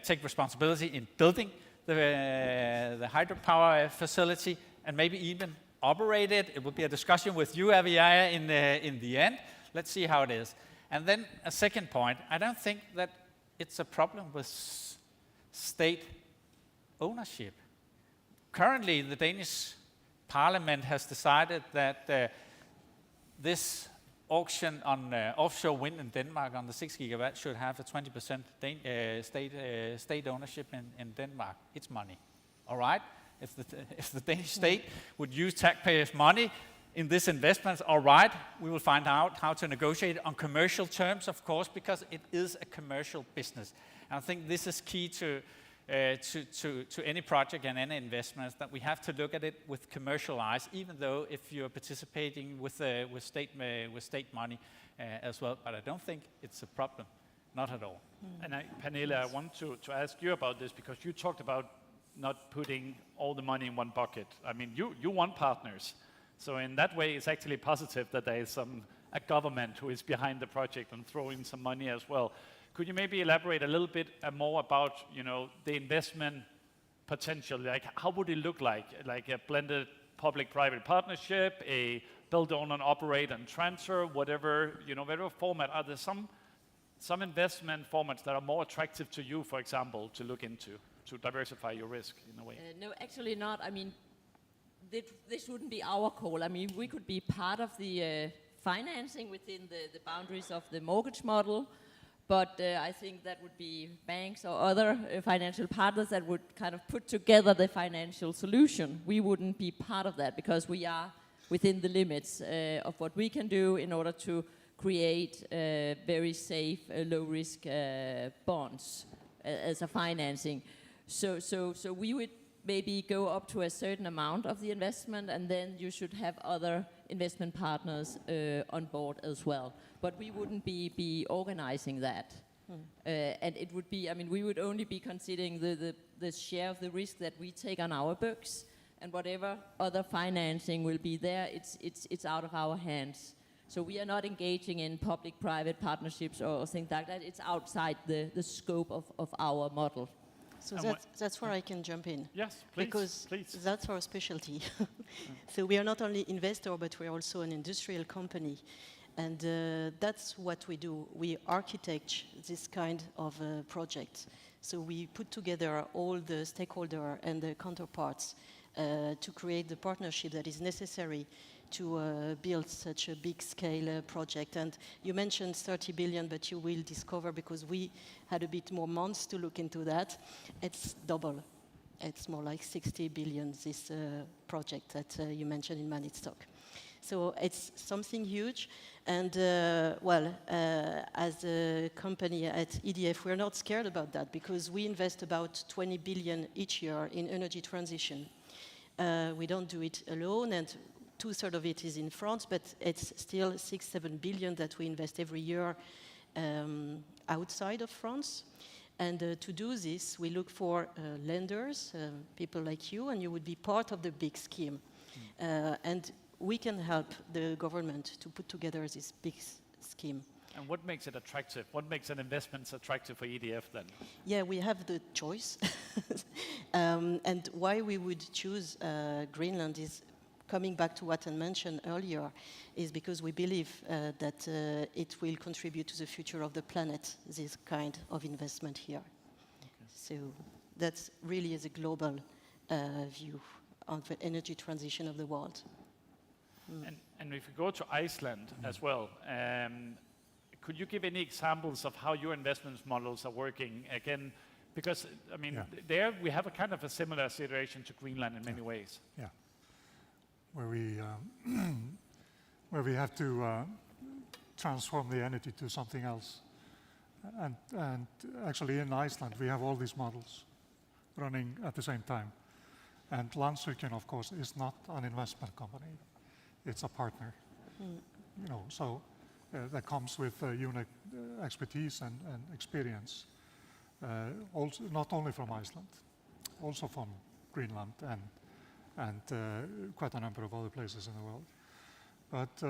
take responsibility in building the hydropower facility and maybe even operate it. It will be a discussion with you, Avia, in the end. Let's see how it is. And then a second point, I don't think that it's a problem with state ownership. Currently, the Danish Parliament has decided that this auction on offshore wind in Denmark on the 6 gigawatt should have a 20% state ownership in Denmark. It's money, all right? If the Danish state would use taxpayers' money in this investment, all right, we will find out how to negotiate on commercial terms, of course, because it is a commercial business. I think this is key to any project and any investments, that we have to look at it with commercial eyes, even though if you're participating with state money as well. But I don't think it's a problem, not at all. And Pernille, I want to ask you about this, because you talked about not putting all the money in one bucket. I mean, you want partners. So in that way, it's actually positive that there is a government who is behind the project and throwing some money as well. Could you maybe elaborate a little bit more about, the investment potential? Like, how would it look like? Like a blended public-private partnership, a build, own, and operate and transfer, whatever format. Are there some investment formats that are more attractive to you, for example, to look into, to diversify your risk in a way? No, actually not. I mean, this wouldn't be our call. I mean, we could be part of the financing within the boundaries of the mortgage model, but I think that would be banks or other financial partners that would kind of put together the financial solution. We wouldn't be part of that, because we are within the limits of what we can do in order to create very safe, low-risk bonds as a financing. So we would maybe go up to a certain amount of the investment, and then you should have other investment partners on board as well. But we wouldn't be organizing that. And it would be, I mean, we would only be considering the share of the risk that we take on our books, and whatever other financing will be there, it's out of our hands. So we are not engaging in public-private partnerships or things like that. It's outside the scope of our model. So that's where I can jump in. Yes, please. Because that's our specialty. So we are not only investor, but we're also an industrial company. And that's what we do. We architect this kind of project. So we put together all the stakeholders and the counterparts to create the partnership that is necessary to build such a big scale project. And you mentioned 30 billion, but you will discover, because we had a bit more months to look into that, it's double. It's more like 60 billion, this project that you mentioned in Manitstock. So it's something huge. And as a company at EDF, we're not scared about that, because we invest about 20 billion each year in energy transition. We don't do it alone, and 2/3 of it is in France, but it's still 6-7 billion that we invest every year outside of France. And to do this, we look for lenders, people like you, and you would be part of the big scheme. And we can help the government to put together this big scheme. And what makes it attractive? What makes an investment attractive for EDF then? Yeah, we have the choice. And why we would choose Greenland is, coming back to what I mentioned earlier, is because we believe that it will contribute to the future of the planet, this kind of investment here. Okay. So that's really is a global view on the energy transition of the world. And if you go to Iceland as well, could you give any examples of how your investment models are working? Again, because, I mean, there we have a kind of a similar situation to Greenland in many ways. Yeah. Where we have to transform the energy to something else. And actually in Iceland, we have all these models running at the same time. And Landsvirkjun, of course, is not an investment company. It's a partner. So that comes with unique expertise and experience. Also, not only from Iceland, also from Greenland and quite a number of other places in the world. But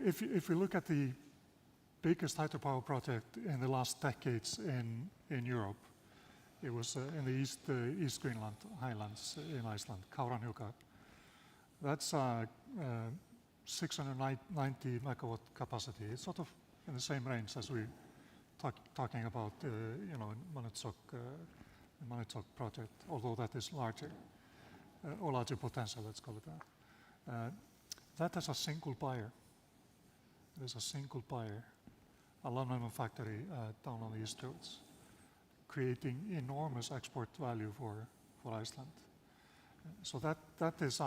if we look at the biggest hydropower project in the last decades in Europe, it was in the East Greenland highlands in Iceland, Kárahnjúkar. That's 690 megawatt capacity. It's sort of in the same range as we're talking about, Manitsoq project, although that is larger, or larger potential, let's call it that. That has a single buyer. There's a single buyer, aluminum factory down on the East Coast, creating enormous export value for Iceland. So that is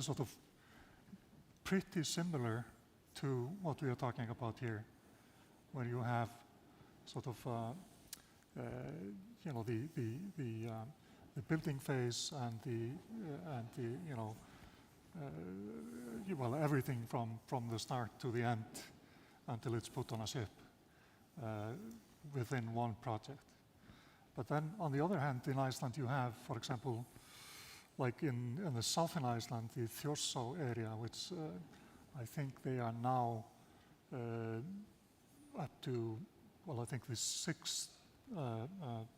sort of pretty similar to what we are talking about here where you have sort of you know, the building phase and the you know, well, everything from the start to the end until it's put on a ship within one project. But then on the other hand, in Iceland you have, for example, like in the southern Iceland, the Þjórsá area, which I think they are now up to, well, I think the sixth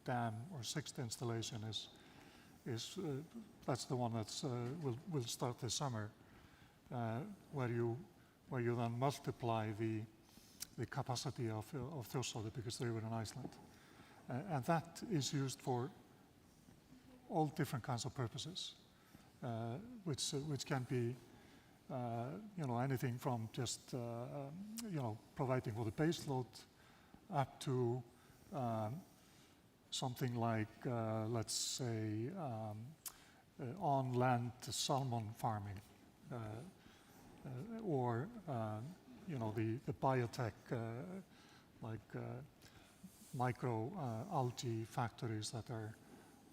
dam or sixth installation is that's the one that's will start this summer, where you then multiply the capacity of Þjórsá, the biggest river in Iceland, and that is used for all different kinds of purposes, which can be you know, anything from just you know, providing for the base load up to something like let's say on-land salmon farming, or you know, the biotech like micro algae factories that are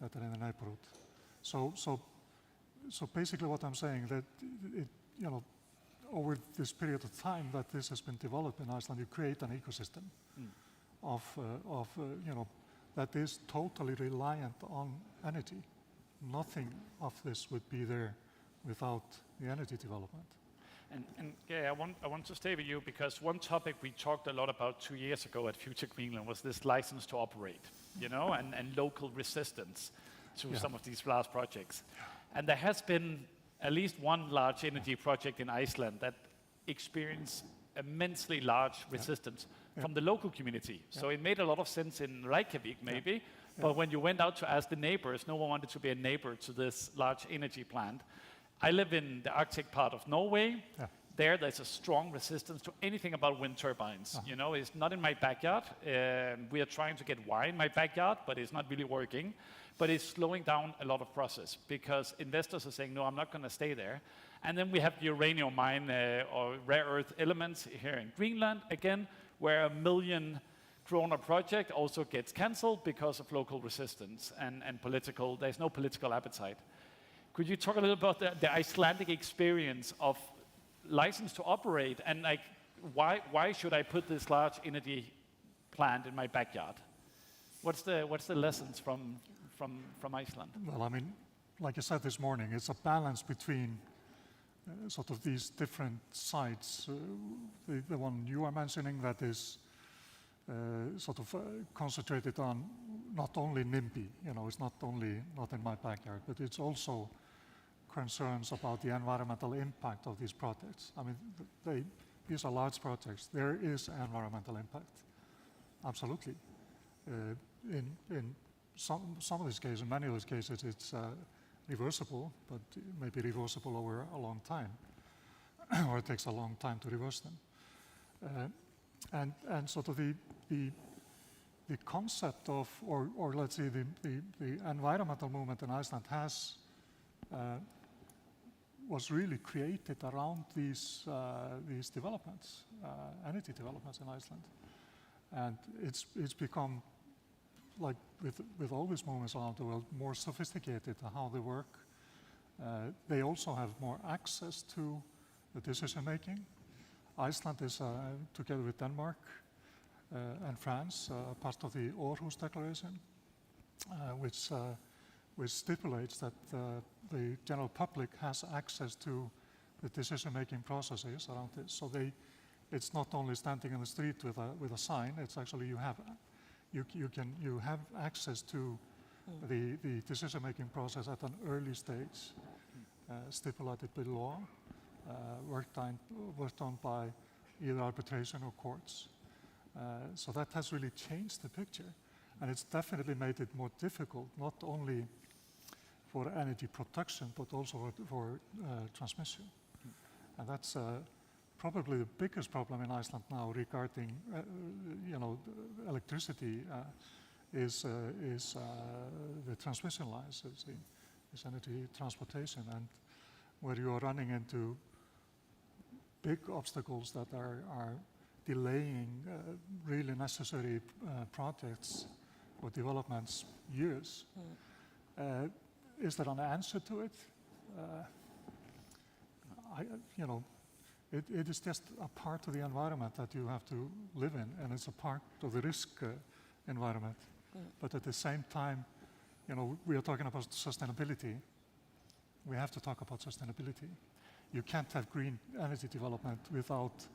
in the neighborhood. So basically what I'm saying, that it, you know, over this period of time that this has been developed in Iceland, you create an ecosystem of you know, that is totally reliant on energy. Nothing of this would be there without the energy development. And yeah, I want to stay with you, because one topic we talked a lot about 2 years ago at Future Greenland was this license to operate, you know, and local resistance to some of these large projects. And there has been at least one large energy project in Iceland that experienced immensely large resistance from the local community. So it made a lot of sense in Reykjavik, maybe, but when you went out to ask the neighbors, no one wanted to be a neighbor to this large energy plant. I live in the Arctic part of Norway. There's a strong resistance to anything about wind turbines. You know, it's not in my backyard. We are trying to get wire in my backyard, but it's not really working. But it's slowing down a lot of process, because investors are saying, no, I'm not going to stay there. And then we have the uranium mine or rare earth elements here in Greenland, again, where $1 million project also gets cancelled because of local resistance and political, there's no political appetite. Could you talk a little about the Icelandic experience of license to operate, and like why should I put this large energy plant in my backyard? What's the lessons from Iceland? Well, I mean, like I said this morning, it's a balance between sort of these different sides. The one you are mentioning that is sort of concentrated on not only NIMBY, you know, it's not in my backyard, but it's also concerns about the environmental impact of these projects. I mean, these are large projects. There is environmental impact, absolutely. In some of these cases, in many of these cases, it's reversible, but maybe reversible over a long time, or it takes a long time to reverse them. And sort of the concept of, or let's say the environmental movement in Iceland was really created around these developments, energy developments in Iceland, and it's become, like with all these movements around the world, more sophisticated how they work. They also have more access to the decision making. Iceland is, together with Denmark and France, part of the Aarhus Declaration, which stipulates that the general public has access to the decision-making processes around this. So it's not only standing in the street with a sign. It's actually you have access to the decision-making process at an early stage, stipulated by law, worked on by either arbitration or courts. So that has really changed the picture, and it's definitely made it more difficult, not only for energy production, but also for transmission. And that's probably the biggest problem in Iceland now regarding, electricity is the transmission lines, is energy transportation, and where you are running into big obstacles that are delaying really necessary projects or developments years. Is there an answer to it? It is just a part of the environment that you have to live in, and it's a part of the risk environment. But at the same time, we are talking about sustainability. We have to talk about sustainability. You can't have green energy development without,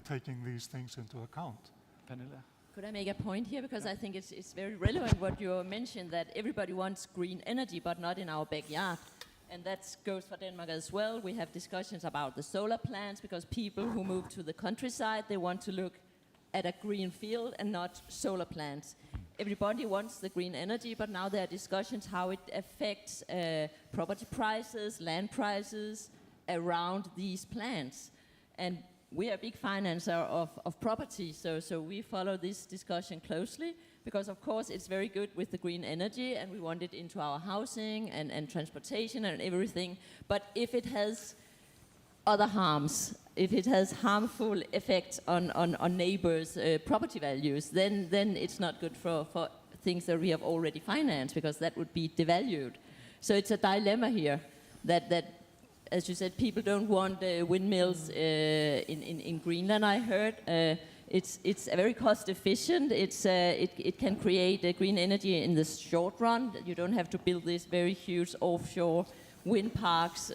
taking these things into account. Pernille? Could I make a point here? Because I think it's very relevant what you mentioned, that everybody wants green energy, but not in our backyard. And that goes for Denmark as well. We have discussions about the solar plants, because people who move to the countryside, they want to look at a green field and not solar plants. Everybody wants the green energy, but now there are discussions how it affects property prices, land prices around these plants. And we are a big financer of property, so we follow this discussion closely, because of course it's very good with the green energy and we want it into our housing and transportation and everything. But if it has other harms, if it has harmful effects on neighbors' property values, then it's not good for things that we have already financed, because that would be devalued. So it's a dilemma here that as you said, people don't want windmills in Greenland, I heard. It's very cost efficient. It can create green energy in the short run. You don't have to build these very huge offshore wind parks,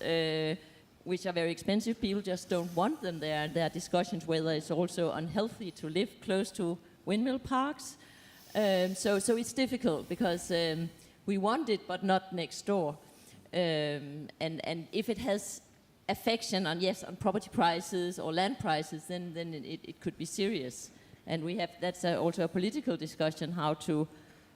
which are very expensive. People just don't want them there. There are discussions whether it's also unhealthy to live close to windmill parks. So it's difficult, because we want it, but not next door. And if it has affection on property prices or land prices, then it could be serious. And that's also a political discussion, how to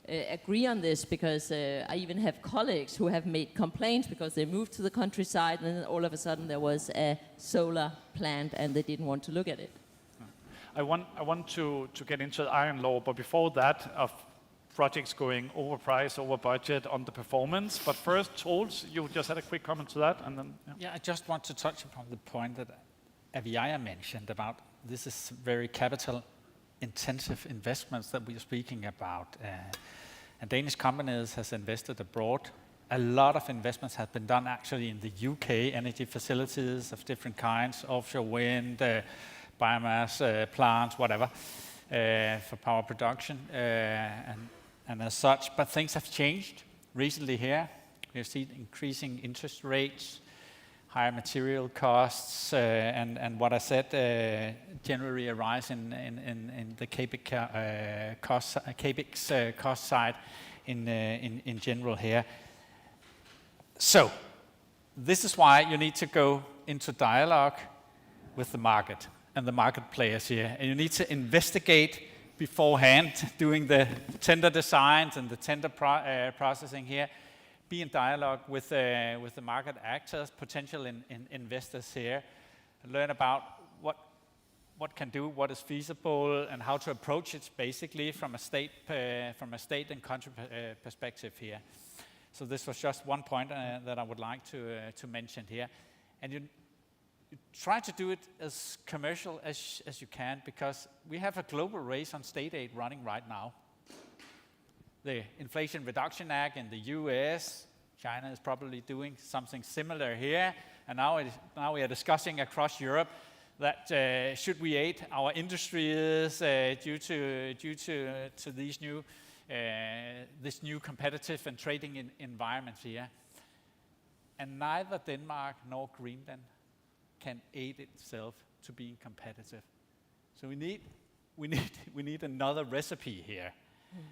agree on this, because I even have colleagues who have made complaints because they moved to the countryside and then all of a sudden there was a solar plant and they didn't want to look at it. I want to get into the iron law, but before that, of projects going over price, over budget, on the performance. But first, Troels, you just had a quick comment to that, and then I just want to touch upon the point that Aviaya mentioned about this is very capital-intensive investments that we are speaking about. And Danish companies has invested abroad. A lot of investments have been done actually in the UK, energy facilities of different kinds, offshore wind, biomass plants, whatever, for power production. And as such, but things have changed recently here. We have seen increasing interest rates, higher material costs, and what I said, generally a rise in the CAPEX cost side in general here. So, this is why you need to go into dialogue with the market and the market players here. And you need to investigate beforehand, doing the tender designs and the tender processing here. Be in dialogue with the market actors, potential investors here, and learn about what can do, what is feasible, and how to approach it basically from a state and country perspective here. So this was just one point that I would like to mention here. And you try to do it as commercial as you can, because we have a global race on state aid running right now. The Inflation Reduction Act in the US, China is probably doing something similar here, and now we are discussing across Europe that should we aid our industries due to these new this new competitive and trading environment here. And neither Denmark nor Greenland can aid itself to being competitive. So we need another recipe here.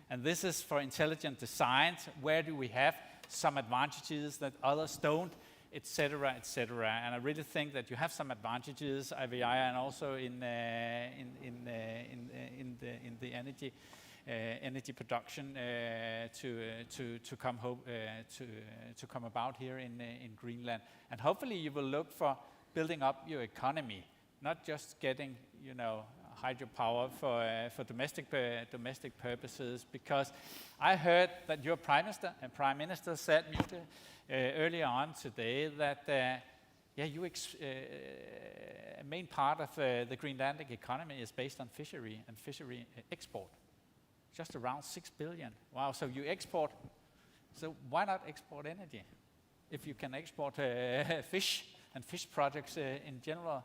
And this is for intelligent design. Where do we have some advantages that others don't, etc., etc. And I really think that you have some advantages, Aviaya, and also in the energy production to come about here in Greenland. And hopefully you will look for building up your economy, not just getting, hydropower for domestic purposes. Because I heard that your Prime Minister said earlier on today that a main part of the Greenlandic economy is based on fishery and fishery export. Just around 6 billion. Wow, so you export, so why not export energy? If you can export fish and fish products in general,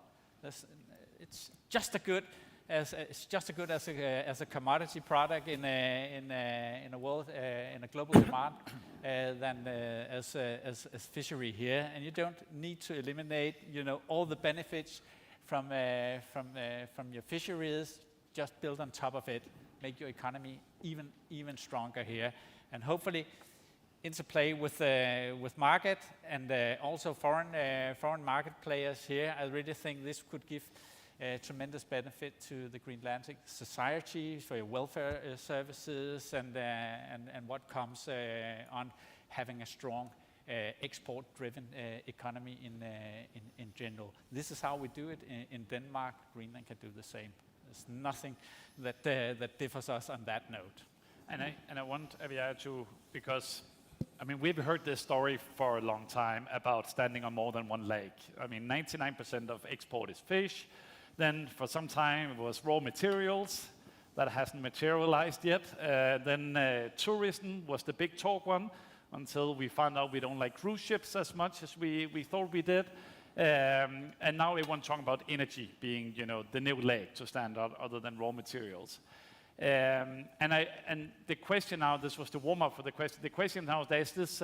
it's just as good as a commodity product in a world in a global demand than as fishery here. And you don't need to eliminate, all the benefits from your fisheries. Just build on top of it, make your economy even stronger here, and hopefully interplay with market and also foreign market players here. I really think this could give tremendous benefit to the Greenlandic society for your welfare services and what comes on having a strong export-driven economy in general. This is how we do it in Denmark. Greenland can do the same. There's nothing that differs us on that note. And I want Aviar to, because we've heard this story for a long time about standing on more than one leg. 99% of export is fish. Then for some time it was raw materials. That hasn't materialized yet. Then tourism was the big talk one until we found out we don't like cruise ships as much as we thought we did. And now everyone's talking about energy being, the new leg to stand out other than raw materials. And the question now, this was the warm-up for the question. The question now, there's this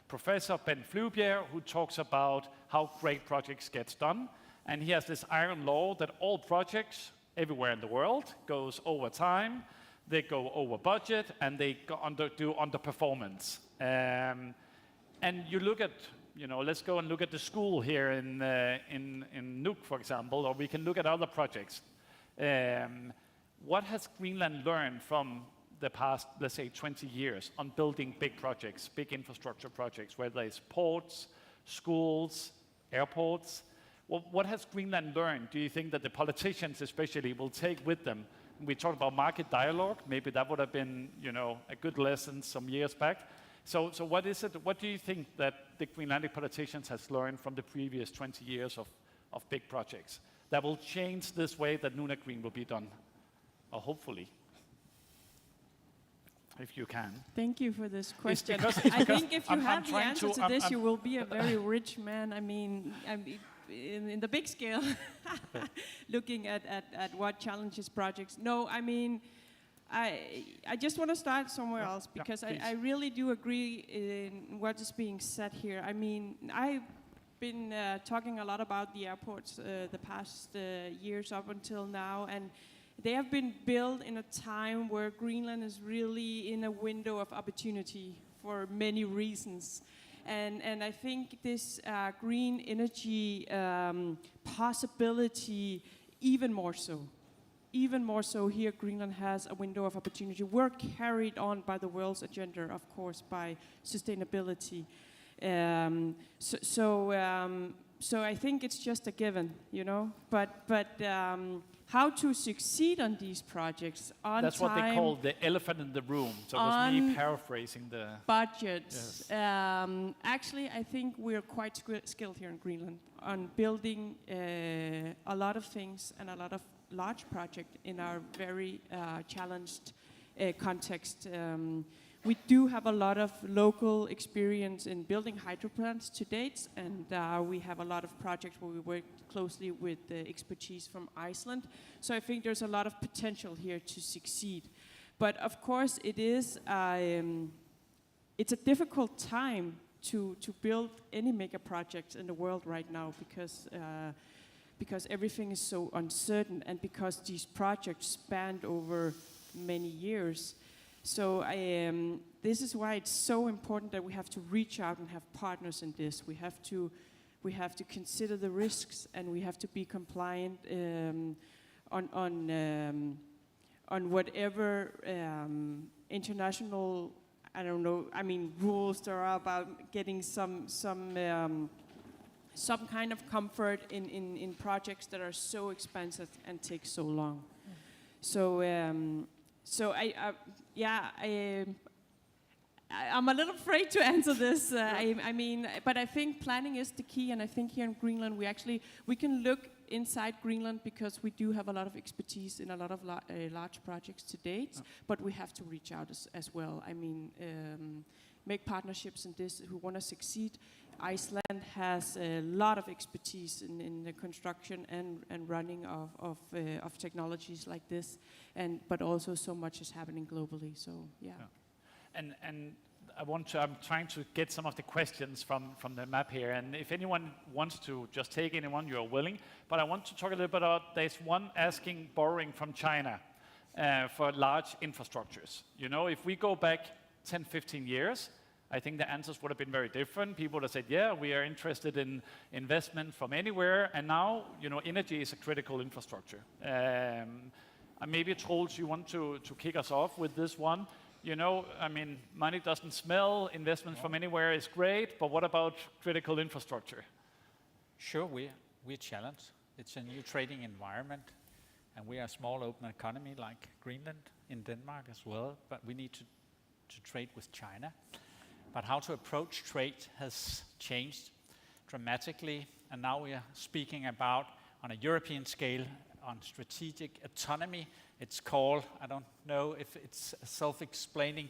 professor, Ben Fluebjerg, who talks about how great projects get done. And he has this iron law that all projects everywhere in the world goes over time, they go over budget, and they do underperformance. And you look at, let's go and look at the school here in Nuuk, for example, or we can look at other projects. What has Greenland learned from the past, let's say, 20 years on building big projects, big infrastructure projects, whether it's ports, schools, airports? What has Greenland learned? Do you think that the politicians especially will take with them? We talked about market dialogue. Maybe that would have been, a good lesson some years back. So what is it? What do you think that the Greenlandic politicians has learned from the previous 20 years of big projects that will change this way that Nunat Green will be done? Or hopefully, if you can. Thank you for this question. It's I think if you have the answer to this, I'm you will be a very rich man. In the big scale, looking at what challenges projects. No, I just want to start somewhere else because I really do agree in what is being said here. I've been talking a lot about the airports the past years up until now, and they have been built in a time where Greenland is really in a window of opportunity for many reasons. And I think this green energy possibility, even more so here, Greenland has a window of opportunity. We're carried on by the world's agenda, of course, by sustainability. So I think it's just a given, But how to succeed on these projects on That's time. What they call the elephant in the room. So it was me paraphrasing the budgets. Yes. Actually, I think we're quite skilled here in Greenland on building a lot of things and a lot of large projects in our very challenged context. We do have a lot of local experience in building hydro plants to date, and we have a lot of projects where we work closely with the expertise from Iceland. So I think there's a lot of potential here to succeed. But of course, it's a difficult time to build any mega projects in the world right now because everything is so uncertain and because these projects spanned over many years. So this is why it's so important that we have to reach out and have partners in this. We have to consider the risks, and we have to be compliant on whatever international, rules there are about getting some kind of comfort in projects that are so expensive and take so long. I'm a little afraid to answer this. I mean, but I think planning is the key, and I think here in Greenland we can look inside Greenland because we do have a lot of expertise in a lot of large projects to date, but we have to reach out as well. I mean, make partnerships in this who want to succeed. Iceland has a lot of expertise in the construction and running of technologies like this, but also so much is happening globally. So yeah. And I'm trying to get some of the questions from the map here, and if anyone wants to just take anyone, you're willing. But I want to talk a little bit about, there's one asking borrowing from China for large infrastructures. You know, if we go back 10, 15 years, I think the answers would have been very different. People would have said, yeah, we are interested in investment from anywhere, and now, you know, energy is a critical infrastructure. Maybe Troels, you want to kick us off with this one. You know, I mean, money doesn't smell, investments from anywhere is great, but what about critical infrastructure? Sure, we're challenged. It's a new trading environment, and we are a small open economy like Greenland, in Denmark as well, but we need to trade with China. But how to approach trade has changed dramatically, and now we are speaking about, on a European scale, on strategic autonomy. It's called, I don't know if it's a self-explaining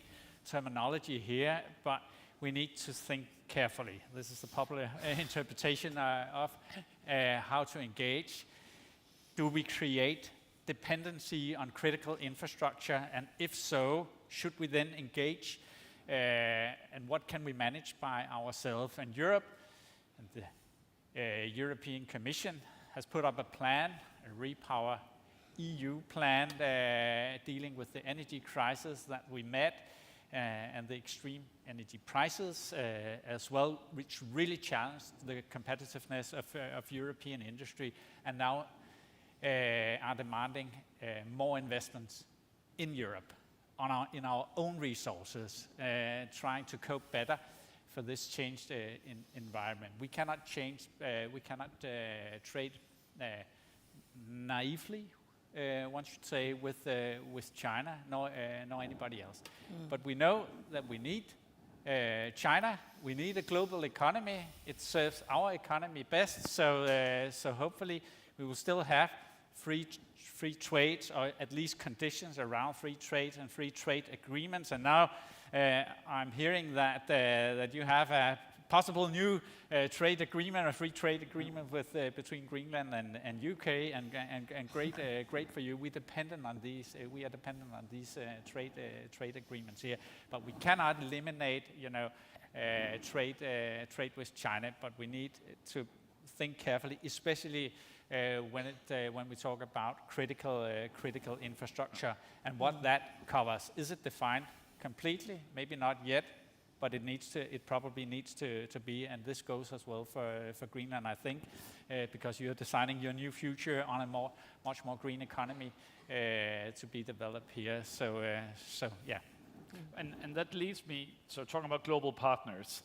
terminology here, but we need to think carefully. This is the popular interpretation of how to engage. Do we create dependency on critical infrastructure? And if so, should we then engage? And what can we manage by ourselves? And Europe, and the European Commission has put up a plan, a Repower EU plan dealing with the energy crisis that we met and the extreme energy prices as well, which really challenged the competitiveness of European industry, and now are demanding more investments in Europe in our own resources, trying to cope better for this changed environment. We cannot trade naively, one should say, with China, nor anybody else. But we know that we need China. We need a global economy. It serves our economy best. So hopefully we will still have free trade, or at least conditions around free trade and free trade agreements. And now I'm hearing that you have a possible new trade agreement, a free trade agreement between Greenland and UK, and great for you. We are dependent on these trade agreements here, but we cannot eliminate, trade with China. But we need to think carefully, especially when we talk about critical infrastructure and what that covers. Is it defined completely? Maybe not yet, but it probably needs to be, and this goes as well for Greenland, I think, because you're designing your new future on a much more green economy to be developed here. So yeah. And that leads me, so talking about global partners,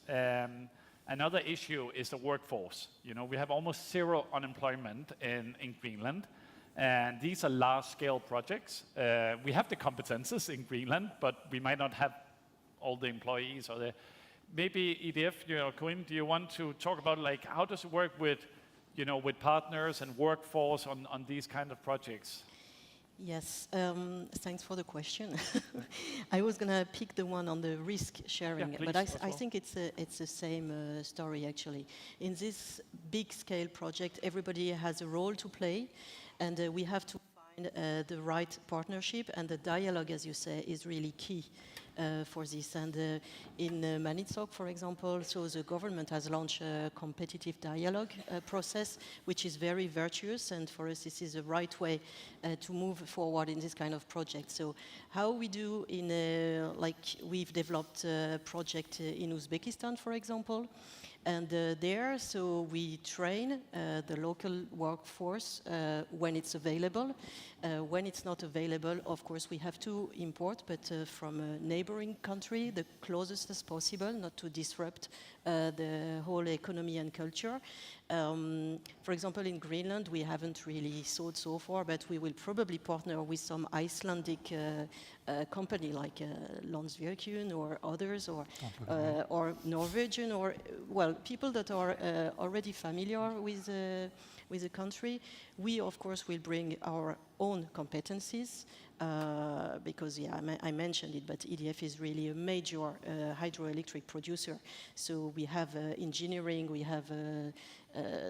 another issue is the workforce. You know, we have almost zero unemployment in Greenland, and these are large-scale projects. We have the competences in Greenland, but we might not have all the employees or maybe EDF, Corinne, do you want to talk about how does it work with partners and workforce on these kind of projects? Yes, thanks for the question. I was going to pick the one on the risk sharing, yeah, please, but I think it's the same story actually. In this big scale project, everybody has a role to play, and we have to find the right partnership, and the dialogue, as you say, is really key. For this, and in Maniitsoq, for example, so the government has launched a competitive dialogue process, which is very virtuous, and for us this is the right way to move forward in this kind of project. So how we do we've developed a project in Uzbekistan, for example, And there, so we train the local workforce when it's available. When it's not available, of course, we have to import, but from a neighboring country, the closest as possible, not to disrupt the whole economy and culture. For example, in Greenland, we haven't really sold so far, but we will probably partner with some Icelandic company like Landsvirkjun or others, or Norwegian, or well, people that are already familiar with the country. We, of course, will bring our own competencies because, yeah, I mentioned it, but EDF is really a major hydroelectric producer. So we have engineering, we have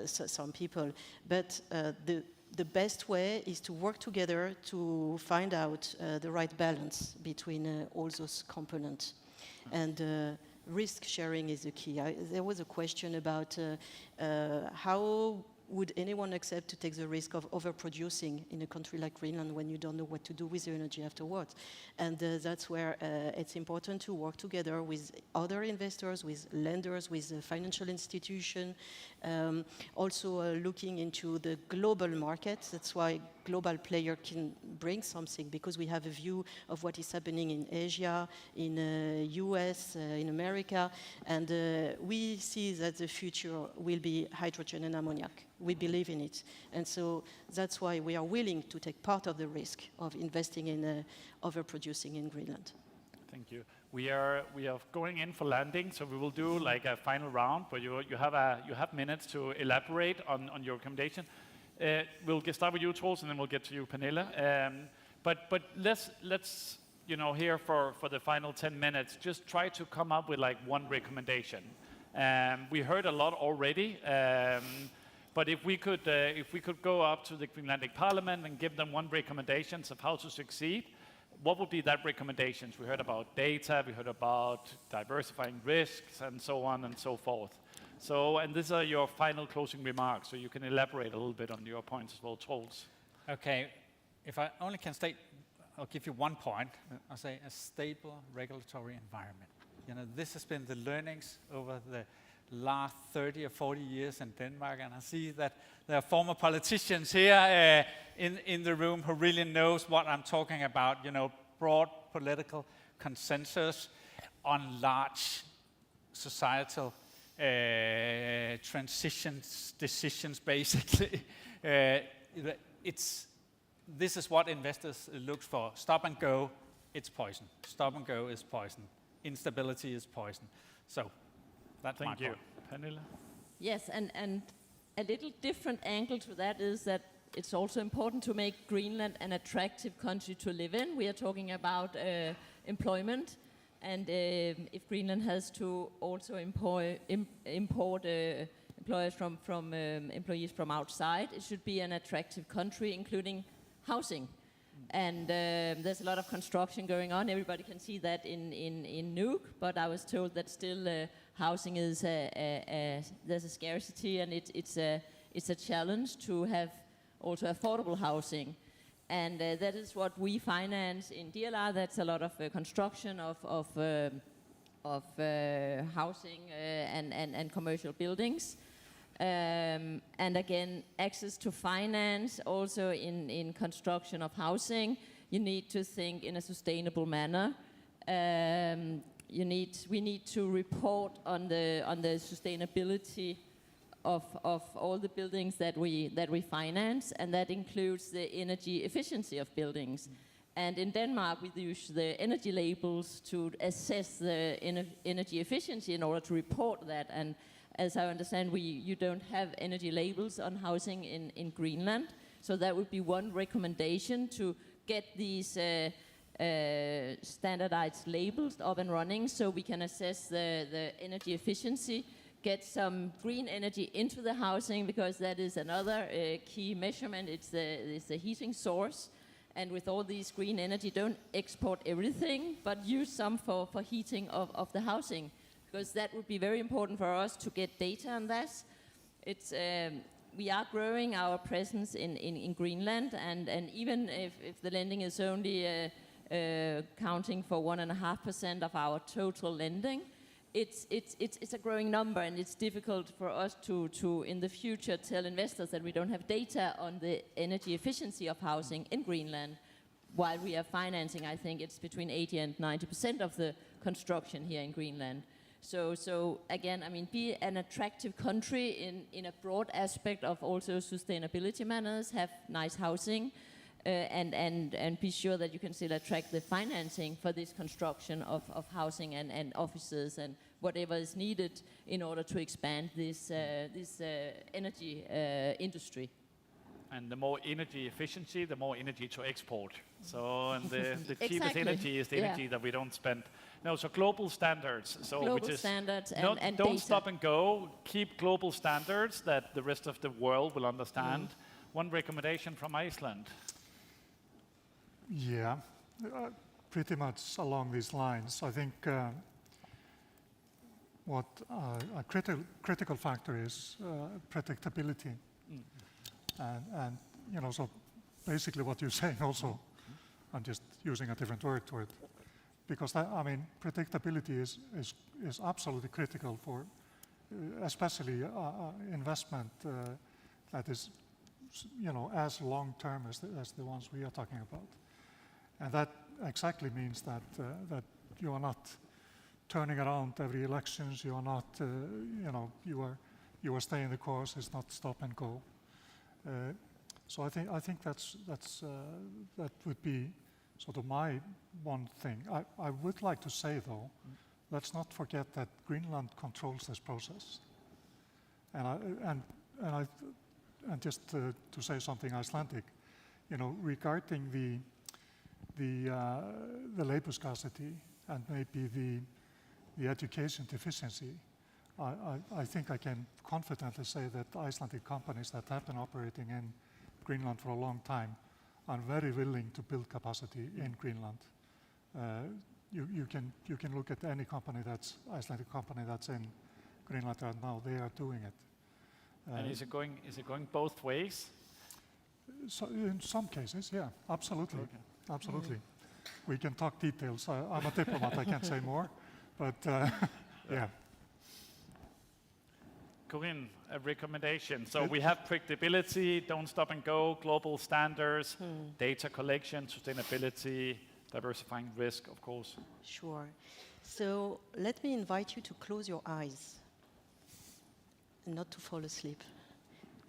some people, but the best way is to work together to find out the right balance between all those components. And risk sharing is the key. There was a question about how would anyone accept to take the risk of overproducing in a country like Greenland when you don't know what to do with the energy afterwards? And that's where it's important to work together with other investors, with lenders, with financial institutions, also looking into the global markets. That's why global player can bring something, because we have a view of what is happening in Asia, in US, in America, and we see that the future will be hydrogen and ammonia. We believe in it, and so that's why we are willing to take part of the risk of investing in overproducing in Greenland. Thank you. We are going in for landing, so we will do like a final round, but you have minutes to elaborate on your recommendation. We'll start with you, Troels, and then we'll get to you, Pernille. But let's here for the final 10 minutes, just try to come up with like one recommendation. We heard a lot already, but if we could go up to the Greenlandic Parliament and give them one recommendations of how to succeed, what would be that recommendations? We heard about data, we heard about diversifying risks, and so on and so forth. So, and these are your final closing remarks, so you can elaborate a little bit on your points as well, Troels. Okay, if I only can state, I'll give you one point. I'll say a stable regulatory environment. You know, this has been the learnings over the last 30 or 40 years in Denmark, and I see that there are former politicians here in the room who really knows what I'm talking about. You know, broad political consensus on large societal transitions, decisions, basically. This is what investors look for. Stop and go, it's poison. Stop and go is poison. Instability is poison. So that's my point. Thank you. Pernille? Yes, and a little different angle to that is that it's also important to make Greenland an attractive country to live in. We are talking about employment. And if Greenland has to also import employees employees from outside, it should be an attractive country, including housing. And there's a lot of construction going on. Everybody can see that in Nuuk. But I was told that still housing is there's a scarcity, and it's a challenge to have also affordable housing. And that is what we finance in DLR. That's a lot of construction of housing and commercial buildings. And again, access to finance also in construction of housing. You need to think in a sustainable manner. We need to report on the sustainability of all the buildings that we finance, and that includes the energy efficiency of buildings. And in Denmark, we use the energy labels to assess the energy efficiency in order to report that. And as I understand, you don't have energy labels on housing in Greenland. So that would be one recommendation, to get these standardized labels up and running so we can assess the energy efficiency, get some green energy into the housing, because that is another key measurement. It's the heating source. And with all these green energy, don't export everything, but use some for heating of the housing, because that would be very important for us to get data on this. We are growing our presence in Greenland, and even if the lending is only counting for 1.5% of our total lending, it's a growing number, and it's difficult for us to in the future tell investors that we don't have data on the energy efficiency of housing in Greenland. While we are financing, I think it's between 80 and 90% of the construction here in Greenland. So again, I mean, be an attractive country in a broad aspect of also sustainability manners, have nice housing, and be sure that you can still attract the financing for this construction of housing and offices and whatever is needed in order to expand this energy industry. And the more energy efficiency, the more energy to export. So, and the cheapest energy is the energy that we don't spend. No, so global standards. So global which is standards and don't data. stop and go. Keep global standards that the rest of the world will understand. One recommendation from Iceland. Yeah, pretty much along these lines. I think what a critical factor is predictability. And you know, so basically what you're saying also, I'm just using a different word to it, because that, I mean, predictability is absolutely critical for, especially investment that is, you know, as long-term as the ones we are talking about. And that exactly means that that you are not turning around every elections. You are not, you know, you are staying the course. It's not stop and go. So I think that would be sort of my one thing. I would like to say though, let's not forget that Greenland controls this process. And just to say something Icelandic, you know, regarding the labor scarcity and maybe the education deficiency, I think I can confidently say that Icelandic companies that have been operating in Greenland for a long time are very willing to build capacity in Greenland. You can look at any company Icelandic company that's in Greenland right now. They are doing it. And is it going both ways? So in some cases, yeah, absolutely, okay. Absolutely. We can talk details. I'm a diplomat. I can't say more, but yeah. Corinne, a recommendation. So we have predictability, don't stop and go, global standards, data collection, sustainability, diversifying risk, of course. Sure. So let me invite you to close your eyes, not to fall asleep,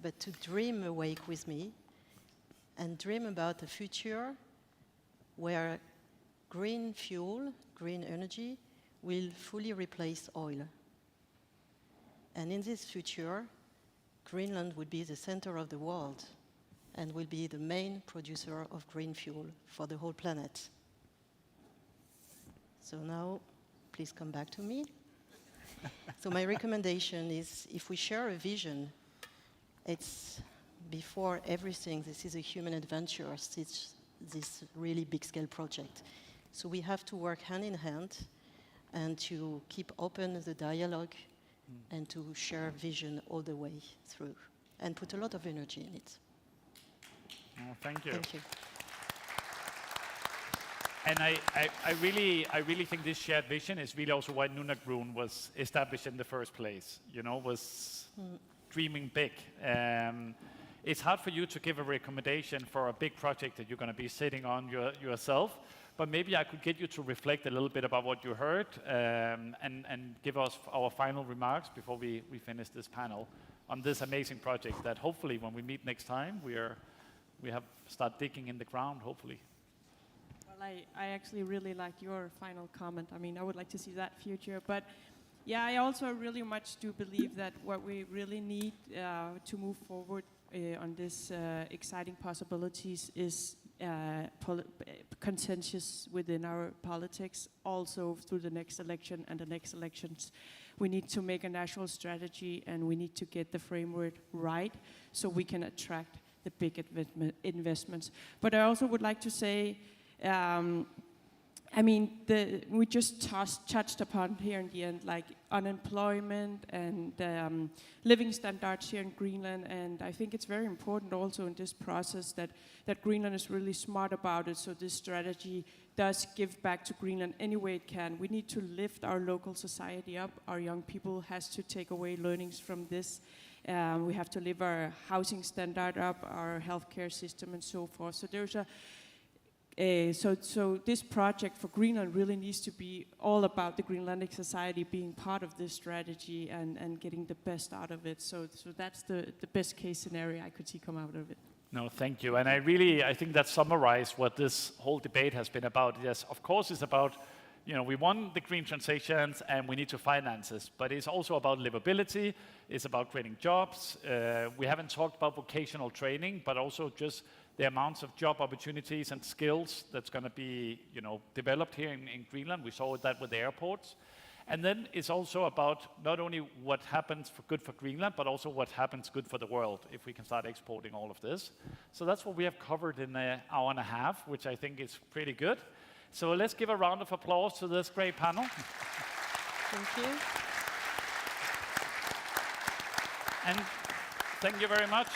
but to dream awake with me and dream about a future where green fuel, green energy, will fully replace oil. And in this future, Greenland will be the center of the world and will be the main producer of green fuel for the whole planet. So now, please come back to me. So my recommendation is, if we share a vision, it's before everything, this is a human adventure, it's this really big-scale project. So we have to work hand in hand and to keep open the dialogue and to share vision all the way through and put a lot of energy in it. Oh, thank you. Thank you. And I really think this shared vision is really also why Nunagrun was established in the first place, you know, was dreaming big. It's hard for you to give a recommendation for a big project that you're going to be sitting on yourself, but maybe I could get you to reflect a little bit about what you heard and give us our final remarks before we finish this panel on this amazing project that hopefully when we meet next time, we have start digging in the ground, hopefully. Well, I actually really like your final comment. I mean, I would like to see that future, but yeah, I also really much do believe that what we really need to move forward on this exciting possibilities is consensus within our politics, also through the next election and the next elections. We need to make a national strategy and we need to get the framework right so we can attract the big investments. But I also would like to say, I mean, we just touched upon here in the end, like unemployment and living standards here in Greenland. And I think it's very important also in this process that Greenland is really smart about it. So this strategy does give back to Greenland any way it can. We need to lift our local society up. Our young people has to take away learnings from this. We have to live our housing standard up, our healthcare system, and so forth. So there's so this project for Greenland really needs to be all about the Greenlandic society being part of this strategy and getting the best out of it. So that's the best case scenario I could see come out of it. No, thank you. And I think that summarized what this whole debate has been about. Yes, of course, it's about, we want the green transitions and we need to finance this, but it's also about livability, it's about creating jobs. We haven't talked about vocational training, but also just the amounts of job opportunities and skills that's going to be, developed here in Greenland. We saw that with the airports. And then it's also about not only what happens good for Greenland, but also what happens good for the world if we can start exporting all of this. So that's what we have covered in an hour and a half, which I think is pretty good. So let's give a round of applause to this great panel. Thank you. And thank you very much.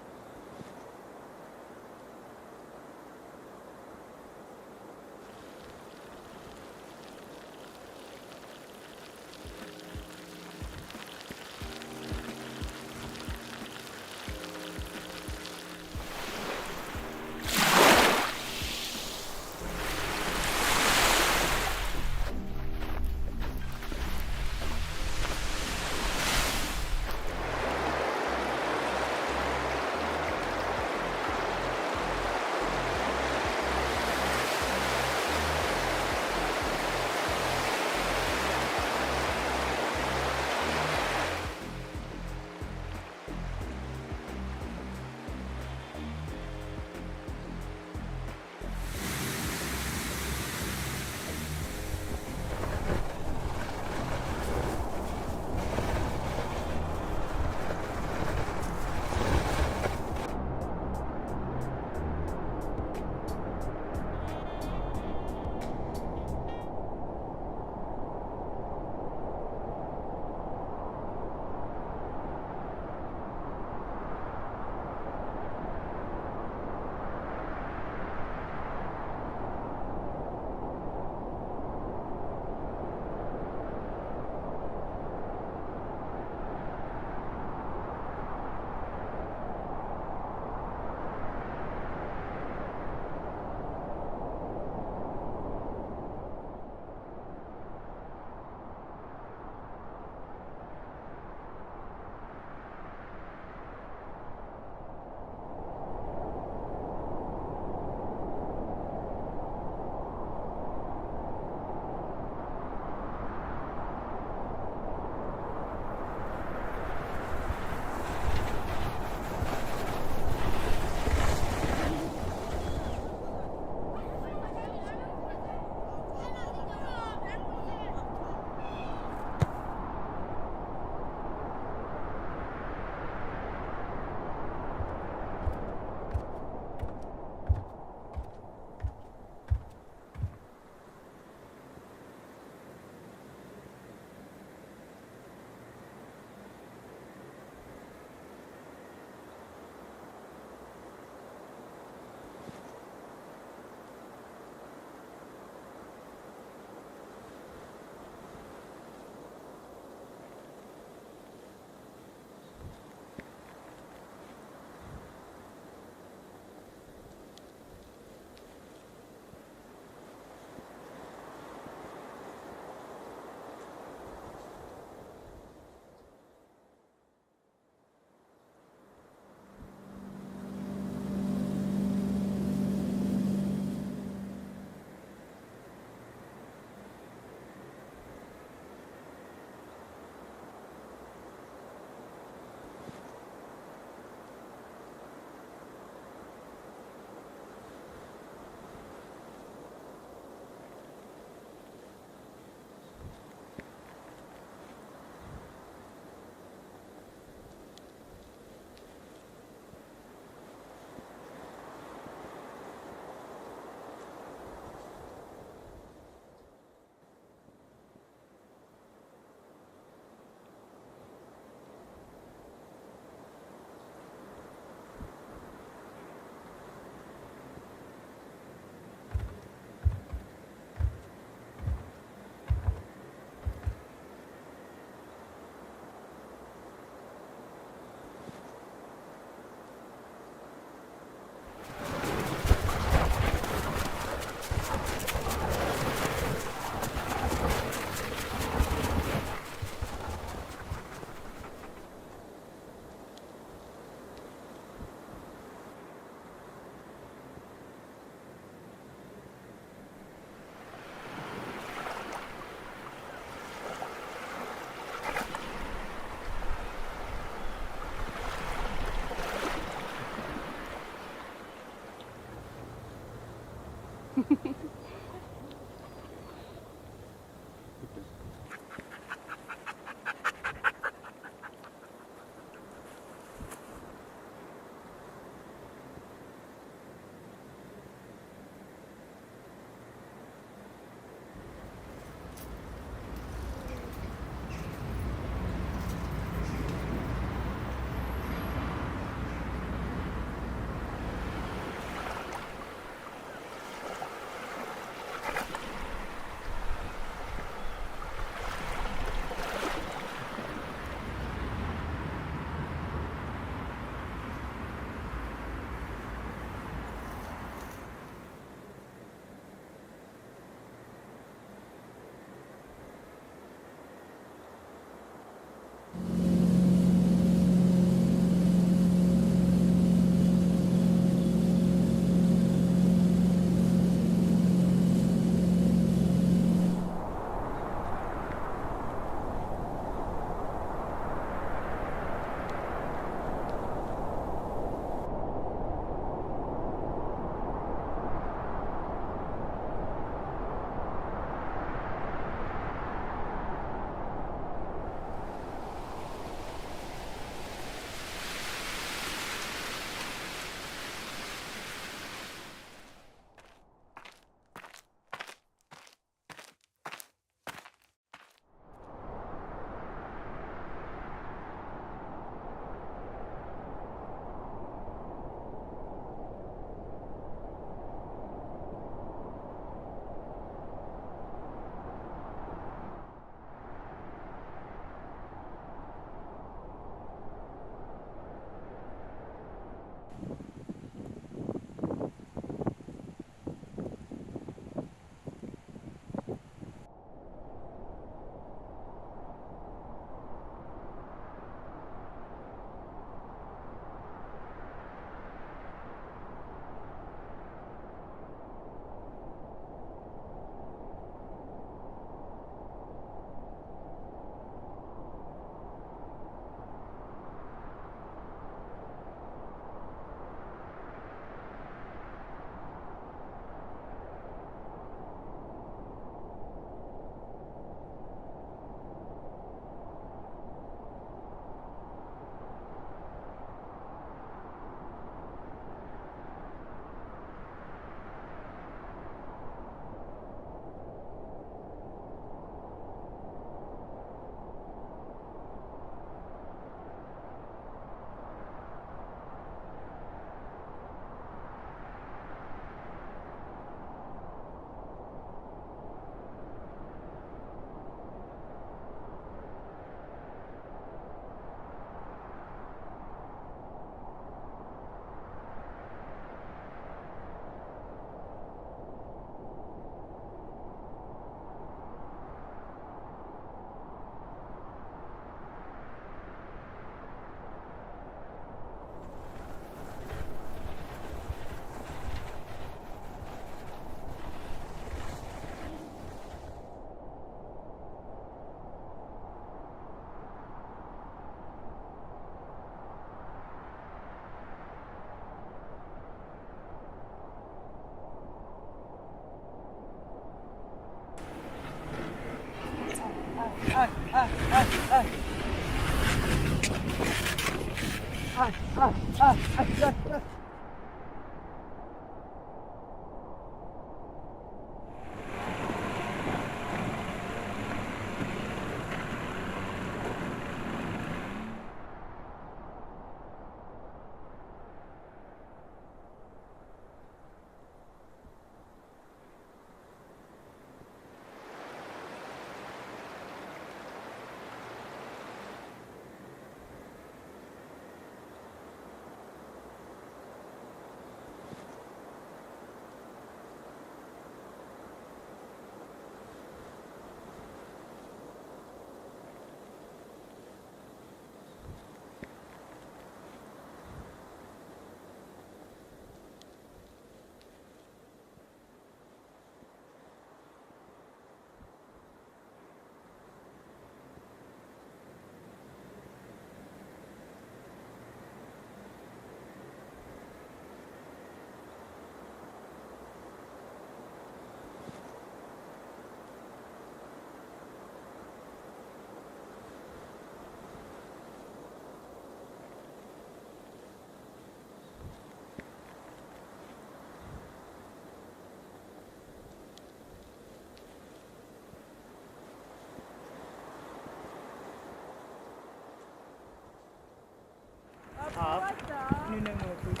Nu nemen we het goed.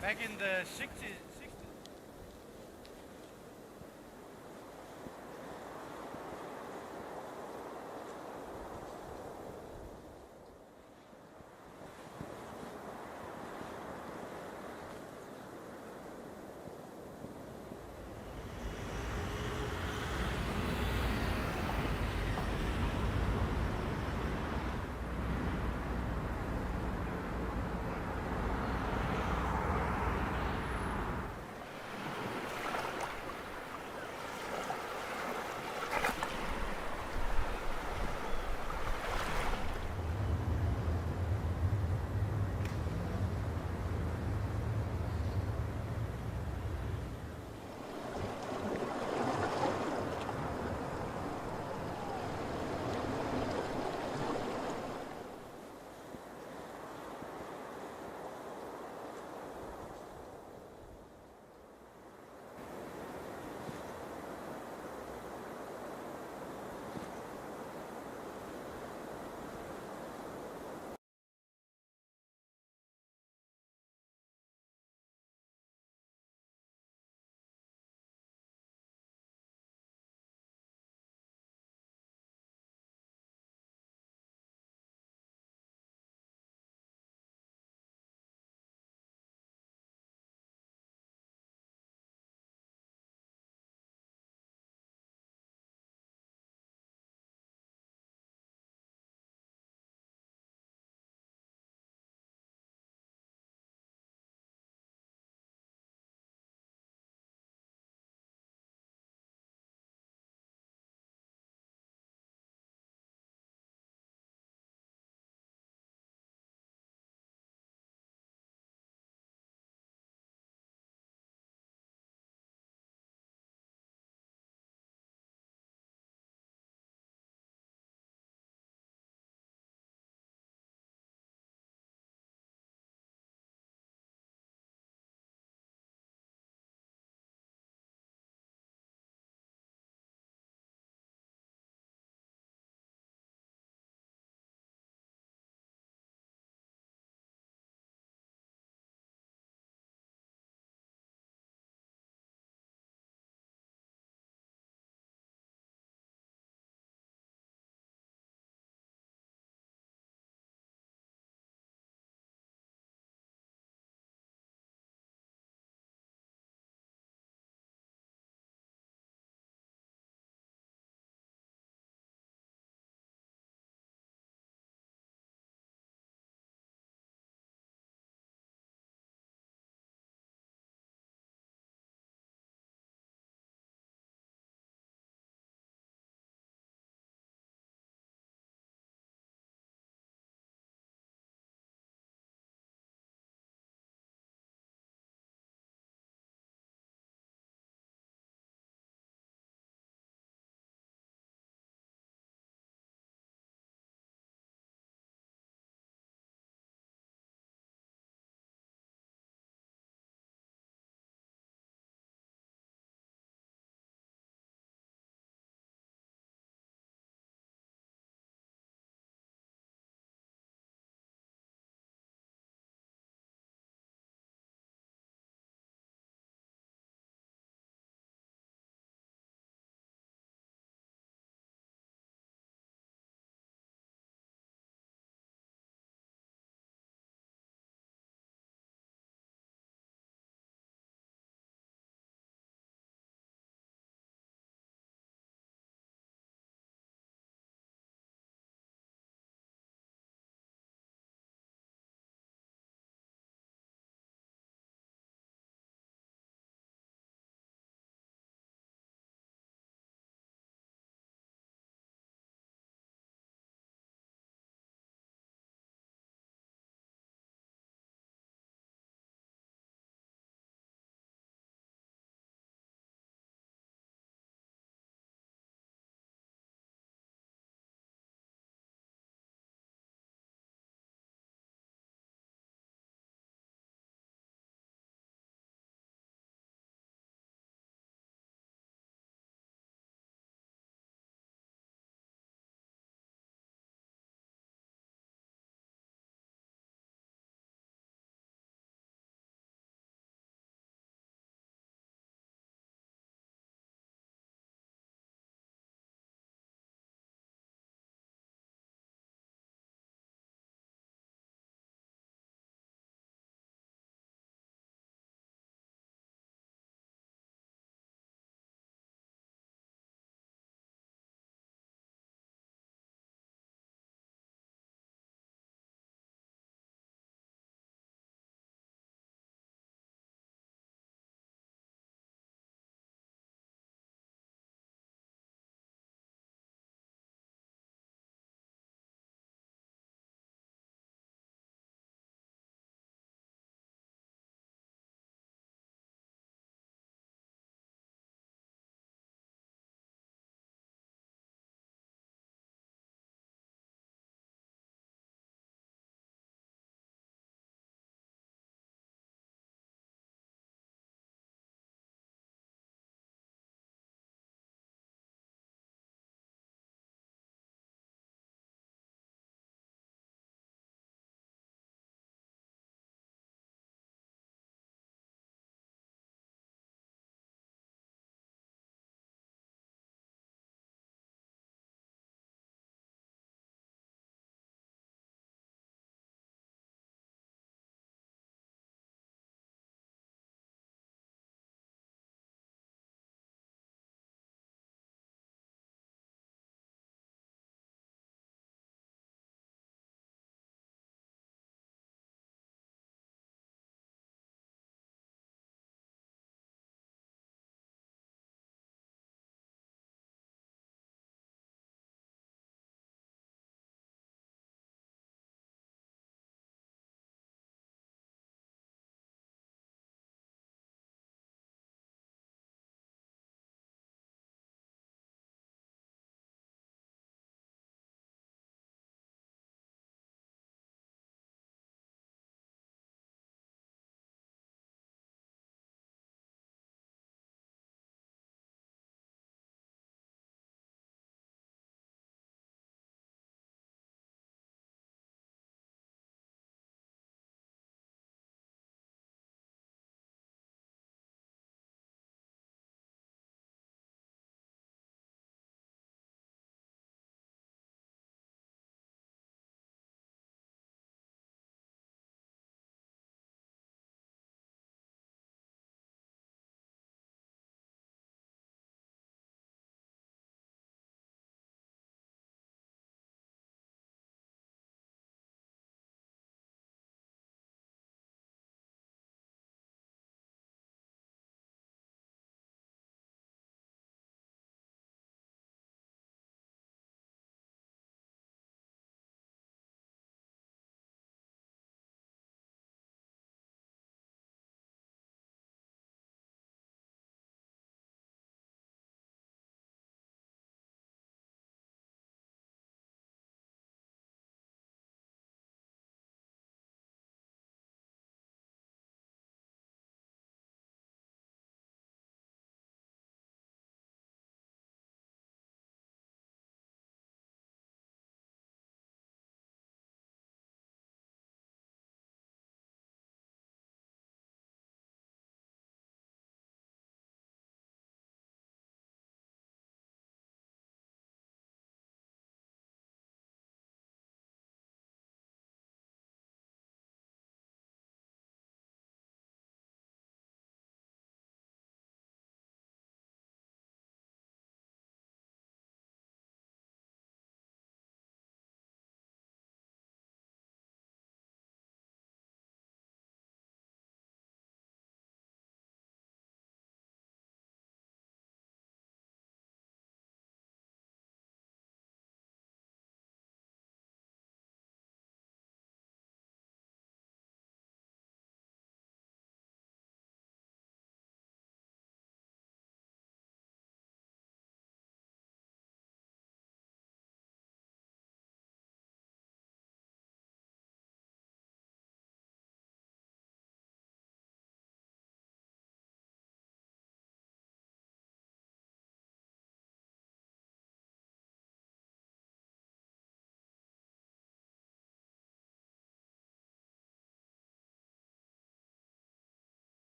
Back in the 60s,